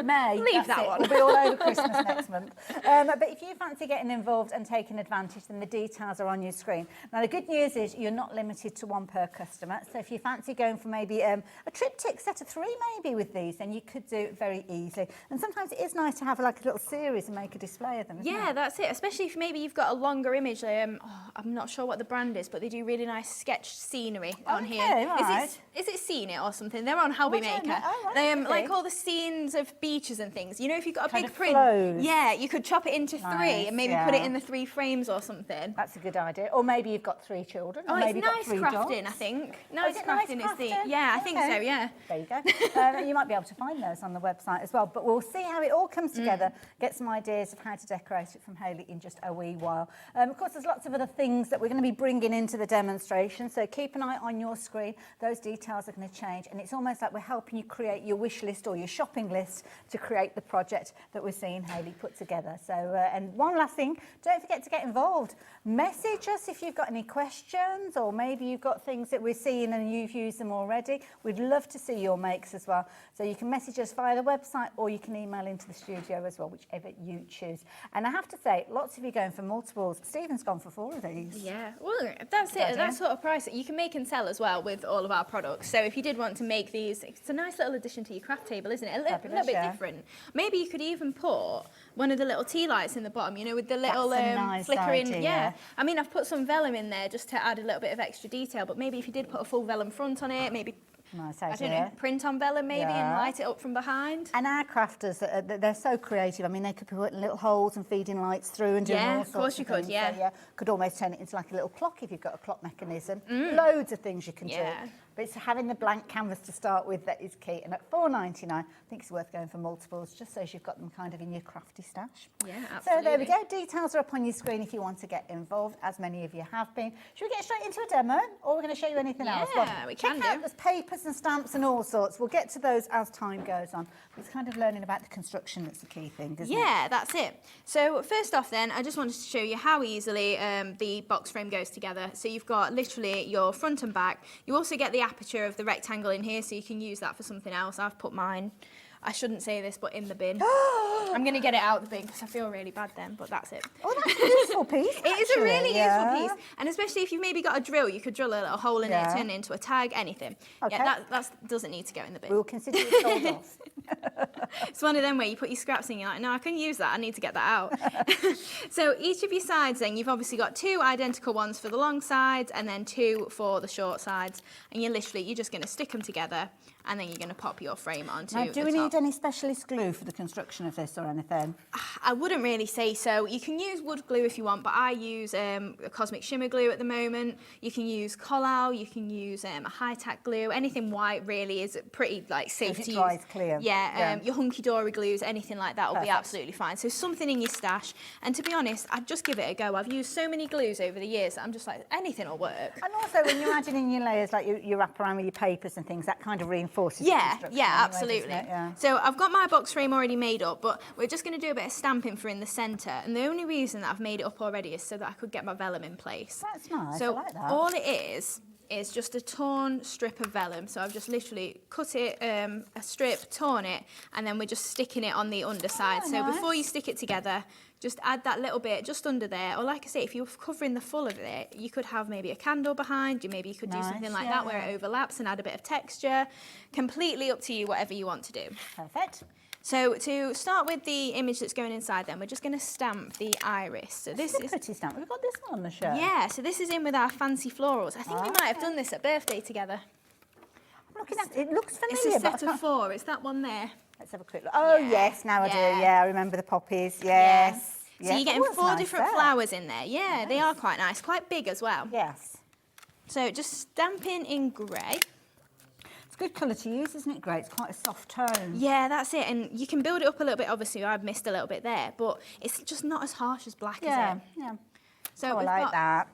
May. Leave that one. We'll be all over Christmas next month. But if you fancy getting involved and taking advantage, then the details are on your screen. Now, the good news is you're not limited to 1 per customer. So if you fancy going for maybe a triptych set of 3 maybe with these, then you could do it very easily. And sometimes it is nice to have like a little series and make a display of them, isn't it? That's it. Especially if maybe you've got a longer image. I'm not sure what the brand is, but they do really nice sketched scenery on here. Right. Is it Scene It or something? They're on Hobby Maker. Like all the scenes of beaches and things. You know, if you've got a Kind big of print, flows. yeah, you could chop it into 3 and maybe put it yeah. in the 3 frames or something. That's a good idea. Or maybe you've got 3 children. Or Oh, maybe it's got nice 3 crafting, dogs. I think. Oh, Nice is it crafting is the... Yeah, I think so, yeah. There you go. You might be able to find those on the website as well. But we'll see how it all comes together, get some ideas of how to decorate it from Hayley in just a wee while. Of course, there's lots of other things that we're going to be bringing into the demonstration, so keep an eye on your screen. Those details are going to change, and it's almost like we're helping you create your wish list or your shopping list to create the project that we're seeing Hayley put together. So, and one last thing, don't forget to get involved. Message us if you've got any questions, or maybe you've got things that we're seeing and you've used them already. We'd love to see your makes as well. So you can message us via the website, or you can email into the studio as well, whichever you choose. And I have to say, lots of you going for multiples. Stephen's gone for 4 of these. Yeah, well, that's it. At that sort of price, you can make and sell as well with all of our products. So if you did want to make these, it's a nice little addition to your craft table, isn't it? A little bit different. Maybe you could even put one of the little tea lights in the bottom, you know, with the little nice flickering. idea. Yeah, I mean, I've put some vellum in there just to add a little bit of extra detail. But maybe if you did put a full vellum front on it, maybe. Nice I idea. don't know, print on vellum maybe and light it up from behind. And our crafters, they're so creative. I mean, they could be putting little holes and feeding lights through and doing all sorts of things. of course you could, yeah. So, yeah. Could almost turn it into like a little clock if you've got a clock mechanism. Loads of things you can do. But it's having the blank canvas to start with that is key. And at $4.99, I think it's worth going for multiples, just so you've got them kind of in your crafty stash. Yeah, absolutely. So there we go. Details are up on your screen if you want to get involved, as many of you have been. Should we get straight into a demo, or we're going to show you anything else? Yeah, Well, we can check out do. there's papers and stamps and all sorts. We'll get to those as time goes on. It's kind of learning about the construction that's the key thing, isn't it? Yeah, that's it. So first off then, I just wanted to show you how easily the box frame goes together. So you've got literally your front and back. You also get the aperture of the rectangle in here, so you can use that for something else. I've put mine, I shouldn't say this, but in the bin. I'm going to get it out of the bin because I feel really bad then, but that's it. Oh, that's a useful piece. It is a really useful piece. And especially if you've maybe got a drill, you could drill a little hole in it, turn it into a tag, anything. Okay. Yeah, that doesn't need to go in the bin. We'll consider it sold off. It's one of them where you put your scraps in, you're like, no, I can use that, I need to get that out. So each of your sides then, you've obviously got 2 identical ones for the long sides and then 2 for the short sides. And you're just going to stick them together and then you're going to pop your frame onto Now, do we the top. need any specialist glue for the construction of this or anything? I wouldn't really say so. You can use wood glue if you want, but I use a Cosmic Shimmer glue at the moment. You can use Collal, you can use a high-tack glue. Anything white really is pretty safe to use. It dries clear. Yeah, your hunky-dory glues, anything like that will be absolutely fine. So something in your stash. And to be honest, I'd just give it a go. I've used so many glues over the years that I'm just like, anything will work. And also when you're adding in your layers, like you wrap around with your papers and things, that kind of reinforces the construction anyway, absolutely. doesn't it? Yeah. So I've got my box frame already made up, but we're just going to do a bit of stamping for in the centre. And the only reason that I've made it up already is so that I could get my vellum in place. That's nice, So I like that. all it is just a torn strip of vellum. So I've just literally cut it, a strip, torn it, and then we're just sticking it on the underside. Oh, so nice. before you stick it together, just add that little bit just under there. Or like I say, if you're covering the full of it, you could have maybe a candle behind you. Maybe you could do something like that where it overlaps and add a bit of texture. Completely up to you, whatever you want to do. Perfect. So to start with the image that's going inside then, we're just going to stamp the iris. So this is a pretty stamp. We've got this one on the shirt. Yeah, so this is in with our fancy florals. I think we might have done this at birthday together. I'm looking at it. It looks familiar. It's a but I set of can't- 4. It's that one there. Let's have a quick look. Oh, yes, now I do. Yeah, I remember the poppies. Yes. So you're getting Oh, that's 4 nice different there. flowers in there. Yeah, they are quite nice, quite big as well. Yes. So just stamping in grey. It's a good colour to use, isn't it? Grey. It's quite a soft tone. Yeah, that's it. And you can build it up a little bit. Obviously, I've missed a little bit there, but it's just not as harsh as black, is it? Yeah. So I we've like got that.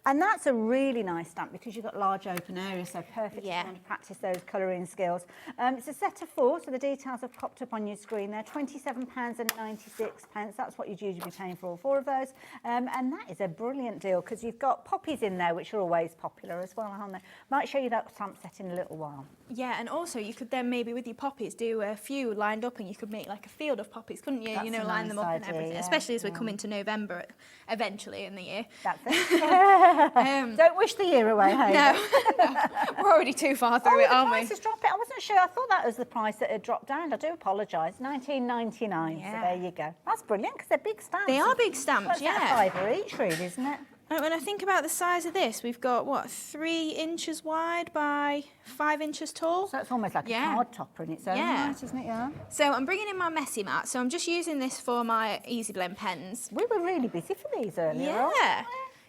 And that's a really nice stamp because you've got large open areas, so perfect Yeah. to practice those colouring skills. It's a set of 4, so the details have popped up on your screen there. £27.96. That's what you'd usually be paying for all 4 of those. And that is a brilliant deal because you've got poppies in there, which are always popular as well, aren't they? Might show you that stamp set in a little while. Yeah, and also you could then maybe with your poppies do a few lined up and you could make like a field of poppies, couldn't you? That's you know, a line nice them up and idea, everything, yeah, especially as we come into November eventually in the year. That's it. Don't wish the year away, hey? No, we're already too far through it, the aren't we? price is dropping. I wasn't sure. I thought that was the price that had dropped down. I do apologise. £19.99. Yeah. So there you go. That's brilliant because they're big stamps. They are big stamps, What's yeah. that, £5 each, really, isn't it? And when I think about the size of this, we've got, what, 3 inches wide by 5 inches tall? So it's almost like a card topper in its own right, isn't it? Yeah. So I'm bringing in my messy mat. So I'm just using this for my Easy Blend pens. We were really busy for these earlier on. Yeah.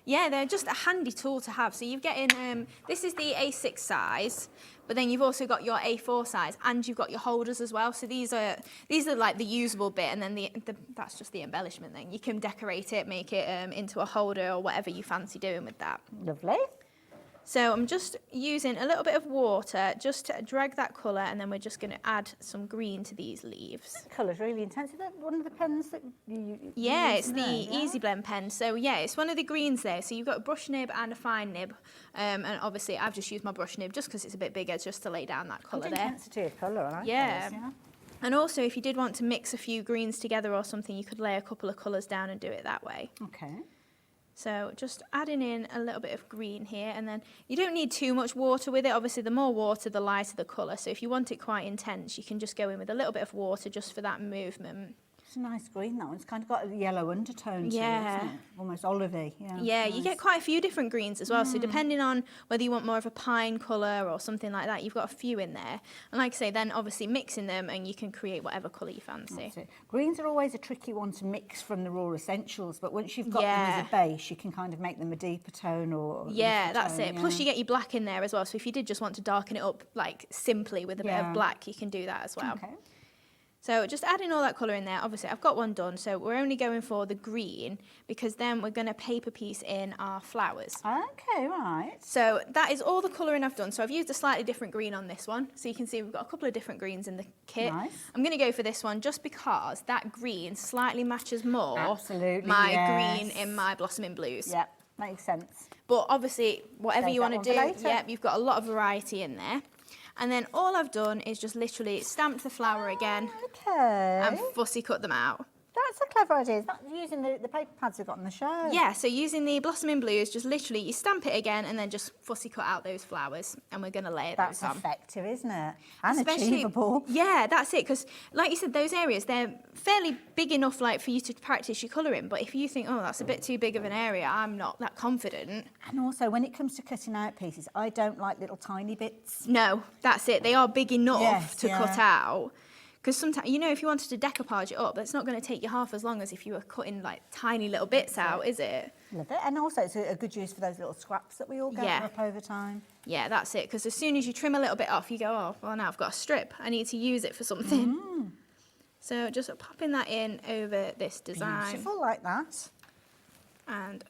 Yeah, they're just a handy tool to have. So you're getting, this is the A6 size, but then you've also got your A4 size and you've got your holders as well. So these are like the usable bit, and then that's just the embellishment then. You can decorate it, make it into a holder or whatever you fancy doing with that. Lovely. So I'm just using a little bit of water just to drag that colour, and then we're just going to add some green to these leaves. The colour's really intense. Is that one of the pens that you Yeah, use it's in the there, yeah? Easy Blend pen. So yeah, it's one of the greens there. So you've got a brush nib and a fine nib. And obviously I've just used my brush nib just because it's a bit bigger, just to lay down that colour Good there. intensity of colour, I like Yeah. those, yeah. And also if you did want to mix a few greens together or something, you could lay a couple of colours down and do it that way. Okay. So just adding in a little bit of green here, and then you don't need too much water with it. Obviously, the more water, the lighter the colour. So if you want it quite intense, you can just go in with a little bit of water just for that movement. It's a nice green, that one. It's kind of got a yellow undertone to it, Yeah. isn't it? Almost olivey. Yeah, Yeah, nice. you get quite a few different greens as well. So depending on whether you want more of a pine colour or something like that, you've got a few in there. And like I say, then obviously mixing them and you can create whatever colour you fancy. That's it. Greens are always a tricky one to mix from the raw essentials, but once you've got them as a base, you can kind of make them a deeper tone or Yeah, lighter that's tone, it. Plus you get your black in there as well. So if you did just want to darken it up like simply with a bit of black, you can do that as well. Okay. So just adding all that colour in there. Obviously I've got one done, so we're only going for the green because then we're going to paper piece in our flowers. Okay, right. So that is all the colouring I've done. So I've used a slightly different green on this one. So you can see we've got a couple of different greens in the kit. Nice. I'm going to go for this one just because that green slightly matches more Absolutely, my yes. green in my Blossoming Blues. Yep. makes sense. But obviously, whatever Save you that want one to for do, later. yep, you've got a lot of variety in there. And then all I've done is just literally stamped the flower again Okay. and fussy cut them out. That's a clever idea. Is that using the paper pads we've got on the show? Yeah, so using the Blossoming Blues, just literally you stamp it again and then just fussy cut out those flowers, and we're going to layer That's those on. effective, isn't it? And Especially- achievable. Yeah, that's it. Because, like you said, those areas, they're fairly big enough, like, for you to practice your colouring. But if you think, oh, that's a bit too big of an area, I'm not that confident. And also, when it comes to cutting out pieces, I don't like little tiny bits. No, that's it. They are big enough Yes, to cut yeah. out. Because sometimes, you know, if you wanted to decoupage it up, that's not going to take you half as long as if you were cutting, like, tiny little bits out, is it? Love it. And also, it's a good use for those little scraps that we all gather Yeah. up over time. Yeah, that's it. Because as soon as you trim a little bit off, you go, oh, well, now I've got a strip. I need to use it for something. So just popping that in over this design. Beautiful, like that. And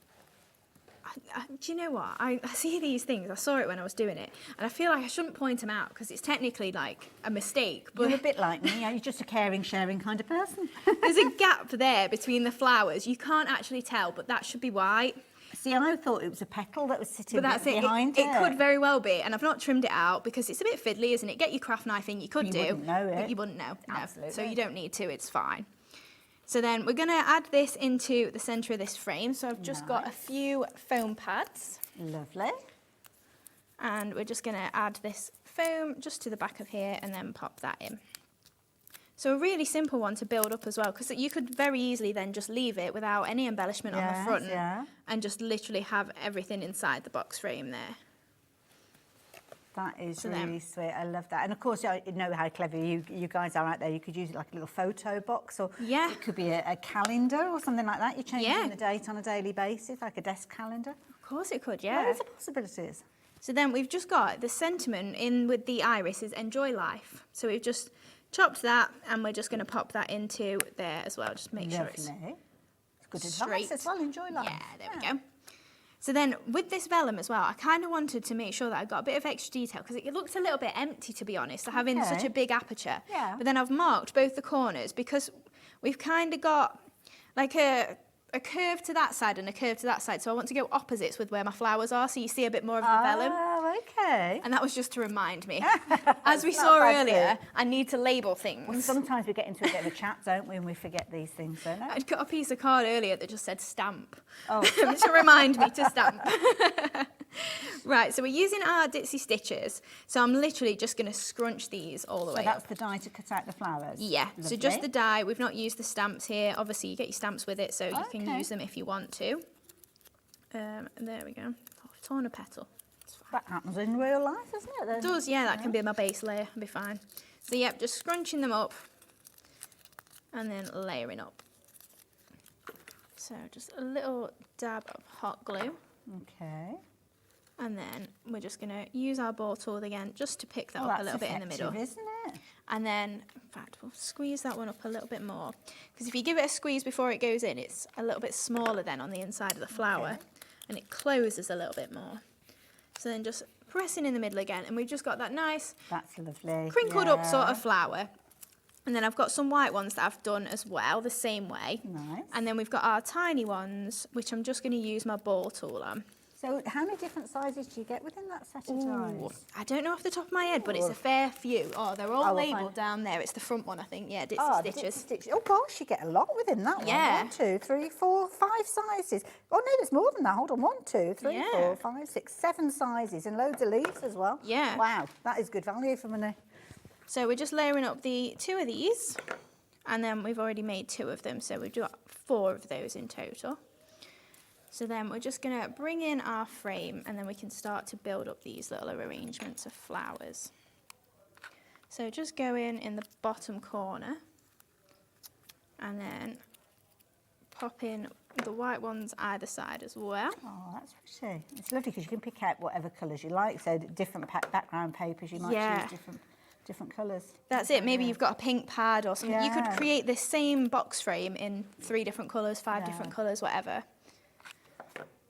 do you know what? I see these things. I saw it when I was doing it. And I feel like I shouldn't point them out because it's technically like a mistake. But You're a bit like me. You're just a caring, sharing kind of person. there's a gap there between the flowers. You can't actually tell, but that should be white. See, I thought it was a petal that was sitting But that's it. behind it. It could very well be. And I've not trimmed it out because it's a bit fiddly, isn't it? Get your craft knife in. You could You do. wouldn't know it. But you wouldn't know. No. Absolutely. So you don't need to. It's fine. So then we're going to add this into the centre of this frame. So I've just got a few foam pads. Lovely. And we're just going to add this foam just to the back of here and then pop that in. So a really simple one to build up as well, because you could very easily then just leave it without any embellishment on the Yes, front yeah. and just literally have everything inside the box frame there. That is So then- really sweet. I love that. And of course, you know how clever you guys are out there. You could use it like a little photo box, or Yeah. it could be a calendar or something like that. You're changing Yeah. the date on a daily basis, like a desk calendar. Of course it could, yeah. Loads of possibilities. So then we've just got the sentiment in with the iris is enjoy life. So we've just chopped that and we're just going to pop that into there as well. Just make sure it's Lovely. It's good straight. advice as well. Enjoy life. Yeah, there we go. So then with this vellum as well, I kind of wanted to make sure that I got a bit of extra detail because it looked a little bit empty, to be honest, having such Okay. a big aperture. Yeah. But then I've marked both the corners because we've kind of got like a curve to that side and a curve to that side. So I want to go opposites with where my flowers are so you see a bit more of the vellum. Oh, okay. And that was just to remind me. As we It's saw not bad earlier, too. I need to label Well, things. sometimes we get into a bit of a chat, don't we, and we forget these things, don't we? I'd cut a piece of card earlier that just said stamp. Oh. To remind me to stamp. Right, so we're using our Ditzy stitches. So I'm literally just going to scrunch these all the So way that's up. the die to cut out the flowers? Yeah, so just the die. We've not used the stamps here. Obviously, you get your stamps with it, so you can Okay. use them if you want to. There we go. Oh, I've torn a petal. That happens in real life, doesn't it? It does, yeah, that can be my base layer. I'll be fine. So, yep, just scrunching them up and then layering up. So just a little dab of hot glue. Okay. And then we're just going to use our ball tool again just to pick that Oh, up a that's little bit in the middle. effective, isn't it? And then, in fact, we'll squeeze that one up a little bit more. Because if you give it a squeeze before it goes in, it's a little bit smaller then on the inside of the flower. And it closes a little bit more. So then just pressing in the middle again. And we've just got that nice That's lovely. crinkled up sort Yeah. of flower. And then I've got some white ones that I've done as well, the same way. Nice. And then we've got our tiny ones, which I'm just going to use my ball tool on. So how many different sizes do you get within that set of Ooh, dies? I don't know off the top of my head, but it's a fair few. Oh, they're all Oh, we'll labelled find- down there. It's the front one, I think. Yeah, Ditzy Oh, Stitches. stitches. Oh gosh, you get a lot within that one. Yeah. 1, 2, 3, 4, 5 sizes. Oh no, there's more than that. Hold on. 1, 2, 3, Yeah. 4, 5, 6, 7 sizes and loads of leaves as well. Yeah. Wow, that is good value for money. So we're just layering up the 2 of these, and then we've already made 2 of them, so we've got 4 of those in total. So then we're just going to bring in our frame, and then we can start to build up these little arrangements of flowers. So just go in the bottom corner, and then pop in the white ones either side as well. Oh, that's pretty. It's lovely because you can pick out whatever colours you like. So different background papers, you might Yeah. choose different colours. That's it. Maybe you've got a pink pad or something. You could Yeah. create this same box frame in 3 different colours, 5 different colours, whatever.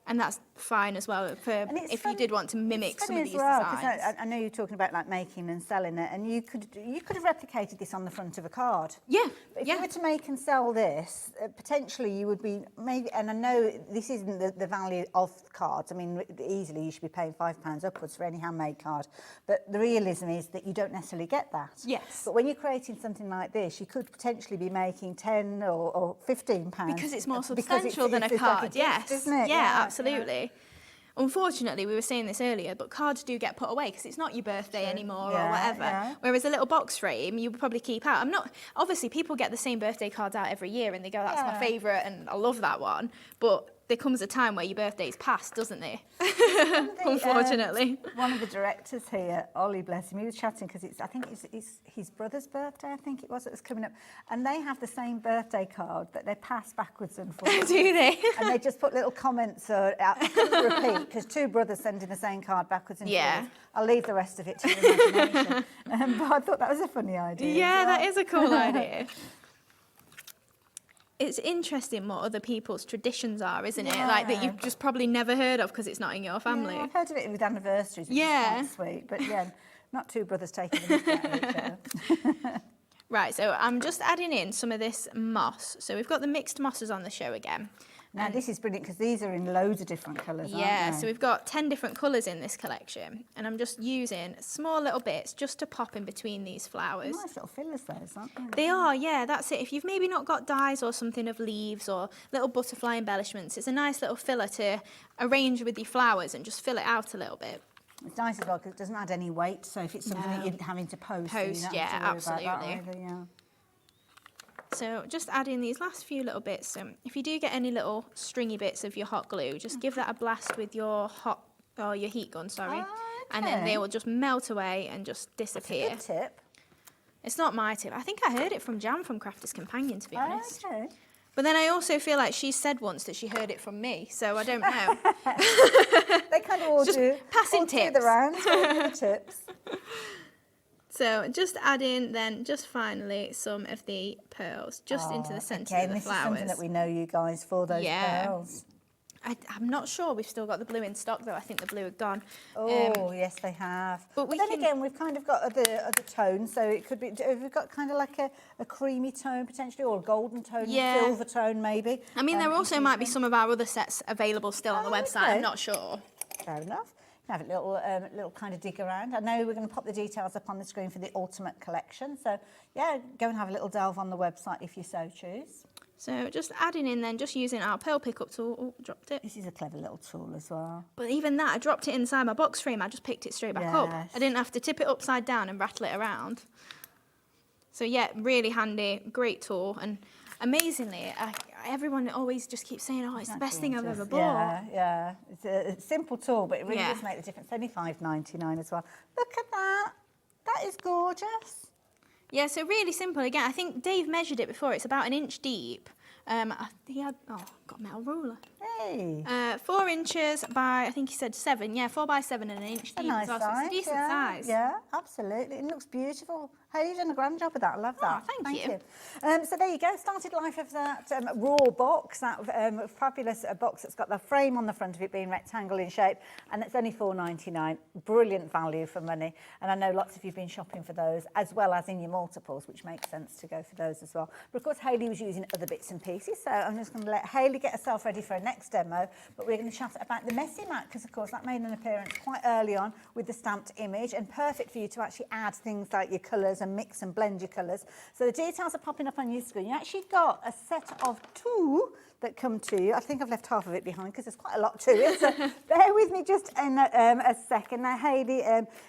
And that's fine as well for if you did want to mimic some of these designs. I know you're talking about like making and selling it, and you could have replicated this on the front of a card. Yeah. But if you were to make and sell this, potentially you would be maybe. And I know this isn't the value of cards. I mean, easily you should be paying £5 upwards for any handmade card. But the realism is that you don't necessarily get that. Yes. But when you're creating something like this, you could potentially be making £10 or £15 because it's more substantial than a card. Like yes. Isn't it? Yeah, absolutely. Yeah. Unfortunately, we were saying this earlier, but cards do get put away because it's not your birthday anymore or whatever. Yeah. Whereas a little box frame, you would probably keep out. Obviously, people get the same birthday cards out every year and they go, that's my favourite and I love that one. But there comes a time where your birthday's passed, doesn't there? Unfortunately. One of the directors here, Ollie, bless him, he was chatting because I think it's his brother's birthday, I think it was coming up. And they have the same birthday card that they pass backwards and forwards. Do they? And they just put little comments I couldn't repeat because two brothers sending the same card backwards and forwards. I'll leave the rest of it to your imagination. But I thought that was a funny idea. Yeah, that is a cool idea. It's interesting what other people's traditions are, isn't it? Like that you've just probably never heard of because it's not in your family. Yeah, I've heard of it with anniversaries, which is quite sweet. But not two brothers taking the mickey out of each other. Right, so I'm just adding in some of this moss. So we've got the mixed mosses on the show again. Now this is brilliant because these are in loads of different colours, aren't they? So we've got 10 different colours in this collection. And I'm just using small little bits just to pop in between these flowers. Nice little fillers those, aren't they? They are, yeah, that's it. If you've maybe not got dies or something of leaves or little butterfly embellishments, it's a nice little filler to arrange with your flowers and just fill it out a little bit. It's nice as well because it doesn't add any weight, so if it's something that you're having to post, absolutely. So just adding these last few little bits. If you do get any little stringy bits of your hot glue, just give that a blast with your heat gun, and then they will just melt away and just disappear. That's a good tip. It's not my tip. I think I heard it from Jan from Crafter's Companion, to be honest. Okay. But then I also feel like she said once that she heard it from me, so I don't know. They kind of all just do. Passing tips. The round, all tips. So just add in then, just finally, some of the pearls, just into the centre of the flowers. This is something that we know you guys for, those pearls. I'm not sure we've still got the blue in stock though. I think the blue had gone. Oh, yes, they have. But then again, we've kind of got other tones, so it could be, we've got kind of like a creamy tone potentially, or a golden tone, a silver tone maybe. I mean, there also might be some of our other sets available still on the website. I'm not sure. Fair enough. Have a little kind of dig around. I know we're going to pop the details up on the screen for the Ultimate Collection. So, yeah, go and have a little delve on the website if you so choose. So just adding in then, just using our pearl pickup tool. Oh, dropped it. This is a clever little tool as well. But even that, I dropped it inside my box frame. I just picked it straight back up. I didn't have to tip it upside down and rattle it around. So, yeah, really handy, great tool. And amazingly, everyone always just keeps saying, oh, it's the best thing I've ever bought. Yeah. It's a simple tool, but it really does make the difference. It's only $5.99 as well. Look at that. That is gorgeous. Yeah, so really simple. Again, I think Dave measured it before. It's about 1 inch deep. He had, got a metal ruler. Hey. 4 inches by, I think he said 7. Yeah, 4 by 7 and 1 inch deep. Nice size. So it's a decent size. Yeah, absolutely. It looks beautiful. Hey, you've done a grand job with that. I love that. Oh, thank you. So there you go. Started life of that raw box, that fabulous box that's got the frame on the front of it being rectangle in shape, and it's only $4.99. Brilliant value for money. And I know lots of you've been shopping for those, as well as in your multiples, which makes sense to go for those as well. But of course, Hayley was using other bits and pieces, so I'm just going to let Hayley get herself ready for her next demo. But we're going to chat about the messy mat, because of course that made an appearance quite early on with the stamped image, and perfect for you to actually add things like your colours and mix and blend your colours. So the details are popping up on your screen. You actually got a set of 2 that come to you. I think I've left half of it behind because there's quite a lot to it. So bear with me just in a second. Now, Hayley,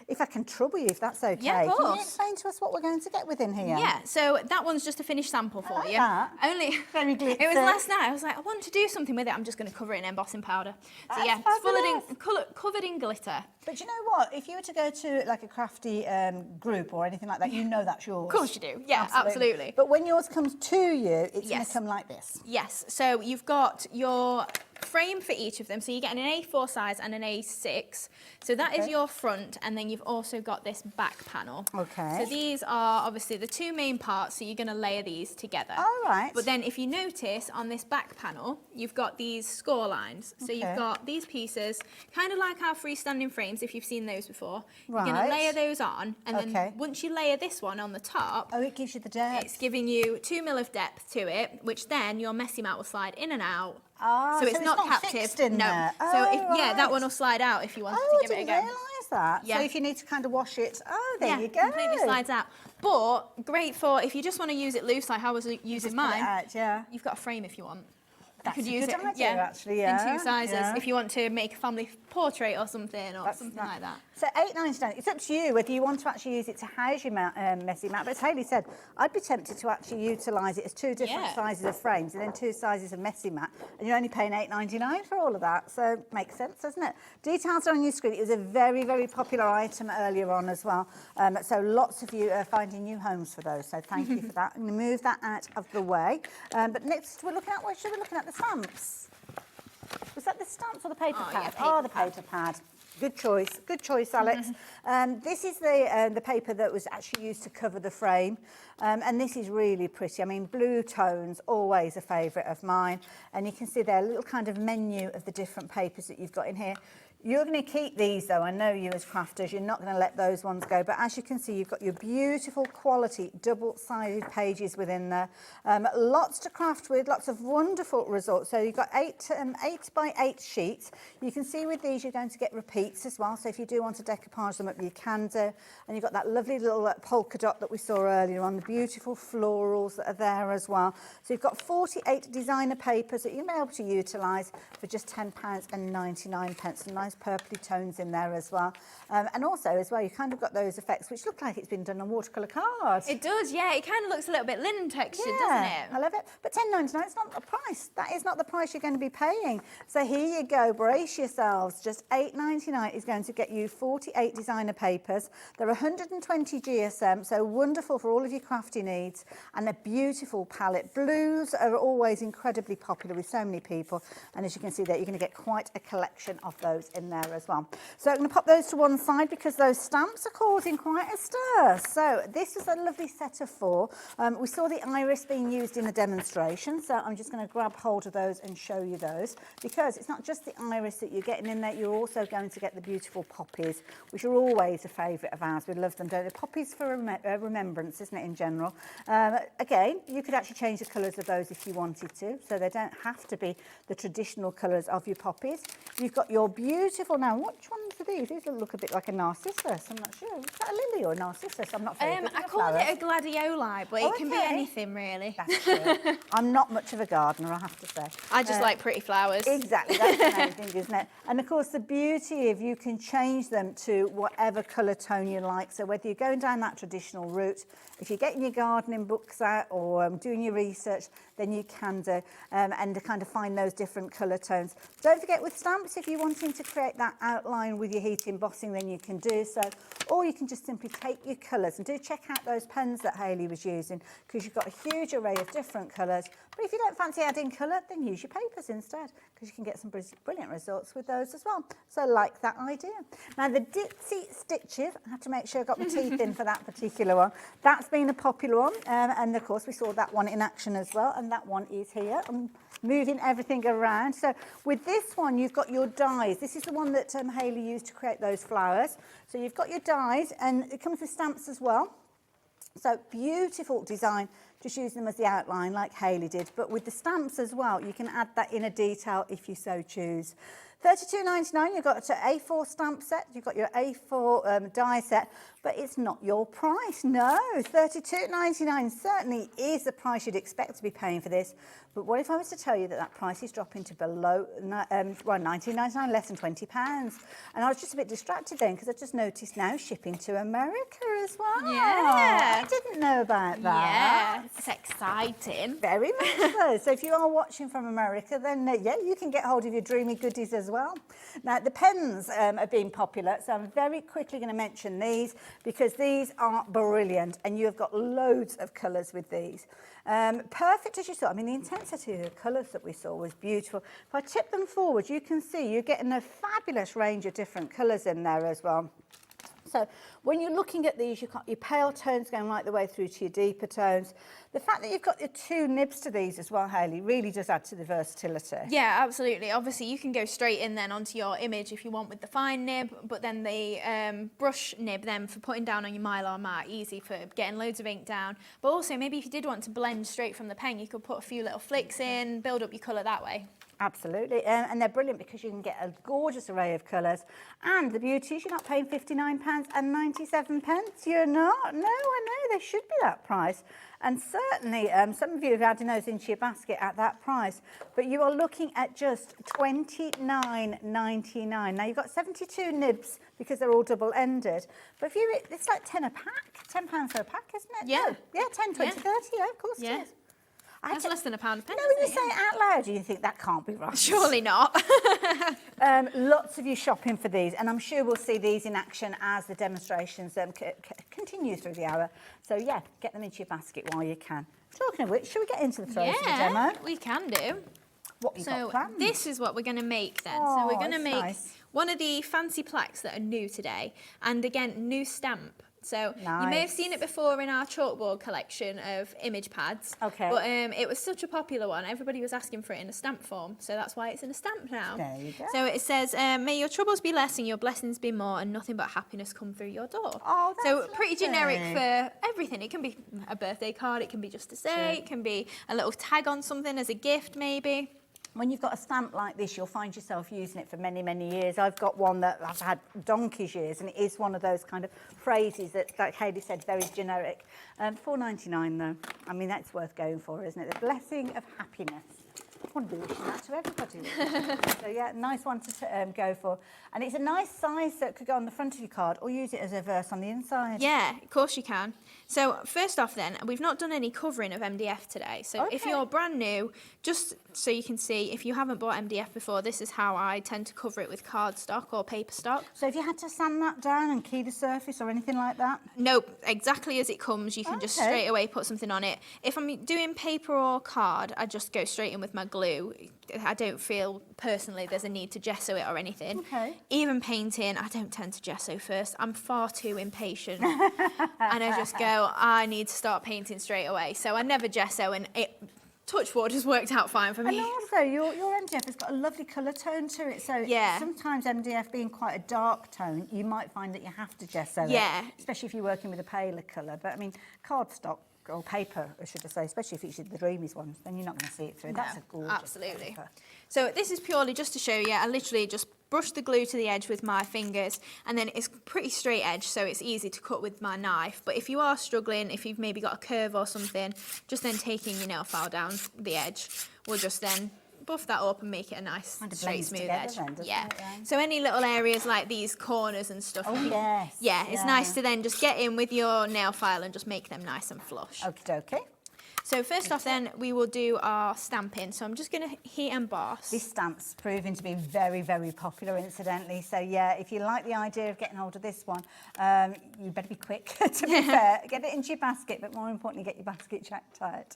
if I can trouble you, if that's okay. Yeah, of course. Can you explain to us what we're going to get within here? Yeah, so that one's just a finished sample for you. Only very glitzy. It was last night. I was like, I want to do something with it. I'm just going to cover it in embossing powder. So yeah, it's covered in glitter. But you know what? If you were to go to like a crafty group or anything like that, you know that's yours. Of course you do. Yeah, absolutely. But when yours comes to you, it's going to come like this. Yes. So you've got your frame for each of them. So you get an A4 size and an A6. So that is your front, and then you've also got this back panel. Okay. So these are obviously the two main parts, so you're going to layer these together. All right. But then if you notice on this back panel, you've got these score lines. So you've got these pieces, kind of like our freestanding frames, if you've seen those before. Right. You're going to layer those on, and then once you layer this one on the top, it gives you the depth. it's giving you 2 mil of depth to it, which then your messy mat will slide in and out. Ah, so it's not captive. Fixed in no. there. So that one will slide out if you wanted to give it a go. I didn't realise that. Yeah. So if you need to kind of wash it, there you go. Completely slides out. But great for if you just want to use it loose, like I was using mine. You've got a frame if you want. That's you could a use good it idea, actually, in two sizes if you want to make a family portrait or something something like that. So £8.99. It's up to you whether you want to actually use it to house your messy mat. But as Hayley said, I'd be tempted to actually utilise it as two different sizes of frames and then two sizes of messy mat, and you're only paying £8.99 for all of that. So makes sense, doesn't it? Details are on your screen. It was a very, very popular item earlier on as well. So lots of you are finding new homes for those. So thank you for that. I'm going to move that out of the way. But next we're looking at, what should we looking at? The stamps. Was that the stamps or the paper pad? The paper pad. Good choice, Alex. This is the paper that was actually used to cover the frame, and this is really pretty. I mean, blue tones, always a favourite of mine, and you can see there a little kind of menu of the different papers that you've got in here. You're going to keep these though, I know you as crafters, you're not going to let those ones go, but as you can see, you've got your beautiful quality double-sided pages within there. Lots to craft with, lots of wonderful results. So you've got 8 by 8 sheets. You can see with these you're going to get repeats as well, so if you do want to decoupage them up, you can do. And you've got that lovely little polka dot that we saw earlier on, the beautiful florals that are there as well. So you've got 48 designer papers that you'll be able to utilise for just £10.99. Some nice purpley tones in there as well, and also as well you've kind of got those effects which look like it's been done on watercolour cards. It does, yeah. It kind of looks a little bit linen textured, doesn't it? I love it. But £10.99, it's not the price. That is not the price you're going to be paying. So here you go, brace yourselves. Just £8.99 is going to get you 48 designer papers. There are 120 GSM, so wonderful for all of your crafty needs, and a beautiful palette. Blues are always incredibly popular with so many people, and as you can see there, you're going to get quite a collection of those in there as well. So I'm going to pop those to one side because those stamps are causing quite a stir. So this is a lovely set of 4. We saw the iris being used in the demonstration, so I'm just going to grab hold of those and show you those, because it's not just the iris that you're getting in there, you're also going to get the beautiful poppies, which are always a favourite of ours. We love them, don't they? Poppies for remembrance, isn't it, in general? Again, you could actually change the colours of those if you wanted to, so they don't have to be the traditional colours of your poppies. You've got your beautiful, now which ones are these? These look a bit like a narcissus, I'm not sure. Is that a lily or a narcissus? I'm not very good I with call flowers. it a gladioli, but it can be anything really. That's true. I'm not much of a gardener, I have to say. I just like pretty flowers. Exactly, that's the main thing, isn't it? And of course the beauty of you can change them to whatever colour tone you like. So whether you're going down that traditional route, if you're getting your gardening books out or doing your research, then you can do, and to kind of find those different colour tones. Don't forget with stamps, if you're wanting to create that outline with your heat embossing, then you can do so. Or you can just simply take your colours, and do check out those pens that Hayley was using, because you've got a huge array of different colours. But if you don't fancy adding colour, then use your papers instead, because you can get some brilliant results with those as well. So like that idea. Now the Ditsy Stitches, I have to make sure I got my teeth in for that particular one. That's been a popular one, and of course we saw that one in action as well, and that one is here. I'm moving everything around. So with this one, you've got your dies. This is the one that Hayley used to create those flowers. So you've got your dies, and it comes with stamps as well. So beautiful design, just use them as the outline like Hayley did. But with the stamps as well, you can add that inner detail if you so choose. £32.99, you've got an A4 stamp set, you've got your A4 die set, but it's not your price, no. £32.99 certainly is the price you'd expect to be paying for this, but what if I was to tell you that that price is dropping to below, £19.99, less than £20? And I was just a bit distracted then, because I just noticed now shipping to America as well. Yeah. I didn't know about that. Yeah. It's exciting. Very much so. So if you are watching from America, then yeah, you can get hold of your Dreamy goodies as well. Now, the pens are being popular, so I'm very quickly going to mention these because these are brilliant, and you have got loads of colours with these. Perfect as you saw. I mean, the intensity of the colours that we saw was beautiful. If I tip them forward, you can see you're getting a fabulous range of different colours in there as well. So when you're looking at these, you've got your pale tones going right the way through to your deeper tones. The fact that you've got your 2 nibs to these as well, Hayley, really does add to the versatility. Yeah, absolutely. Obviously, you can go straight in then onto your image if you want with the fine nib, but then the brush nib then for putting down on your Mylar mat, easy for getting loads of ink down. But also, maybe if you did want to blend straight from the pen, you could put a few little flicks in, build up your colour that way. Absolutely, and they're brilliant because you can get a gorgeous array of colours. And the beauty is you're not paying £59.97. You're not. No, I know, they should be that price. And certainly, some of you have added those into your basket at that price. But you are looking at just £29.99. Now, you've got 72 nibs because they're all double-ended. But if you, it's like 10 a pack, £10 for a pack, isn't it? Yeah. No, yeah, 10, 20, 30, yeah, of course it is. That's less than £1 a pen. You know, when you say it out loud, you think that can't be right. Surely not. Lots of you shopping for these, and I'm sure we'll see these in action as the demonstrations continue through the hour. So yeah, get them into your basket while you can. Talking of which, shall we get into the throws of the demo? Yeah, we can do. What you got planned? This is what we're going to make then. Oh, so we're going to make nice. one of the fancy plaques that are new today, and again, new stamp. So you may have seen it before in our chalkboard collection of image pads. Okay. But it was such a popular one. Everybody was asking for it in a stamp form. So that's why it's in a stamp now. There you go. So it says, may your troubles be less and your blessings be more and nothing but happiness come through your door. Oh, that's So pretty generic lovely. for everything. It can be a birthday card. It can be just to say. It can be a little tag on something as a gift maybe. When you've got a stamp like this, you'll find yourself using it for many, many years. I've got one that I've had donkey's years, and it is one of those kind of phrases that, like Hayley said, very generic. £4.99 though. I mean, that's worth going for, isn't it? The blessing of happiness. I want to be wishing that to everybody. So yeah, nice one to go for. And it's a nice size that could go on the front of your card or use it as a verse on the inside. Yeah, of course you can. So first off then, we've not done any covering of MDF today. So if you're brand new, just so you can see, if you haven't bought MDF before, this is how I tend to cover it with cardstock or paper stock. So if you had to sand that down and key the surface or anything like that? Nope, exactly as it comes, you can just straight away put something on it. If I'm doing paper or card, I just go straight in with my glue. I don't feel personally there's a need to gesso it or anything. Okay. Even painting, I don't tend to gesso first. I'm far too impatient. And I just go, I need to start painting straight away. So I never gesso, and it, touch wood, has worked out fine for me. And also, your MDF has got a lovely colour tone to it. So sometimes MDF being quite a dark tone, you might find that you have to gesso it. Especially if you're working with a paler colour. But I mean, cardstock, or paper, I should say, especially if it's the Dreamees ones, then you're not going to see it through. That's a gorgeous absolutely. paper. So this is purely just to show you, I literally just brush the glue to the edge with my fingers, and then it's pretty straight edge, so it's easy to cut with my knife. But if you are struggling, if you've maybe got a curve or something, just then taking your nail file down the edge will just then buff that up and make it a nice straight smooth edge. Then, yeah. It, yeah. So any little areas like these corners and stuff. Oh yes. Yeah, it's nice to then just get in with your nail file and just make them nice and flush. Okie dokie. So first off then, we will do our stamping. So I'm just going to heat emboss. This stamp's proving to be very, very popular, incidentally. So yeah, if you like the idea of getting hold of this one, you better be quick, to be fair. Get it into your basket, but more importantly, get your basket checked out.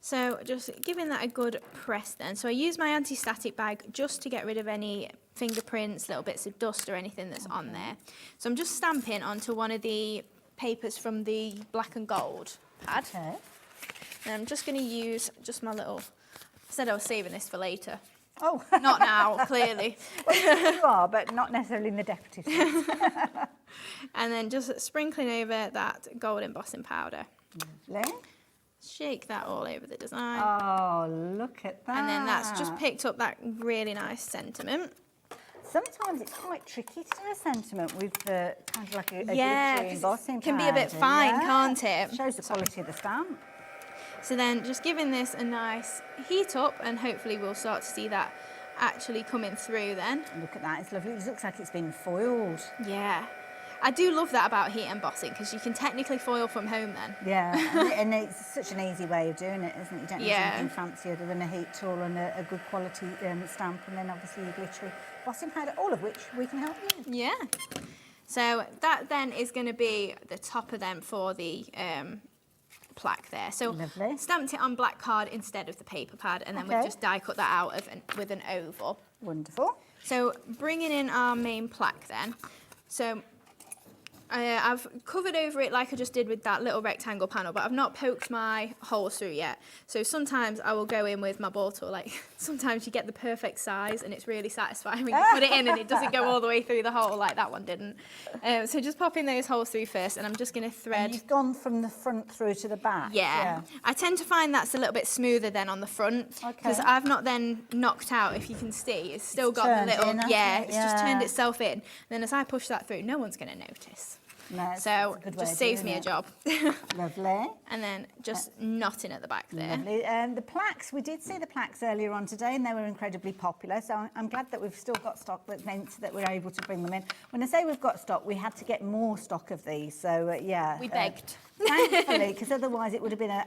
So just giving that a good press then. So I use my anti-static bag just to get rid of any fingerprints, little bits of dust or anything that's on there. So I'm just stamping onto one of the papers from the black and gold pad. Okay. And I'm just going to use just my little, I said I was saving this for later. Oh. Not now, clearly. Well, you are, but not necessarily in the decorative sense. And then just sprinkling over that gold embossing powder. Lovely. Shake that all over the design. Oh, look at that. And then that's just picked up that really nice sentiment. Sometimes it's quite tricky to do a sentiment with the kind of like a yeah, embossing it can be a bit fine, can't it? Shows the quality of the stamp. So then just giving this a nice heat up, and hopefully we'll start to see that actually coming through then. Look at that, it's lovely. It looks like it's been foiled. Yeah. I do love that about heat embossing because you can technically foil from home then. Yeah, and it's such an easy way of doing it, isn't it? You don't need anything fancy other than a heat tool and a good quality stamp, and then obviously your glittery embossing powder, all of which we can help you with. Yeah. So that then is going to be the topper then for the plaque there. So Lovely. Stamped it on black card instead of the paper pad, and then we've just die cut that out with an oval. Wonderful. So bringing in our main plaque then. So I've covered over it like I just did with that little rectangle panel, but I've not poked my holes through yet. So sometimes I will go in with my ball tool. Like sometimes you get the perfect size and it's really satisfying when you put it in and it doesn't go all the way through the hole like that one didn't. So just popping those holes through first, and I'm just going to thread. And you've gone from the front through to the back. Yeah. I tend to find that's a little bit smoother than on the front because I've not then knocked out, if you can see, it's still got the little, it's just turned itself in. And then as I push that through, no one's going to notice. No, so it just saves me a job. Lovely. And then just knotting at the back there. Lovely. The plaques, we did see the plaques earlier on today and they were incredibly popular. So I'm glad that we've still got stock that meant that we're able to bring them in. When I say we've got stock, we had to get more stock of these. So yeah. We begged. Thankfully, because otherwise it would have been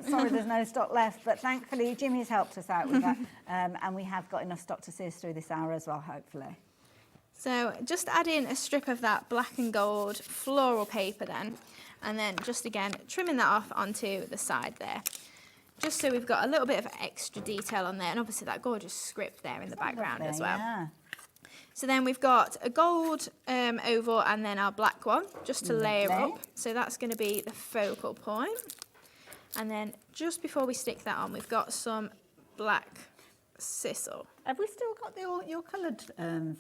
sorry, there's no stock left. But thankfully, Jimmy's helped us out with that. And we have got enough stock to see us through this hour as well, hopefully. So just add in a strip of that black and gold floral paper then, and then just again trimming that off onto the side there, just so we've got a little bit of extra detail on there, and obviously that gorgeous script there in the background as well. Yeah. So then we've got a gold oval and then our black one just to layer up. So that's going to be the focal point. And then just before we stick that on, we've got some black sisal. Have we still got your coloured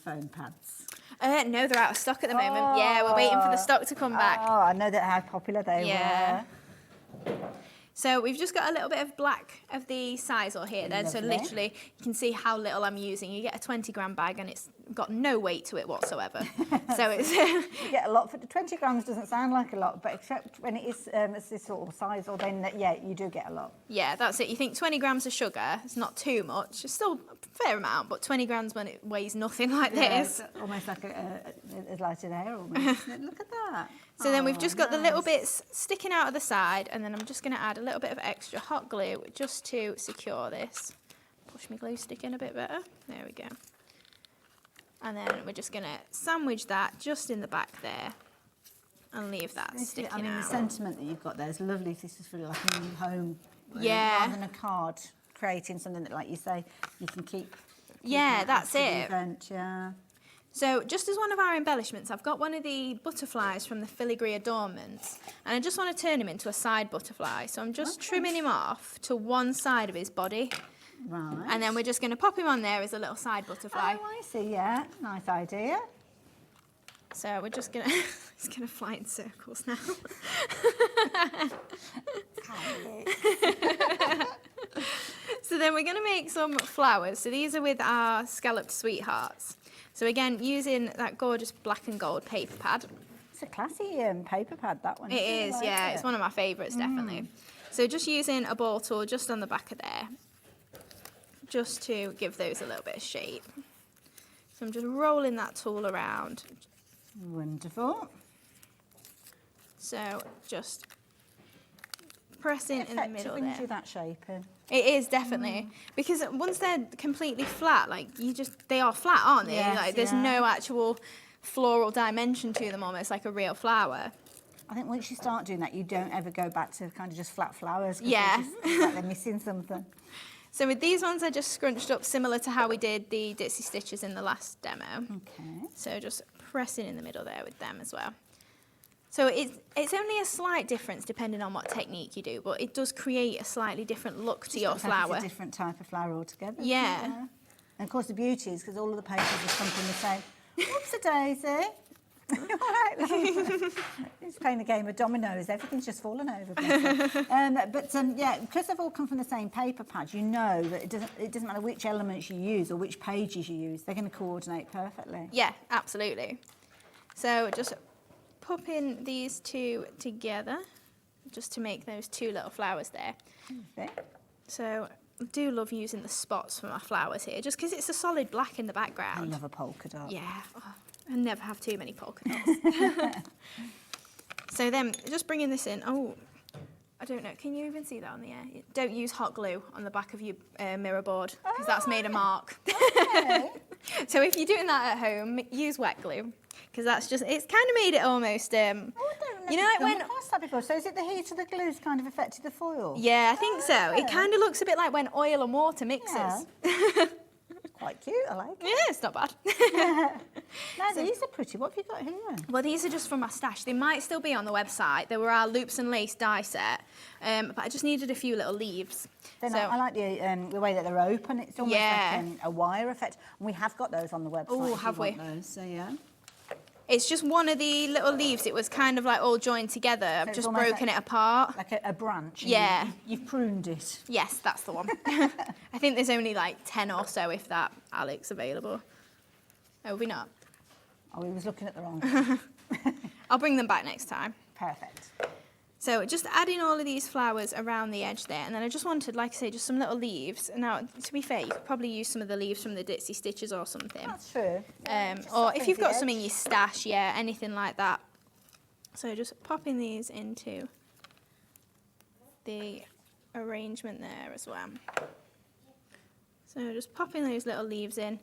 foam pads? No, they're out of stock at the moment. Yeah, we're waiting for the stock to come back. Oh, I know that how popular they were. So we've just got a little bit of black of the sisal here then. So literally you can see how little I'm using. You get a 20-gram bag and it's got no weight to it whatsoever. So it's you get a lot for 20 grams. Doesn't sound like a lot, but except when it is this sort of sisal, then yeah, you do get a lot. Yeah, that's it. You think 20 grams of sugar, it's not too much. It's still a fair amount, but 20 grams when it weighs nothing like this. It's almost like as light as air almost. Look at that. So then we've just got the little bits sticking out of the side, and then I'm just going to add a little bit of extra hot glue just to secure this. Push my glue stick in a bit better. There we go. And then we're just going to sandwich that just in the back there and leave that sticking out. I mean, the sentiment that you've got there is lovely. This is really like a new home. Yeah. Rather than a card, creating something that, like you say, you can keep. Yeah, that's it. Event, yeah. So just as one of our embellishments, I've got one of the butterflies from the filigree adornments, and I just want to turn him into a side butterfly. So I'm just trimming him off to one side of his body. Right. And then we're just going to pop him on there as a little side butterfly. Oh, I see, yeah. Nice idea. So we're just going to, he's going to fly in circles now. So then we're going to make some flowers. So these are with our scalloped sweethearts. So again, using that gorgeous black and gold paper pad. It's a classy paper pad, that one. It is, yeah. It's one of my favourites, definitely. So just using a ball tool just on the back of there, just to give those a little bit of shape. So I'm just rolling that tool around. Wonderful. So just pressing in the middle brings there. you that shape in. It is definitely because once they're completely flat, like they are flat, aren't they? Yes, like there's no actual floral dimension to them, almost like a real flower. I think once you start doing that, you don't ever go back to kind of just flat flowers. Yeah. It's like they're missing something. So with these ones, I just scrunched up similar to how we did the Ditsy Stitches in the last demo. Okay. So just pressing in the middle there with them as well. So it's only a slight difference depending on what technique you do, but it does create a slightly different look to your flower. It's a different type of flower altogether. Yeah. And of course the beauty is because all of the papers have come from the same. Whoops-a-daisy. All right, it's playing a game of dominoes. Everything's just fallen over. Yeah, because they've all come from the same paper pad, you know that it doesn't matter which elements you use or which pages you use. They're going to coordinate perfectly. Yeah, absolutely. So just popping these two together, just to make those two little flowers there. Okay. So I do love using the spots for my flowers here, just because it's a solid black in the background. I love a polka dot. Yeah. Oh, I never have too many polka dots. So then just bringing this in. Oh, I don't know. Can you even see that on the air? Don't use hot glue on the back of your mirror board because that's made a mark. Okay. So if you're doing that at home, use wet glue because that's just, it's kind of made it almost, you know, like when... Across that before. So is it the heat of the glue's kind of affected the foil? Yeah, I think so. It kind of looks a bit like when oil and water mixes. Yeah. Quite cute, I like it. Yeah, it's not bad. Now, these are pretty. What have you got here? Well, these are just from my stash. They might still be on the website. They were our loops and lace die set, but I just needed a few little leaves. Then So- I like the way that they're open. It's almost like a wire effect. And we have got those on the website. Oh, if have you we? want those, so yeah. It's just one of the little leaves. It was kind of like all joined together. I've it's just almost broken like- it apart. Like a branch. Yeah. You've pruned it. Yes, that's the one. I think there's only like 10 or so, if that, Alex, available. Oh, we not? Oh, he was looking at the wrong one. I'll bring them back next time. Perfect. So just adding all of these flowers around the edge there, and then I just wanted, like I say, just some little leaves. And now, to be fair, you could probably use some of the leaves from the Ditsy Stitches or something. That's true. Or if you've got some in your stash, yeah, anything like that. So just popping these into the arrangement there as well. So just popping those little leaves in.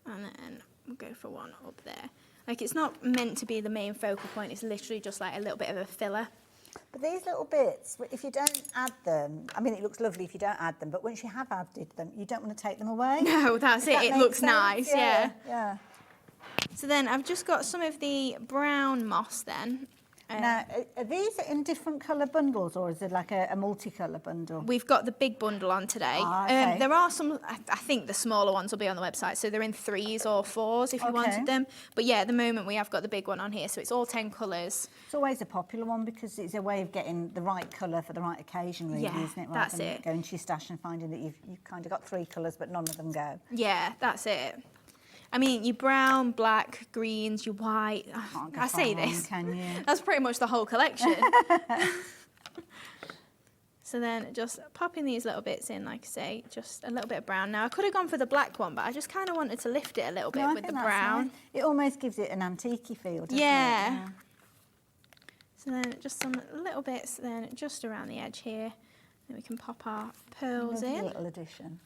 And then we'll go for one up there. Like, it's not meant to be the main focal point, it's literally just like a little bit of a filler. But these little bits, if you don't add them, I mean, it looks lovely if you don't add them, but once you have added them, you don't want to take them away. No, that's it. It looks nice, yeah. Yeah. So then I've just got some of the brown moss then. Now, are these in different colour bundles, or is it like a multicolour bundle? We've got the big bundle on today. Okay. There are some, I think the smaller ones will be on the website, so they're in 3s or 4s if you wanted them. But yeah, at the moment we have got the big one on here, so it's all 10 colours. It's always a popular one because it's a way of getting the right colour for the right occasion, really, Yeah, isn't it? Rather that's than it. going to your stash and finding that you've kind of got 3 colours, but none of them go. Yeah, that's it. I mean, your brown, black, greens, your white. I say wrong, this. can you? That's pretty much the whole collection. So then just popping these little bits in, like I say, just a little bit of brown. Now, I could have gone for the black one, but I just kind of wanted to lift it a little bit No, I with think the that's brown. nice. It almost gives it an antique-y feel, doesn't Yeah. it? So then just some little bits then just around the edge here. Then we can pop our pearls Lovely in. little addition.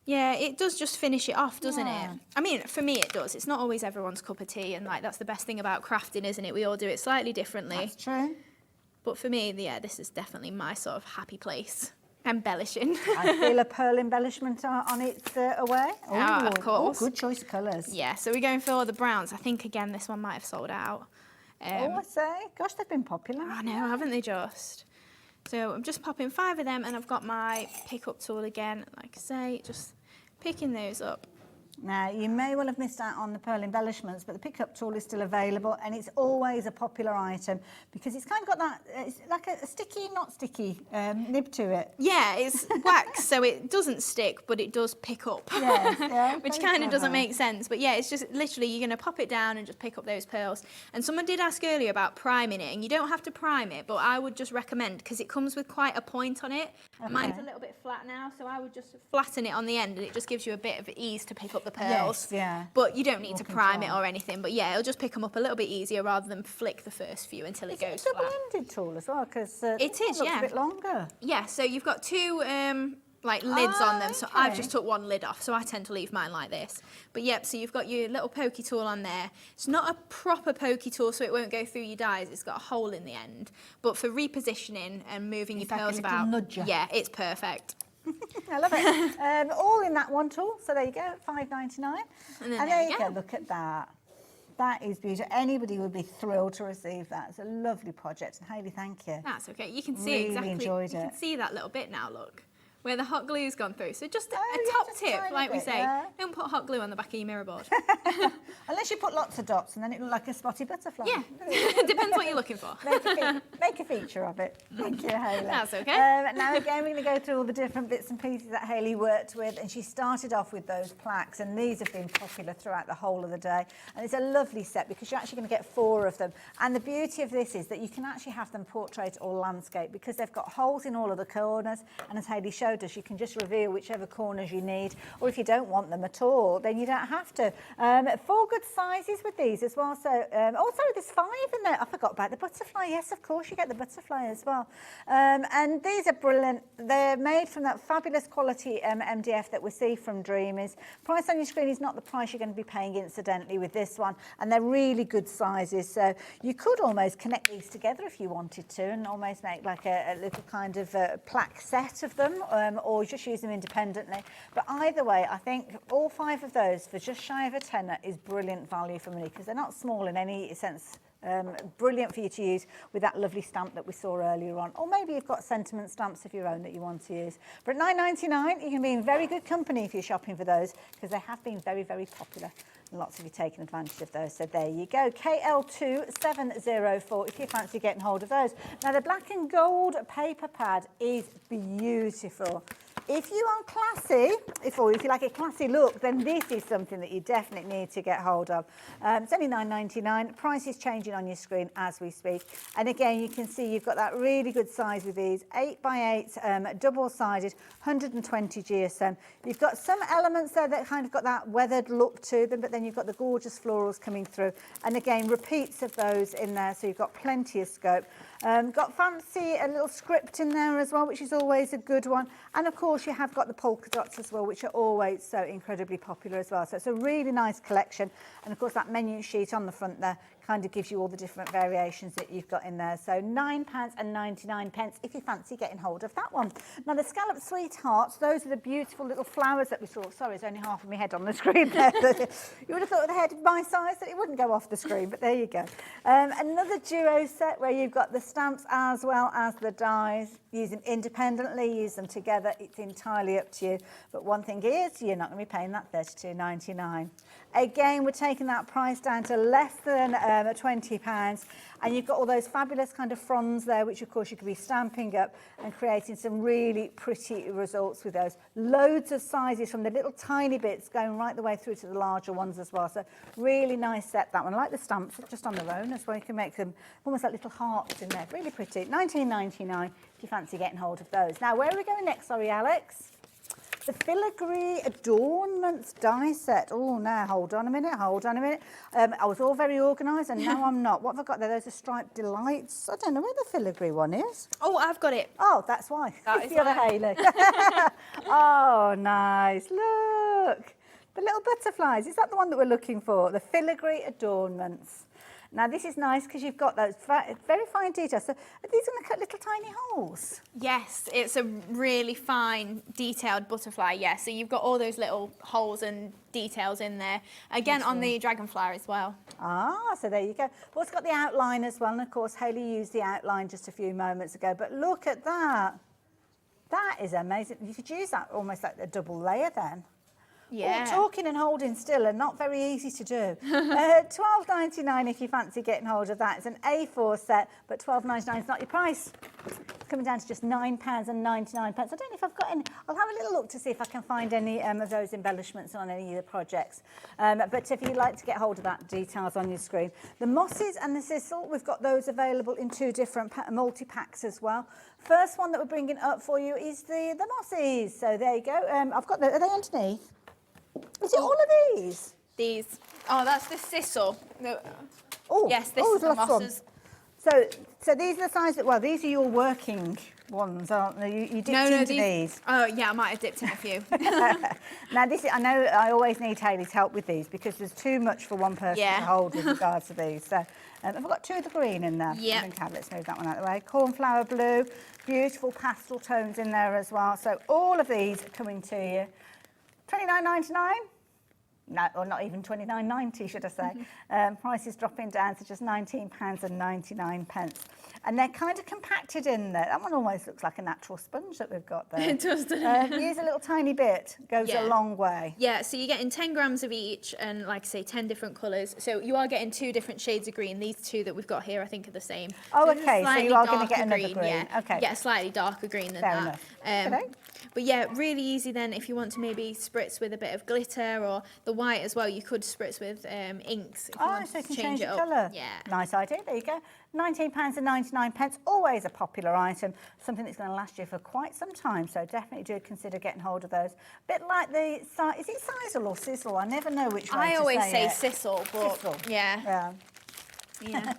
Yeah, it does just finish it off, doesn't Yeah. it? I mean, for me it does. It's not always everyone's cup of tea, and like that's the best thing about crafting, isn't it? We all do it slightly differently. That's true. But for me, yeah, this is definitely my sort of happy place. Embellishing. I feel a pearl embellishment on its away. Ah, of course. Oh, good choice of colours. Yeah, so we're going for all the browns. I think, again, this one might have sold out. I say. Gosh, they've been popular. I know, haven't they just? So I'm just popping 5 of them, and I've got my pick-up tool again. Like I say, just picking those up. Now, you may well have missed out on the pearl embellishments, but the pickup tool is still available, and it's always a popular item because it's kind of got that, it's like a sticky, not sticky nib to it. Yeah, it's wax, so it doesn't stick, but it does pick up. Yes, yeah, Which very kind of doesn't clever. make sense. But yeah, it's just literally you're going to pop it down and just pick up those pearls. And someone did ask earlier about priming it, and you don't have to prime it, but I would just recommend, because it comes with quite a point on it. Okay. Mine's a little bit flat now, so I would just flatten it on the end, and it just gives you a bit of ease to pick up the pearls. Yes, yeah. But you don't need to prime it control. or anything. But yeah, it'll just pick them up a little bit easier rather than flick the first few until it goes It's a flat. double-ended tool as well, because It is, looks yeah. a bit longer. Yeah, so you've got 2 like lids on them, so I've okay. just took one lid off, so I tend to leave mine like this. But yep, so you've got your little pokey tool on there. It's not a proper pokey tool, so it won't go through your dies. It's got a hole in the end. But for repositioning and moving It's your like a pearls little about, nudger. yeah, it's perfect. I love it. All in that one tool. So there you go, $5.99. And then And there you go. Look at that. That is beautiful. Anybody would be thrilled to receive that. It's a lovely project. And Hayley, thank you. That's okay. You can see Really exactly. enjoyed you it. can see that little bit now. Look, where the hot glue's gone through. So just a yeah, top just a tip, tiny like we bit, say, yeah. don't put hot glue on the back of your mirror board. Unless you put lots of dots and then it looks like a spotty butterfly. Yeah, depends what you're looking for. Make a feature of it. Thank you, Hayley. That's okay. Now again, we're going to go through all the different bits and pieces that Hayley worked with, and she started off with those plaques, and these have been popular throughout the whole of the day. And it's a lovely set because you're actually going to get 4 of them. And the beauty of this is that you can actually have them portrait or landscape because they've got holes in all of the corners. And as Hayley showed showed us, you can just reveal whichever corners you need, or if you don't want them at all, then you don't have to. 4 good sizes with these as well. So, oh, sorry, there's 5 in there. I forgot about the butterfly. Yes, of course, you get the butterfly as well. And these are brilliant. They're made from that fabulous quality MDF that we see from Dreamees. Price on your screen is not the price you're going to be paying incidentally with this one, and they're really good sizes. So you could almost connect these together if you wanted to, and almost make like a little kind of plaque set of them, or just use them independently. But either way, I think all 5 of those for just shy of a tenner is brilliant value for money, because they're not small in any sense. Brilliant for you to use with that lovely stamp that we saw earlier on, or maybe you've got sentiment stamps of your own that you want to use. But at $9.99 you can be in very good company if you're shopping for those, because they have been very, very popular and lots of you taking advantage of those. So there you go, KL2704 if you fancy getting hold of those. Now the black and gold paper pad is beautiful. If you are classy, if you like a classy look, then this is something that you definitely need to get hold of. It's only $9.99. Price is changing on your screen as we speak. And again, you can see you've got that really good size with these, 8x8, double-sided, 120 GSM. You've got some elements there that kind of got that weathered look to them, but then you've got the gorgeous florals coming through. And again, repeats of those in there, so you've got plenty of scope. Got fancy, a little script in there as well, which is always a good one. And of course, you have got the polka dots as well, which are always so incredibly popular as well. So it's a really nice collection. And of course, that menu sheet on the front there kind of gives you all the different variations that you've got in there. So £9.99 if you fancy getting hold of that one. Now the scallop sweethearts, those are the beautiful little flowers that we saw. Sorry, it's only half of my head on the screen there. You would have thought with a head my size that it wouldn't go off the screen, but there you go. Another duo set where you've got the stamps as well as the dies. Use them independently, use them together. It's entirely up to you. But one thing is, you're not going to be paying that $32.99. Again, we're taking that price down to less than £20. And you've got all those fabulous kind of fronds there, which of course you could be stamping up and creating some really pretty results with those. Loads of sizes from the little tiny bits going right the way through to the larger ones as well. So really nice set, that one. I like the stamps just on their own as well. You can make them almost like little hearts in there. Really pretty. $19.99 if you fancy getting hold of those. Now, where are we going next? Sorry, Alex. The filigree adornments die set. Oh, now, hold on a minute. I was all very organised and now I'm not. What have I got there? Those are striped delights. I don't know where the filigree one is. Oh, I've got it. Oh, that's why. That is the other Hayley. Oh, nice. Look. The little butterflies. Is that the one that we're looking for? The filigree adornments. Now, this is nice because you've got those very fine details. So are these going to cut little tiny holes? Yes, it's a really fine, detailed butterfly, yeah. So you've got all those little holes and details in there. Again, on the dragonfly as well. Ah, so there you go. Well, it's got the outline as well. And, of course, Hayley used the outline just a few moments ago. But look at that. That is amazing. You could use that almost like a double layer then. Yeah. Oh, talking and holding still are not very easy to do. $12.99 if you fancy getting hold of that. It's an A4 set, but $12.99 is not your price. It's coming down to just £9.99. I don't know if I've got any. I'll have a little look to see if I can find any of those embellishments on any of the projects. But if you'd like to get hold of that, details on your screen. The mosses and the sisal, we've got those available in 2 different multi-packs as well. First one that we're bringing up for you is the mossies. So there you go. Are they underneath? Is it all of these? These. Oh, that's the sisal. Oh, yes, this is the mosses. So these are the size that, well, these are your working ones, aren't they? You dipped into these. Oh, yeah, I might have dipped in a few. Now, I know I always need Hayley's help with these because there's too much for one person to hold with regards to these. So I've got 2 of the green in there. Yeah. Let's move that one out of the way. Cornflower blue, beautiful pastel tones in there as well. So all of these are coming to you. $29.99? No, or not even $29.90, should I say. Price is dropping down to just £19.99. And they're kind of compacted in there. That one almost looks like a natural sponge that we've got there. It does, doesn't it? Use a little tiny bit, goes a long way. Yeah, so you're getting 10 grams of each and, like I say, 10 different colours. So you are getting 2 different shades of green. These 2 that we've got here, I think, are the same. Oh, so okay, so you are going to get another green. Yeah, okay. You get a slightly darker green than that. Fair enough. But yeah, really easy then if you want to maybe spritz with a bit of glitter, or the white as well, you could spritz with inks if you Oh, wanted so you to can change change it the up. colour. Yeah. Nice idea. There you go. £19.99. Always a popular item. Something that's going to last you for quite some time. So definitely do consider getting hold of those. Bit like the, is it Sizzle or Sizzle? I never know which way I to always say it. Sissel, but Sizzle. yeah. Yeah.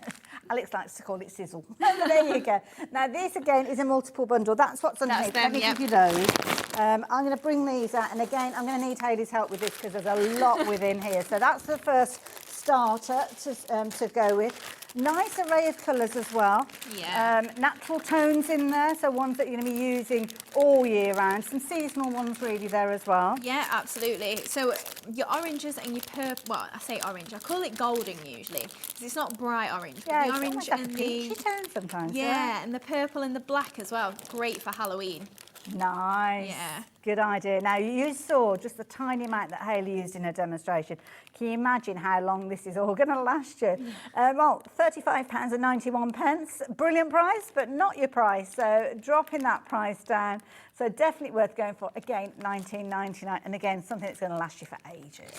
Alex likes to call it Sizzle. There you go. Now this again is a multiple bundle. That's what's underneath. them, Let me yep. give you those. I'm going to bring these out, and again I'm going to need Hayley's help with this because there's a lot within here. So that's the first starter to go with. Nice array of colours as well. Yeah. Natural tones in there, so ones that you're going to be using all year round. Some seasonal ones really there as well. Yeah, absolutely. So your oranges and your purple, well, I say orange, I call it golden usually, because it's not bright orange. But Yeah, the it's orange almost like a and peachy the tone sometimes. yeah, and the purple and the black as well. Great for Halloween. Nice. Yeah. Good idea. Now, you saw just the tiny amount that Hayley used in her demonstration. Can you imagine how long this is all going to last you? Well, £35.91. Brilliant price, but not your price. So dropping that price down. So definitely worth going for. Again, £19.99. And again, something that's going to last you for ages.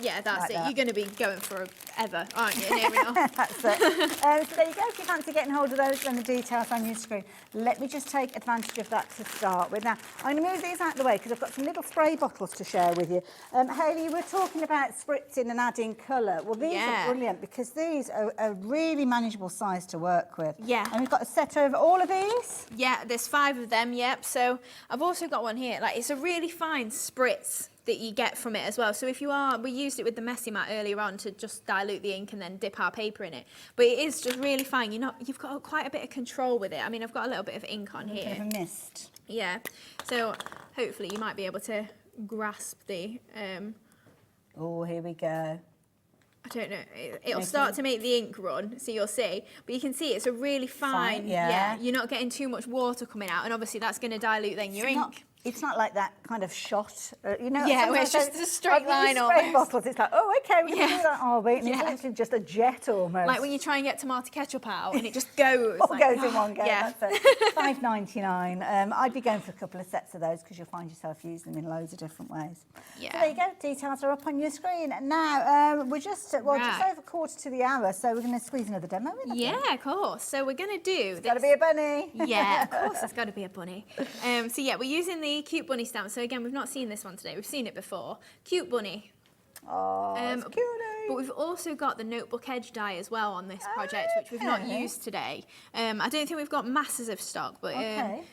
Yeah, that's Like it. that. You're going to be going for ever, aren't you? Near enough. That's it. So there you go. If you fancy getting hold of those, then the details on your screen. Let me just take advantage of that to start with. Now, I'm going to move these out of the way because I've got some little spray bottles to share with you. Hayley, you were talking about spritzing and adding colour. Well, these are brilliant because these are a really manageable size to work with. Yeah. And we've got a set over all of these. Yeah, there's 5 of them, yep. So I've also got one here. Like, it's a really fine spritz that you get from it as well. So if you are, we used it with the messy mat earlier on to just dilute the ink and then dip our paper in it. But it is just really fine. You've got quite a bit of control with it. I mean, I've got a little bit of ink on here. A bit of a mist. Yeah. So hopefully you might be able to grasp the... Oh, here we go. I don't know, it'll start to make the ink run, so you'll see. But you can see it's a really fine, yeah. You're not getting too much water coming out, and obviously that's going to dilute then your ink. It's not like that kind of shot, you know. Yeah, where it's sometimes just a straight line spray almost. bottles, it's like, oh, okay, we can do that. Oh, wait, and it's Yeah. actually just a jet almost. Like when you try and get tomato ketchup out, and it just goes. All like, goes in one go. Yeah. That's it. £5.99. I'd be going for a couple of sets of those because you'll find yourself using them in loads of different ways. Yeah. So there you go. Details are up on your screen. Now we're just just over 1/4 to the hour, so we're going to squeeze another demo in. I think. Yeah, of course. So we're going to do. It's got to be a bunny. Yeah, of course, it's got to be a bunny. So yeah, we're using the cute bunny stamp. So again, we've not seen this one today. We've seen it before. Cute bunny. Oh, it's cutie. But we've also got the notebook edge die as well on this project, which we've not used today. I don't think we've got masses of stock, but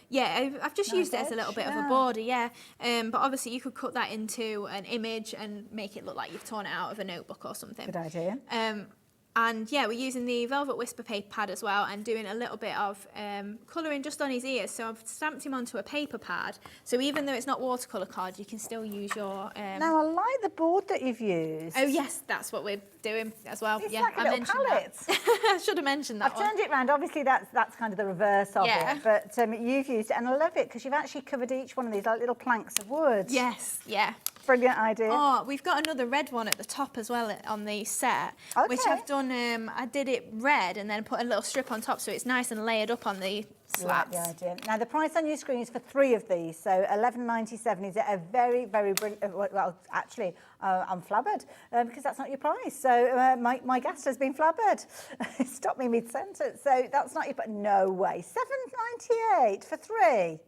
yeah, I've just used it as a little bit of a border, yeah. But obviously you could cut that into an image and make it look like you've torn it out of a notebook or something. Good idea. And yeah, we're using the Velvet Whisper paper pad as well and doing a little bit of colouring just on his ears. So I've stamped him onto a paper pad. So even though it's not watercolour card, you can still use your... Now, I like the board that you've used. Oh, yes, that's what we're doing as well. It's yeah, like a little palette. I should have mentioned that I've turned it round. Obviously, that's kind of the reverse of it. But you've used it, and I love it because you've actually covered each one of these like little planks of wood. Yes, yeah. Brilliant idea. Oh, we've got another red one at the top as well on the set, which I've done. I did it red and then put a little strip on top, so it's nice and layered up on the slats. Like the idea. Now the price on your screen is for 3 of these, so $11.97 is a very, very brilliant. Well, actually, I'm flabbered because that's not your price. So my guest has been flabbered. Stop me mid-sentence. So that's not your. But no way. $7.98 for 3.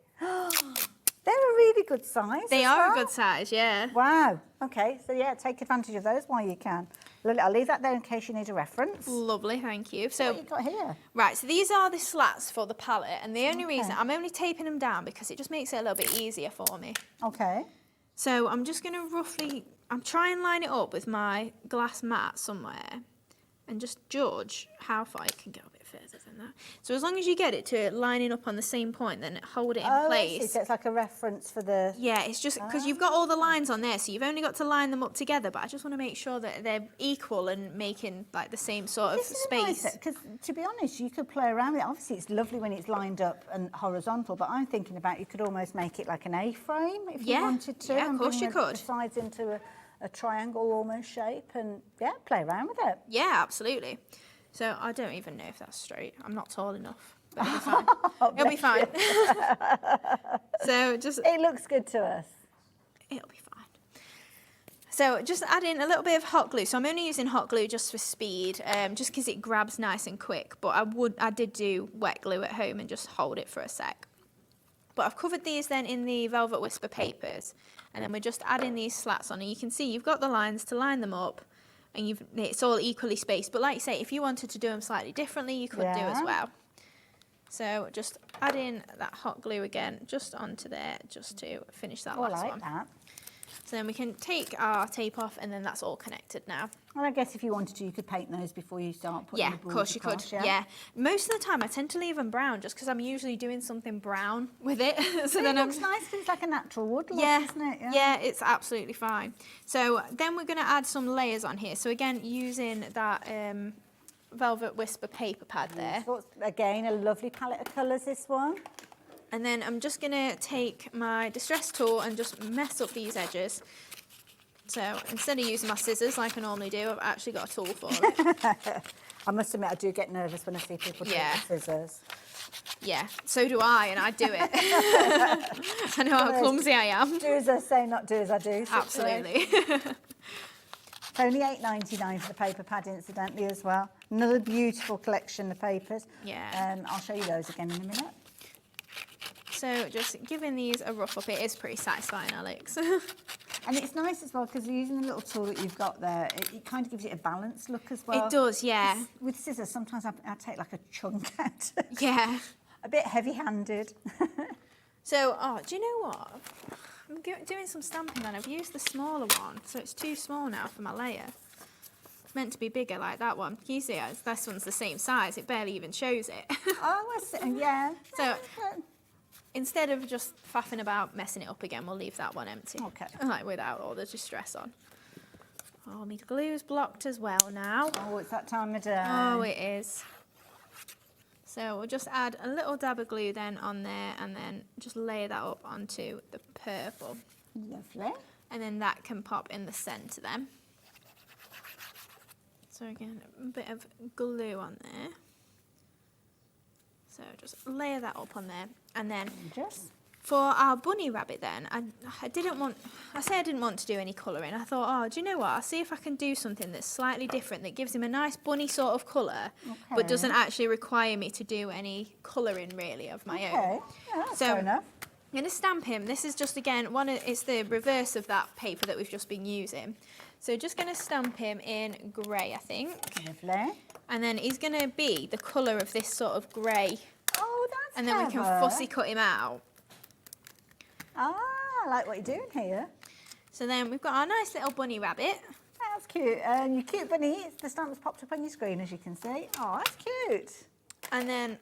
They're a really good size. They are a good size, yeah. Wow. Okay, so yeah, take advantage of those while you can. I'll leave that there in case you need a reference. Lovely, thank you. So what you got here? Right, so these are the slats for the palette, and the only reason I'm only taping them down because it just makes it a little bit easier for me. Okay. So I'm just going to I'm trying to line it up with my glass mat somewhere and just judge how far you can go a bit further than that. So as long as you get it to lining up on the same point, then hold it in place. I see. So it's like a reference for the... Yeah, it's just because you've got all the lines on there, so you've only got to line them up together, but I just want to make sure that they're equal and making like the same sort of space. Because to be honest, you could play around with it. Obviously, it's lovely when it's lined up and horizontal, but I'm thinking about you could almost make it like an A-frame if you wanted to. Yeah, of course you could. The sides into a triangle almost shape and, yeah, play around with it. Yeah, absolutely. So I don't even know if that's straight. I'm not tall enough. But it'll be fine. It'll be fine. So just... It looks good to us. It'll be fine. So just add in a little bit of hot glue. So I'm only using hot glue just for speed, just because it grabs nice and quick. But I did do wet glue at home and just hold it for a sec. But I've covered these then in the Velvet Whisper papers. And then we're just adding these slats on. And you can see you've got the lines to line them up. And it's all equally spaced. But like you say, if you wanted to do them slightly differently, you could do as well. So just add in that hot glue again, just onto there, just to finish that last one. That. So then we can take our tape off, and then that's all connected now. Well, I guess if you wanted to, you could paint those before you start putting the boards of course you could. Yeah. Most of the time, I tend to leave them brown, just because I'm usually doing something brown with it. So then it looks nice. It's like a natural wood look, isn't it? Yeah, it's absolutely fine. So then we're going to add some layers on here. So again, using that Velvet Whisper paper pad there. So again, a lovely palette of colours, this one. And then I'm just going to take my distress tool and just mess up these edges. So instead of using my scissors like I normally do, I've actually got a tool for it. I must admit, I do get nervous when I see people do scissors. Yeah, so do I, and I do it. I know how clumsy I am. Do as I say, not do as I do. Absolutely. It's only $8.99 for the paper pad, incidentally, as well. Another beautiful collection of papers. Yeah. I'll show you those again in a minute. So just giving these a rough up, it is pretty satisfying, Alex. And it's nice as well because using the little tool that you've got there, it kind of gives it a balanced look as well. It does, yeah. With scissors, sometimes I take like a chunk out. Yeah. A bit heavy-handed. So, do you know what? I'm doing some stamping and I've used the smaller one, so it's too small now for my layer. It's meant to be bigger like that one. Can you see it? This one's the same size, it barely even shows it. Oh, I see. Yeah. So, instead of just faffing about messing it up again, we'll leave that one empty. Okay. Like without all the distress on. Oh, my glue's blocked as well now. Oh, it's that time of day. Oh, it is. So we'll just add a little dab of glue then on there and then just layer that up onto the purple. Lovely. And then that can pop in the centre then. So again, a bit of glue on there. So just layer that up on there. And then for our bunny rabbit then, I didn't want to do any colouring. I thought, do you know what? I'll see if I can do something that's slightly different that gives him a nice bunny sort of colour, but doesn't actually require me to do any colouring really of my own. Yeah, that's fair enough. I'm going to stamp him. This is just, again, it's the reverse of that paper that we've just been using. So just going to stamp him in grey, I think. Lovely. And then he's going to be the colour of this sort of grey. Oh, that's And then we can fussy cut him out. Ah, I like what you're doing here. So then we've got our nice little bunny rabbit. That's cute. And your cute bunny, the stamp's popped up on your screen, as you can see. Oh, that's cute. And then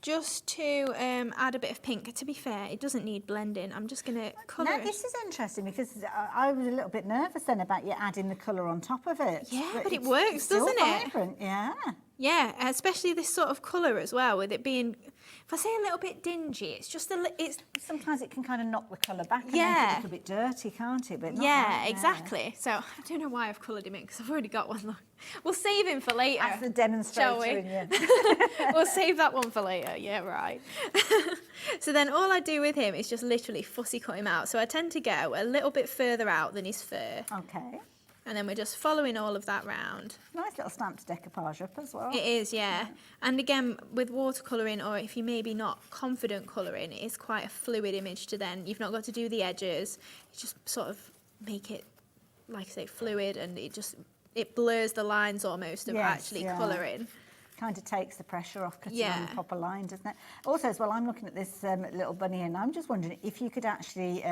just to add a bit of pink. To be fair, it doesn't need blending. I'm just going to colour it. Now, this is interesting because I was a little bit nervous then about you adding the colour on top of it. Yeah, but it works, doesn't it? Vibrant, yeah. Yeah, especially this sort of colour as well, with it being, if I say a little bit dingy, it's just sometimes it can kind of knock the colour back and make it look a bit dirty, can't it? But yeah, exactly. So I don't know why I've coloured him in because I've already got one. Look. We'll save him for later. That's the demonstrator, shall we? in you. We'll save that one for later. Yeah, right. So then all I do with him is just literally fussy cut him out. So I tend to go a little bit further out than his fur. Okay. And then we're just following all of that round. Nice little stamped decoupage up as well. It is, yeah. And again, with watercolouring, or if you're maybe not confident colouring, it is quite a fluid image to then. You've not got to do the edges. You just sort of make it, like I say, fluid, and it blurs the lines almost of actually colouring. Kind of takes the pressure off cutting on the proper line, doesn't it? Also, as well, I'm looking at this little bunny and I'm just wondering if you could actually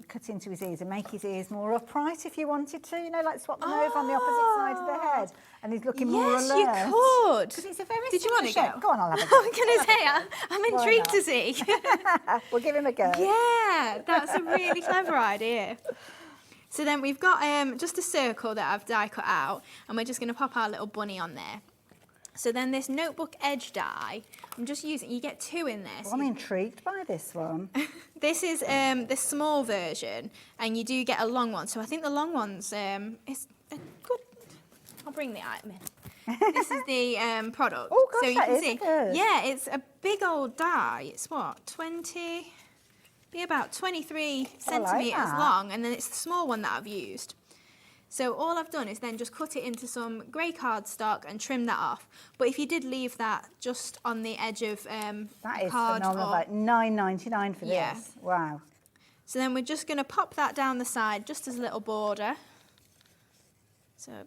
cut into his ears and make his ears more upright if you wanted to, you know, like swap them over on the opposite side of the head and he's looking more alert. Yes, you could. Because it's a very Did you want to shape. go? Go on, I'll have a go. I'm going to say, I'm intrigued to see. We'll give him a go. Yeah, that's a really clever idea. So then we've got just a circle that I've die cut out and we're just going to pop our little bunny on there. So then this notebook edge die, I'm just using, you get two in this. Well, I'm intrigued by this one. This is the small version and you do get a long one. So I think the long one's is a good, I'll bring the item in. This is the product. Oh gosh, so you that can is see, good. yeah, it's a big old die. It's what, be about 23 centimetres long, and then it's the small one that I've used. So all I've done is then just cut it into some grey cardstock and trim that off. But if you did leave that just on the edge of that is card, phenomenal. Like $9.99 for this. Wow. So then we're just going to pop that down the side just as a little border. So a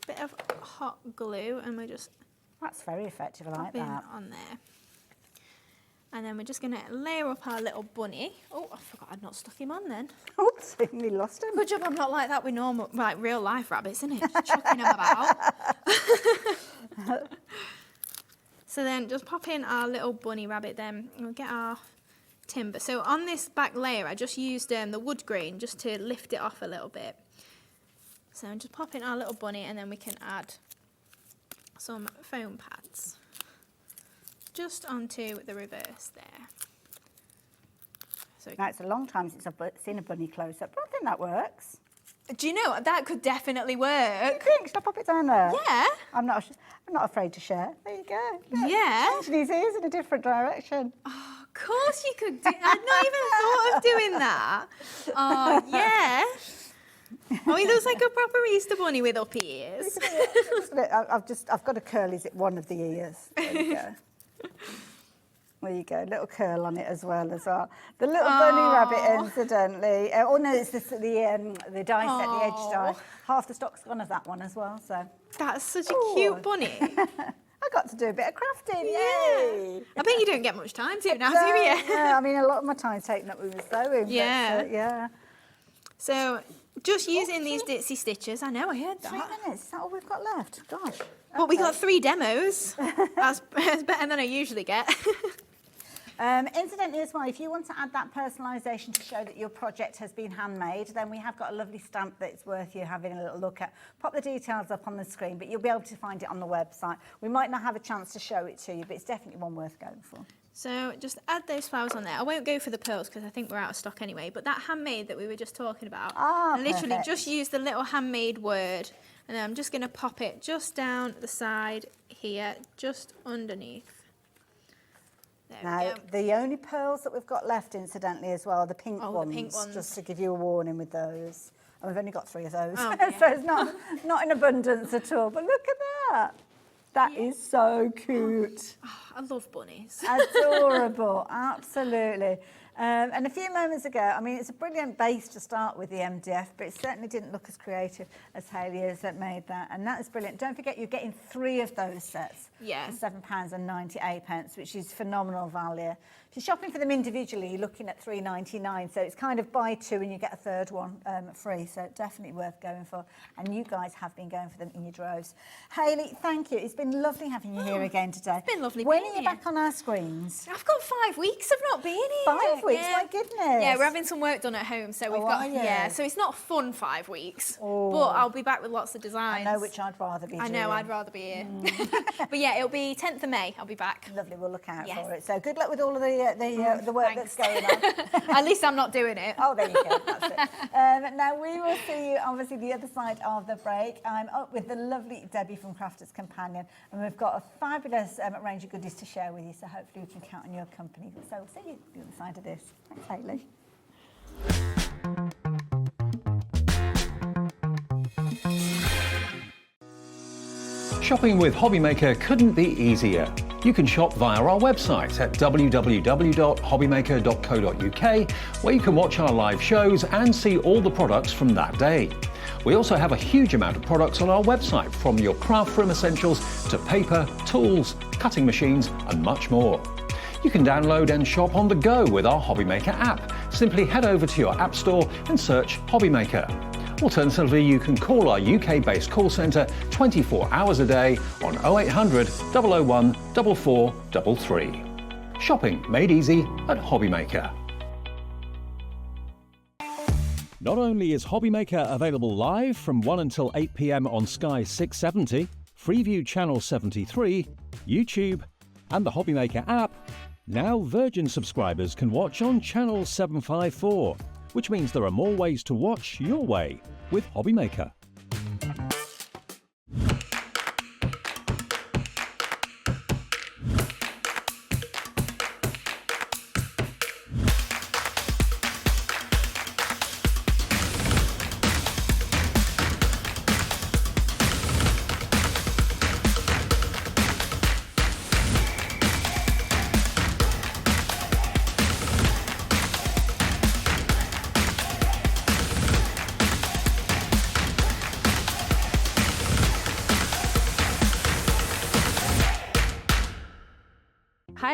bit of hot glue, and we're just That's very effective. I like that. on there. And then we're just going to layer up our little bunny. Oh, I forgot I'd not stuck him on then. Oops, we lost him. Good job I'm not like that with normal, like real life rabbits, isn't it? Just chucking them about. So then just pop in our little bunny rabbit then, and we'll get our timber. So on this back layer, I just used the wood grain just to lift it off a little bit. So just pop in our little bunny, and then we can add some foam pads just onto the reverse there. So now, it's a long time since I've seen a bunny close-up, but I think that works. Do you know, that could definitely work. You think? Should I pop it down there? Yeah. I'm not afraid to share. There you go. Look, Yeah. changing his ears in a different direction. Oh, of course you could do. I'd not even thought of doing that. Oh, yeah. Oh, he looks like a proper Easter bunny with up ears. I've got a curl. Is it one of the ears? There you go. There you go, little curl on it as well. The little bunny rabbit, incidentally. Oh no, it's the die set, the edge die. Half the stock's gone of that one as well. So that's such a cute bunny. I got to do a bit of crafting. Yeah. Yay! I bet you don't get much time to now, do you? Yeah, I mean, a lot of my time's taken up with sewing. Yeah. But, yeah. So just using these Ditsy stitches. I know, I heard that. 3 minutes. Is that all we've got left? Gosh. But we got 3 demos. That's better than I usually get. Incidentally as well, if you want to add that personalisation to show that your project has been handmade, then we have got a lovely stamp that's worth you having a little look at. Pop the details up on the screen, but you'll be able to find it on the website. We might not have a chance to show it to you, but it's definitely one worth going for. So just add those flowers on there. I won't go for the pearls because I think we're out of stock anyway, but that handmade that we were just talking about, I literally perfect. just used the little handmade word, and then I'm just going to pop it just down the side here, just underneath. Now, the only pearls that we've got left, incidentally, as well, are the pink ones. The pink ones. Just to give you a warning with those. And we've only got 3 of those. Oh, so it's not in abundance at all. But look at that. That is so cute. Oh, I love bunnies. Adorable, absolutely. And a few moments ago, I mean, it's a brilliant base to start with, the MDF, but it certainly didn't look as creative as Hayley has that made that. And that is brilliant. Don't forget, you're getting 3 of those sets for £7.98, which is phenomenal value. If you're shopping for them individually, you're looking at £3.99, so it's kind of buy 2 and you get a third one free, so definitely worth going for. And you guys have been going for them in your droves. Hayley, thank you. It's been lovely having you here again today. It's been lovely When being are you here. back on our screens? I've got 5 weeks of not being here. 5 weeks, my goodness. Yeah, we're having some work done at home, so we've got, so it's not fun 5 weeks, but I'll be back with lots of designs. I know which I'd rather be doing. I know, I'd rather be here. But yeah, it'll be 10th of May, I'll be back. Lovely, we'll look out for it. So good luck with all of the work that's going on. At least I'm not doing it. Oh, there you go, that's it. Now we will see you, obviously, the other side of the break. I'm up with the lovely Debbie from Crafter'S Companion, and we've got a fabulous range of goodies to share with you, so hopefully we can count on your company. So we'll see you the other side of this. Thanks, Hayley. Shopping with Hobbymaker couldn't be easier. You can shop via our website at www.hobbymaker.co.uk, where you can watch our live shows and see all the products from that day. We also have a huge amount of products on our website, from your craft room essentials to paper, tools, cutting machines and much more. You can download and shop on the go with our Hobbymaker app. Simply head over to your app store and search Hobbymaker. Alternatively, you can call our UK-based call centre 24 hours a day on 0800 001 4433. Shopping made easy at Hobbymaker. Not only is Hobbymaker available live from 1 until 8 p.m. on Sky 670, Freeview Channel 73, YouTube, and the Hobbymaker app, now Virgin subscribers can watch on Channel 754, which means there are more ways to watch your way with Hobbymaker.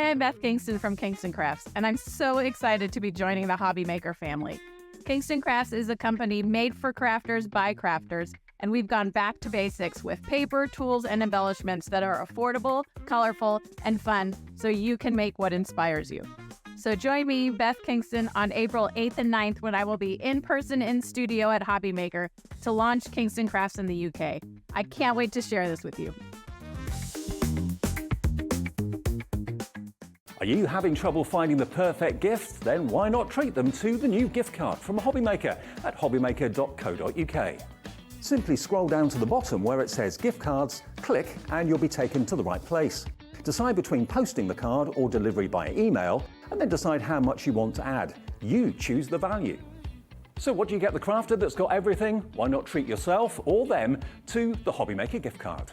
Hi, I'm Beth Kingston from Kingston Crafts, and I'm so excited to be joining the hobby maker family. Kingston Crafts is a company made for crafters by crafters, and we've gone back to basics with paper, tools, and embellishments that are affordable, colorful, and fun, so you can make what inspires you. So join me, Beth Kingston, on April 8th and 9th when I will be in person in studio at Hobby Maker to launch Kingston Crafts in the UK. I can't wait to share this with you. Are you having trouble finding the perfect gift? Then why not treat them to the new gift card from Hobby Maker at hobbymaker.co.uk. Simply scroll down to the bottom where it says gift cards, click and you'll be taken to the right place. Decide between posting the card or delivery by email and then decide how much you want to add. You choose the value. So what do you get the crafter that's got everything? Why not treat yourself or them to the Hobby Maker gift card?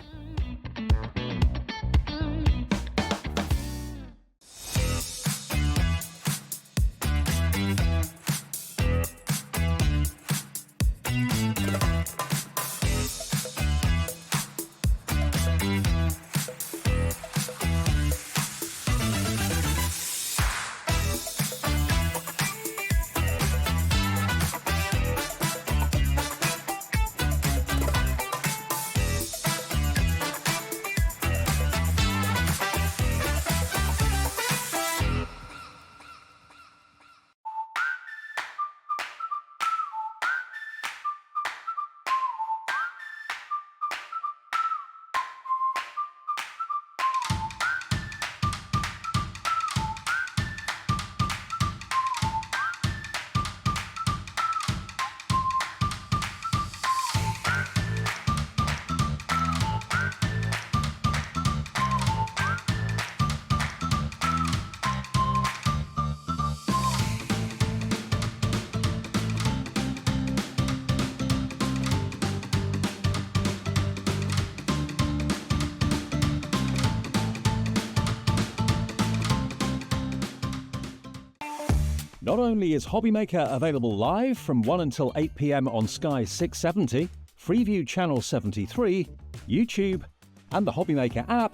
Not only is Hobby Maker available live from 1 until 8 p.m. on Sky 670, Freeview Channel 73, YouTube, and the Hobby Maker app,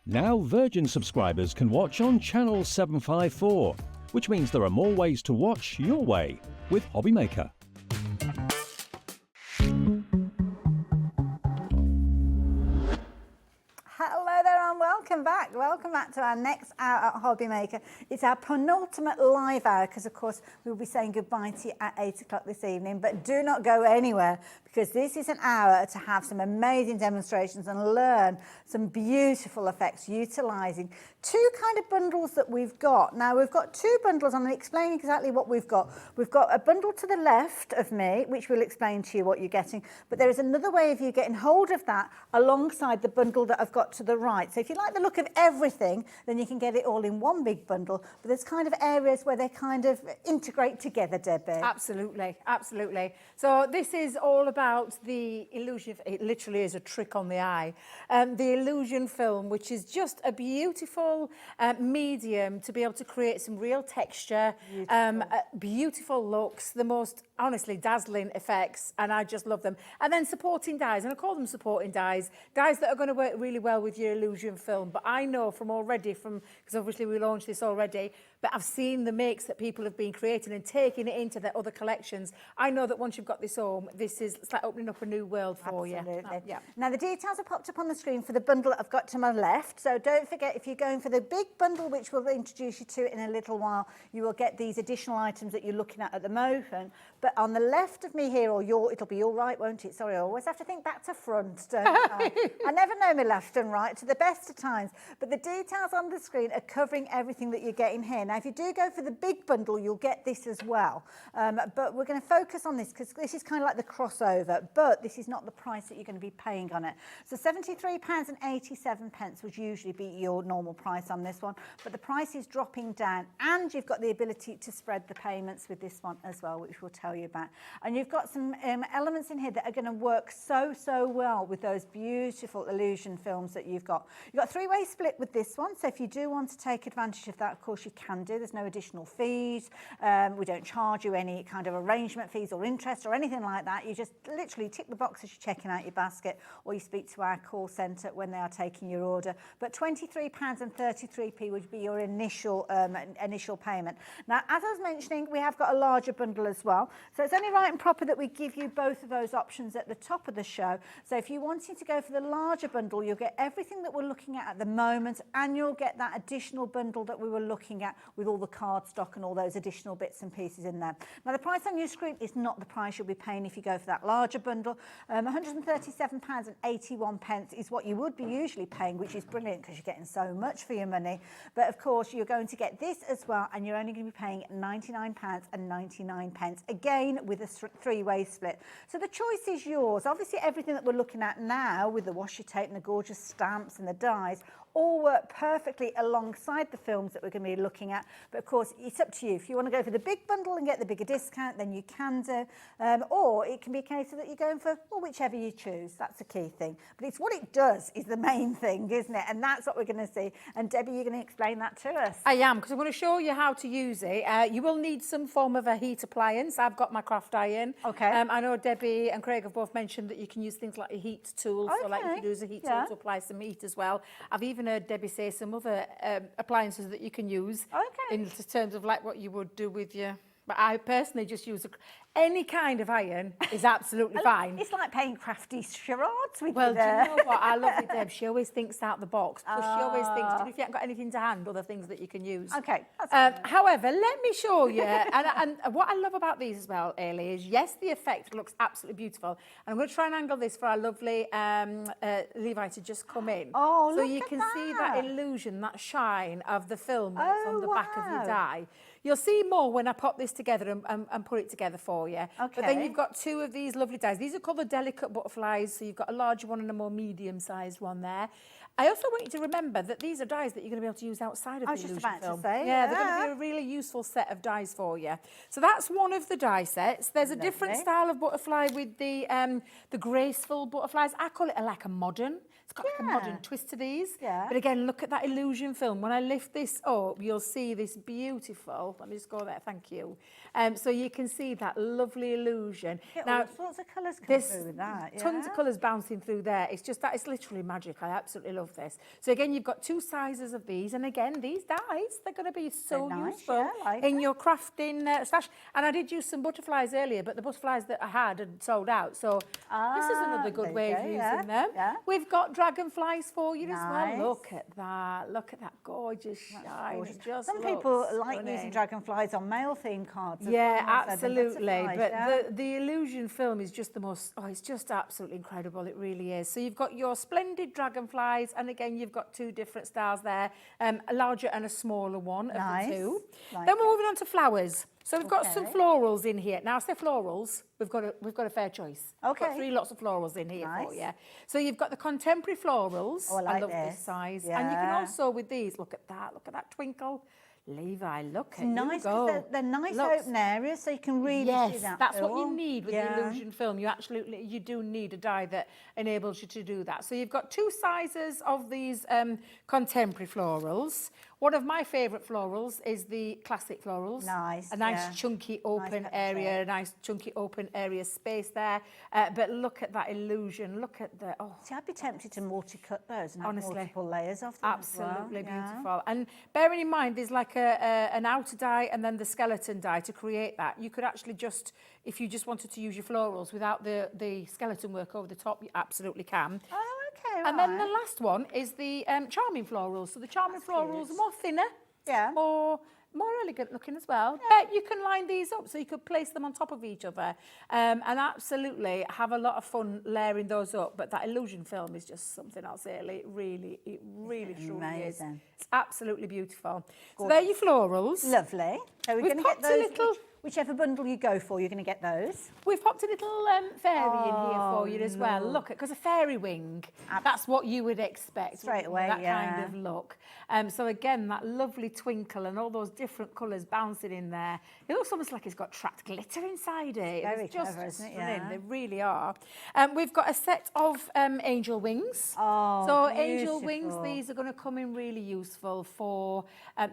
now Virgin subscribers can watch on Channel 754, which means there are more ways to watch your way with Hobby Maker. Hello there and welcome back. Welcome back to our next hour at Hobby Maker. It's our penultimate live hour because, of course, we'll be saying goodbye to you at 8 o'clock this evening. But do not go anywhere because this is an hour to have some amazing demonstrations and learn some beautiful effects utilising two kind of bundles that we've got. Now, we've got two bundles. I'm going to explain exactly what we've got. We've got a bundle to the left of me, which will explain to you what you're getting. But there is another way of you getting hold of that alongside the bundle that I've got to the right. So if you like the look of everything, then you can get it all in one big bundle. But there's kind of areas where they kind of integrate together, Debbie. Absolutely, absolutely. So this is all about the illusion. It literally is a trick on the eye. The illusion film, which is just a beautiful medium to be able to create some real texture, beautiful looks, the most honestly dazzling effects, and I just love them. And then supporting dies, and I call them supporting dies that are going to work really well with your illusion film. But I know from already, because obviously we launched this already, but I've seen the makes that people have been creating and taking it into their other collections. I know that once you've got this home, it's like opening up a new world for you. Absolutely. Yeah. Now, the details are popped up on the screen for the bundle that I've got to my left. So don't forget, if you're going for the big bundle, which we'll introduce you to in a little while, you will get these additional items that you're looking at the moment. But on the left of me here, it'll be all right, won't it? Sorry, I always have to think back to front, don't I? I never know my left and right to the best of times. But the details on the screen are covering everything that you're getting here. Now, if you do go for the big bundle, you'll get this as well. But we're going to focus on this because this is kind of like the crossover, but this is not the price that you're going to be paying on it. So £73.87 would usually be your normal price on this one, but the price is dropping down, and you've got the ability to spread the payments with this one as well, which we'll tell you about. And you've got some elements in here that are going to work so well with those beautiful illusion films that you've got. You've got a three-way split with this one, so if you do want to take advantage of that, of course you can do. There's no additional fees. We don't charge you any kind of arrangement fees or interest or anything like that. You just literally tick the box as you're checking out your basket, or you speak to our call centre when they are taking your order. But £23.37 33p would be your initial payment. Now, as I was mentioning, we have got a larger bundle as well. So it's only right and proper that we give you both of those options at the top of the show. So if you're wanting to go for the larger bundle, you'll get everything that we're looking at the moment, and you'll get that additional bundle that we were looking at with all the cardstock and all those additional bits and pieces in there. Now, the price on your screen is not the price you'll be paying if you go for that larger bundle. £137.81 is what you would be usually paying, which is brilliant because you're getting so much for your money. But of course, you're going to get this as well, and you're only going to be paying £99.99, again with a three-way split. So the choice is yours. Obviously, everything that we're looking at now with the washi tape and the gorgeous stamps and the dies all work perfectly alongside the films that we're going to be looking at. But of course, it's up to you. If you want to go for the big bundle and get the bigger discount, then you can do. Or it can be a case of that you're going for, well, whichever you choose. That's the key thing. But it's what it does is the main thing, isn't it? And that's what we're going to see. And Debbie, you're going to explain that to us. I am, because I'm going to show you how to use it. You will need some form of a heat appliance. I've got my craft iron. Okay. I know Debbie and Craig have both mentioned that you can use things like a heat tool. Okay. So like you can use a heat tool to apply some heat as well. I've even heard Debbie say some other appliances that you can use in terms of like what you would do with your... But I personally just use any kind of iron is absolutely fine. It's like playing crafty charades with Well, you do you there. know what? I love with Deb. She always thinks out the box. Because she always thinks, if you haven't got anything to hand, other things that you can use. Okay. However, let me show you. and what I love about these as well, Ailey, is yes, the effect looks absolutely beautiful. And I'm going to try and angle this for our lovely Levi to just come in. Oh, so look you at can see that. that illusion, that shine of the film that's on the back of your wow. die. You'll see more when I pop this together and put it together for you. But then you've got two of these lovely dies. These are called the delicate butterflies. So you've got a larger one and a more medium-sized one there. I also want you to remember that these are dies that you're going to be able to use outside of the illusion film. I was just about to say. Yeah, they're going to be a really useful set of dies for you. So that's one of the die sets. There's a different style of butterfly with the graceful butterflies. I call it like a modern. It's got like a modern twist to these. Yeah. But again, look at that illusion film. When I lift this up, you'll see this beautiful, let me just go there, thank you. So you can see that lovely illusion. Yeah, now, all sorts of colours come through with that. Tons of colours bouncing through there. It's just that, it's literally magic. I absolutely love this. So again, you've got two sizes of these. And again, these dies, they're going to be so useful in your crafting stash. And I did use some butterflies earlier, but the butterflies that I had sold out. So this is another good way of using them. Yeah. We've got dragonflies for you as well. Look at that. Look at that gorgeous shine. It just Some people like using dragonflies on mail theme cards. Yeah, absolutely. But the illusion film is just the most, it's just absolutely incredible. It really is. So you've got your splendid dragonflies, and again, you've got two different styles there, a larger and a smaller one of the two. Then we're moving on to flowers. So we've got some florals in here. Now, I say florals, we've got a fair choice. Okay. We've got three lots of florals in here for you. So you've got the contemporary florals. Oh, I love this. this size. And you can also, with these, look at that twinkle. Levi, look at nice, you go. They're nice open areas, so you can really see that. That's film. what you need with the illusion film. You do need a die that enables you to do that. So you've got two sizes of these contemporary florals. One of my favourite florals is the classic florals. Nice. A nice chunky open area, a nice chunky open area space there. But look at that illusion. Look at the See, I'd be tempted to multi-cut those and have multiple layers of them. Absolutely beautiful. And bearing in mind, there's like an outer die and then the skeleton die to create that. You could actually just, if you just wanted to use your florals without the skeleton work over the top, you absolutely can. Oh, okay. And then the last one is the charming florals. So the charming florals are more thinner, more elegant looking as well. But you can line these up so you could place them on top of each other and absolutely have a lot of fun layering those up. But that illusion film is just something else, really. It really truly is. It's absolutely beautiful. So there are your florals. Lovely. So we're going to get those. Whichever bundle you go for, you're going to get those. We've popped a little fairy in here for you as well. Look, because a fairy wing, that's what you would expect. Straight away, that kind of look. So again, that lovely twinkle and all those different colours bouncing in there. It looks almost like it's got trapped glitter inside it. Very it's just clever, isn't it? stunning. They really are. We've got a set of angel wings. Oh, so angel wings, these are going to come in really useful for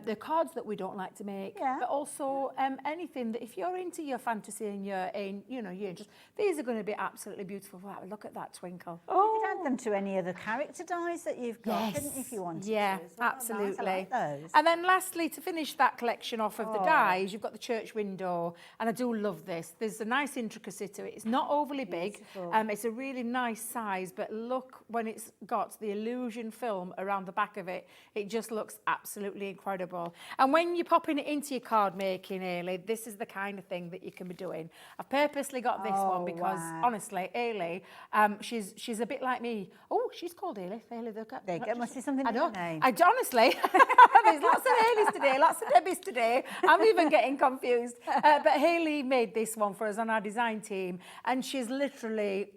the cards that we don't like to make, but also anything that if you're into your fantasy and you're just, these are going to be absolutely beautiful. Wow, look at that twinkle. You could add them to any other character dies that you've got, couldn't you, if you wanted to? Yeah, as well? absolutely. Nice, I like those. And then lastly, to finish that collection off of the dies, you've got the church window, and I do love this. There's a nice intricacy to it. It's not overly big. It's a really nice size, but look when it's got the illusion film around the back of it, it just looks absolutely incredible. And when you're popping it into your card making, Ailey, this is the kind of thing that you can be doing. I've purposely got this one because honestly, Ailey, she's a bit like me. Oh, she's called Ailey. Ailey, there you go. Must be something in her name. Honestly, there's lots of Aileys today, lots of Debbies today. I'm even getting confused. But Hayley made this one for us on our design team, and she's literally,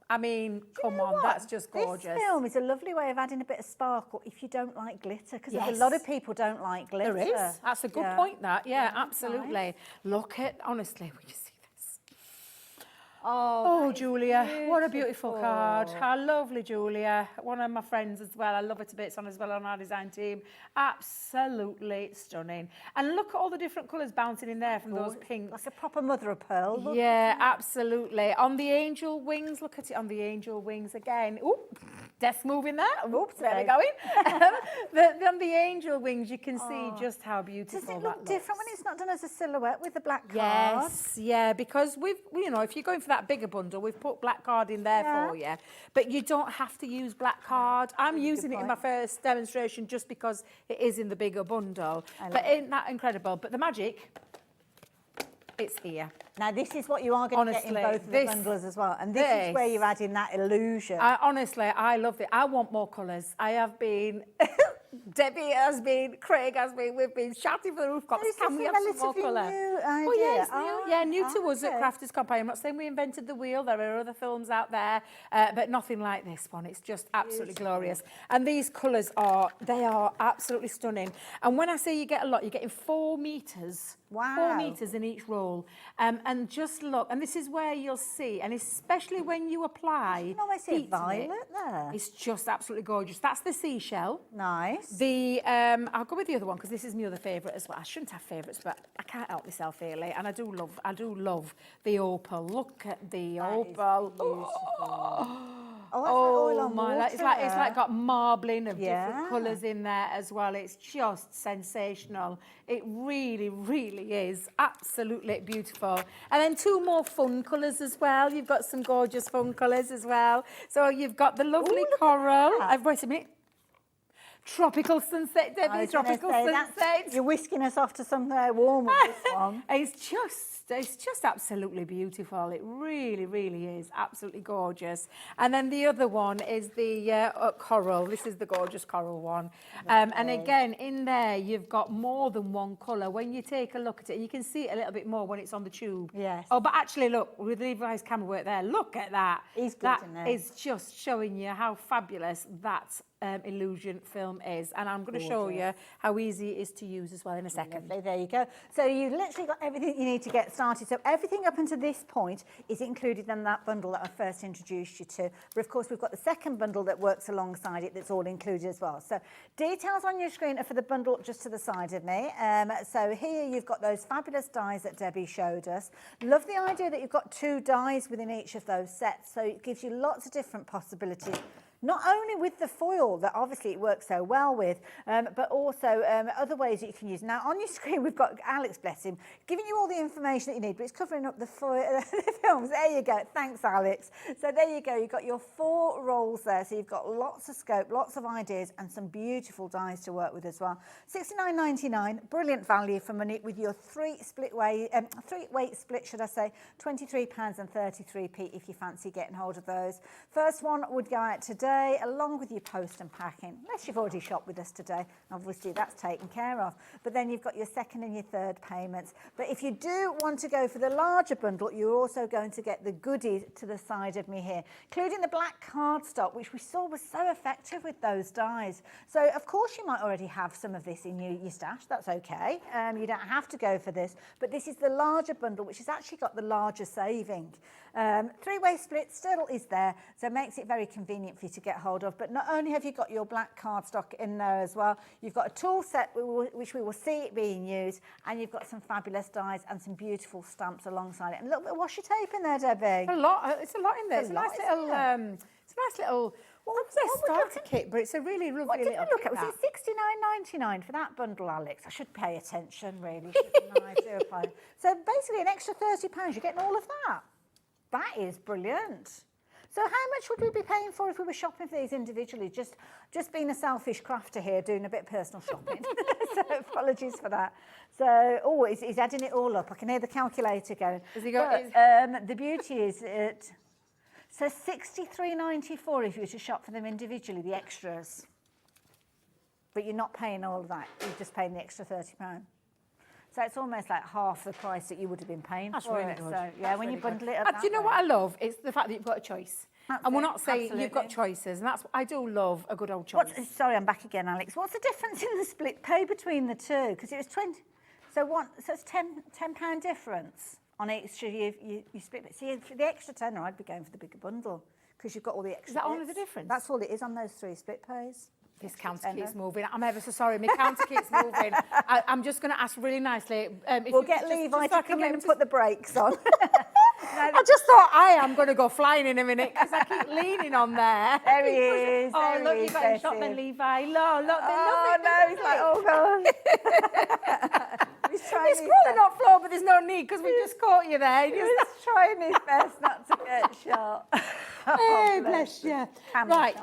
I mean, come on, that's just gorgeous. This film is a lovely way of adding a bit of sparkle if you don't like glitter, because a lot of people don't like glitter. There is. That's a good point, that. Yeah, absolutely. Nice. Look at, honestly, when you see this. Oh, Julia, what a beautiful card. How lovely, Julia. One of my friends as well. I love her to bits on as well on our design team. Absolutely stunning. And look at all the different colours bouncing in there from those pinks. Like a proper mother of pearl. Look. Yeah, absolutely. On the angel wings, look at it on the angel wings again. Oop, desk moving there. Oops, there we going. On the angel wings, you can see just how beautiful that looks. Does it look different when it's not done as a silhouette with the black card? Yes, yeah, because we've, if you're going for that bigger bundle, we've put black card in there for you, but you don't have to use black card. I'm using it in my first demonstration just because it is in the bigger bundle. But isn't that incredible? But the magic, it's here. Now, this is what you are going to get in both of the bundles as well. And this is where you're adding that illusion. Honestly, I love it. I want more colours. I have been... Debbie has been, Craig has been, we've been shouting for the rooftops. Can we have some more colour? Oh, yeah, it's new. Yeah, new to us at Crafter'S Company. I'm not saying we invented the wheel. There are other films out there, but nothing like this one. It's just absolutely glorious. And these colours they are absolutely stunning. And when I say you get a lot, you're getting 4 metres. Wow. 4 metres in each roll. And just look, and this is where you'll see, and especially when you apply... You know, I see violet there. It's just absolutely gorgeous. That's the seashell. Nice. I'll go with the other one because this is my other favourite as well. I shouldn't have favourites, but I can't help myself, really. And I do love the opal. Look at the opal. Oh my! It's like got marbling of different colours in there as well. It's just sensational. It really, really is absolutely beautiful. And then 2 more fun colours as well. You've got some gorgeous fun colours as well. So you've got the lovely coral. Wait a minute. Tropical sunset, Debbie. Tropical sunset. You're whisking us off to somewhere warm with this one. It's just absolutely beautiful. It really, really is absolutely gorgeous. And then the other one is the coral. This is the gorgeous coral one. And again, in there, you've got more than one colour. When you take a look at it, you can see it a little bit more when it's on the tube. Yes. Oh, but actually, look, with Levi's camera work there, look at that. He's good, that isn't he? is just showing you how fabulous that illusion film is, and I'm going to show you how easy it is to use as well in a second. Lovely, there you go. So you've literally got everything you need to get started. So everything up until this point is included in that bundle that I first introduced you to. But of course, we've got the second bundle that works alongside it that's all included as well. So details on your screen are for the bundle just to the side of me. So here you've got those fabulous dies that Debbie showed us. Love the idea that you've got 2 dies within each of those sets. So it gives you lots of different possibilities. Not only with the foil that obviously it works so well with, but also other ways that you can use. Now on your screen we've got Alex, bless him, giving you all the information that you need, but it's covering up the films. There you go. Thanks, Alex. So there you go. You've got your 4 rolls there. So you've got lots of scope, lots of ideas, and some beautiful dies to work with as well. $69.99, brilliant value for money with your 3-weight split, should I say, £23.33 if you fancy getting hold of those. First one would go out today, along with your post and packing, unless you've already shopped with us today. Obviously that's taken care of, but then you've got your 2nd and your 3rd payments. But if you do want to go for the larger bundle, you're also going to get the goodies to the side of me here, including the black cardstock, which we saw was so effective with those dies. So of course you might already have some of this in your stash. That's okay. You don't have to go for this, but this is the larger bundle, which has actually got the larger saving. 3-way split still is there, so it makes it very convenient for you to get hold of. But not only have you got your black cardstock in there as well, you've got a tool set which we will see it being used, and you've got some fabulous dies and some beautiful stamps alongside it. And a little bit of washi tape in there, Debbie. A lot. It's a lot in there. It's a nice little. It's a nice little. What was it? Starter kit, but it's a really lovely what did little. Look at was it $69.99 for that bundle, Alex? I should pay attention, really. Shouldn't I? Do apply. So basically, an extra £30. You're getting all of that. That is brilliant. So how much would we be paying for if we were shopping for these individually? Just being a selfish crafter here, doing a bit of personal shopping. So apologies for that. So, he's adding it all up. I can hear the calculator going. Has he got the beauty is so $63.94 if you were to shop for them individually, the extras. But you're not paying all of that. You're just paying the extra £30. So it's almost like half the price that you would have been paying for really it. good. So yeah, when you bundle it up. Do you know what I love? It's the fact that you've got a choice. And we're not saying you've got Absolutely. choices, and that's I do love a good old choice. Sorry, I'm back again, Alex. What's the difference in the split pay between the two? Because it was 20. So it's £10 difference on each. You split it. See, for the extra tenner, I'd be going for the bigger bundle because you've got all the extra. Is that only bits. the difference? That's all it is on those 3 split pays. This counter keeps moving. I'm ever so sorry. My counter keeps moving. I'm just going to ask really nicely. We'll get Levi to come in and put the brakes on. I just thought I am going to go flying in a minute because I keep leaning on there. There he is. Oh, there look, he you is, got him shot then, Levi. Look, Oh, no, he's like, oh, God. He's trying It's crawling on floor, but there's no need because we just caught you there. He's trying his best not to get shot. Hey, bless you. Right.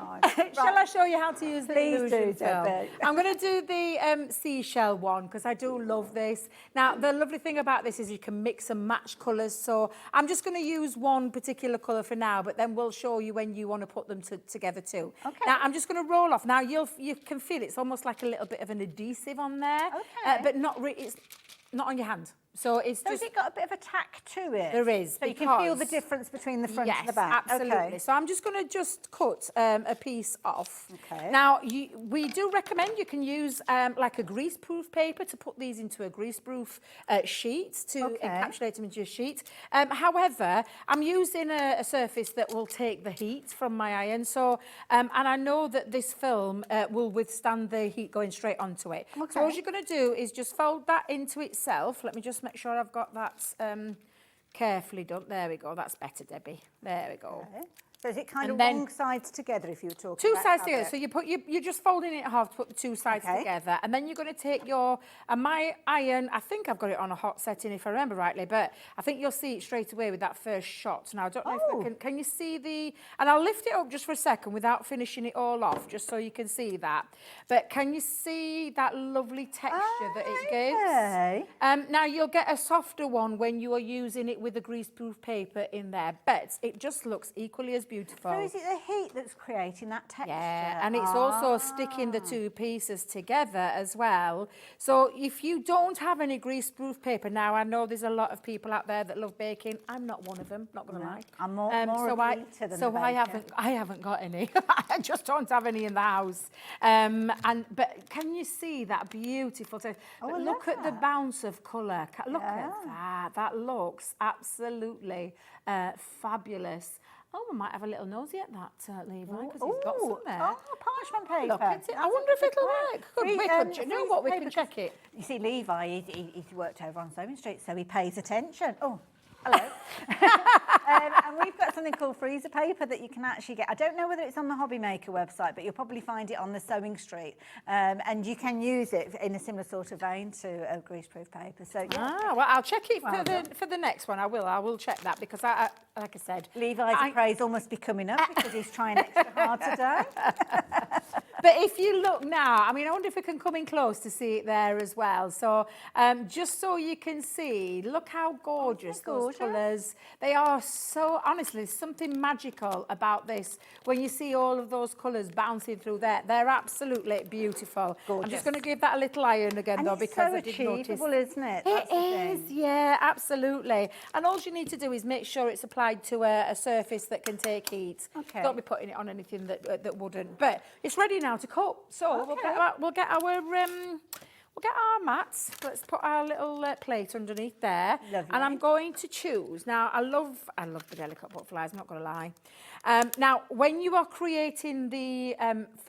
Shall I show you how to use the illusion film? Debbie. I'm going to do the seashell one because I do love this. Now, the lovely thing about this is you can mix and match colours. So I'm just going to use one particular colour for now, but then we'll show you when you want to put them together too. Okay. Now, I'm just going to roll off. Now, you can feel it's almost like a little bit of an adhesive on there, but it's not on your hand. So it's Has it got a bit of a tack to it? There is. So you can feel the difference between the front and the back. Yes, absolutely. Okay. So I'm just going to just cut a piece off. Okay. Now, we do recommend you can use like a greaseproof paper to put these into a greaseproof sheet to encapsulate them into your sheet. However, I'm using a surface that will take the heat from my iron. So, and I know that this film will withstand the heat going straight onto it. Okay. So all you're going to do is just fold that into itself. Let me just make sure I've got that carefully done. There we go. That's better, Debbie. There we go. Okay. So is it kind And of then wrong sides together if you were talking two about sides together. fabric? So you're just folding it in half to put the two sides together, and then you're going to take my iron. I think I've got it on a hot setting if I remember rightly, but I think you'll see it straight away with that first shot. Now I don't know if can you see and I'll lift it up just for a second without finishing it all off, just so you can see that. But can you see that lovely texture that it gives? Now you'll get a softer one when you are using it with a greaseproof paper in there, but it just looks equally as beautiful. So is it the heat that's creating that texture? Yeah, and it's also sticking the two pieces together as well. So if you don't have any greaseproof paper, now I know there's a lot of people out there that love baking. I'm not one of them, not going to lie. I'm more a eater than a baker. I haven't got any. I just don't have any in the house. But can you see that beautiful texture? Oh, Look at the bounce of colour. Look at that. That looks absolutely fabulous. Oh, we might have a little nosy at that, Levi, because he's got some there. Oh, parchment paper. Look at it. I wonder if it'll work. You know what? We can check it. You see, Levi, he's worked over on Sewing Street, so he pays attention. Oh, hello. And we've got something called freezer paper that you can actually get. I don't know whether it's on the Hobby Maker website, but you'll probably find it on the Sewing Street. And you can use it in a similar sort of vein to a greaseproof paper. So yeah. Well, I'll check it for the next one. I will check that because I like I said, Levi's appraisal must be coming up because he's trying extra hard today. But if you look now, I mean, I wonder if we can come in close to see it there as well. So just so you can see, look how gorgeous those colours. They are so, honestly, there's something magical about this. When you see all of those colours bouncing through there, they're absolutely beautiful. Gorgeous. I'm just going to give that a little iron again, though, because I did notice. It's so achievable, isn't it? It is, yeah, absolutely. And all you need to do is make sure it's applied to a surface that can take heat. Okay. Don't be putting it on anything that wouldn't. But it's ready now to cut. So we'll get our We'll get our mats. Let's put our little plate underneath there. Lovely. And I'm going to choose. Now, I love the delicate butterflies, I'm not going to lie. Now, when you are creating the,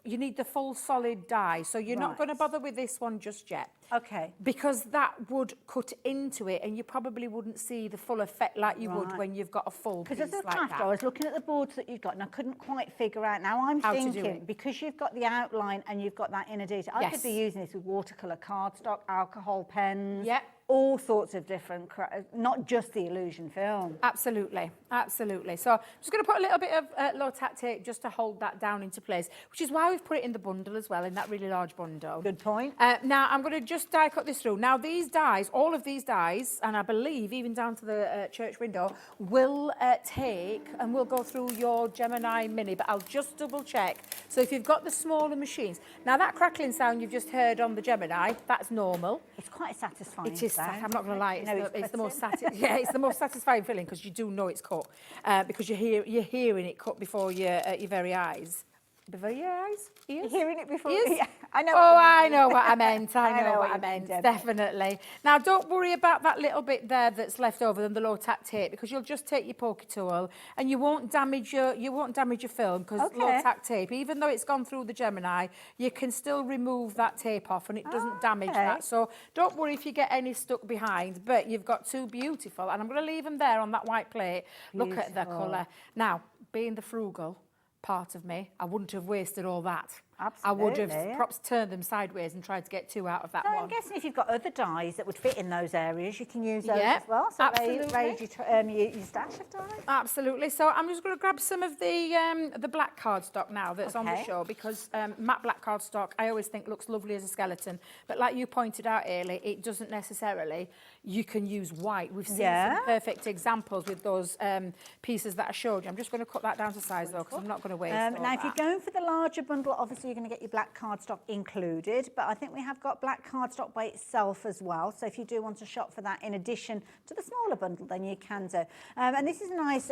you need the full solid die. So you're not going to bother with this one just yet. Okay. Because that would cut into it and you probably wouldn't see the full effect like you would when you've got a full piece Because as a like crafter, that. I was looking at the boards that you've got and I couldn't quite figure out. Now I'm How to do thinking, it. because you've got the outline and you've got that inner detail, I could be using this with watercolour cardstock, alcohol pens, all sorts of different, not just the illusion film. Absolutely, absolutely. So I'm just going to put a little bit of low-tack tape just to hold that down into place, which is why we've put it in the bundle as well, in that really large bundle. Good point. Now I'm going to just die cut this through. Now these dies, all of these dies, and I believe even down to the church window, will take and we'll go through your Gemini Mini, but I'll just double check. So if you've got the smaller machines, now that crackling sound you've just heard on the Gemini, that's normal. It's quite satisfying. It is. I'm not going to lie. It's the most it's the most satisfying feeling because you do know it's cut because you're hearing it cut before your very eyes. Before your eyes? Ears? You're hearing it before. Ears? Yeah, I know. I know what I meant. I know what I meant. Deb. Definitely. Now, don't worry about that little bit there that's left over than the low-tack tape because you'll just take your poker tool and you won't damage your film because low-tack tape, even though it's gone through the Gemini, you can still remove that tape off and it doesn't damage that. So don't worry if you get any stuck behind. But you've got two beautiful, and I'm going to leave them there on that white plate. Look at the colour. Now, being the frugal part of me, I wouldn't have wasted all that. Absolutely. I would have perhaps turned them sideways and tried to get two out of that So one. I'm guessing if you've got other dies that would fit in those areas, you can use those as well. So absolutely. raise your stash of dies. Absolutely. So I'm just going to grab some of the black cardstock now that's on the show because matte black cardstock I always think looks lovely as a skeleton, but like you pointed out, Ailey, it doesn't necessarily. You can use white. We've seen some perfect examples with those pieces that I showed you. I'm just going to cut that down to size though because I'm not going to waste all Now, if that. you're going for the larger bundle, obviously you're going to get your black cardstock included, but I think we have got black cardstock by itself as well. So if you do want to shop for that in addition to the smaller bundle, then you can do. And this is a nice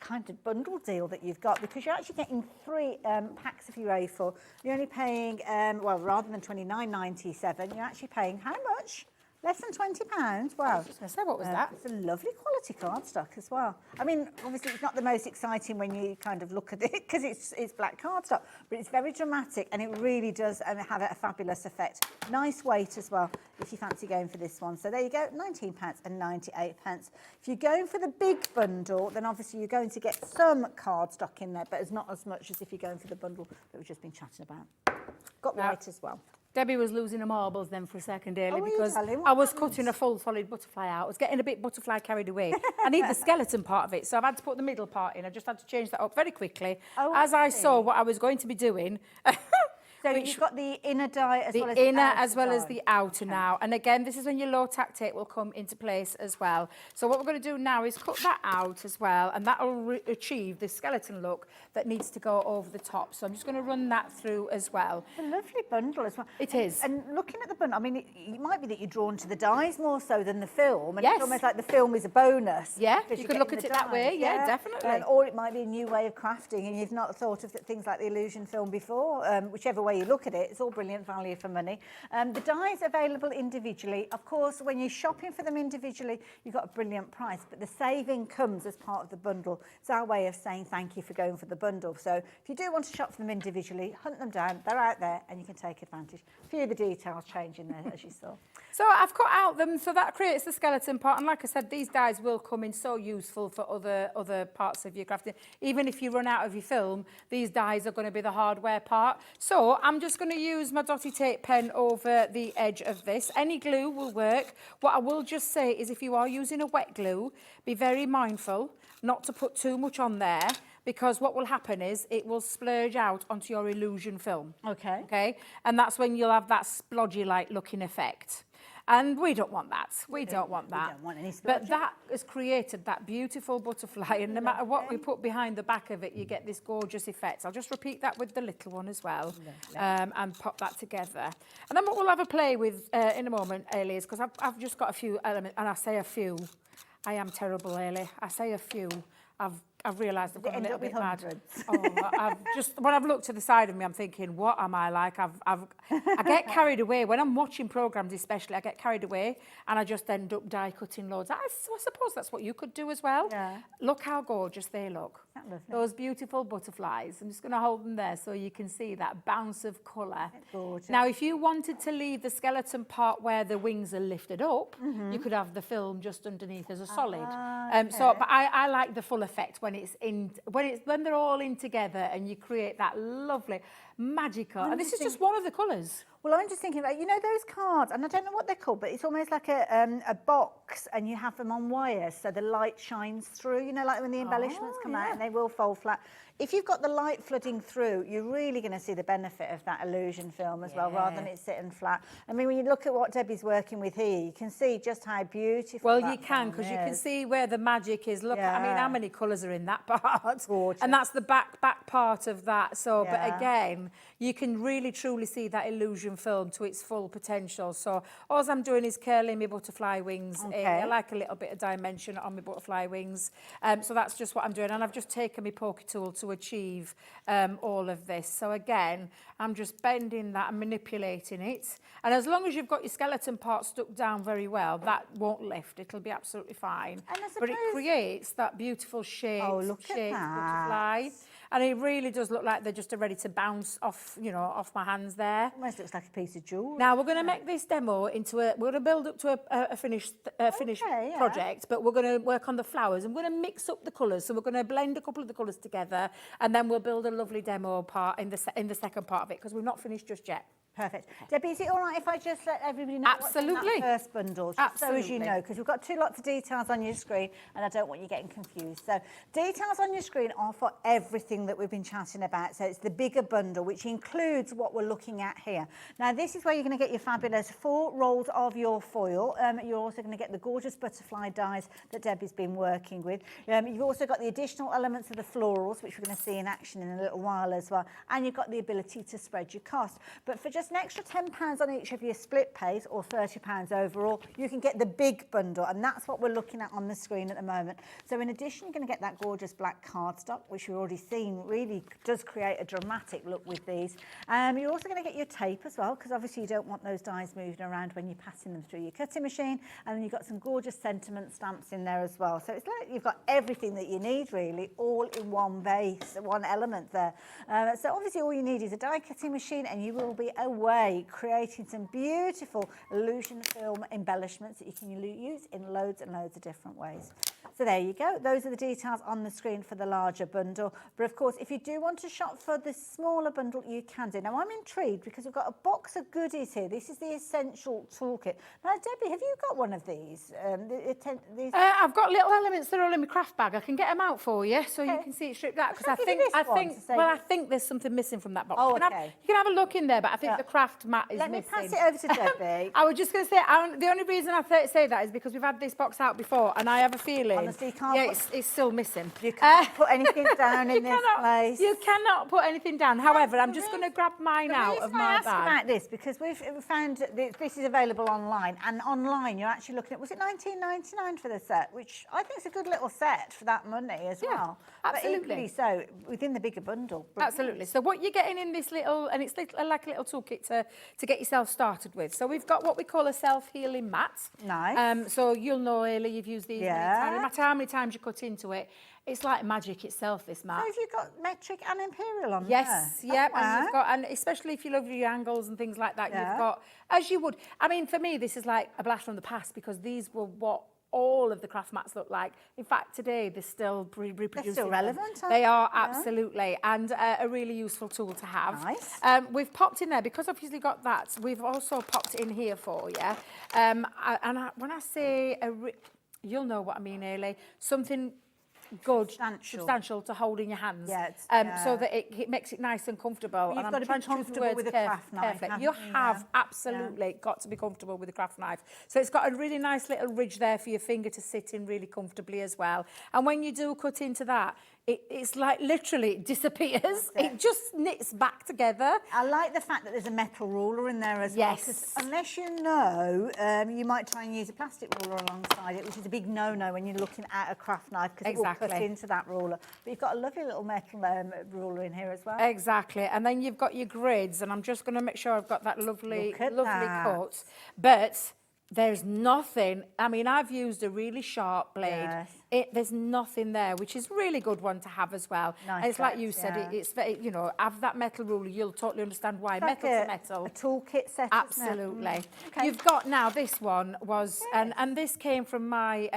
kind of bundle deal that you've got because you're actually getting 3 packs of your A4. You're only paying, well, rather than £29.97, you're actually paying how much? Less than £20? Wow. I was just going to say, what was that? It's a lovely quality cardstock as well. I mean, obviously it's not the most exciting when you kind of look at it because it's black cardstock, but it's very dramatic and it really does have a fabulous effect. Nice weight as well if you fancy going for this one. So there you go, £19.98. If you're going for the big bundle, then obviously you're going to get some cardstock in there, but it's not as much as if you're going for the bundle that we've just been chatting about. Got white as well. Debbie was losing her marbles then for a second, Ailey, Oh, because I was cutting a full solid butterfly out. I was getting a bit butterfly carried away. I need the skeleton part of it, so I've had to put the middle part in. I just had to change that up very quickly as I saw what I was going to be doing. So you've got the inner die as well as the inner outer as well die. as the outer now. And again, this is when your low-tack tape will come into place as well. So what we're going to do now is cut that out as well, and that will achieve the skeleton look that needs to go over the top. So I'm just going to run that through as well. It's a lovely bundle as well. It is. And looking at the bundle, I mean, it might be that you're drawn to the dies more so than the film. And Yes. it's almost like the film is a bonus. Yeah, because you you're could look getting at the it that way. dies, Yeah, definitely. Or it might be a new way of crafting and you've not thought of things like the illusion film before. Whichever way you look at it, it's all brilliant value for money. The dies available individually. Of course, when you're shopping for them individually, you've got a brilliant price, but the saving comes as part of the bundle. It's our way of saying thank you for going for the bundle. So if you do want to shop for them individually, hunt them down. They're out there and you can take advantage. A few of the details change in there, as you saw. So I've cut out them, so that creates the skeleton part. And like I said, these dies will come in so useful for other parts of your crafting. Even if you run out of your film, these dies are going to be the hardware part. So I'm just going to use my dotty tape pen over the edge of this. Any glue will work. What I will just say is if you are using a wet glue, be very mindful not to put too much on there, because what will happen is it will splurge out onto your illusion film. Okay? And that's when you'll have that splodgy-like looking effect. And we don't want that. We don't want that. We don't want any But that has created that beautiful butterfly, and no matter what we put behind the back of it, you get this gorgeous effect. I'll just repeat that with the little one as well, and pop that together. And then what we'll have a play with in a moment, Ailey, is because I've just got a few elements, and I say a few. I am terrible, Ailey. I say a few. I've realised I've got a End little up with bit mad. hundreds. When I've looked to the side of me, I'm thinking, what am I like? I get carried away. When I'm watching programmes especially, I get carried away and I just end up die cutting loads. I suppose that's what you could do as well. Yeah. Look how gorgeous they look. Those beautiful butterflies. I'm just going to hold them there so you can see that bounce of colour. Gorgeous. Now, if you wanted to leave the skeleton part where the wings are lifted up, you could have the film just underneath as a solid. But I like the full effect when they're all in together and you create that lovely magical. And this is just one of the colours. Well, I'm just thinking about, you know, those cards, and I don't know what they're called, but it's almost like a box, and you have them on wires so the light shines through, you know, like when the embellishments come out and they will fold flat. If you've got the light flooding through, you're really going to see the benefit of that illusion film as well, rather than it sitting flat. I mean, when you look at what Debbie's working with here, you can see just how beautiful Well, that you can, because you can is. see where the magic is. Look, I mean, how many colours are in that part? Gorgeous. And that's the back part of that. So, but again, you can really truly see that illusion film to its full potential. So all I'm doing is curling my butterfly wings. I like a little bit of dimension on my butterfly wings. So that's just what I'm doing. And I've just taken my poker tool to achieve all of this. So again, I'm just bending that and manipulating it. And as long as you've got your skeleton part stuck down very well, that won't lift. It'll be absolutely fine. But it creates that beautiful shape, butterfly. And it really does look like they're just ready to bounce off, you know, off my hands there. Almost looks like a piece of jewellery. Now we're going to make this demo into we're going to build up to a finished project, but we're going to work on the flowers and we're going to mix up the colours. So we're going to blend a couple of the colours together, and then we'll build a lovely demo part in the second part of it, because we've not finished just yet. Perfect. Debbie, is it all right if I just let everybody know what's in that first bundle? Just so as you know, because we've got lots of details on your screen and I don't want you getting confused. So details on your screen are for everything that we've been chatting about. So it's the bigger bundle, which includes what we're looking at here. Now, this is where you're going to get your fabulous 4 rolls of your foil. You're also going to get the gorgeous butterfly dies that Debbie's been working with. You've also got the additional elements of the florals, which we're going to see in action in a little while as well. And you've got the ability to spread your cost. But for just an extra £10 on each of your split pays, or £30 overall, you can get the big bundle, and that's what we're looking at on the screen at the moment. So in addition, you're going to get that gorgeous black cardstock, which we've already seen really does create a dramatic look with these. You're also going to get your tape as well, because obviously you don't want those dies moving around when you're passing them through your cutting machine. And then you've got some gorgeous sentiment stamps in there as well. So it's like you've got everything that you need really, all in one base, one element there. So obviously all you need is a die cutting machine, and you will be away creating some beautiful illusion film embellishments that you can use in loads and loads of different ways. So there you go. Those are the details on the screen for the larger bundle. But of course, if you do want to shop for the smaller bundle, you can do. Now, I'm intrigued because we've got a box of goodies here. This is the essential toolkit. Now, Debbie, have you got one of these? I've got little elements that are all in my craft bag. I can get them out for you so you can see it stripped out. Because I think there's something missing from that box. Oh, you can have a look in there, but I think the craft mat is missing. Let me pass it over to Debbie. I was just going to say, the only reason I say that is because we've had this box out before, and I have a feeling honestly, you can't it's still missing. You can't put anything down in this place. You cannot put anything down. However, I'm just going to grab mine out of my bag. About this, because we've found that this is available online, and online you're actually looking at, was it £19.99 for the set, which I think is a good little set for that money as well. Absolutely. But equally so within the bigger bundle. Absolutely. So what you're getting in this little, and it's like a little toolkit to get yourself started with. So we've got what we call a self-healing mat. Nice. So you'll know, Ailey, you've used these many times. No matter how many times you cut into it, it's like magic itself, this mat. So have you got metric and imperial on yes, there? Yep. And especially if you love your angles and things like that, you've got, as you would. I mean, for me, this is like a blast from the past, because these were what all of the craft mats look like. In fact, today they're still reproducing. They're still relevant, They are, absolutely, and a really useful tool to have. Nice. We've popped in there, because I've usually got that, we've also popped in here for you. When I say, you'll know what I mean, Ailey, something good, substantial to hold in your hands, so that it makes it nice and comfortable. Well, you've got to be comfortable with a craft knife. You have absolutely got to be comfortable with a craft knife. So it's got a really nice little ridge there for your finger to sit in really comfortably as well. And when you do cut into that, it's like literally it disappears. It just knits back together. I like the fact that there's a metal ruler in there as well. 'Cause unless you know, you might try and use a plastic ruler alongside it, which is a big no-no when you're looking at a craft knife because it will cut into that ruler. But you've got a lovely little metal ruler in here as well. Exactly. And then you've got your grids, and I'm just going to make sure I've got that lovely cut. But there's nothing, I mean, I've used a really sharp blade. There's nothing there, which is a really good one to have as well. And it's like you said, it's very, you know, have that metal ruler, you'll totally understand why. It's Metal like to metal. A toolkit set, Absolutely. Isn't it? Okay. You've got now, this one was, and this came from my,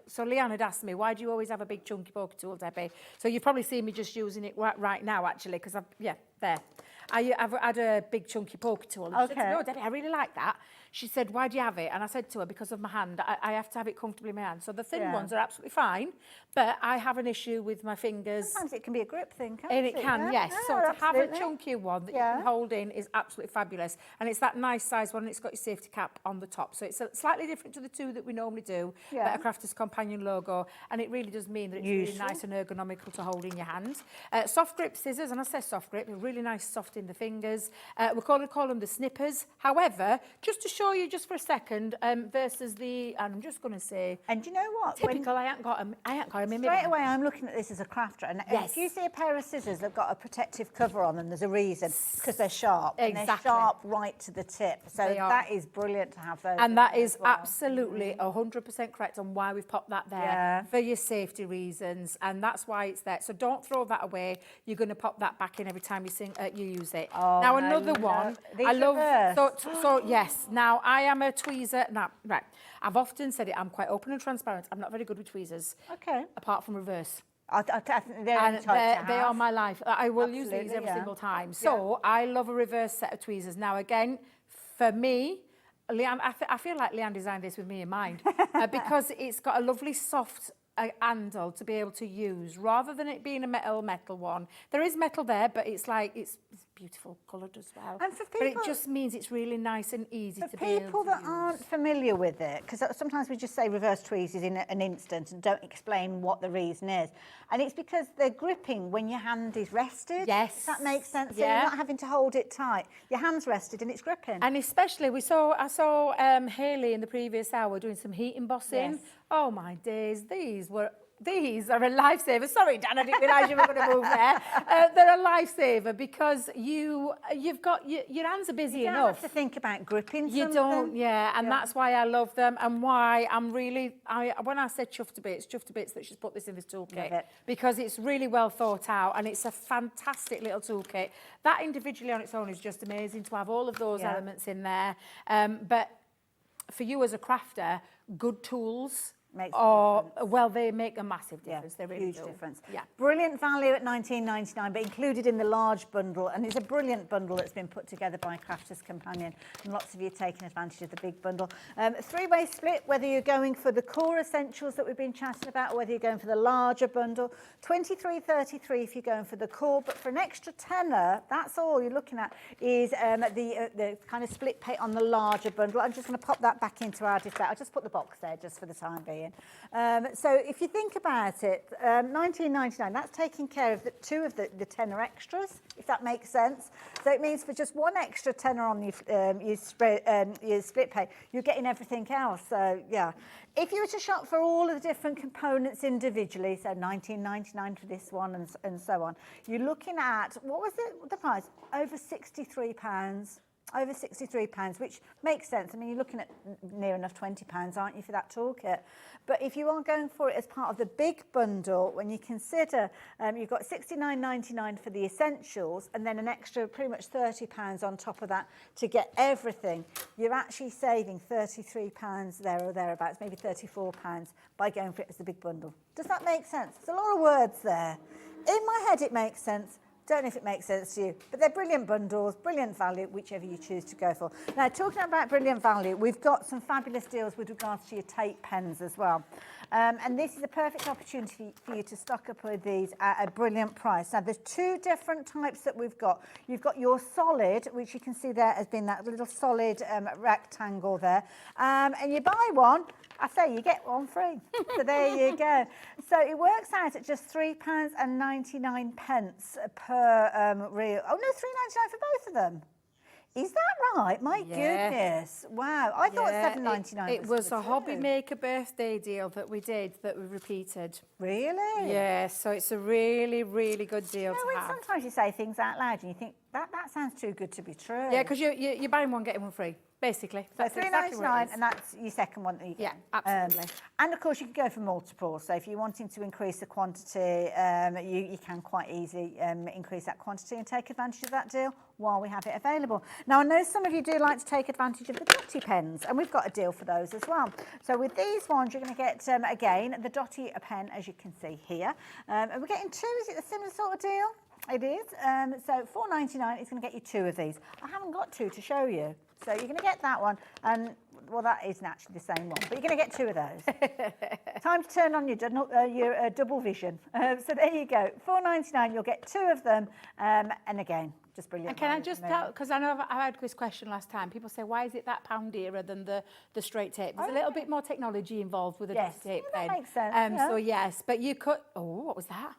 so Leanne had asked me, why do you always have a big chunky poker tool, Debbie? So you've probably seen me just using it right now, actually, because there. I've had a big chunky poker tool. And she said to me, oh, Debbie, I really like that. She said, why do you have it? And I said to her, because of my hand, I have to have it comfortably in my hand. So the thin ones are absolutely fine, but I have an issue with my fingers. Sometimes it can be a grip thing, can't and it can, yes. Yeah, so to have a absolutely. chunky one that you can hold in is absolutely fabulous. And it's that nice size one, and it's got your safety cap on the top. So it's slightly different to the two that we normally do, but a Crafter's Companion logo. And it really does mean that it's really nice and ergonomical to hold in your hand. Soft grip scissors, and I say soft grip, they're really nice, soft in the fingers. We call them the snippers. However, just to show you just for a second, versus the, and I'm just going to say, and do you know what? Typical, I ain't got them in my Straight away, I'm looking at this as a crafter, and if you see a pair of scissors that've got a protective cover on them, there's a reason, because they're sharp. And they're sharp right to the tip. So that is brilliant to have those. And that is absolutely 100% correct on why we've popped that there for your safety reasons, and that's why it's there. So don't throw that away. You're going to pop that back in every time you use it. Now another one, I love. So yes. Now I am a tweezer. Now right, I've often said it. I'm quite open and transparent. I'm not very good with tweezers. Okay. Apart from reverse. I think they are my life. I will use these every single time. So I love a reverse set of tweezers. Now again, for me, Leanne, I feel like Leanne designed this with me in mind because it's got a lovely soft handle to be able to use rather than it being a metal one. There is metal there, but it's like it's beautiful coloured as well. And for people, but it just means it's really nice and easy to be able to use. For people that aren't familiar with it, because sometimes we just say reverse tweezers in an instant and don't explain what the reason is. And it's because they're gripping when your hand is rested. Yes. If that makes sense. So you're not having to hold it tight. Your hand's rested and it's gripping. And especially, I saw Hayley in the previous hour doing some heat embossing. Yes. Oh my days, these are a lifesaver. Sorry, Dan, I didn't realise you were going to move there. They're a lifesaver because you've got your hands are busy enough. You don't have to think about gripping. You don't, and that's why I love them and why I'm really. When I said chuffed to bits that she's put this in this toolkit because it's really well thought out and it's a fantastic little toolkit. That individually on its own is just amazing to have all of those elements in there. But for you as a crafter, good tools. They make a massive difference. They really huge do. difference. Yeah. Brilliant value at $19.99, but included in the large bundle, and it's a brilliant bundle that's been put together by Crafter's Companion, and lots of you taking advantage of the big bundle. Three-way split, whether you're going for the core essentials that we've been chatting about, or whether you're going for the larger bundle. $23.33 if you're going for the core, but for an extra tenner, that's all you're looking at is the kind of split pay on the larger bundle. I'm just going to pop that back into our display. I'll just put the box there just for the time being. So if you think about it, $19.99, that's taking care of two of the tenner extras, if that makes sense. So it means for just one extra tenner on your split pay, you're getting everything else. So yeah, if you were to shop for all of the different components individually, so $19.99 for this one and so on, you're looking at, what was the price? Over £63. Over £63, which makes sense. I mean, you're looking at near enough £20, aren't you, for that toolkit? But if you are going for it as part of the big bundle, when you consider you've got $69.99 for the essentials and then an extra pretty much £30 on top of that to get everything, you're actually saving £33 there or thereabouts, maybe £34 by going for it as the big bundle. Does that make sense? There's a lot of words there. In my head, it makes sense. Don't know if it makes sense to you, but they're brilliant bundles, brilliant value, whichever you choose to go for. Now, talking about brilliant value, we've got some fabulous deals with regards to your tape pens as well. And this is a perfect opportunity for you to stock up with these at a brilliant price. Now, there's two different types that we've got. You've got your solid, which you can see there has been that little solid rectangle there. And you buy one, I say you get one free. So there you go. So it works out at just £3.99 per reel. Oh no, £3.99 for both of them. Is that right? My goodness. Wow. I thought £7.99. It was a hobby maker birthday deal that we did that we repeated. Really? Yeah, so it's a really, really good deal to have. Sometimes you say things out loud and you think, that sounds too good to be true. Yeah, because you're buying one, getting one free, basically. So That's £3.99, exactly what it is. and that's your second one that you get. Yeah, absolutely. And of course, you can go for multiples. So if you're wanting to increase the quantity, you can quite easily increase that quantity and take advantage of that deal while we have it available. Now, I know some of you do like to take advantage of the dotty pens, and we've got a deal for those as well. So with these ones, you're going to get, again, the dotty pen, as you can see here. And we're getting two. Is it a similar sort of deal? It is. So £4.99 is going to get you two of these. I haven't got two to show you. So you're going to get that one. And, well, that isn't actually the same one, but you're going to get two of those. Time to turn on your double vision. So there you go. £4.99, you'll get two of them. And again, just brilliant. And can I just tell, because I know I had this question last time, people say, why is it that pound dearer than the straight tape? There's a little bit more technology involved with a dotty tape pen. That makes sense. So yes, but you could, what was that?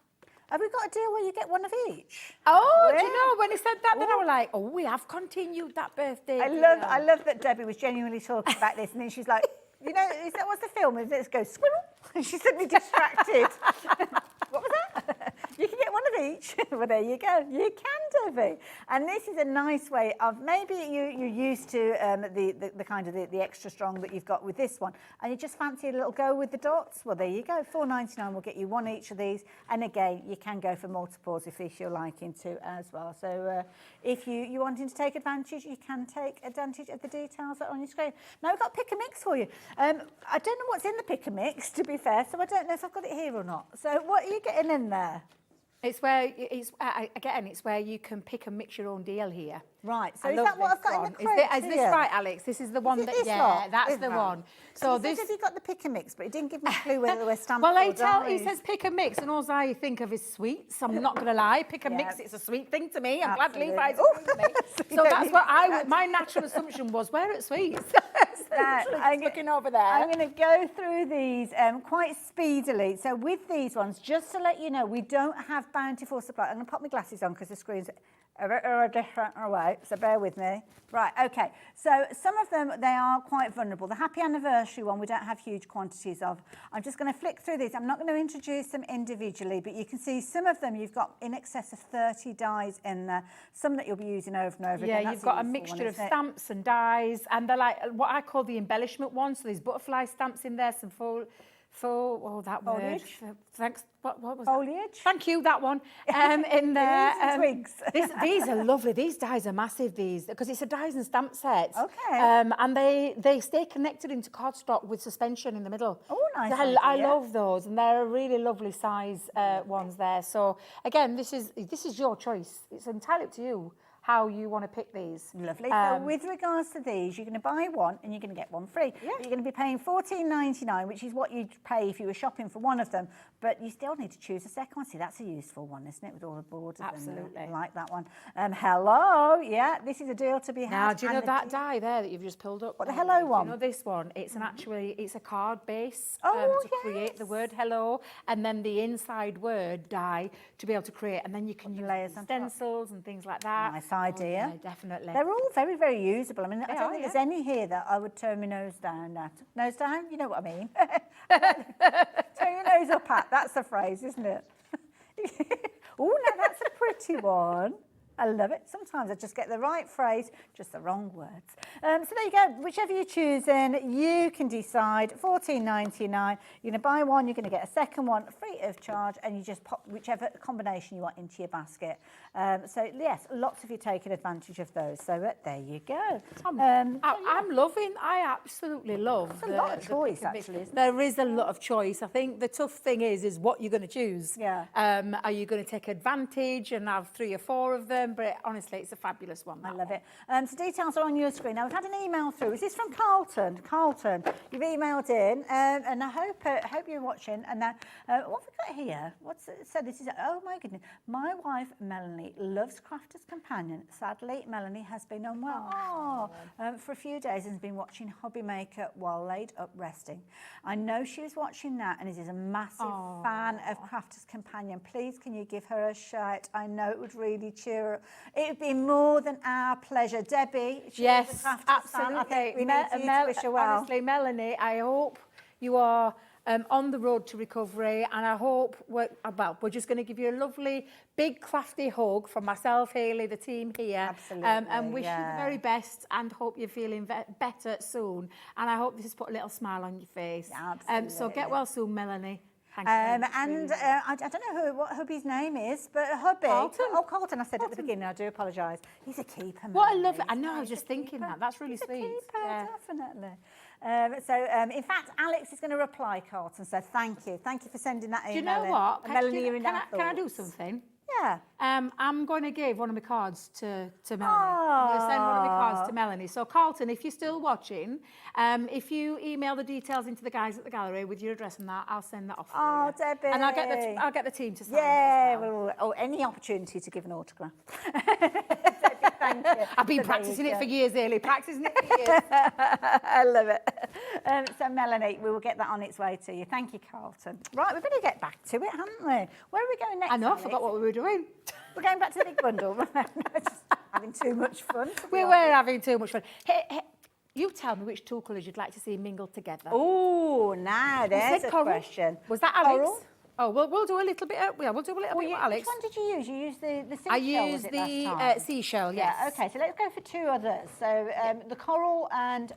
Have we got a deal where you get one of each? Oh, do you know, when he said that, then I was like, we have continued that birthday. I love that Debbie was genuinely talking about this, and then she's like, you know, what's the film? And it goes, squirrel. And she's suddenly distracted. What was that? You can get one of each. Well, there you go. You can, Debbie. And this is a nice way of, maybe you're used to the kind of the extra strong that you've got with this one, and you just fancy a little go with the dots. Well, there you go. £4.99 will get you one each of these. And again, you can go for multiples if you're liking to as well. So if you're wanting to take advantage, you can take advantage of the details that are on your screen. Now, we've got pick a mix for you. I don't know what's in the pick a mix, to be fair, so I don't know if I've got it here or not. So what are you getting in there? It's where it's where you can pick and mix your own deal here. Right. So is that what I've got in the crate? Is this right, Alex? This is the one that that's the one. So this. Have you got the pick and mix? But it didn't give me a clue whether we're stamped. Well, he says pick and mix, and all I think of is sweets. I'm not going to lie. Pick and mix, it's a sweet thing to me. I'm glad Levi's agreed with me. So that's what my natural assumption was. Where at sweets? I'm looking over there. I'm going to go through these quite speedily. So with these ones, just to let you know, we don't have bountiful supply. I'm going to pop my glasses on because the screens are a different way, so bear with me. Right, okay, so some of them, they are quite vulnerable. The Happy Anniversary one, we don't have huge quantities of. I'm just going to flick through these. I'm not going to introduce them individually, but you can see some of them, you've got in excess of 30 dies in there, some that you'll be using over and over again. Yeah, you've got a mixture of stamps and dies, and they're like what I call the embellishment ones, so there's butterfly stamps in there, some that foliage. Word. Thanks. What was foliage? That? Thank you. That one. In there. Twigs. These are lovely. These dies are massive. These because it's a dies and stamp set. Okay. And they stay connected into cardstock with suspension in the middle. Oh, nice. So I love those, and they're a really lovely size ones there. So again, this is your choice. It's entirely up to you how you want to pick these. Lovely. So with regards to these, you're going to buy one and you're going to get one free. Yeah. You're going to be paying £14.99, which is what you'd pay if you were shopping for one of them, but you still need to choose a second one. See, that's a useful one, isn't it, with all the borders? Absolutely. I like that one. Hello. Yeah, this is a deal to be had. Now, do you know that die there that you've just pulled up? What, the hello one? You know this one? It's it's a card base to create the word hello, and then the inside word die to be able to create, and then you can use layers and stencils and things like that. Nice idea. Yeah, definitely. They're all very, very usable. I mean, I don't think there's any here that I would turn my nose down at. Nose down? You know what I mean. Turn your nose up at. That's the phrase, isn't it? Oh, no, that's a pretty one. I love it. Sometimes I just get the right phrase, just the wrong words. So there you go. Whichever you choose in, you can decide. £14.99. You're going to buy one, you're going to get a second one free of charge, and you just pop whichever combination you want into your basket. So yes, lots of you taking advantage of those. So there you go. I'm loving. I absolutely love. There's a lot of choice, actually. There is a lot of choice. I think the tough thing is what you're going to choose. Yeah. Are you going to take advantage and have 3 or 4 of them? but honestly, it's a fabulous one. I love it. So details are on your screen. Now, we've had an email through. Is this from Carlton? Carlton, you've emailed in, and I hope you're watching. And what have we got here? What's it said? This is, oh my goodness. My wife, Melanie, loves Crafter's Companion. Sadly, Melanie has been unwell for a few days and has been watching Hobby Maker while laid up resting. I know she was watching that and is a massive fan of Crafter's Companion. Please, can you give her a shout? I know it would really cheer her up. It would be more than our pleasure. Debbie, yes, absolutely. I think we need you to wish her well. Honestly, Melanie, I hope you are on the road to recovery, and I hope we're just going to give you a lovely, big, crafty hug from myself, Hayley, the team here. Absolutely, and wish you the very best and hope you're feeling better soon. And I hope this has put a little smile on your face. Yeah, absolutely. So get well soon, Melanie. I don't know what hubby's name is, but hubby. Carlton. Oh, Carlton, I said at the beginning, I do apologise. He's a keeper, What a Melanie. lovely, I know, I was just thinking that. That's really sweet. He's a keeper, definitely. In fact, Alex is going to reply, Carlton, so thank you. Thank you for sending that email. Do you know in. what? And Melanie, you're in our can I do thoughts. something? Yeah. I'm going to give one of my cards to Melanie. Oh. I'm going to send one of my cards to Melanie. So, Carlton, if you're still watching, if you email the details into the guys at the gallery with your address and that, I'll send that off. Oh, Debbie. And I'll get the team to sign Yeah, it as well. well, any opportunity to give an autograph. Thank you. I've been practicing it for years, Hayley. Practicing it for years. I love it. So, Melanie, we will get that on its way to you. Thank you, Carlton. Right, we better get back to it, haven't we? Where are we going next? I know, I Alex? forgot what we were doing. We're going back to the big bundle. Just having too much fun. We were having too much fun. Hey, you tell me which two colours you'd like to see mingled together. Oh, now there's a question. Was that Alex? Coral? Oh, we'll do a little bit. We'll do a little bit with Alex. Which one did you use? You used the seashell. I used the seashell. Yes. Yeah. Okay. So let's go for two others. So the coral and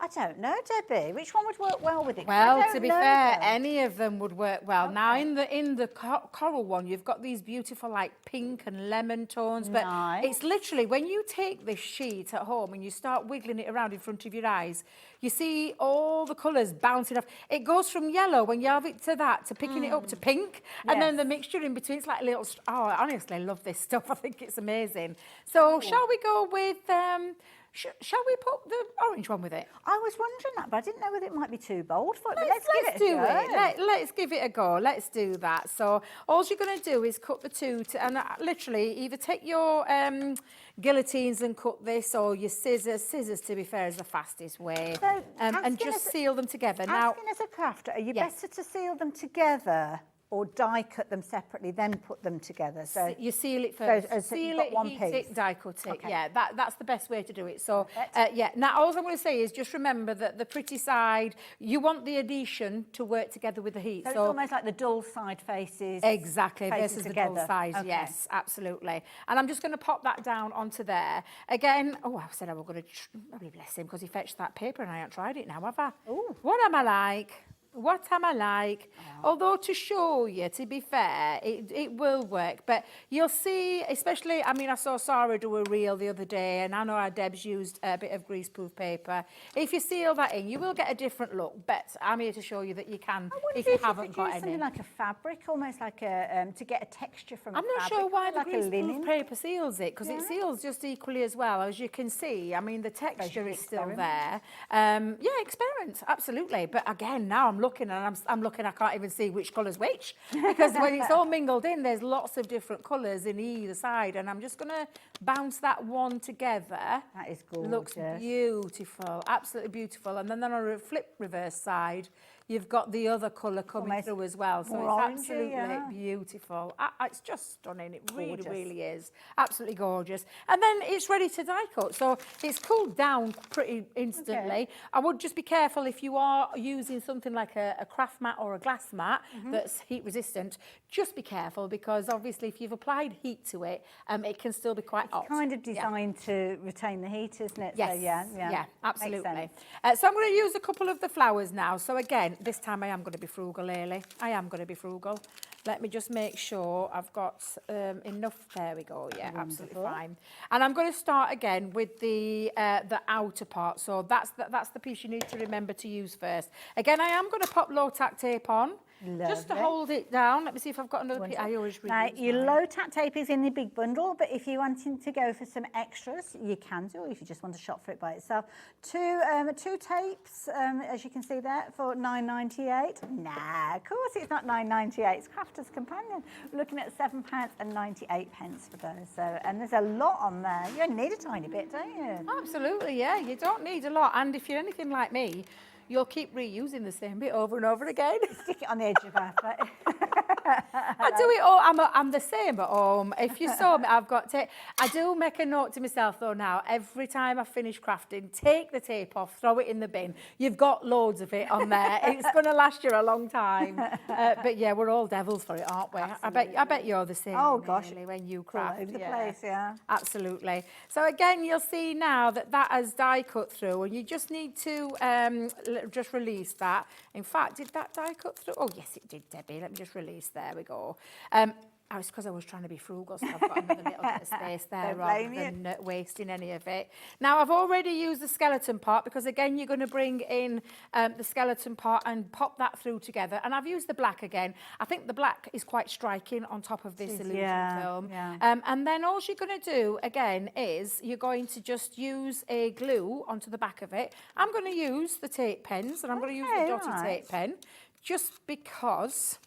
I don't know, Debbie. Which one would work well with it? Well, to be fair, any of them would work well. Okay. Now, in the coral one, you've got these beautiful like pink and lemon tones, but it's literally when you take this sheet at home and you start wiggling it around in front of your eyes, you see all the colours bouncing off. It goes from yellow when you have it to that to picking it up to pink, and then the mixture in between. It's like little. Oh, I honestly love this stuff. I think it's amazing. So, shall we go with? Shall we put the orange one with it? I was wondering that, but I didn't know whether it might be too bold for it. Let's give it a go. Let's give it a go. Let's do that. So all you're going to do is cut the two, and literally either take your guillotines and cut this, or your scissors. Scissors, to be fair, is the fastest way. So, and just seal them together. Asking as a crafter, are you better to seal them together or die cut them separately, then put them together? So you seal it first. So seal it, heat it, die cut it. Okay. Yeah, that's the best way to do it. So now all I'm going to say is just remember that the pretty side, you want the adhesion to work together with the heat. So it's almost like the dull side faces. Exactly, versus the dull side. Okay. Yes, absolutely. And I'm just going to pop that down onto there. Again, I said I was going to, oh, bless him, because he fetched that paper and I haven't tried it now, have I? Ooh. What am I like? What am I like? Although to show you, to be fair, it will work. But you'll see, especially, I mean, I saw Sarah do a reel the other day, and I know our Deb's used a bit of greaseproof paper. If you seal that in, you will get a different look. But I'm here to show you that you can if you haven't got any. Something like a fabric, almost like a to get a texture from. I'm not sure why the greaseproof linen paper seals it, because it seals just equally as well. As you can see, I mean, the texture is still there. Experiment, absolutely. But again, now I'm looking and I'm looking, I can't even see which colour's which, because when it's all mingled in, there's lots of different colours in either side, and I'm just going to bounce that one together. That is gorgeous. Looks beautiful, absolutely beautiful. And then on a flip reverse side, you've got the other colour coming through as well. So it's absolutely beautiful. It's just stunning. It really, really is. Absolutely gorgeous. And then it's ready to die cut. So it's cooled down pretty instantly. I would just be careful if you are using something like a craft mat or a glass mat that's heat resistant. Just be careful, because obviously if you've applied heat to it, it can still be quite hot. It's kind of designed to retain the heat, isn't it? Yes. So, yeah, absolutely. So I'm going to use a couple of the flowers now. So again, this time I am going to be frugal, Hayley. I am going to be frugal. Let me just make sure I've got enough. There we go. Yeah, absolutely fine. And I'm going to start again with the outer part. So that's the piece you need to remember to use first. Again, I am going to pop low tack tape on. Just to Lovely. hold it down. Let me see if I've got another piece. I always Now, reuse your mine. low tack tape is in the big bundle, but if you're wanting to go for some extras, you can do, or if you just want to shop for it by itself. Two tapes, as you can see there, for £9.98. Nah, of course it's not £9.98. It's Crafter's Companion. We're looking at £7.98 for those. So, and there's a lot on there. You only need a tiny bit, don't you? Absolutely, yeah. You don't need a lot. And if you're anything like me, you'll keep reusing the same bit over and over again. Stick it on the edge of our plate. I do it all. I'm the same at home. If you saw me, I've got tape. I do make a note to myself though now. Every time I finish crafting, take the tape off, throw it in the bin. You've got loads of it on there. It's going to last you a long time. But yeah, we're all devils for it, aren't we? I bet you're the same. Oh gosh, Nearly, when you all craft. over the place, yeah. Absolutely. So again, you'll see now that has die cut through, and you just need to just release that. In fact, did that die cut through? Oh yes, it did, Debbie. Let me just release. There we go. It's because I was trying to be frugal, so I've got another little bit of space there rather than wasting any of it. Now, I've already used the skeleton part because, again, you're going to bring in the skeleton part and pop that through together. And I've used the black again. I think the black is quite striking on top of this illusion film. Yeah. And then all you're going to do, again, is you're going to just use a glue onto the back of it. I'm going to use the tape pens, and I'm going to use the dotty tape pen just because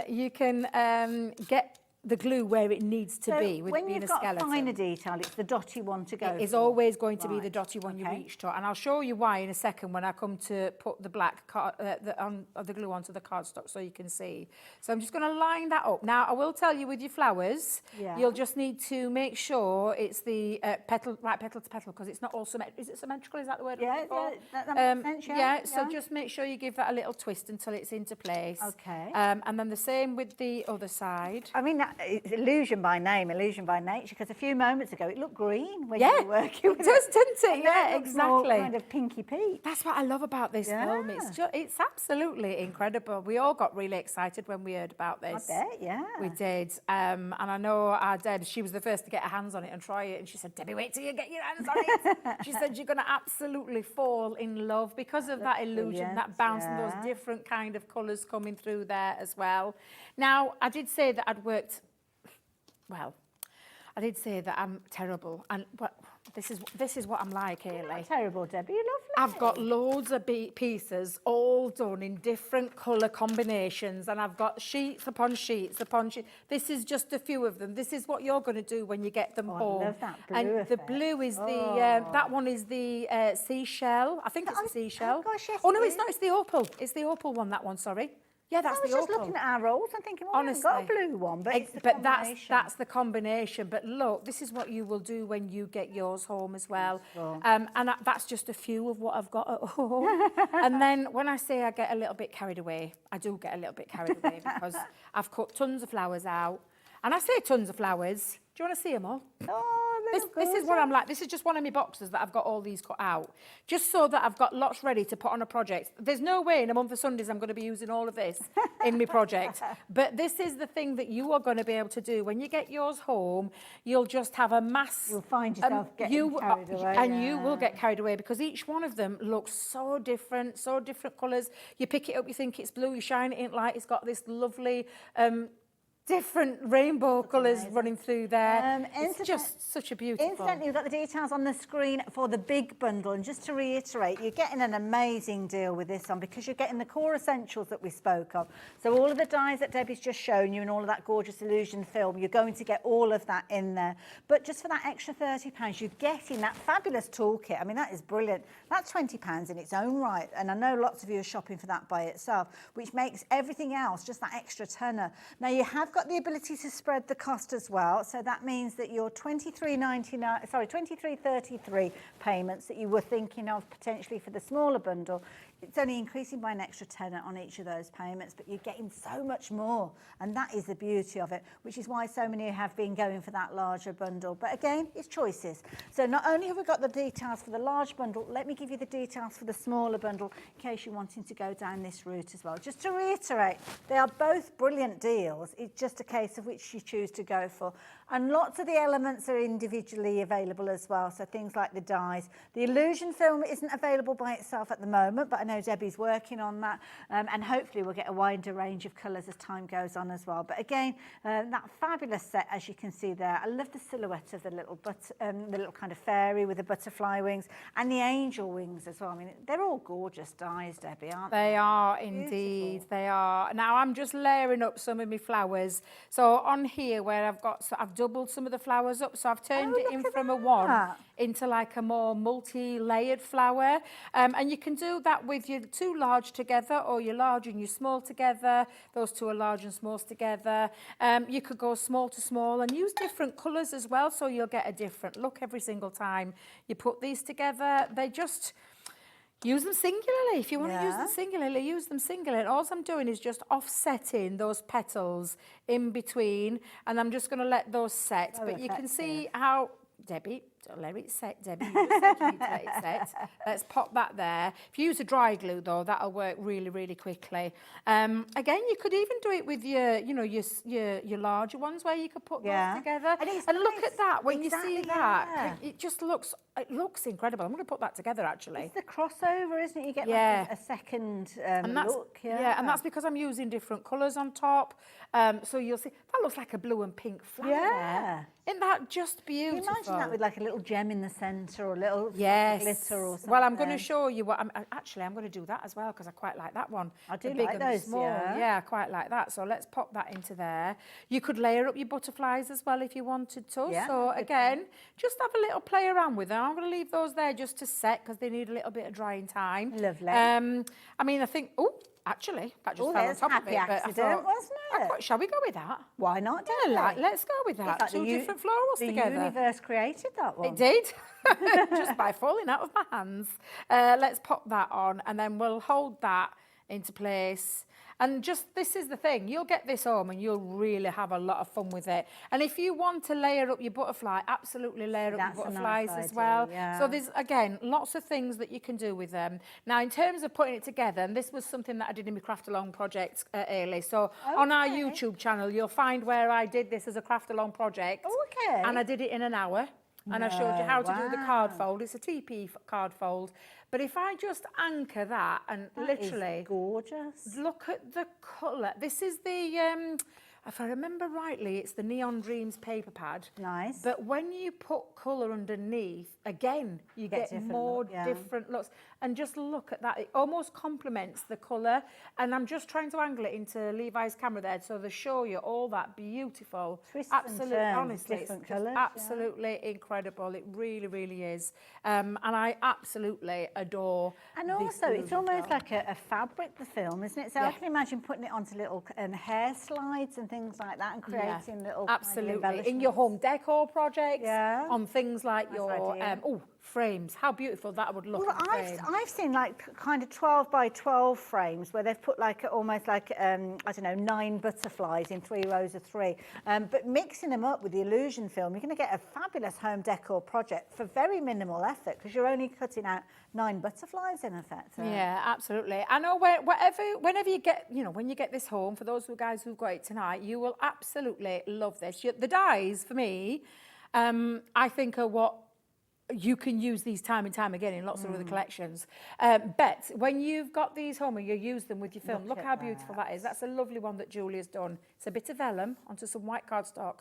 you can get the glue where it needs to be with when being you've a got skeleton. finer detail, it's the dotty one to go It is for. always going to be the Right. dotty one you reach to, and I'll show you why in a second when I come to put the black the glue onto the cardstock so you can see. So I'm just going to line that up. Now I will tell you with your flowers, you'll just need to make sure it's the petal to petal because it's not all symmetrical. Is it symmetrical? Is that the word? Yeah, that makes sense. So just make sure you give that a little twist until it's into place. Okay. And then the same with the other side. I mean, it's illusion by name, illusion by nature, because a few moments ago it looked green when you were working with it does, didn't it? And now Yeah, it looks more exactly. kind of pinky peach. That's what I love about this film. It's absolutely incredible. We all got really excited when we heard about this. I bet, yeah. We did. And I know our Deb, she was the first to get her hands on it and try it. And she said, Debbie, wait till you get your hands on it. She said, you're going to absolutely fall in love because of that illusion, that bounce and those different kind of colours coming through there as well. Now, I did say that I'd worked... Well, I did say that I'm terrible, and this is what I'm like, Hayley. You're not terrible, Debbie. You're lovely. I've got loads of pieces all done in different colour combinations, and I've got sheets upon sheets upon sheets. This is just a few of them. This is what you're going to do when you get them home. I love that blue and effect. the blue is that one is the seashell. I think it's the seashell. Oh gosh, yes, oh no, it it's not. It's the opal. It's the opal one. That one. Sorry. Yeah, that's I was the just opal. looking at our rolls and thinking, well, Honestly, we haven't got a blue one, but it's the but combination. that's the combination. But look, this is what you will do when you get yours home as well. That's just a few of what I've got at home. And then when I say I get a little bit carried away, I do get a little bit carried away because I've cut tons of flowers out. And I say tons of flowers. Do you want to see them all? Oh, this is what I'm like. This is just one of my boxes that I've got all these cut out. Just so that I've got lots ready to put on a project. There's no way in a month of Sundays I'm going to be using all of this in my project. But this is the thing that you are going to be able to do. When you get yours home, you'll just have a mass... You'll find yourself getting carried away. And you will get carried away because each one of them looks so different colours. You pick it up, you think it's blue, you shine it in light, it's got this lovely... different rainbow colours running through there. It's just such a beautiful... Incidentally, you've got the details on the screen for the big bundle. And just to reiterate, you're getting an amazing deal with this one because you're getting the core essentials that we spoke of. So all of the dies that Debbie's just shown you and all of that gorgeous illusion film, you're going to get all of that in there. But just for that extra £30, you're getting that fabulous toolkit. I mean, that is brilliant. That's £20 in its own right. And I know lots of you are shopping for that by itself, which makes everything else just that extra tenner. Now, you have got the ability to spread the cost as well, so that means that your $23.33 payments that you were thinking of potentially for the smaller bundle, it's only increasing by an extra tenner on each of those payments, but you're getting so much more, and that is the beauty of it, which is why so many have been going for that larger bundle. But again, it's choices. So not only have we got the details for the large bundle, let me give you the details for the smaller bundle in case you're wanting to go down this route as well. Just to reiterate, they are both brilliant deals. It's just a case of which you choose to go for. And lots of the elements are individually available as well, so things like the dies. The illusion film isn't available by itself at the moment, but I know know Debbie's working on that, and hopefully we'll get a wider range of colours as time goes on as well. But again, that fabulous set, as you can see there. I love the silhouette of the little kind of fairy with the butterfly wings and the angel wings as well. I mean, they're all gorgeous dies, Debbie, aren't they? They are indeed. They are. Now I'm just layering up some of my flowers. So on here where I've doubled some of the flowers up. So I've turned it in from a one into like a more multi-layered flower. And you can do that with your two large together, or your large and your small together. Those two are large and small together. You could go small to small and use different colours as well, so you'll get a different look every single time you put these together. They just use them singularly. If you want to use them singularly, use them singularly. All I'm doing is just offsetting those petals in between, and I'm just going to let those set. But you can see how, Debbie, don't let it set, Debbie. You just said you need to let it set. Let's pop that there. If you use a dry glue, though, that'll work really, really quickly. Again, you could even do it with your, you know, your larger ones where you could put those together. And look at that. When you see that, it just looks incredible. I'm going to put that together, actually. It's the crossover, isn't it? You get like a second look. Yeah, and that's because I'm using different colours on top. So you'll see, that looks like a blue and pink flower there. Isn't that just beautiful? Can you imagine that with like a little gem in the centre or a little glitter or something? Well, I'm going to show you what I'm going to do that as well, because I quite like that one. I do big like and those, small. Yeah, I quite like that. So let's pop that into there. You could layer up your butterflies as well if you wanted to. Yeah, so again, just have a little play around with them. I'm going to leave those there just to set because they need a little bit of drying time. Lovely. I mean, I think, actually, that just fell on top of it. Accident, wasn't it? Shall we go with that? Why not? Let's go with that. Like Two different florals together. The universe created that one. It did, just by falling out of my hands. Let's pop that on, and then we'll hold that into place. And just, this is the thing, you'll get this home and you'll really have a lot of fun with it. And if you want to layer up your butterfly, absolutely layer up your butterflies as well. So there's, again, lots of things that you can do with them. Now, in terms of putting it together, and this was something that I did in my Craft Along project early. So on our YouTube channel, you'll find where I did this as a Craft Along project. And I did it in an hour. And I showed you how to do the card fold. It's a TP card fold. But if I just anchor that and literally... is gorgeous. Look at the colour. This is the... if I remember rightly, it's the Neon Dreams paper pad. Nice. But when you put colour underneath, again, you get more different looks. And just look at that. It almost complements the colour. And I'm just trying to angle it into Levi's camera there so they show you all that beautiful. Absolutely, honestly, it's colours, absolutely incredible. It really, really is. And I absolutely adore And also, it's almost like a fabric, the film, isn't it? So I can imagine putting it onto little hair slides and things like that and creating little absolutely in your home decor projects, on things like your frames. How beautiful that would look. Well, I've seen like kind of 12 by 12 frames where they've put like almost like I don't know, 9 butterflies in 3 rows of 3. But mixing them up with the illusion film, you're going to get a fabulous home decor project for very minimal effort because you're only cutting out 9 butterflies in effect. Yeah, absolutely. I know whenever you get, you know, when you get this home, for those guys who've got it tonight, you will absolutely love this. The dies, for me, I think are what you can use these time and time again in lots of other collections. But when you've got these home and you use them with your film, look how beautiful that is. That's a lovely one that Julia's done. It's a bit of vellum onto some white cardstock,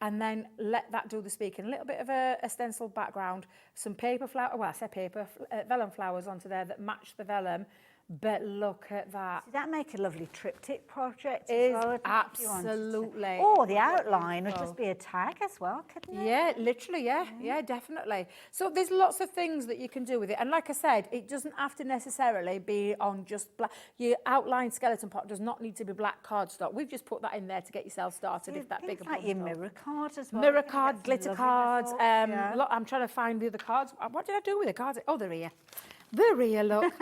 and then let that do the speaking. A little bit of a stencil background, some paper flower, well, I say paper, vellum flowers onto there that match the vellum. But look at that. Did that make a lovely triptych project as well? Absolutely. Or the outline would just be a tag as well, couldn't it? Yeah, literally, yeah, definitely. So there's lots of things that you can do with it. And like I said, it doesn't have to necessarily be on just black. Your outline skeleton pot does not need to be black cardstock. We've just put that in there to get yourself started if that bigger like your mirror card as well. Mirror card, glitter cards. Look, I'm trying to find the other cards. What did I do with the cards? Oh, they're here. They're here, look.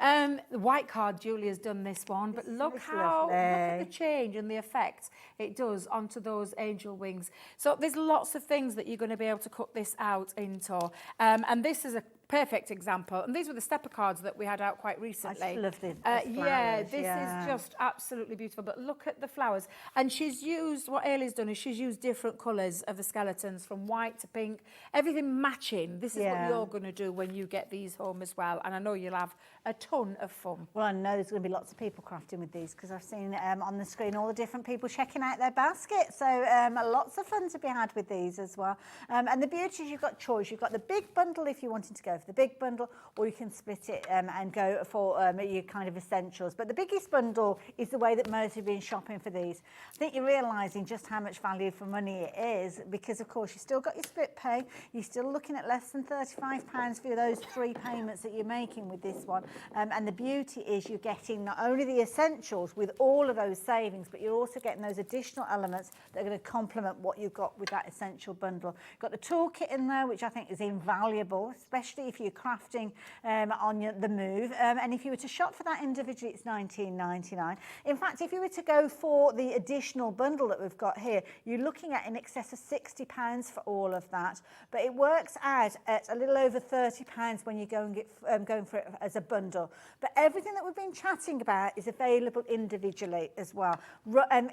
The white card, Julia's done this one, but look at the change and the effect it does onto those angel wings. So there's lots of things that you're going to be able to cut this out into. And this is a perfect example. And these were the stepper cards that we had out quite recently. I love this. Yeah, this is just absolutely beautiful. But look at the flowers. And she's used, what Ailey's done is she's used different colours of the skeletons, from white to pink, everything matching. This is what you're going to do when you get these home as well. And I know you'll have a ton of fun. Well, I know there's going to be lots of people crafting with these because I've seen on the screen all the different people checking out their basket. So lots of fun to be had with these as well. And the beauty is you've got choice. You've got the big bundle if you wanted to go for the big bundle, or you can split it and go for your kind of essentials. But the biggest bundle is the way that most have been shopping for these. I think you're realising just how much value for money it is because, of course, you've still got your split pay. You're still looking at less than £35 for those 3 payments that you're making with this one. And the beauty is you're getting not only the essentials with all of those savings, but you're also getting those additional elements that are going to complement what you've got with that essential bundle. You've got the toolkit in there, which I think is invaluable, especially if you're crafting on the move. And if you were to shop for that individually, it's $19.99. In fact, if you were to go for the additional bundle that we've got here, you're looking at in excess of £60 for all of that. But it works out at a little over £30 when you go and get going for it as a bundle. But everything that we've been chatting about is available individually as well,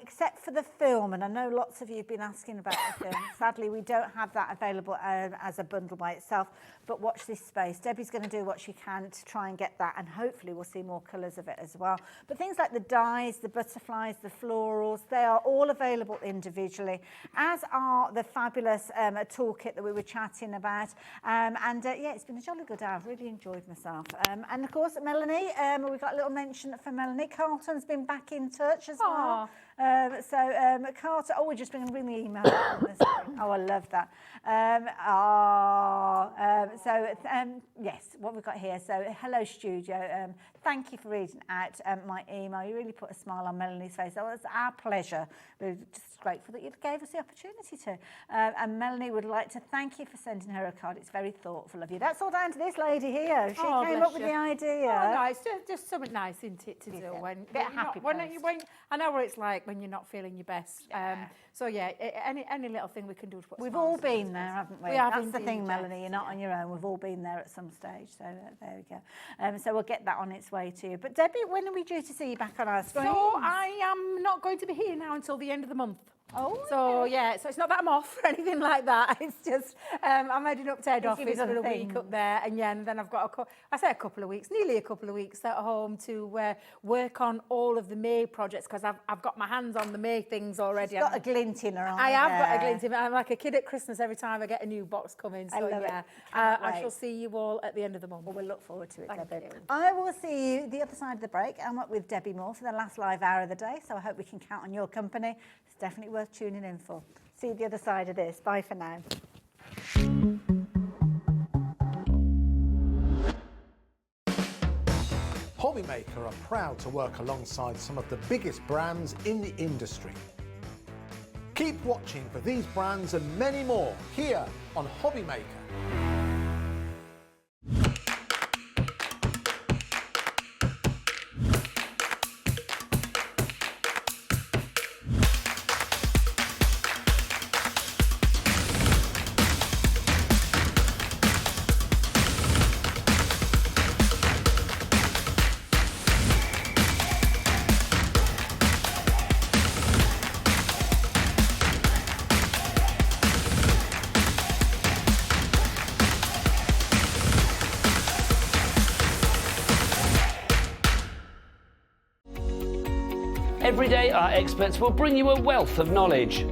except for the film. And I know lots of you have been asking about the film. Sadly, we don't have that available as a bundle by itself. But watch this space. Debbie's going to do what she can to try and get that, and hopefully we'll see more colours of it as well. But things like the dies, the butterflies, the florals, they are all available individually, as are the fabulous toolkit that we were chatting about. Yeah, it's been a jolly good day. I've really enjoyed myself. And of course, Melanie, we've got a little mention for Melanie. Carlton's been back in touch as well. Carlton, we're just going to bring the email up on the screen. Oh, I love that. Yes, what we've got here. So, hello, studio. Thank you for reading out my email. You really put a smile on Melanie's face. That was our pleasure. We're just grateful that you gave us the opportunity to. And Melanie would like to thank you for sending her a card. It's very thoughtful of you. That's all down to this lady here. She came up with the idea. Oh, no, it's just something nice, isn't it, to do when I know what it's like when you're not feeling your best. So yeah, any little thing we can do to put. We've all been there, haven't we? That's the thing, Melanie. You're not on your own. We've all been there at some stage. So there we go. So we'll get that on its way to you. But Debbie, when are we due to see you back on our screen? So I am not going to be here now until the end of the month. Oh, so yeah, so it's not that I'm off or anything like that. It's just I'm heading up to head office for a week up there, and then I've got a couple of weeks, nearly a couple of weeks at home to work on all of the May projects because I've got my hands on the May things already. She's got a glint in her eye. I have got a glint in. I'm like a kid at Christmas every time I get a new box coming. So I shall see you all at the end of the month. Well, we'll look forward to it, Debbie. You. I will see you the other side of the break. I'm up with Debbie Moore for the last live hour of the day, so I hope we can count on your company. It's definitely worth tuning in for. See you the other side of this. Bye for now. Hobbymaker are proud to work alongside some of the biggest brands in the industry. Keep watching for these brands and many more here on Hobbymaker. Every day, our experts will bring you a wealth of knowledge.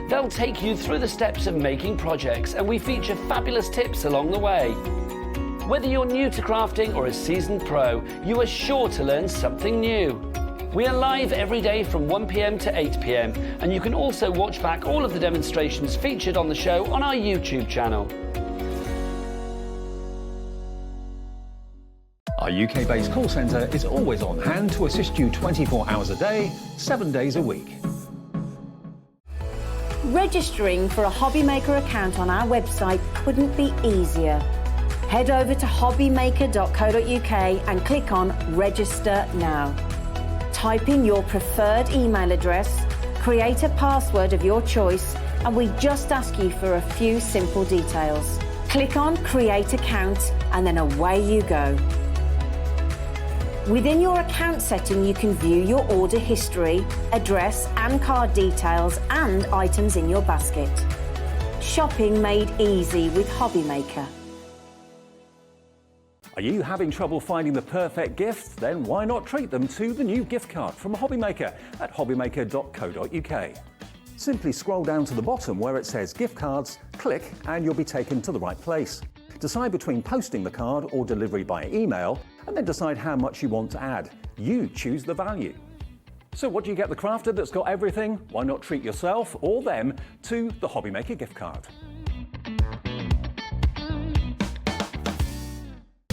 They'll take you through the steps of making projects, and we feature fabulous tips along the way. Whether you're new to crafting or a seasoned pro, you are sure to learn something new. We are live every day from 1 p.m. to 8 p.m, and you can also watch back all of the demonstrations featured on the show on our YouTube channel. Our UK-based call centre is always on hand to assist you 24 hours a day, 7 days a week. Registering for a Hobbymaker account on our website couldn't be easier. Head over to hobbymaker.co.uk and click on Register Now. Type in your preferred email address, create a password of your choice, and we just ask you for a few simple details. Click on Create Account and then away you go. Within your account setting, you can view your order history, address and card details, and items in your basket. Shopping made easy with Hobbymaker. Are you having trouble finding the perfect gift? Then why not treat them to the new gift card from Hobbymaker at hobbymaker.co.uk. Simply scroll down to the bottom where it says gift cards, click and you'll be taken to the right place. Decide between posting the card or delivery by email and then decide how much you want to add. You choose the value. So what do you get the crafter that's got everything? Why not treat yourself or them to the Hobbymaker gift card?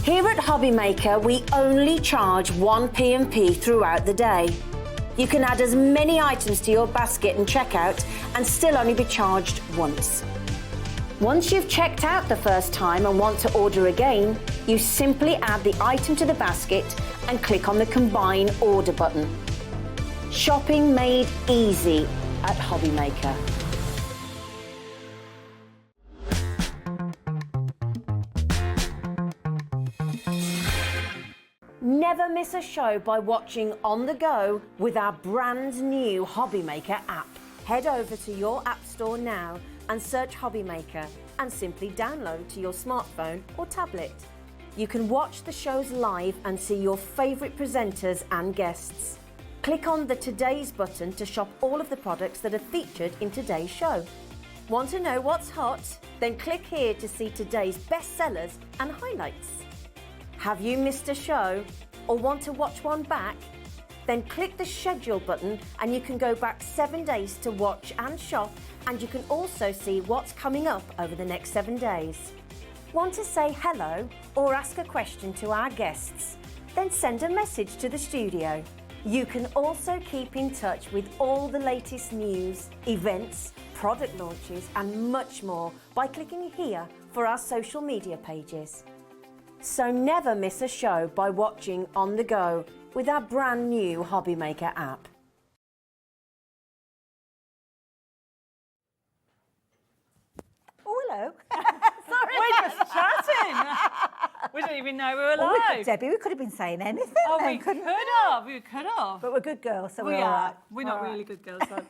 Here at Hobbymaker, we only charge 1 P&P throughout the day. You can add as many items to your basket and checkout and still only be charged once. Once you've checked out the first time and want to order again, you simply add the item to the basket and click on the Combine Order button. Shopping made easy at Hobbymaker. Never miss a show by watching on the go with our brand new Hobbymaker app. Head over to your app store now and search Hobbymaker and simply download to your smartphone or tablet. You can watch the shows live and see your favourite presenters and guests. Click on the Today's button to shop all of the products that are featured in today's show. Want to know what's hot? Then click here to see today's bestsellers and highlights. Have you missed a show or want to watch one back? Then click the schedule button and you can go back 7 days to watch and shop, and you can also see what's coming up over the next 7 days. Want to say hello or ask a question to our guests? Then send a message to the studio. You can also keep in touch with all the latest news, events, product launches and much more by clicking here for our social media pages. So never miss a show by watching on the go with our brand new Hobbymaker app. Oh, hello. Sorry. We're just chatting. We didn't even know we were live. Debbie, we could have been saying anything. Oh, then, we could couldn't have. We could have. But we're good girls, so we're We all are. right. We're not really good girls, though.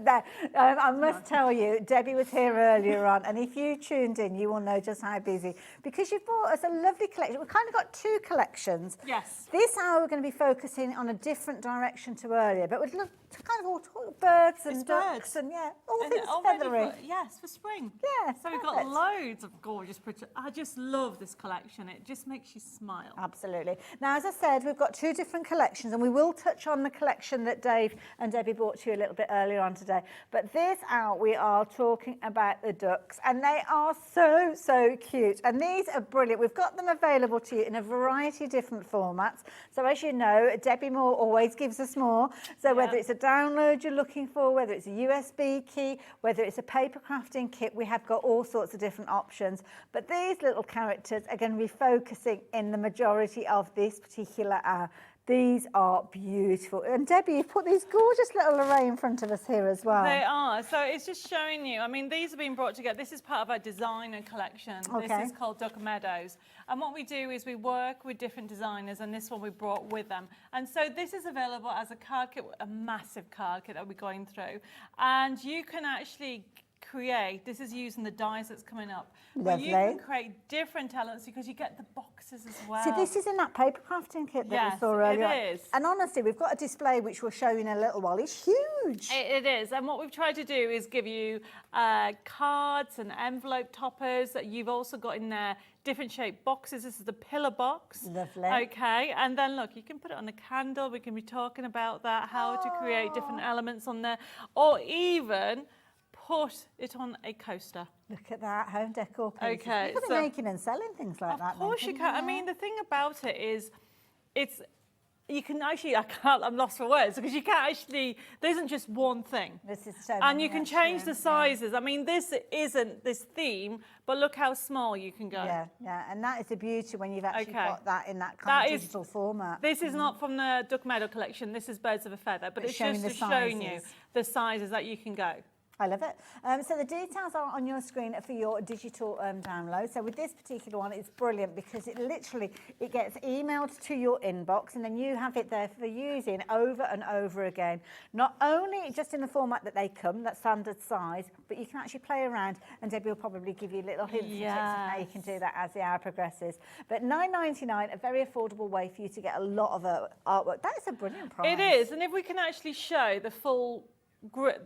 No, I must tell you, Debbie was here earlier on, and if you tuned in, you will know just how busy, because you've brought us a lovely collection. We've kind of got two collections. Yes. This hour we're going to be focusing on a different direction to earlier, but we'd love to kind of all talk birds and ducks and all things feathery. Yes, for spring. Yeah, So we've got loads of gorgeous pictures. I just love this collection. It just makes you smile. Absolutely. Now, as I said, we've got two different collections, and we will touch on the collection that Dave and Debbie brought to you a little bit earlier on today. But this out, we are talking about the ducks, and they are so, so cute. And these are brilliant. We've got them available to you in a variety of different formats. So as you know, Debbie Moore always gives us more. So whether it's a download you're looking for, whether it's a USB key, whether it's a paper crafting kit, we have got all sorts of different options. But these little characters are going to be focusing in the majority of this particular hour. These are beautiful. And Debbie, you've put these gorgeous little array in front of us here as well. They are. So it's just showing you, I mean, these have been brought together. This is part of our designer collection. Okay. This is called Duck Meadows. And what we do is we work with different designers, and this one we brought with them. And so this is available as a card kit, a massive card kit that we're going through. And you can actually create, this is using the dies that's coming up, where you can create different elements because you get the boxes as well. See, this is in that paper crafting kit that we saw earlier. It is. And honestly, we've got a display which we'll show you in a little while. It's huge. It is. And what we've tried to do is give you cards and envelope toppers that you've also got in there, different shaped boxes. This is the pillar box. Lovely. Okay. And then look, you can put it on a candle. We can be talking about that, how to create different elements on there, or even put it on a coaster. Look at that, home decor pieces. Okay, You could be making and selling things like that. Of course you can. I mean, the thing about it is, you can actually, I'm lost for words, because you can't actually, there isn't just one thing. This is so and you can change the sizes. I mean, this isn't this theme, but look how small you can go. Yeah, and that is the beauty when you've actually got that in that kind of digital format. This is not from the Duck Meadow collection, this is Birds of a Feather, but it's just showing you the sizes that you can go. I love it. So the details are on your screen for your digital download. So with this particular one, it's brilliant because it gets emailed to your inbox and then you have it there for using over and over again. Not only just in the format that they come, that standard size, but you can actually play around and Debbie will probably give you little hints and tips of how you can do that as the hour progresses. But £9.99, a very affordable way for you to get a lot of artwork. That is a brilliant price. It is, and if we can actually show the full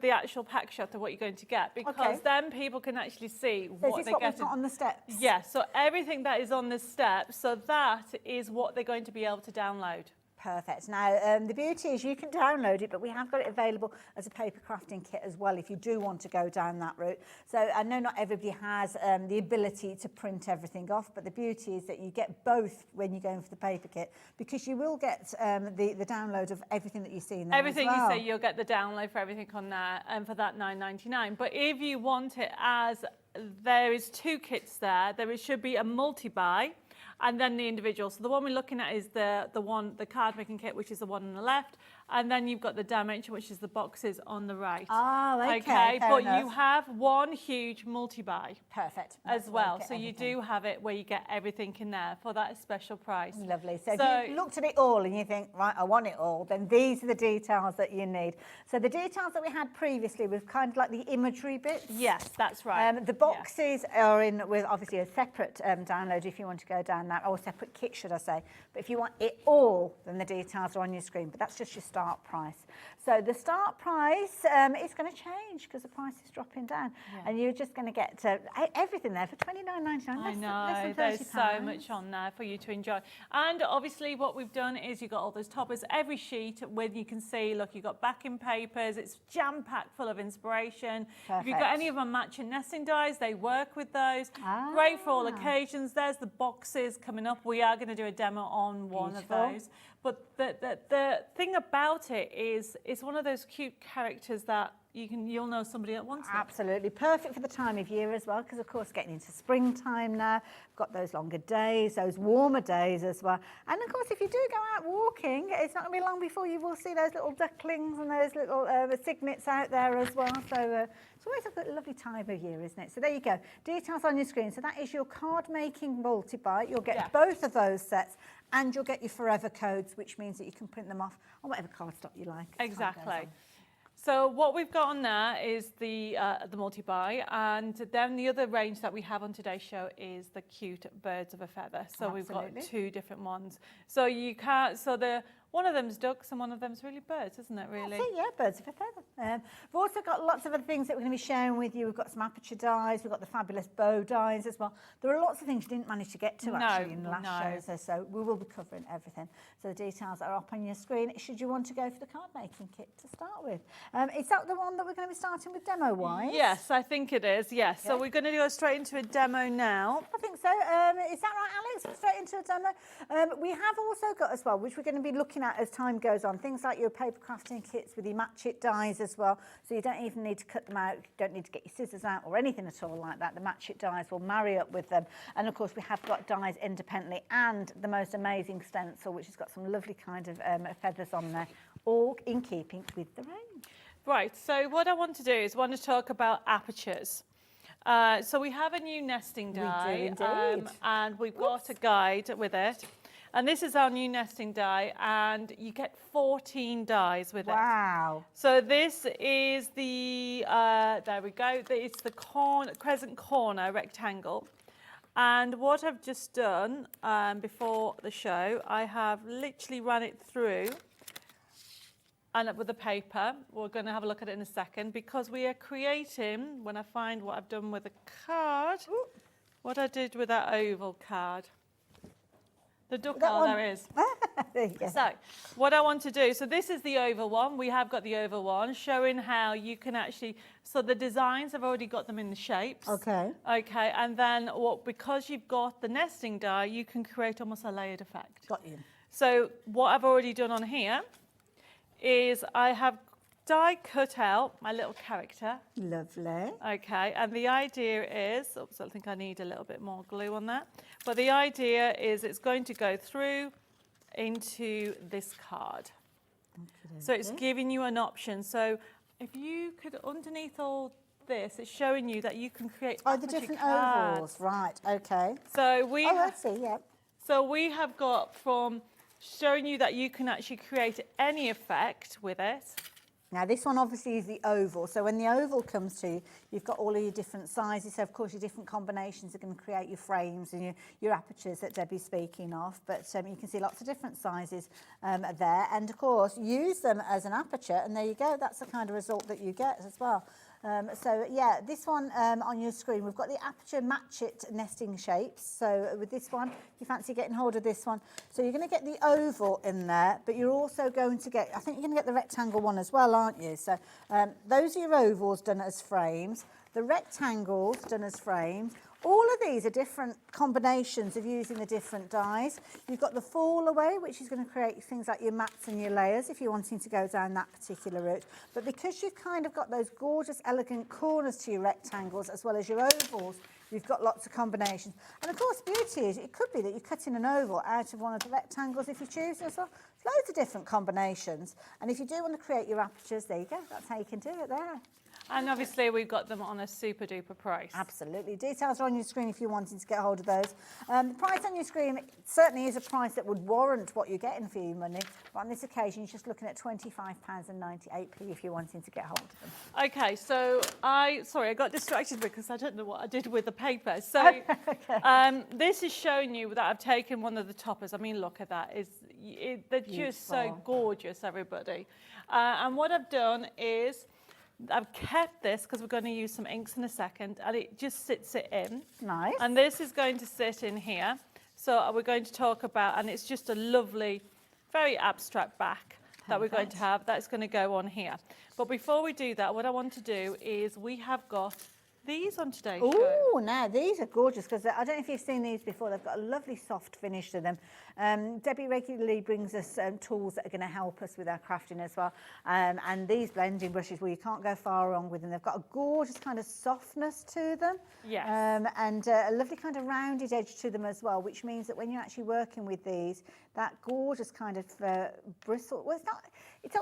the actual pack shot of what you're going to get, because then people can actually see what they're getting. On the steps? Yes, so everything that is on the steps, so that is what they're going to be able to download. Perfect. Now, the beauty is you can download it, but we have got it available as a paper crafting kit as well if you do want to go down that route. So I know not everybody has the ability to print everything off, but the beauty is that you get both when you're going for the paper kit, because you will get the download of everything that you see in there. Everything you see, you'll get the download for everything on there, and for that £9.99. But if you want it as, there is 2 kits there. There should be a multi-buy, and then the individual. So the one we're looking at is the card making kit, which is the one on the left, and then you've got the dimension, which is the boxes on the right. Oh, okay. But you have one huge multi-buy. Perfect. As well. So you do have it where you get everything in there for that special price. Lovely. So if you looked at it all and you think, right, I want it all, then these are the details that you need. So the details that we had previously was kind of like the imagery bits. Yes, that's right. The boxes are in with obviously a separate download if you want to go down that, or separate kit, should I say. But if you want it all, then the details are on your screen. But that's just your start price. So the start price is going to change because the price is dropping down, and you're just going to get everything there for £29.99. I know, there's so much on there for you to enjoy. And obviously what we've done is you've got all those toppers, every sheet where you can see, look, you've got backing papers, it's jam-packed full of inspiration. Perfect. If you've got any of them matching nesting dies, they work with those. Great for all occasions. There's the boxes coming up. We are going to do a demo on one of those. But the thing about it is it's one of those cute characters that you'll know somebody that wants it. Absolutely. Perfect for the time of year as well, because of course getting into springtime now, got those longer days, those warmer days as well. And of course if you do go out walking, it's not going to be long before you will see those little ducklings and those little cygnets out there as well. So it's always a lovely time of year, isn't it? So there you go. Details on your screen. So that is your card making multi-buy. You'll get both of those sets, and you'll get your forever codes, which means that you can print them off on whatever cardstock you like. Exactly. So what we've got on there is the multi-buy, and then the other range that we have on today's show is the cute birds of a feather. So we've got 2 different ones. So you can't, one of them's ducks and one of them's really birds, isn't it, really? Yeah, birds of a feather. We've also got lots of other things that we're going to be sharing with you. We've got some aperture dies, we've got the fabulous bow dies as well. There are lots of things you didn't manage to get to actually in the last shows, so we will be covering everything. So the details are up on your screen should you want to go for the card making kit to start with. Is that the one that we're going to be starting with demo-wise? Yes, I think it is, yes. Okay. So we're going to go straight into a demo now. I think so. Is that right, Alex? Straight into a demo? We have also got as well, which we're going to be looking at as time goes on, things like your paper crafting kits with your match it dies as well. So you don't even need to cut them out. You don't need to get your scissors out or anything at all like that. The match it dies will marry up with them. And of course, we have got dies independently and the most amazing stencil, which has got some lovely kind of feathers on there, all in keeping with the range. Right, so what I want to do is talk about apertures. So we have a new nesting die, we do indeed. And we've got a guide with it. And this is our new nesting die, and you get 14 dies with it. Wow. So this is the, there we go, it's the crescent corner rectangle. And what I've just done before the show, I have literally run it through and with the paper. We're going to have a look at it in a second, because we are creating, when I find what I've done with the card, what I did with that oval card. The duck, there is. So what I want to do, so this is the oval one. We have got the oval one showing how you can actually, so the designs, I've already got them in the shapes. Okay. Okay, and then because you've got the nesting die, you can create almost a layered effect. Got you. So what I've already done on here is I have die cut out my little character. Lovely. Okay, and the idea is, oops, I think I need a little bit more glue on that. But the idea is it's going to go through into this card. Okay. So it's giving you an option. So if you could, underneath all this, it's showing you that you can create the different ovals, right, okay. So we I see, yeah. So we have got from showing you that you can actually create any effect with it. Now this one obviously is the oval, so when the oval comes to you, you've got all of your different sizes, so of course your different combinations are going to create your frames and your apertures that Debbie's speaking of, but you can see lots of different sizes there, and of course use them as an aperture, and there you go, that's the kind of result that you get as well. So yeah, this one on your screen, we've got the aperture match it nesting shapes. So with this one, if you fancy getting hold of this one, so you're going to get the oval in there, but you're also going to get, I think you're going to get the rectangle one as well, aren't you? So those are your ovals done as frames, the rectangles done as frames. All of these are different combinations of using the different dies. You've got the fall away, which is going to create things like your mats and your layers if you're wanting to go down that particular route. But because you've kind of got those gorgeous, elegant corners to your rectangles as well as your ovals, you've got lots of combinations. And of course, beauty is, it could be that you're cutting an oval out of one of the rectangles if you choose as well. Loads of different combinations. And if you do want to create your apertures, there you go. That's how you can do it there. And obviously we've got them on a super duper price. Absolutely. Details are on your screen if you're wanting to get hold of those. The price on your screen certainly is a price that would warrant what you're getting for your money. But on this occasion, you're just looking at £25.98 if you're wanting to get hold of them. Okay, so I got distracted because I don't know what I did with the paper. So this is showing you that I've taken one of the toppers. I mean, look at that. They're just so gorgeous, everybody. And what I've done is I've kept this because we're going to use some inks in a second, and it just sits it in. Nice. And this is going to sit in here. So we're going to talk about, and it's just a lovely, very abstract back that we're going to have. That's going to go on here. But before we do that, what I want to do is we have got these on today's show. Oh, now these are gorgeous because I don't know if you've seen these before. They've got a lovely soft finish to them. Debbie regularly brings us tools that are going to help us with our crafting as well. And these blending brushes, well, you can't go far wrong with them. They've got a gorgeous kind of softness to them. Yes. And a lovely kind of rounded edge to them as well, which means that when you're actually working with these, that gorgeous kind of bristle, well, it's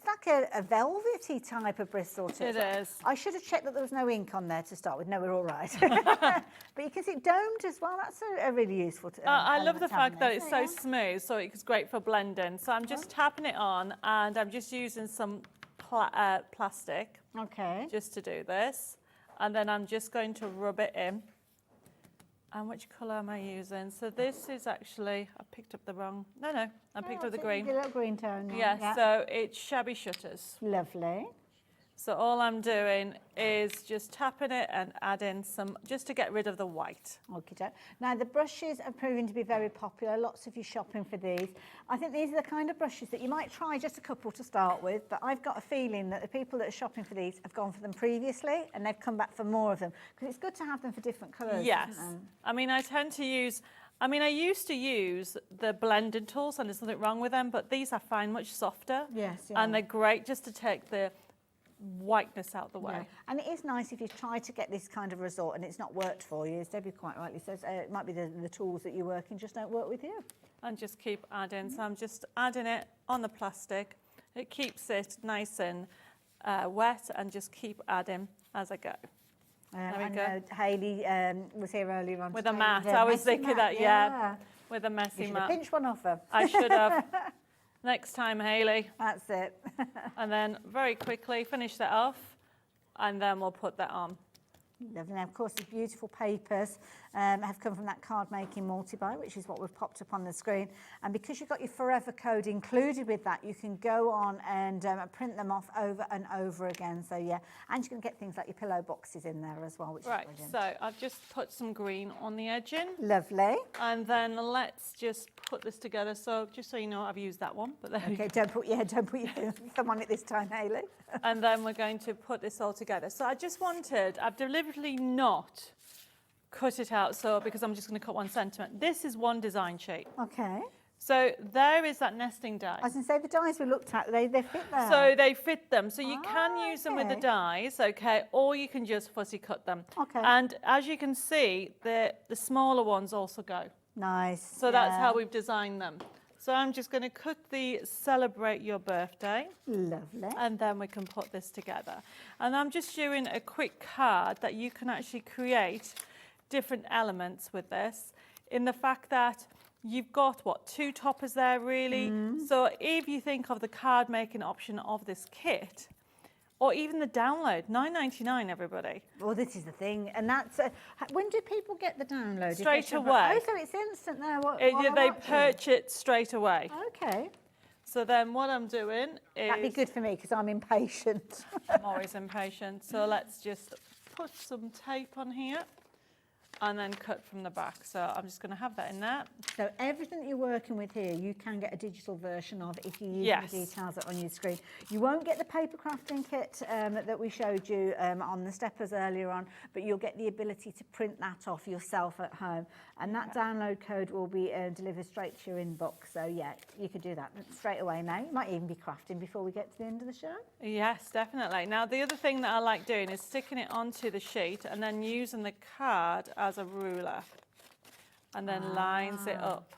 like a velvety type of bristle to it. It is. I should have checked that there was no ink on there to start with. No, we're all right. But you can see it domed as well. That's a really useful I love the fact that it's so smooth, so it's great for blending. So I'm just tapping it on, and I'm just using some plastic just to do this. And then I'm just going to rub it in. And which colour am I using? So this is actually, I picked up the wrong, I picked up the green. A little green tone. Yeah, so it's Shabby Shutters. Lovely. So all I'm doing is just tapping it and adding some, just to get rid of the white. Okay. Now the brushes are proving to be very popular. Lots of you shopping for these. I think these are the kind of brushes that you might try just a couple to start with, but I've got a feeling that the people that are shopping for these have gone for them previously and they've come back for more of them because it's good to have them for different colours. Yes. I mean, I tend to use, I used to use the blending tools and there's nothing wrong with them, but these I find much softer. Yes. Yeah. And they're great just to take the whiteness out the way. Yeah. And it is nice if you try to get this kind of result and it's not worked for you, as Debbie quite rightly says, it might be the tools that you're working just don't work with you. And just keep adding. So I'm just adding it on the plastic. It keeps it nice and wet, and just keep adding as I go. I know Hayley was here earlier on with a mat. I was thinking that, yeah, with a messy you mat. Pinch one off her. I should have. Next time, Hayley. That's it. And then very quickly finish that off, and then we'll put that on. Lovely. Now, of course, the beautiful papers have come from that Cardmaking multi-buy, which is what we've popped up on the screen. And because you've got your Forever code included with that, you can go on and print them off over and over again. So, yeah, and you can get things like your pillow boxes in there as well, which is brilliant. So I've just put some green on the edging. Lovely. And then let's just put this together. So just so you know, I've used that one. But okay, don't put your thumb on it this time, Hayley. And then we're going to put this all together. So I just wanted, I've deliberately not cut it out, so because I'm just going to cut 1 centimetre. This is one design sheet. Okay. So there is that nesting die. I was going to say the dies we looked at, they fit there. So they fit them. So you can use them with the dies, okay, or you can just fussy cut them. Okay. And as you can see, the smaller ones also go. Nice. So that's how we've designed them. So I'm just going to cut the celebrate your birthday. Lovely. And then we can put this together. And I'm just doing a quick card that you can actually create different elements with this, in the fact that you've got, what, 2 toppers there really? So if you think of the card making option of this kit, or even the download, $9.99, everybody. Well, this is the thing, and that's when do people get the download? Straight away. Oh, so it's instant there. They purchase it straight away. Okay. So then what I'm doing is... That'd be good for me because I'm impatient. I'm always impatient. So let's just put some tape on here and then cut from the back. So I'm just going to have that in there. So everything that you're working with here, you can get a digital version of if you use the details that are on your screen. You won't get the paper crafting kit that we showed you on the steppers earlier on, but you'll get the ability to print that off yourself at home. And that download code will be delivered straight to your inbox. So yeah, you could do that straight away now. You might even be crafting before we get to the end of the show. Yes, definitely. Now, the other thing that I like doing is sticking it onto the sheet and then using the card as a ruler, and then lines it up.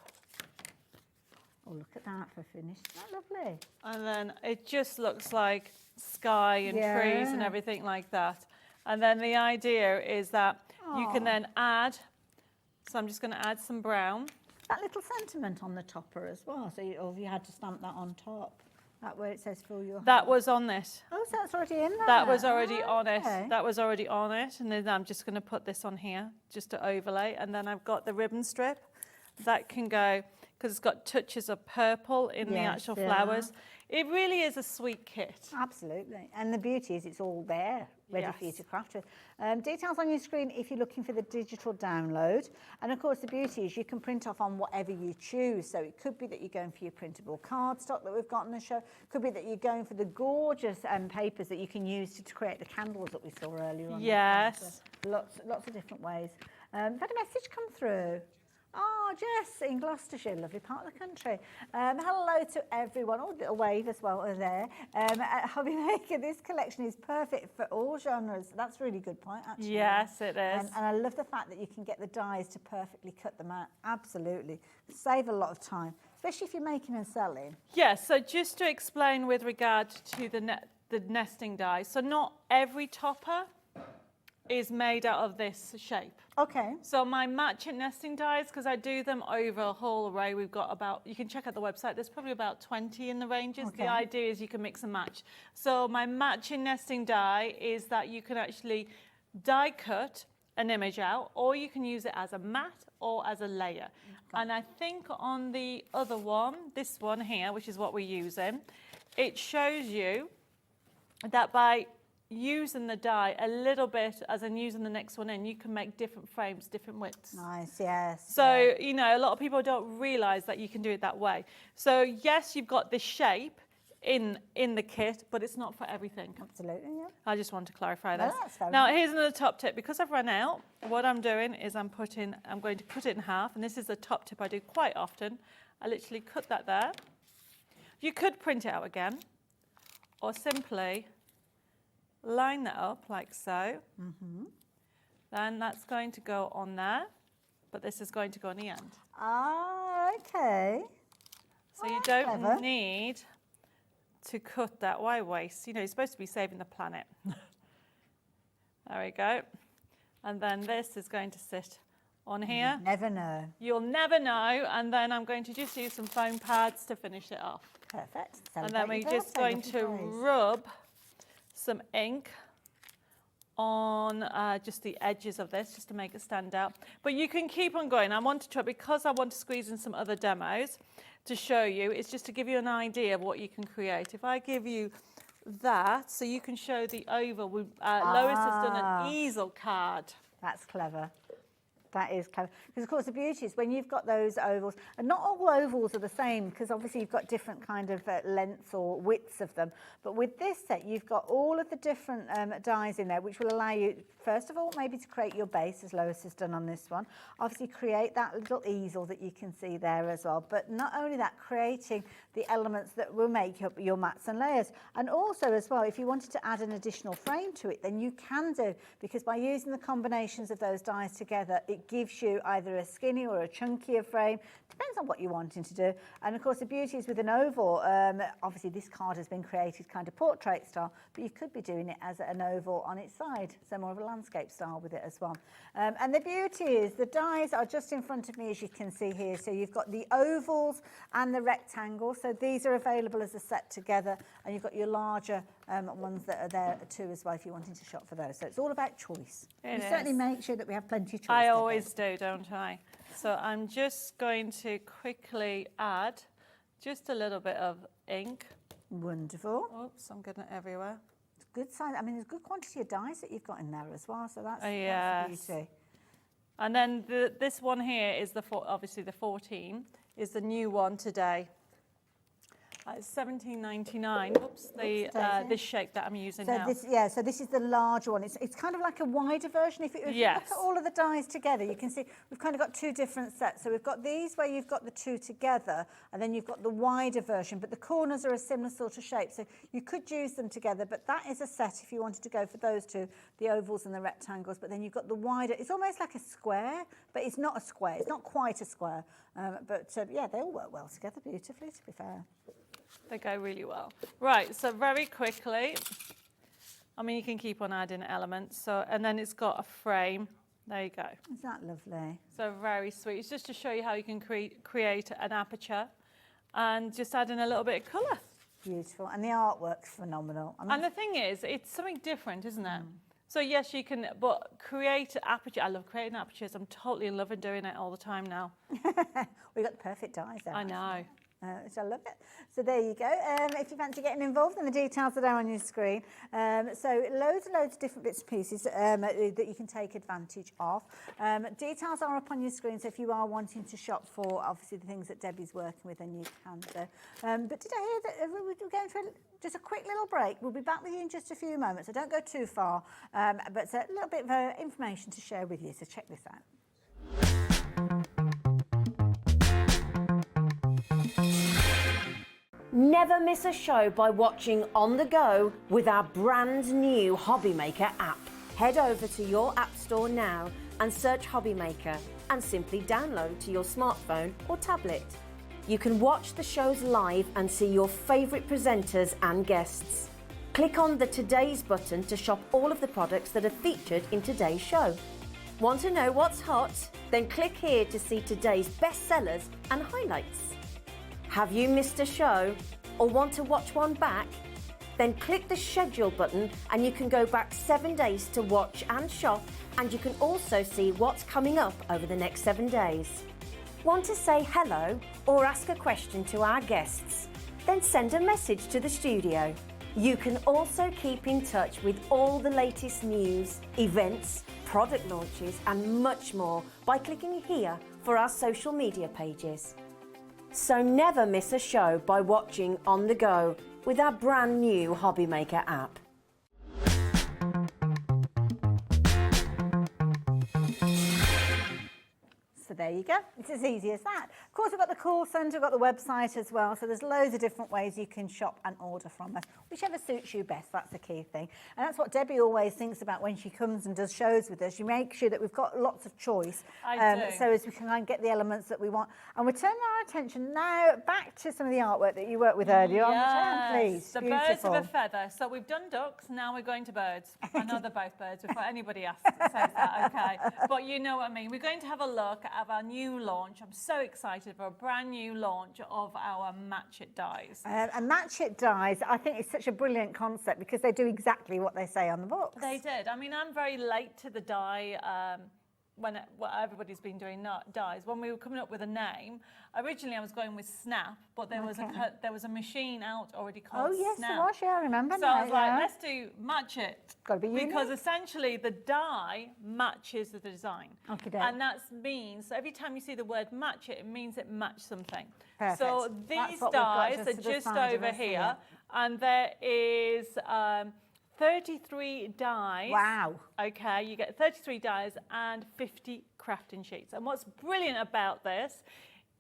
Oh, look at that for finish. Isn't that lovely? And then it just looks like sky and trees and everything like that. And then the idea is that you can then add, so I'm just going to add some brown. That little sentiment on the topper as well, so or you had to stamp that on top. That where it says fill your That was on this. Oh, so that's already in there? That was already on it. Okay. That was already on it. And then I'm just going to put this on here just to overlay. And then I've got the ribbon strip. That can go, because it's got touches of purple in the actual flowers. It really is a sweet kit. Absolutely. And the beauty is it's all there, ready for you to craft with. Details on your screen if you're looking for the digital download. And of course, the beauty is you can print off on whatever you choose. So it could be that you're going for your printable cardstock that we've got in the show. Could be that you're going for the gorgeous papers that you can use to create the candles that we saw earlier on. Yes. So lots of different ways. We've had a message come through. Oh, Jess in Gloucestershire, lovely part of the country. Hello to everyone. Oh, a little wave as well there. At Hobby Maker, this collection is perfect for all genres. That's a really good point, actually. Yes, it is. And I love the fact that you can get the dies to perfectly cut them out. Absolutely. Save a lot of time, especially if you're making and selling. Yes, so just to explain with regard to the nesting dies, so not every topper is made out of this shape. Okay. So my matching nesting dies, because I do them over a whole array, we've got about, you can check out the website, there's probably about 20 in the ranges. Okay. The idea is you can mix and match. So my matching nesting die is that you can actually die cut an image out, or you can use it as a mat or as a layer. Okay. And I think on the other one, this one here, which is what we're using, it shows you that by using the die a little bit as in using the next one in, you can make different frames, different widths. Nice, yes. So, you know, a lot of people don't realise that you can do it that way. So, yes, you've got this shape in the kit, but it's not for everything. Absolutely, yeah. I just want to clarify this. That's fair Now, enough. here's another top tip. Because I've run out, what I'm doing is I'm going to cut it in half, and this is a top tip I do quite often. I literally cut that there. You could print it out again, or simply line that up like so. Then that's going to go on there, but this is going to go on the end. Ah, okay. So you don't need to cut that. Why waste? You know, you're supposed to be saving the planet. There we go. And then this is going to sit on here. Never know. You'll never know. And then I'm going to just use some foam pads to finish it off. Perfect. And then we're just going to rub some ink on just the edges of this, just to make it stand out. But you can keep on going. I want to try, because I want to squeeze in some other demos to show you, it's just to give you an idea of what you can create. If I give you that, so you can show the oval. Lois has done an easel card. That's clever. That is clever. Because, of course, the beauty is when you've got those ovals, and not all ovals are the same, because obviously you've got different kind of lengths or widths of them. But with this set, you've got all of the different dies in there, which will allow you, first of all, maybe to create your base, as Lois has done on this one. Obviously, create that little easel that you can see there as well. But not only that, creating the elements that will make up your mats and layers. And also, as well, if you wanted to add an additional frame to it, then you can do, because by using the combinations of those dies together, it it gives you either a skinny or a chunkier frame. Depends on what you're wanting to do. And of course, the beauty is with an oval, obviously this card has been created kind of portrait style, but you could be doing it as an oval on its side, so more of a landscape style with it as well. And the beauty is the dies are just in front of me, as you can see here. So you've got the ovals and the rectangles. So these are available as a set together, and you've got your larger ones that are there too as well if you're wanting to shop for those. So it's all about choice. We certainly make sure that we have plenty of choice. I always do, don't I? So I'm just going to quickly add just a little bit of ink. Wonderful. Oops, I'm getting it everywhere. It's good size. I mean, there's a good quantity of dies that you've got in there as well. So that's, yes. that's the beauty. And then this one here is obviously the 14 is the new one today. It's $17.99. Oops, this shape that I'm using now. So this is the larger one. It's kind of like a wider version. If you look at all of the dies together, you can see we've kind of got two different sets. So we've got these where you've got the two together, and then you've got the wider version, but the corners are a similar sort of shape. So you could use them together, but that is a set if you wanted to go for those two, the ovals and the rectangles. But then you've got the wider, it's almost like a square, but it's not a square. It's not quite a square. Yeah, they all work well together beautifully, to be fair. They go really well. Right, so very quickly, I mean, you can keep on adding elements. So, and then it's got a frame. There you go. Is that lovely? So very sweet. It's just to show you how you can create an aperture and just add in a little bit of colour. Beautiful. And the artwork's phenomenal. I mean, and the thing is, it's something different, isn't it? So yes, you can, but create an aperture. I love creating apertures. I'm totally in love with doing it all the time now. We've got the perfect dies there. I know. So I love it. So there you go. If you fancy getting involved, then the details are there on your screen. So loads and loads of different bits and pieces that you can take advantage of. Details are up on your screen, so if you are wanting to shop for, obviously, the things that Debbie's working with, then you can do. But today, we're going for just a quick little break. We'll be back with you in just a few moments, so don't go too far. But it's a little bit of information to share with you, so check this out. Never miss a show by watching on the go with our brand new Hobby Maker app. Head over to your app store now and search Hobby Maker and simply download to your smartphone or tablet. You can watch the shows live and see your favourite presenters and guests. Click on the Today's button to shop all of the products that are featured in today's show. Want to know what's hot? Then click here to see today's bestsellers and highlights. Have you missed a show or want to watch one back? Then click the schedule button and you can go back 7 days to watch and shop, and you can also see what's coming up over the next 7 days. Want to say hello or ask a question to our guests? Then send a message to the studio. You can also keep in touch with all the latest news, events, product launches and much more by clicking here for our social media pages. So never miss a show by watching on the go with our brand new Hobby Maker app. So there you go. It's as easy as that. Of course, we've got the call centre, we've got the website as well. So there's loads of different ways you can shop and order from us. Whichever suits you best, that's the key thing. And that's what Debbie always thinks about when she comes and does shows with us. You make sure that we've got lots of choice. I do. So as we can get the elements that we want. And we're turning our attention now back to some of the artwork that you worked with earlier on. Which please. The Beautiful. birds of a feather. So we've done ducks, now we're going to birds. I know they're both birds before anybody says that, okay. But you know what I mean. We're going to have a look at our new launch. I'm so excited for a brand new launch of our Match It dies. And Match It dies, I think it's such a brilliant concept because they do exactly what they say on the books. They did. I mean, I'm very late to the die when everybody's been doing dies. When we were coming up with a name, originally I was going with Snap, but there was a machine out already called Snap. Oh yes, there was. Yeah, I remember. So I was like, let's do Match It. Got to be unique. Because essentially the die matches the design. Okay, and that means, so every time you see the word match it, it means it matched something. Perfect. So these dies are just over here, and there is 33 dies. Wow. Okay, you get 33 dies and 50 crafting sheets. And what's brilliant about this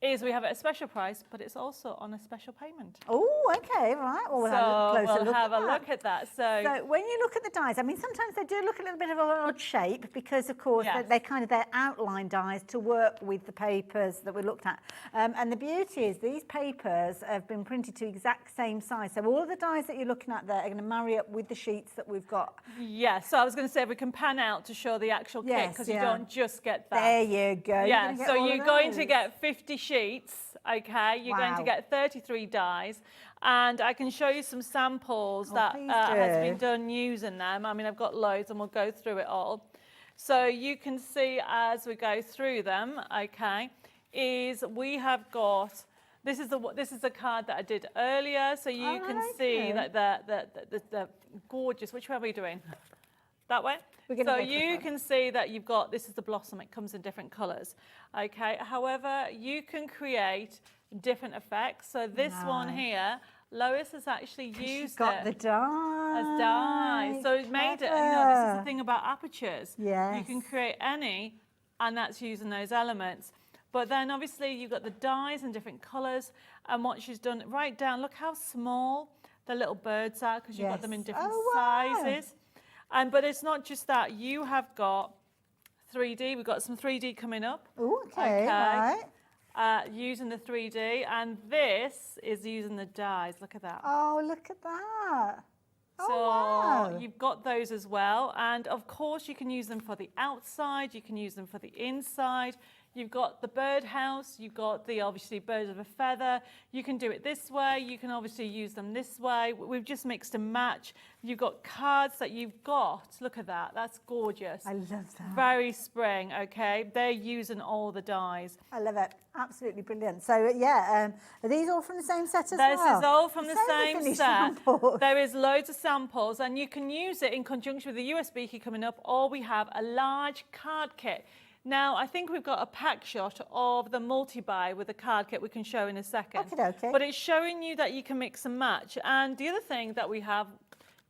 is we have it at a special price, but it's also on a special payment. Oh, okay, right. Well, we'll have a closer look have at a that. look at that. So when you look at the dies, I mean, sometimes they do look a little bit of an odd shape because, of course, they're kind of their outline dies to work with the papers that we looked at. And the beauty is these papers have been printed to exact same size. So all of the dies that you're looking at there are going to marry up with the sheets that we've got. Yeah, so I was going to say we can pan out to show the actual kit because you don't just get that. There you go. Yeah, so you're going to get 50 sheets, okay? You're going to get 33 dies. And I can show you some samples that has been done using them. I mean, I've got loads and we'll go through it all. So you can see as we go through them, okay, is we have got, this is the card that I did earlier. So you can see that the gorgeous, which way are we doing? That way? So you can see that you've got, this is the blossom, it comes in different colours. Okay, however, you can create different effects. So this one here, Lois has actually used got the dye. As dye. So it made it, you know, this is the thing about apertures. Yes. You can create any, and that's using those elements. But then obviously you've got the dyes in different colours, and what she's done, right down, look how small the little birds are, because you've got them in different sizes. But it's not just that, you have got 3D, we've got some 3D coming up. Ooh, okay, right. Using the 3D, and this is using the dyes, look at that. Oh, look at that. So you've got those as well, and of course you can use them for the outside, you can use them for the inside. You've got the birdhouse, you've got the obviously bird of a feather. You can do it this way, you can obviously use them this way. We've just mixed and match. You've got cards that you've got. Look at that, that's gorgeous. I love that. Very spring, okay? They're using all the dyes. I love it, absolutely brilliant. So yeah, are these all from the same set as well? This is all from the same set. Samples. There is loads of samples, and you can use it in conjunction with the USB key coming up, or we have a large card kit. Now, I think we've got a pack shot of the multi-buy with the card kit we can show in a second. Okay. But it's showing you that you can mix and match. And the other thing that we have,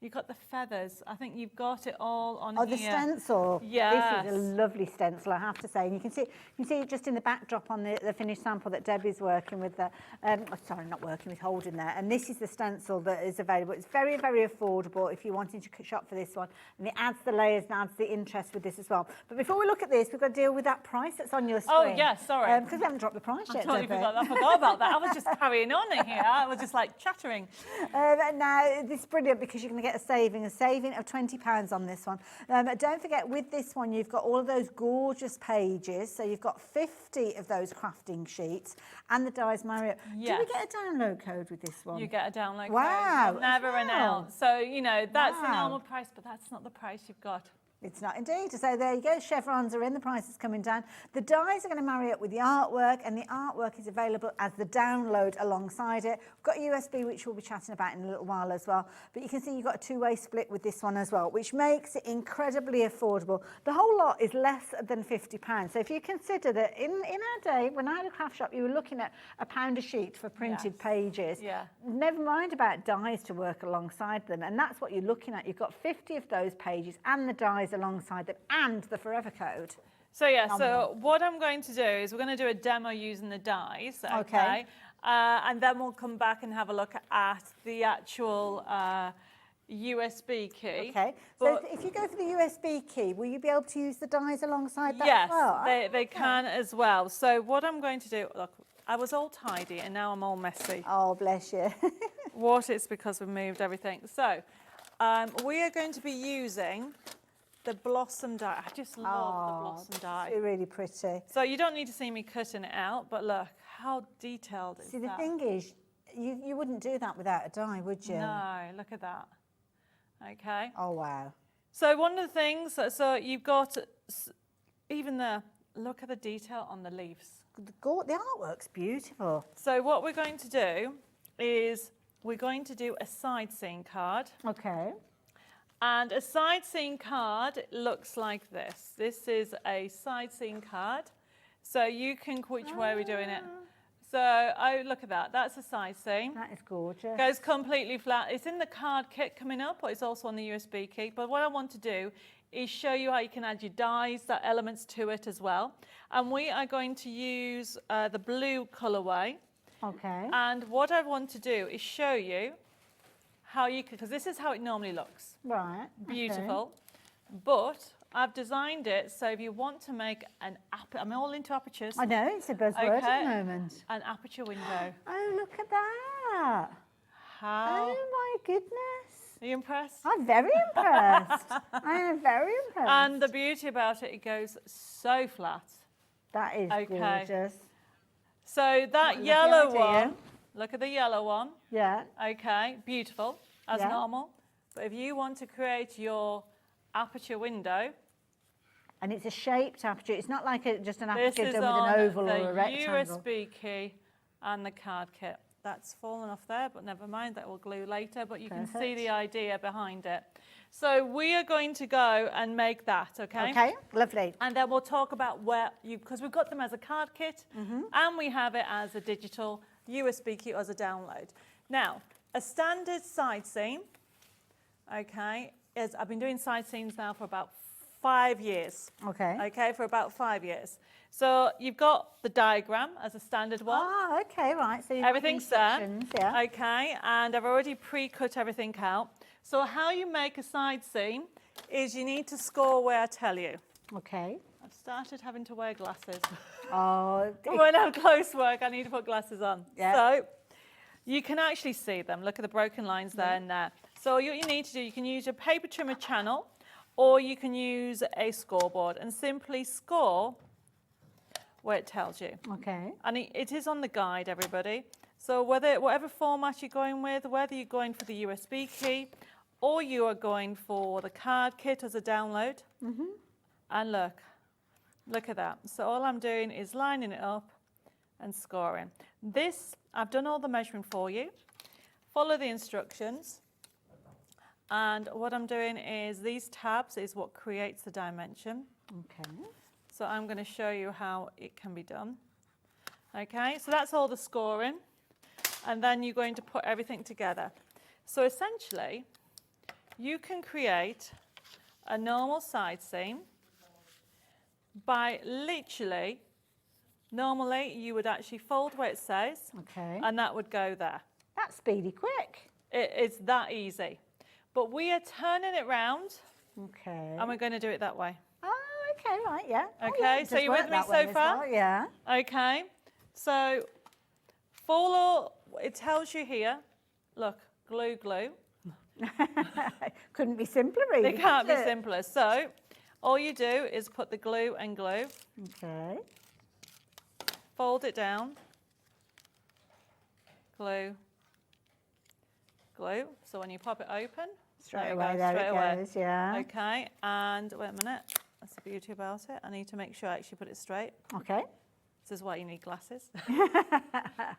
you've got the feathers. I think you've got it all on here. Oh, the stencil. Yes. This is a lovely stencil, I have to say. And you can see it just in the backdrop on the finished sample that Debbie's working with. Sorry, not working with, holding there. And this is the stencil that is available. It's very, very affordable if you're wanting to shop for this one. And it adds the layers and adds the interest with this as well. But before we look at this, we've got to deal with that price that's on your screen. Oh, yes, sorry. Because we haven't dropped the price yet, I forgot about that. I was just carrying on in here. I was just like chattering. Now, this is brilliant because you're going to get a saving of £20 on this one. Don't forget, with this one, you've got all of those gorgeous pages. So you've got 50 of those crafting sheets and the dies marry up. Yes. Do we get a download code with this one? You get a download code. Wow. Never run out. So, you know, that's the normal price, but that's not the price you've got. It's not indeed. So there you go, chevrons are in, the price is coming down. The dies are going to marry up with the artwork, and the artwork is available as the download alongside it. We've got USB, which we'll be chatting about in a little while as well. But you can see you've got a two-way split with this one as well, which makes it incredibly affordable. The whole lot is less than £50. So if you consider that in our day, when I had a craft shop, you were looking at £1 a sheet for printed pages. Yeah. Never mind about dies to work alongside them. And that's what you're looking at. You've got 50 of those pages and the dies alongside them and the forever code. So yeah, so what I'm going to do is we're going to do a demo using the dies, okay? And then we'll come back and have a look at the actual USB key. Okay, so if you go for the USB key, will you be able to use the dies alongside that as well? Yes, they can as well. So what I'm going to do, look, I was all tidy and now I'm all messy. Oh, bless you. What? It's because we've moved everything. So we are going to be using the blossom die. I just love the blossom die. It's really pretty. So you don't need to see me cutting it out, but look how detailed it is. See, the thing is, you wouldn't do that without a die, would you? No, look at that. Okay. Oh, wow. So one of the things, so you've got even look at the detail on the leaves. The artwork's beautiful. So what we're going to do is we're going to do a side scene card. Okay. And a side scene card looks like this. This is a side scene card. So you can, which way are we doing it? So, oh, look at that. That's a side seam. That is gorgeous. Goes completely flat. It's in the card kit coming up, but it's also on the USB key. But what I want to do is show you how you can add your dies, the elements to it as well. And we are going to use the blue colourway. Okay. And what I want to do is show you how you can, because this is how it normally looks. Right. Beautiful. But I've designed it so if you want to make an I'm all into apertures. I know, it's a buzzword at the moment. An aperture window. Oh, look at that. How? Oh, my goodness. Are you impressed? I'm very impressed. I am very impressed. And the beauty about it, it goes so flat. That is gorgeous. So that yellow one, look at the yellow one. Yeah. Okay, beautiful, as Yeah. normal. But if you want to create your aperture window. And it's a shaped aperture. It's not like just an This aperture is done on with an oval the or a rectangle. USB key and the card kit. That's fallen off there, but never mind, that will glue later, but you can see the idea behind it. So we are going to go and make that, okay? Okay, lovely. And then we'll talk about where because we've got them as a card kit and we have it as a digital USB key as a download. Now, a standard side seam, okay, is I've been doing side seams now for about 5 years. Okay. Okay, for about 5 years. So you've got the diagram as a standard one. Ah, okay, right. So you've Everything's got there. instructions, yeah. Okay, and I've already pre-cut everything out. So how you make a side seam is you need to score where I tell you. Okay. I've started having to wear glasses. Oh. When I'm close work, I need to put glasses on. Yeah. So you can actually see them. Look at the broken lines there and there. So what you need to do, you can use your paper trimmer channel or you can use a scoreboard and simply score where it tells you. Okay. And it is on the guide, everybody. So whatever format you're going with, whether you're going for the USB key or you are going for the card kit as a download. And look at that. So all I'm doing is lining it up and scoring. This, I've done all the measuring for you. Follow the instructions. And what I'm doing is these tabs is what creates the dimension. Okay. So I'm going to show you how it can be done. Okay, so that's all the scoring. And then you're going to put everything together. So essentially, you can create a normal side seam by literally, normally you would actually fold where it says, Okay. and that would go there. That's speedy quick. It's that easy. But we are turning it round, Okay. and we're going to do it that way. Oh, okay, right, yeah. Okay, Oh, yeah, so just you're with worked me that way so as far? well, yeah. Okay, so follow, it tells you here, look, glue, glue. Couldn't be simpler, really. It can't be could it? simpler. So all you do is put the glue and glue, Okay. fold it down, glue, glue. So when you pop it open, Straight you away, go, there straight it away. goes, yeah. Okay, and wait a minute. That's the beauty about it. I need to make sure I actually put it straight. Okay. This is why you need glasses.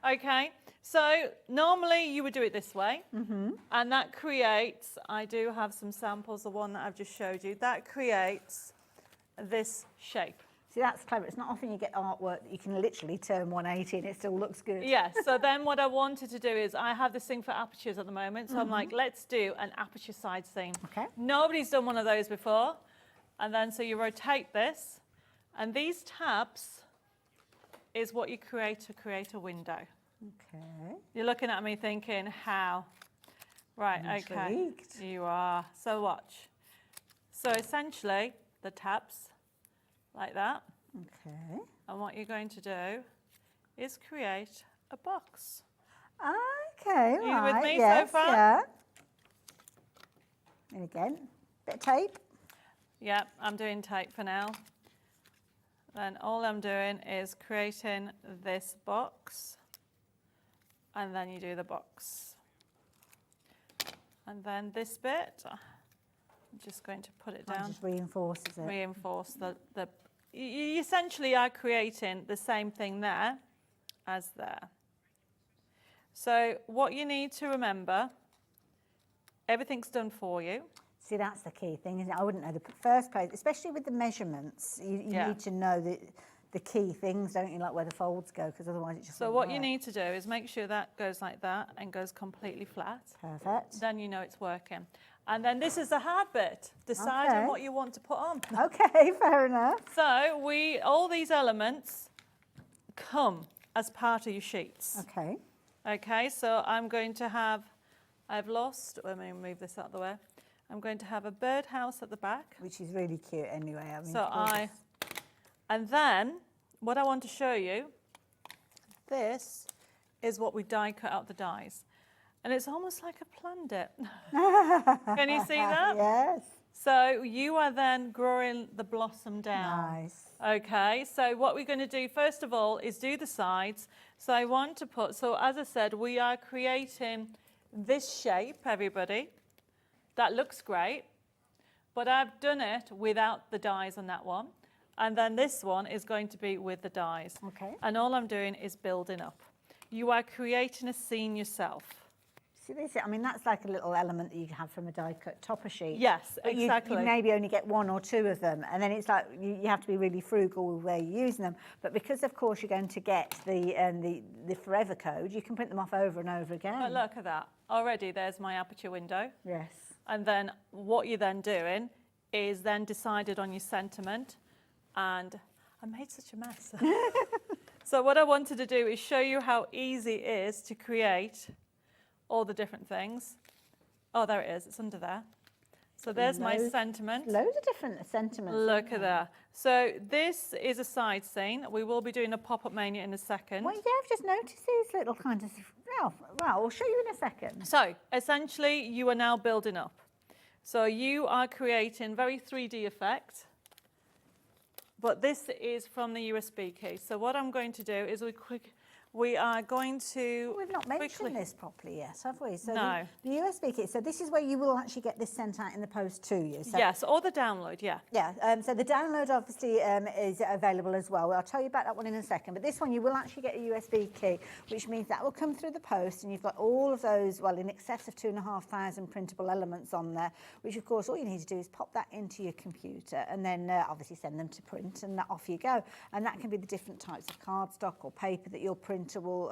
Okay, so normally you would do it this way, and that creates, I do have some samples, the one that I've just showed you, that creates this shape. See, that's clever. It's not often you get artwork that you can literally turn 180 and it still looks good. Yes, so then what I wanted to do is, I have this thing for apertures at the moment, so I'm like, let's do an aperture side seam. Okay. Nobody's done one of those before. And then so you rotate this, and these tabs is what you create to create a window. Okay. You're looking at me thinking, how? Right, I'm okay. intrigued. You are. So watch. So essentially, the tabs, like that. Okay. And what you're going to do is create a box. Okay, Are you right. with me yes, so far? Yeah. And again, bit of tape. Yeah, I'm doing tape for now. Then all I'm doing is creating this box, and then you do the box. And then this bit, I'm just going to put it That down. just reinforces it. Reinforce you essentially are creating the same thing there as there. So what you need to remember, everything's done for you. See, that's the key thing, isn't it? I wouldn't know the first place, especially with the measurements. You Yeah. need to know the key things, don't you? Like where the folds go, because otherwise it just So won't what work. you need to do is make sure that goes like that and goes completely flat. Perfect. Then you know it's working. And then this is the hard bit, deciding Okay. what you want to put on. Okay, fair enough. So all these elements come as part of your sheets. Okay. Okay, so I'm going to have, let me move this out of the way. I'm going to have a birdhouse at the back. Which is really cute anyway. I mean, and then what I want to show you, this is what we die cut out the dies. And it's almost like a planned it. Can you see that? Yes. So you are then growing the blossom down. Nice. Okay, so what we're going to do first of all is do the sides. So I want to put, so as I said, we are creating this shape, everybody. That looks great, but I've done it without the dies on that one. And then this one is going to be with the dies. Okay. And all I'm doing is building up. You are creating a scene yourself. See this? I mean, that's like a little element that you have from a die cut topper sheet. Yes, But exactly. You maybe only get 1 or 2 of them, and then it's like you have to be really frugal with where you're using them. But because, of course, you're going to get the forever code, you can print them off over and over again. But look at that. Already there's my aperture window. Yes. And then what you're then doing is then decided on your sentiment. And I made such a mess. So what I wanted to do is show you how easy it is to create all the different things. Oh, there it is. It's under there. So there's my sentiment. Loads of different sentiments. Look at that. So this is a side scene. We will be doing a pop-up mania in a second. Well, yeah, I've just noticed these little kind of... Well, I'll show you in a second. So essentially, you are now building up. So you are creating very 3D effect. But this is from the USB key. So what I'm going to do is we are going to... We've not mentioned this properly yet, have we? So No. The USB kit, so this is where you will actually get this sent out in the post to you. So Yes, or the download, yeah. Yeah, so the download obviously is available as well. I'll tell you about that one in a second. But this one, you will actually get a USB key, which means that will come through the post, and you've got all of those, well, in excess of 2,500 printable elements on there, which, of course, all you need to do is pop that into your computer and then obviously send them to print, and off you go. And that can be the different types of cardstock or paper that your printer will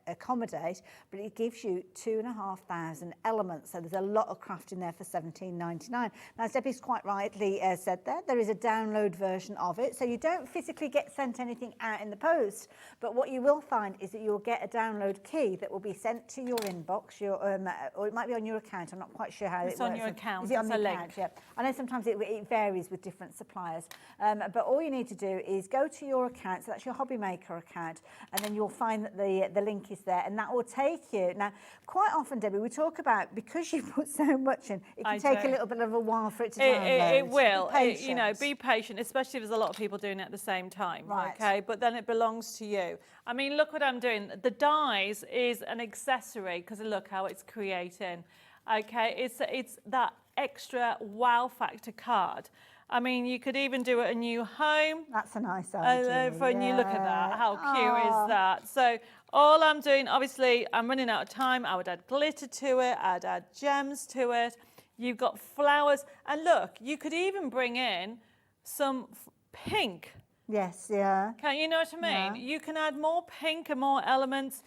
accommodate, but it gives you 2,500 elements. So there's a lot of craft in there for $17.99. Now, as Debbie's quite rightly said there is a download version of it, so you don't physically get sent anything out in the post, but what you will find is that you'll get a download key that will be sent to your inbox, or it might be on your account. I'm not quite sure how It's it works. on your account. Is it on It's the a account? link. Yeah. I know sometimes it varies with different suppliers, but all you need to do is go to your account, so that's your Hobby Maker account, and then you'll find that the link is there, and that will take you. Now, quite often, Debbie, we talk about, because you put so much in, it can take a little bit of a while for it to download. It will. Be patient. You know, be patient, especially if there's a lot of people doing it at the same time. Right. Okay, but then it belongs to you. I mean, look what I'm doing. The dies is an accessory, because look how it's creating. Okay, it's that extra wow factor card. I mean, you could even do it a new home. That's a nice idea. For a new look at that. How cute is that? So all I'm doing, obviously, I'm running out of time. I would add glitter to it. I'd add gems to it. You've got flowers. And look, you could even bring in some pink. Yes, yeah. You know what I mean? Yeah. You can add more pink and more elements.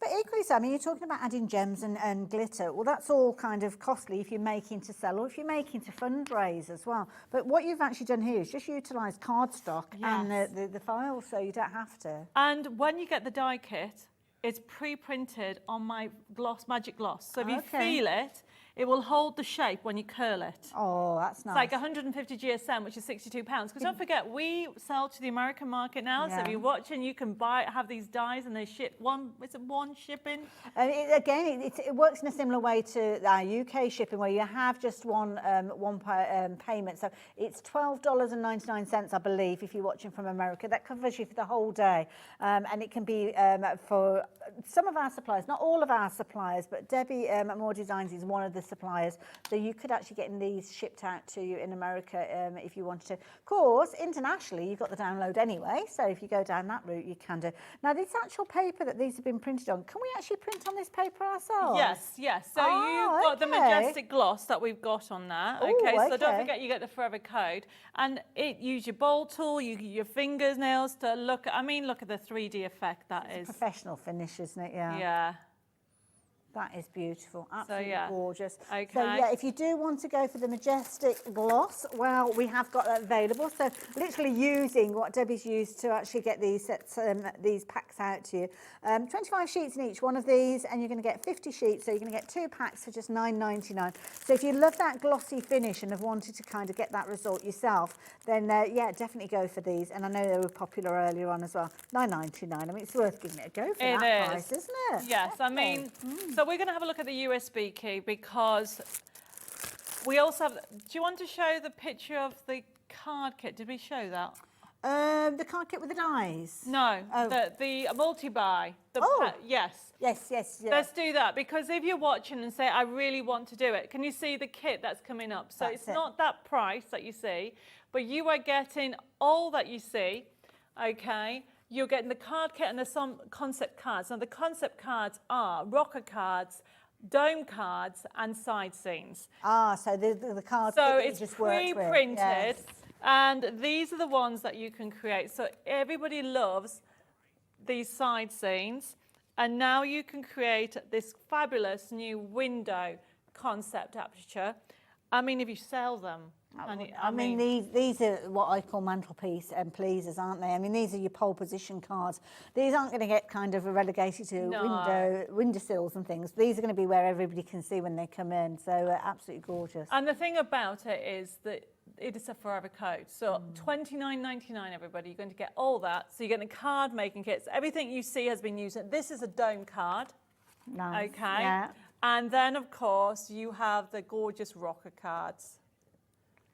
But equally so, I mean, you're talking about adding gems and glitter. Well, that's all kind of costly if you're making to sell or if you're making to fundraise as well. But what you've actually done here is just utilise cardstock and the files, so you don't have to. And when you get the die kit, it's pre-printed on my magic gloss. So if you feel it, it will hold the shape when you curl it. Oh, that's nice. It's like 150 GSM, which is £62. Because don't forget, we sell to the American market now. So if you're watching, you can have these dies, and they ship one shipping? It works in a similar way to our UK shipping, where you have just one payment. So it's $12.99, I believe, if you're watching from America. That covers you for the whole day. And it can be for some of our suppliers, not all of our suppliers, but Debbie at More Designs is one of the suppliers. So you could actually get these shipped out to you in America if you wanted to. Of course, internationally, you've got the download anyway. So if you go down that route, you can do. Now, this actual paper that these have been printed on, can we actually print on this paper ourselves? Yes, yes. So you've got the majestic gloss that we've got on there. So don't forget you get the Forever Code. And use your bowl tool, your fingernails to look at, look at the 3D effect that is. It's a professional finish, isn't it? Yeah. Yeah. That is beautiful, absolutely So, gorgeous. Okay. So yeah, if you do want to go for the majestic gloss, well, we have got that available. So literally using what Debbie's used to actually get these sets, these packs out to you. 25 sheets in each one of these, and you're going to get 50 sheets. So you're going to get 2 packs for just $9.99. So if you love that glossy finish and have wanted to kind of get that result yourself, then yeah, definitely go for these. And I know they were popular earlier on as well. $9.99. I mean, it's worth giving it a go for that price, isn't it? Yes, Definitely. So we're going to have a look at the USB key because we also have. Do you want to show the picture of the card kit? Did we show that? The card kit with the dies? No, the multi-buy. Yes. Yes. Let's do that, because if you're watching and say, I really want to do it, can you see the kit that's coming up? So it's not that price that you see, but you are getting all that you see, okay? You're getting the card kit and there's some concept cards. Now, the concept cards are rocker cards, dome cards, and side scenes. So the cards so that it's you just worked with. pre-printed, Yes. and these are the ones that you can create. So everybody loves these side scenes, and now you can create this fabulous new window concept aperture. If you sell them. These are what I call mantelpiece and pleasers, aren't they? These are your pole position cards. These aren't going to get kind of relegated to windowsills and things. These are going to be where everybody can see when they come in. So absolutely gorgeous. And the thing about it is that it is a forever code. So $29.99, everybody. You're going to get all that. So you're getting the card making kits. Everything you see has been used. This is a dome card. Nice. Okay. Yeah. And then, of course, you have the gorgeous rocker cards.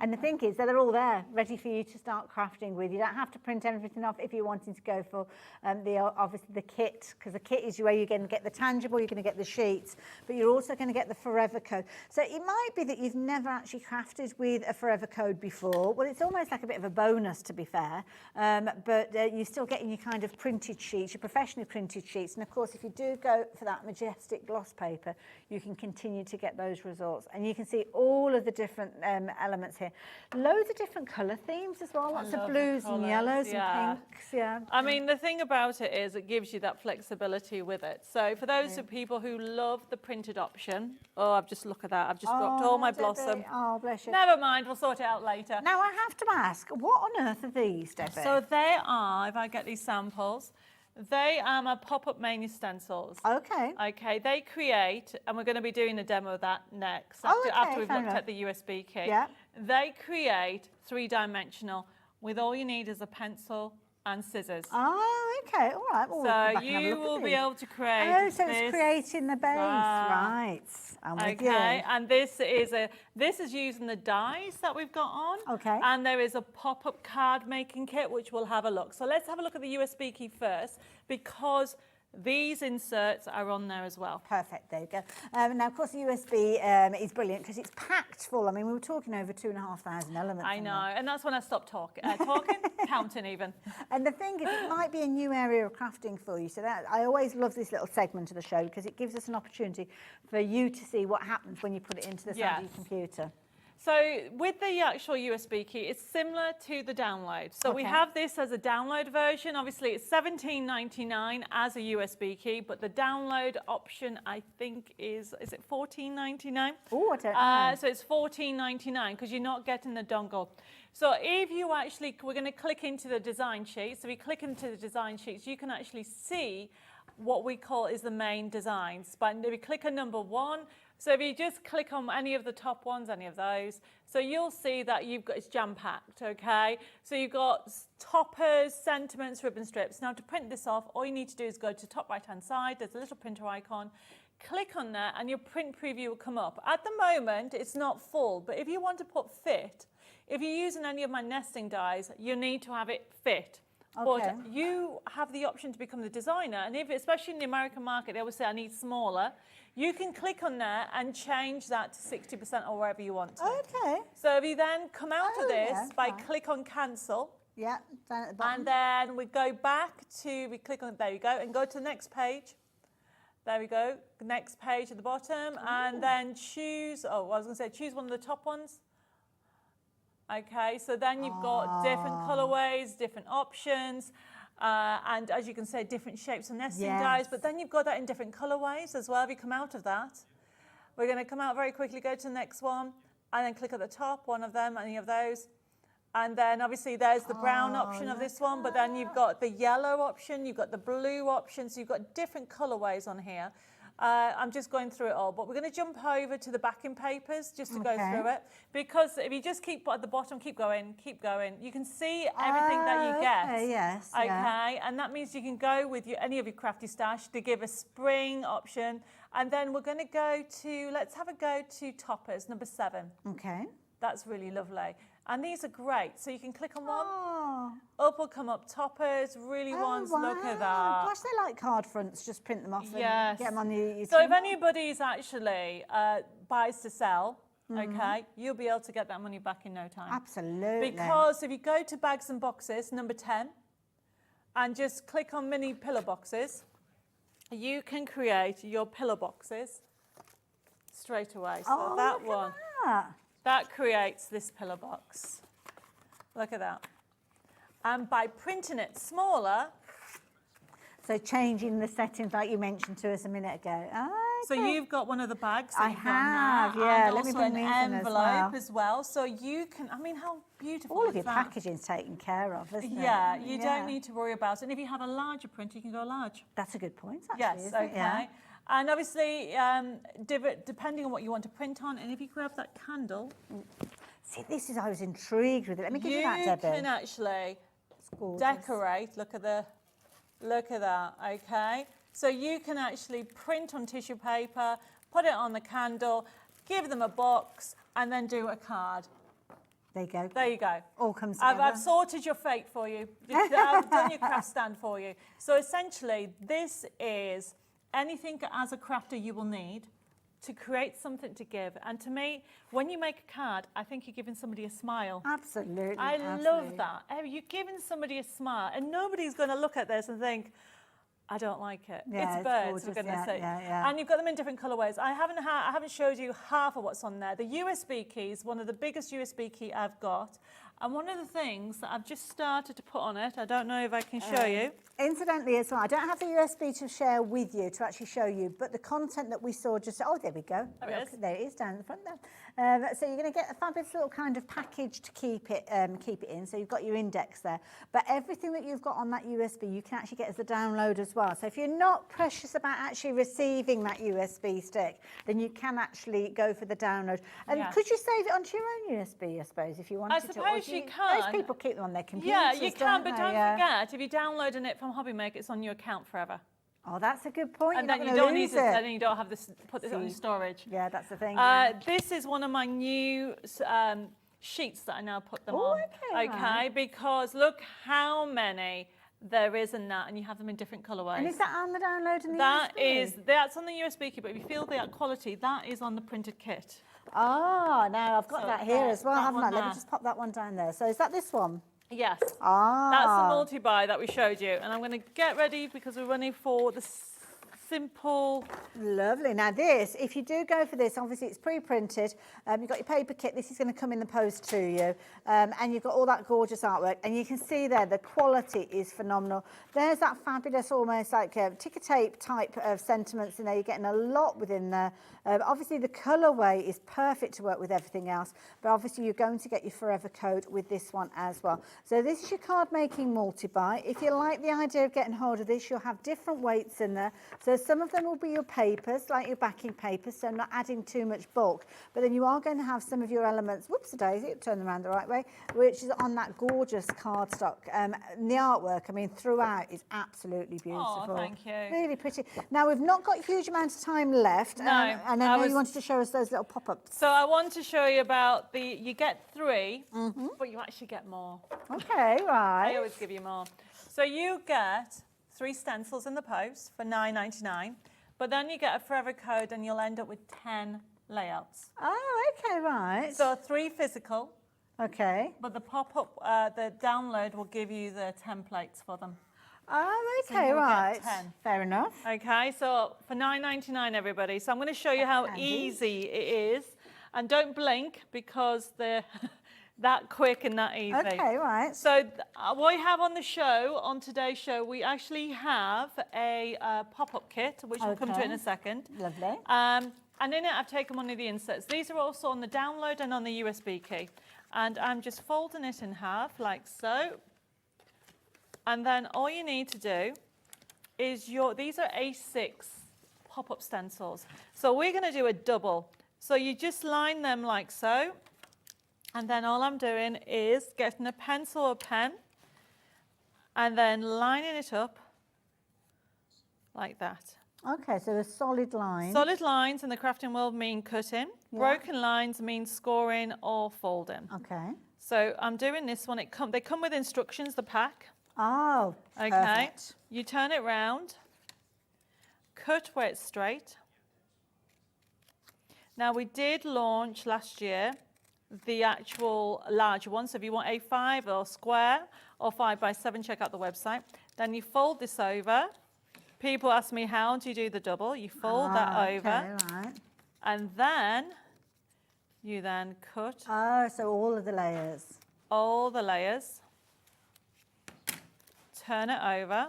And the thing is that they're all there, ready for you to start crafting with. You don't have to print everything off if you're wanting to go for obviously the kit, because the kit is where you're going to get the tangible, you're going to get the sheets, but you're also going to get the forever code. So it might be that you've never actually crafted with a forever code before. Well, it's almost like a bit of a bonus, to be fair, but you're still getting your kind of printed sheets, your professionally printed sheets. And of course, if you do go for that majestic gloss paper, you can continue to get those results. And you can see all of the different elements here. Loads of different colour themes as well, lots of blues and yellows and pinks, the thing about it is it gives you that flexibility with it. So for those of people who love the printed option, I've just looked at that, I've just dropped all my blossom. Oh, bless you. Never mind, we'll sort it out later. Now I have to ask, what on earth are these, Debbie? So they are, if I get these samples, they are pop-up menu stencils. Okay, they create, and we're going to be doing a demo of that next, after we've looked at the USB key. Yeah. They create 3-dimensional, with all you need is a pencil and scissors. Oh, okay, all right. Well, so you will be able to create so it's creating the base, right. I'm with you. And this is using the dies that we've got on. Okay. And there is a pop-up card making kit, which we'll have a look. So let's have a look at the USB key first, because these inserts are on there as well. Perfect, there you go. Now, of course, the USB is brilliant because it's packed full. We were talking over 2,500 elements. I know, and that's when I stopped talking, counting even. And the thing is, it might be a new area of crafting for you. So that I always love this little segment of the show because it gives us an opportunity for you to see what happens when you put it into the side of your computer. So with the actual USB key, it's similar to the download. So we have this as a download version. Obviously, it's $17.99 as a USB key, but the download option, I think, is it $14.99? Oh, I don't know. So it's $14.99 because you're not getting the dongle. So if you we're going to click into the design sheets. So if you click into the design sheets, you can actually see what we call is the main designs. But if you click on number 1, so if you just click on any of the top ones, any of those, so you'll see that it's jam-packed, okay? So you've got toppers, sentiments, ribbon strips. Now to print this off, all you need to do is go to the top right-hand side, there's a little printer icon, click on that and your print preview will come up. At the moment, it's not full, but if you want to put fit, if you're using any of my nesting dies, you need to have it fit. But you have the option to become the designer, and if, especially in the American market, they always say, I need smaller. You can click on there and change that to 60% or wherever you want to. Okay. So if you then come out of this by click on cancel, yeah, down at the bottom. and then we go back to, we click on, there you go, and go to the next page. There we go, next page at the bottom, and then choose, I was going to say, choose one of the top ones. Okay, so then you've got different colorways, different options, and as you can say, different shapes and nesting dies, but then you've got that in different colorways as well if you come out of that. We're going to come out very quickly, go to the next one, and then click at the top, one of them, any of those. And then obviously there's the brown option of this one, but then you've got the yellow option, you've got the blue option, so you've got different colorways on here. I'm just going through it all, but we're going to jump over to the backing papers just to go through it, because if you just keep at the bottom, keep going, you can see everything that you get. Yes. Okay, and that means you can go with any of your crafty stash to give a spring option, and then we're going to go to, let's have a go to toppers, number 7. Okay. That's really lovely. And these are great. So you can click on one, up will come up toppers, really ones, look at that. Gosh, they like card fronts, just print them off and get them on your So if anybody's actually buys to sell, okay, you'll be able to get that money back in no time. Absolutely. Because if you go to bags and boxes, number 10, and just click on mini pillow boxes, you can create your pillow boxes straight away. So that one. That creates this pillow box. Look at that. And by printing it smaller. So changing the settings like you mentioned to us a minute ago. So you've got one of the bags that I you've have, got now, yeah. and Let me also bring an these in envelope as well. So you can, I mean, how beautiful all is of your that? packaging's taken care of, isn't it? Yeah, you don't need to worry about it. And if you have a larger printer, you can go large. That's a good point, actually. Yes, isn't it? okay. Yeah. And obviously, depending on what you want to print on, and if you grab that candle. See, this is, I was intrigued with it. Let me give you that, Debbie. You can actually decorate. Look at that, okay? So you can actually print on tissue paper, put it on the candle, give them a box, and then do a card. There you go. There you go. All comes together. I've sorted your fate for you. I've done your craft stand for you. So essentially, this is anything as a crafter you will need to create something to give. And to me, when you make a card, I think you're giving somebody a smile. Absolutely. I love that. You're giving somebody a smile, and nobody's going to look at this and think, I don't like it. Yeah, it's birds, gorgeous. for goodness sake. Yeah. And you've got them in different colourways. I haven't showed you half of what's on there. The USB keys, one of the biggest USB key I've got. And one of the things that I've just started to put on it, I don't know if I can show you. Incidentally as well, I don't have the USB to share with you, to actually show you, but the content that we saw just, there we go. There it is, down in the front there. So you're going to get a fabulous little kind of package to keep it in. So you've got your index there. But everything that you've got on that USB, you can actually get as a download as well. So if you're not precious about actually receiving that USB stick, then you can actually go for the download. And could you save it onto your own USB, I suppose, if you wanted to? I suppose you can. Most people keep them on their computers. Yeah, you can, but don't they? forget, if you're downloading it from HobbyMaker, it's on your account forever. Oh, that's a good point. And You're then not you don't gonna need lose to, it. then you don't have this, put this on your storage. Yeah, that's the thing. This is one of my new sheets that I now put them Oh, on. okay, Okay, right. because look how many there is in that, and you have them in different colourways. And is that on the download and the USB? That's on the USB kit, but if you feel that quality, that is on the printed kit. Ah, now I've got So, that here yeah, as well, that haven't I? one Let me there. just pop that one down there. So is that this one? Yes. Ah. That's the multi-buy that we showed you. And I'm going to get ready because we're running for the simple. Lovely. Now this, if you do go for this, obviously it's pre-printed. You've got your paper kit. This is going to come in the post to you. And you've got all that gorgeous artwork. And you can see there, the quality is phenomenal. There's that fabulous, almost like a ticker tape type of sentiments in there. You're getting a lot within there. Obviously the colourway is perfect to work with everything else. But obviously you're going to get your forever code with this one as well. So this is your card making multi-buy. If you like the idea of getting hold of this, you'll have different weights in there. So some of them will be your papers, like your backing papers, so not adding too much bulk. But then you are going to have some of your elements, whoops-a-daisy, turn them around the right way, which is on that gorgeous cardstock. And the artwork, I mean, throughout is absolutely beautiful. Oh, thank you. Really pretty. Now, we've not got a huge amount of time left. No. And I know you wanted to show us those little pop-ups. So I want to show you about you get 3, but you actually get more. Okay, right. I always give you more. So you get 3 stencils in the post for $9.99, but then you get a forever code and you'll end up with 10 layouts. Oh, okay, right. So 3 physical. Okay. But the pop-up, the download will give you the templates for them. Oh, So okay, you'll get right. 10. Fair enough. Okay, so for $9.99, everybody. So I'm going to show you how easy it is. And don't blink because they're that quick and that easy. Okay, right. So what we have on the show, on today's show, we actually have a pop-up kit, which we'll come to in a second. Lovely. And in it, I've taken one of the inserts. These are also on the download and on the USB key. And I'm just folding it in half, like so. And then all you need to do is these are A6 pop-up stencils. So we're going to do a double. So you just line them like so. And then all I'm doing is getting a pencil or pen and then lining it up like that. Okay, so the solid line. Solid lines in the crafting world mean cutting. Yeah. Broken lines mean scoring or folding. Okay. So I'm doing this one. They come with instructions, the pack. Oh, okay. Perfect. You turn it round, cut where it's straight. Now we did launch last year the actual larger one. So if you want A5 or square or 5x7, check out the website. Then you fold this over. People ask me, how do you do the double? You fold that over. Okay, right. And then you then cut. Oh, so all of the layers. All the layers. Turn it over.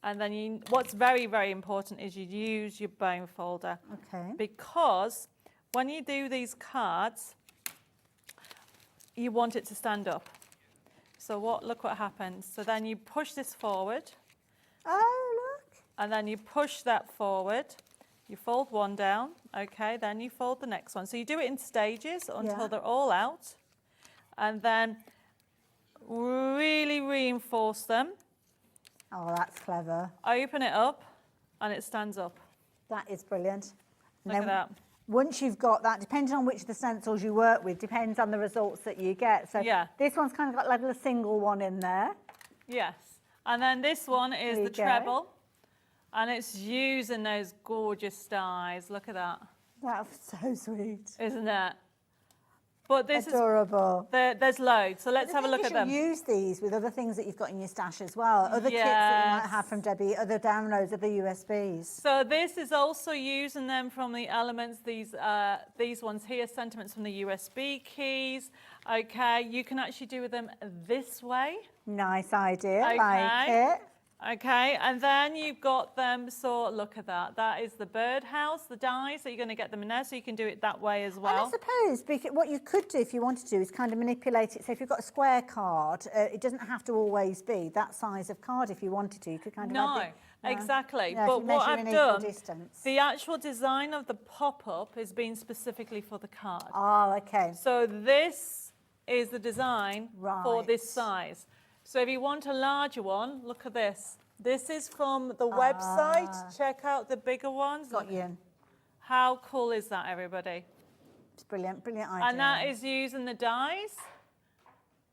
And then what's very, very important is you use your bone folder. Okay. Because when you do these cards, you want it to stand up. So look what happens. So then you push this forward. Oh, look. And then you push that forward. You fold one down. Okay, then you fold the next one. So you do it in stages until they're all out. And then really reinforce them. Oh, that's clever. Open it up and it stands up. That is brilliant. Look at that. Once you've got that, depending on which of the stencils you work with, depends on the results that you get. So this one's kind of got like a single one in there. Yes. And then this one is the treble. And it's using those gorgeous dyes. Look at that. That's so sweet. Isn't it? But this adorable. There's loads. So let's have a look at them. You use these with other things that you've got in your stash as well. Other kits that you might have from Debbie, other downloads, other USBs. So this is also using them from the elements, these ones here, sentiments from the USB keys. Okay, you can actually do with them this way. Nice idea, okay. like it. Okay, and then you've got them, so look at that. That is the birdhouse, the dies, so you're going to get them in there, so you can do it that way as well. And I suppose what you could do if you wanted to is kind of manipulate it. So if you've got a square card, it doesn't have to always be that size of card if you wanted to. You could kind of exactly. Yeah, but what I've done, distance. the actual design of the pop-up is being specifically for the card. Oh, okay. So this is the design for this size. So if you want a larger one, look at this. This is from the website. Check out the bigger ones. Got you. How cool is that, everybody? It's brilliant, brilliant idea. And that is using the dies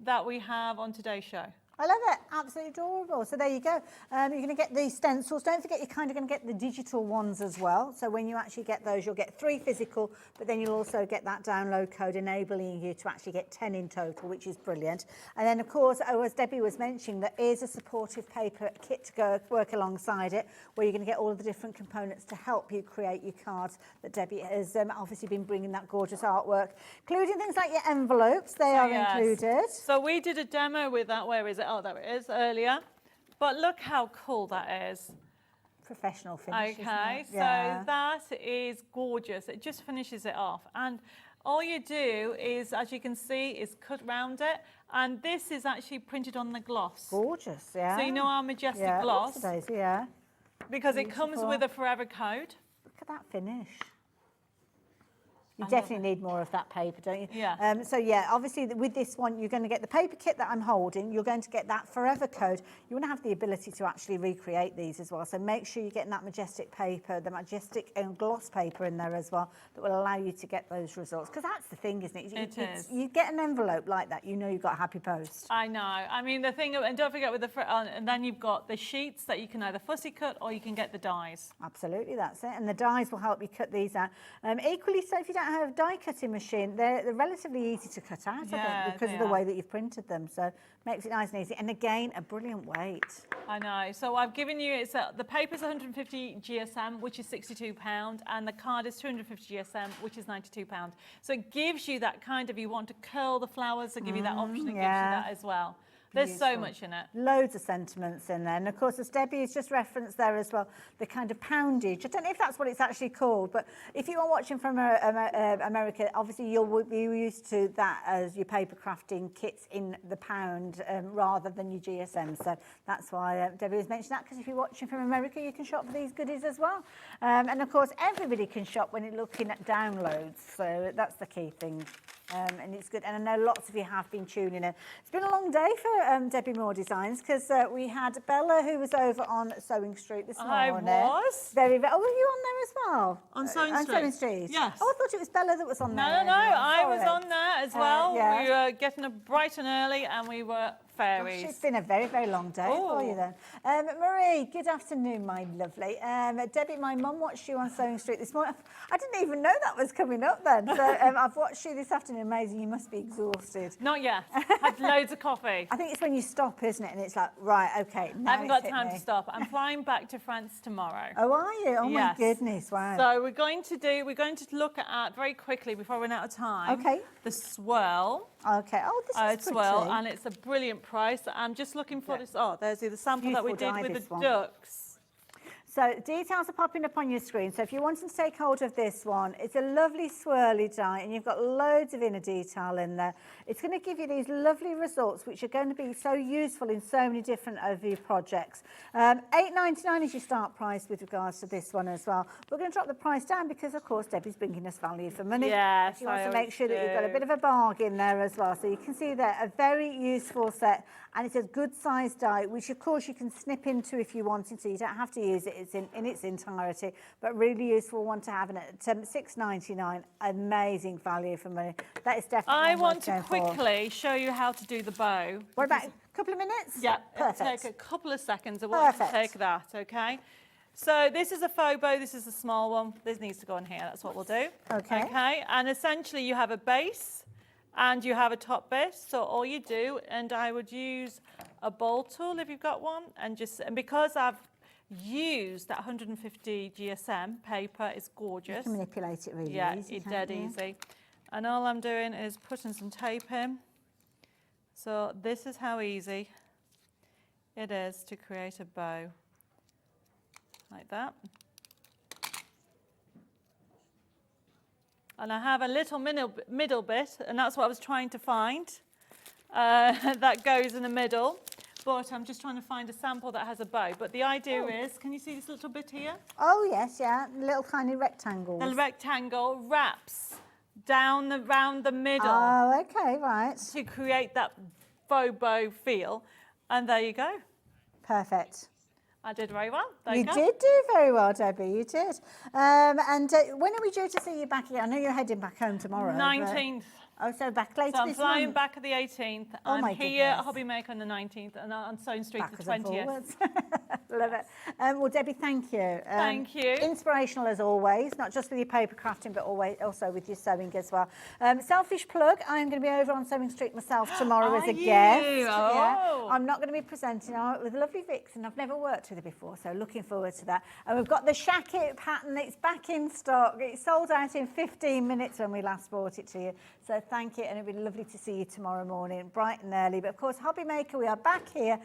that we have on today's show. I love it. Absolutely adorable. So there you go. You're going to get these stencils. Don't forget, you're kind of going to get the digital ones as well. So when you actually get those, you'll get 3 physical, but then you'll also get that download code enabling you to actually get 10 in total, which is brilliant. And then, of course, as Debbie was mentioning, there is a supportive paper kit to go work alongside it, where you're going to get all of the different components to help you create your cards that Debbie has obviously been bringing that gorgeous artwork, including things like your envelopes. They are included. So we did a demo with that. Where is it? Oh, there it is, earlier. But look how cool that is. Professional finish, okay, isn't it? Yeah. So that is gorgeous. It just finishes it off. And all you do is, as you can see, is cut round it. And this is actually printed on the gloss. Gorgeous, yeah. So you know our majestic gloss? Yeah. Because it comes with a forever code. Look at that finish. You definitely need more of that paper, don't you? Yeah. So yeah, obviously with this one, you're going to get the paper kit that I'm holding. You're going to get that forever code. You want to have the ability to actually recreate these as well. So make sure you're getting that majestic paper, the majestic gloss paper in there as well, that will allow you to get those results. Because that's the thing, isn't it? It is. You get an envelope like that, you know you've got a happy post. I know. I mean, the thing, and don't forget with the, and then you've got the sheets that you can either fussy cut or you can get the dies. Absolutely, that's it. And the dies will help you cut these out. Equally so, if you don't have a die cutting machine, they're relatively easy to cut out, I think, because of the way that you've printed them. So makes it nice and easy. And again, a brilliant weight. I know. So I've given you, the paper's 150 GSM, which is £62, and the card is 250 GSM, which is £92. So it gives you that kind of, you want to curl the flowers, so give you that option, it gives you that as well. There's so much in it. Loads of sentiments in there. And of course, as Debbie has just referenced there as well, the kind of poundage. I don't know if that's what it's actually called, but if you are watching from America, obviously you'll be used to that as your paper crafting kits in the pound rather than your GSM. So that's why Debbie has mentioned that, because if you're watching from America, you can shop for these goodies as well. And of course, everybody can shop when you're looking at downloads. So that's the key thing. And it's good. And I know lots of you have been tuning in. It's been a long day for Debbie Moore Designs, because we had Bella, who was over on Sewing Street this morning. I was. Very, very. Oh, were you on there as well? On Sewing Street? On Sewing Street? Yes. Oh, I thought it was Bella that was on there. No, I was on there as well. Yeah. We were getting up bright and early, and we were fairies. It's been a very, very long day for you then. Marie, good afternoon, my lovely. Debbie, my mum watched you on Sewing Street this morning. I didn't even know that was coming up then. So I've watched you this afternoon. Amazing. You must be exhausted. Not yet. Had loads of coffee. I think it's when you stop, isn't it? And it's like, right, okay. I haven't got time to stop. I'm flying back to France tomorrow. Oh, are you? Oh, yes. My goodness. Wow. So we're going to look at, very quickly before we run out of time, the swirl. Okay. Oh, this is pretty. Swirl, and it's a brilliant price. I'm just looking for this. Oh, there's the sample that we did with the ducks. So details are popping up on your screen. So if you're wanting to take hold of this one, it's a lovely swirly die, and you've got loads of inner detail in there. It's going to give you these lovely results, which are going to be so useful in so many different of your projects. $8.99 is your start price with regards to this one as well. We're going to drop the price down because, of course, Debbie's bringing us value for money. Yes, you want to make sure that you've got a bit of a bargain there as well. So you can see there, a very useful set, and it's a good size die, which of course you can snip into if you wanted to. You don't have to use it. It's in its entirety, but really useful one to have. And at $6.99, amazing value for money. That is definitely. I want to quickly show you how to do the bow. What about a couple of minutes? Yeah, perfect. Take a couple of seconds. I want to take that. Okay. So this is a faux bow. This is a small one. This needs to go in here. That's what we'll do. Okay. Okay. And essentially, you have a base and you have a top bit. So all you do, and I would use a bowl tool if you've got one, and because I've used that 150 GSM paper, it's gorgeous. You can manipulate it really easy. Yeah, it's dead easy. And all I'm doing is putting some tape in. So this is how easy it is to create a bow. Like that. And I have a little middle bit, and that's what I was trying to find. That goes in the middle. But I'm just trying to find a sample that has a bow. But the idea is, can you see this little bit here? Oh, yes, yeah. Little tiny rectangles. The rectangle wraps down around the middle. Oh, okay, right. To create that faux bow feel. And there you go. Perfect. I did very well. You did do very well, Debbie. You did. And when are we due to see you back again? I know you're heading back home tomorrow. 19th. Oh, so back later so I'm this flying month? back at the 18th. Oh, I'm my here at goodness. Hobbymaker on the 19th, and on Sewing Street the Backwards and 20th. forwards. Love it. Well, Debbie, thank you. Thank you. Inspirational as always, not just with your paper crafting, but also with your sewing as well. Selfish plug, I'm going to be over on Sewing Street myself tomorrow as a guest. Oh. Yeah. I'm not going to be presenting with lovely Vixen. I've never worked with her before, so looking forward to that. And we've got the Shacket pattern. It's back in stock. It sold out in 15 minutes when we last brought it to you. So thank you, and it'll be lovely to see you tomorrow morning, bright and early. But of course, Hobbymaker, we are back here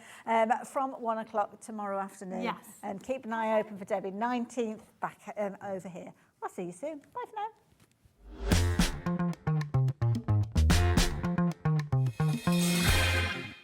from 1 o'clock tomorrow afternoon. Yes. And keep an eye open for Debbie, 19th back over here. I'll see you soon. Bye for now.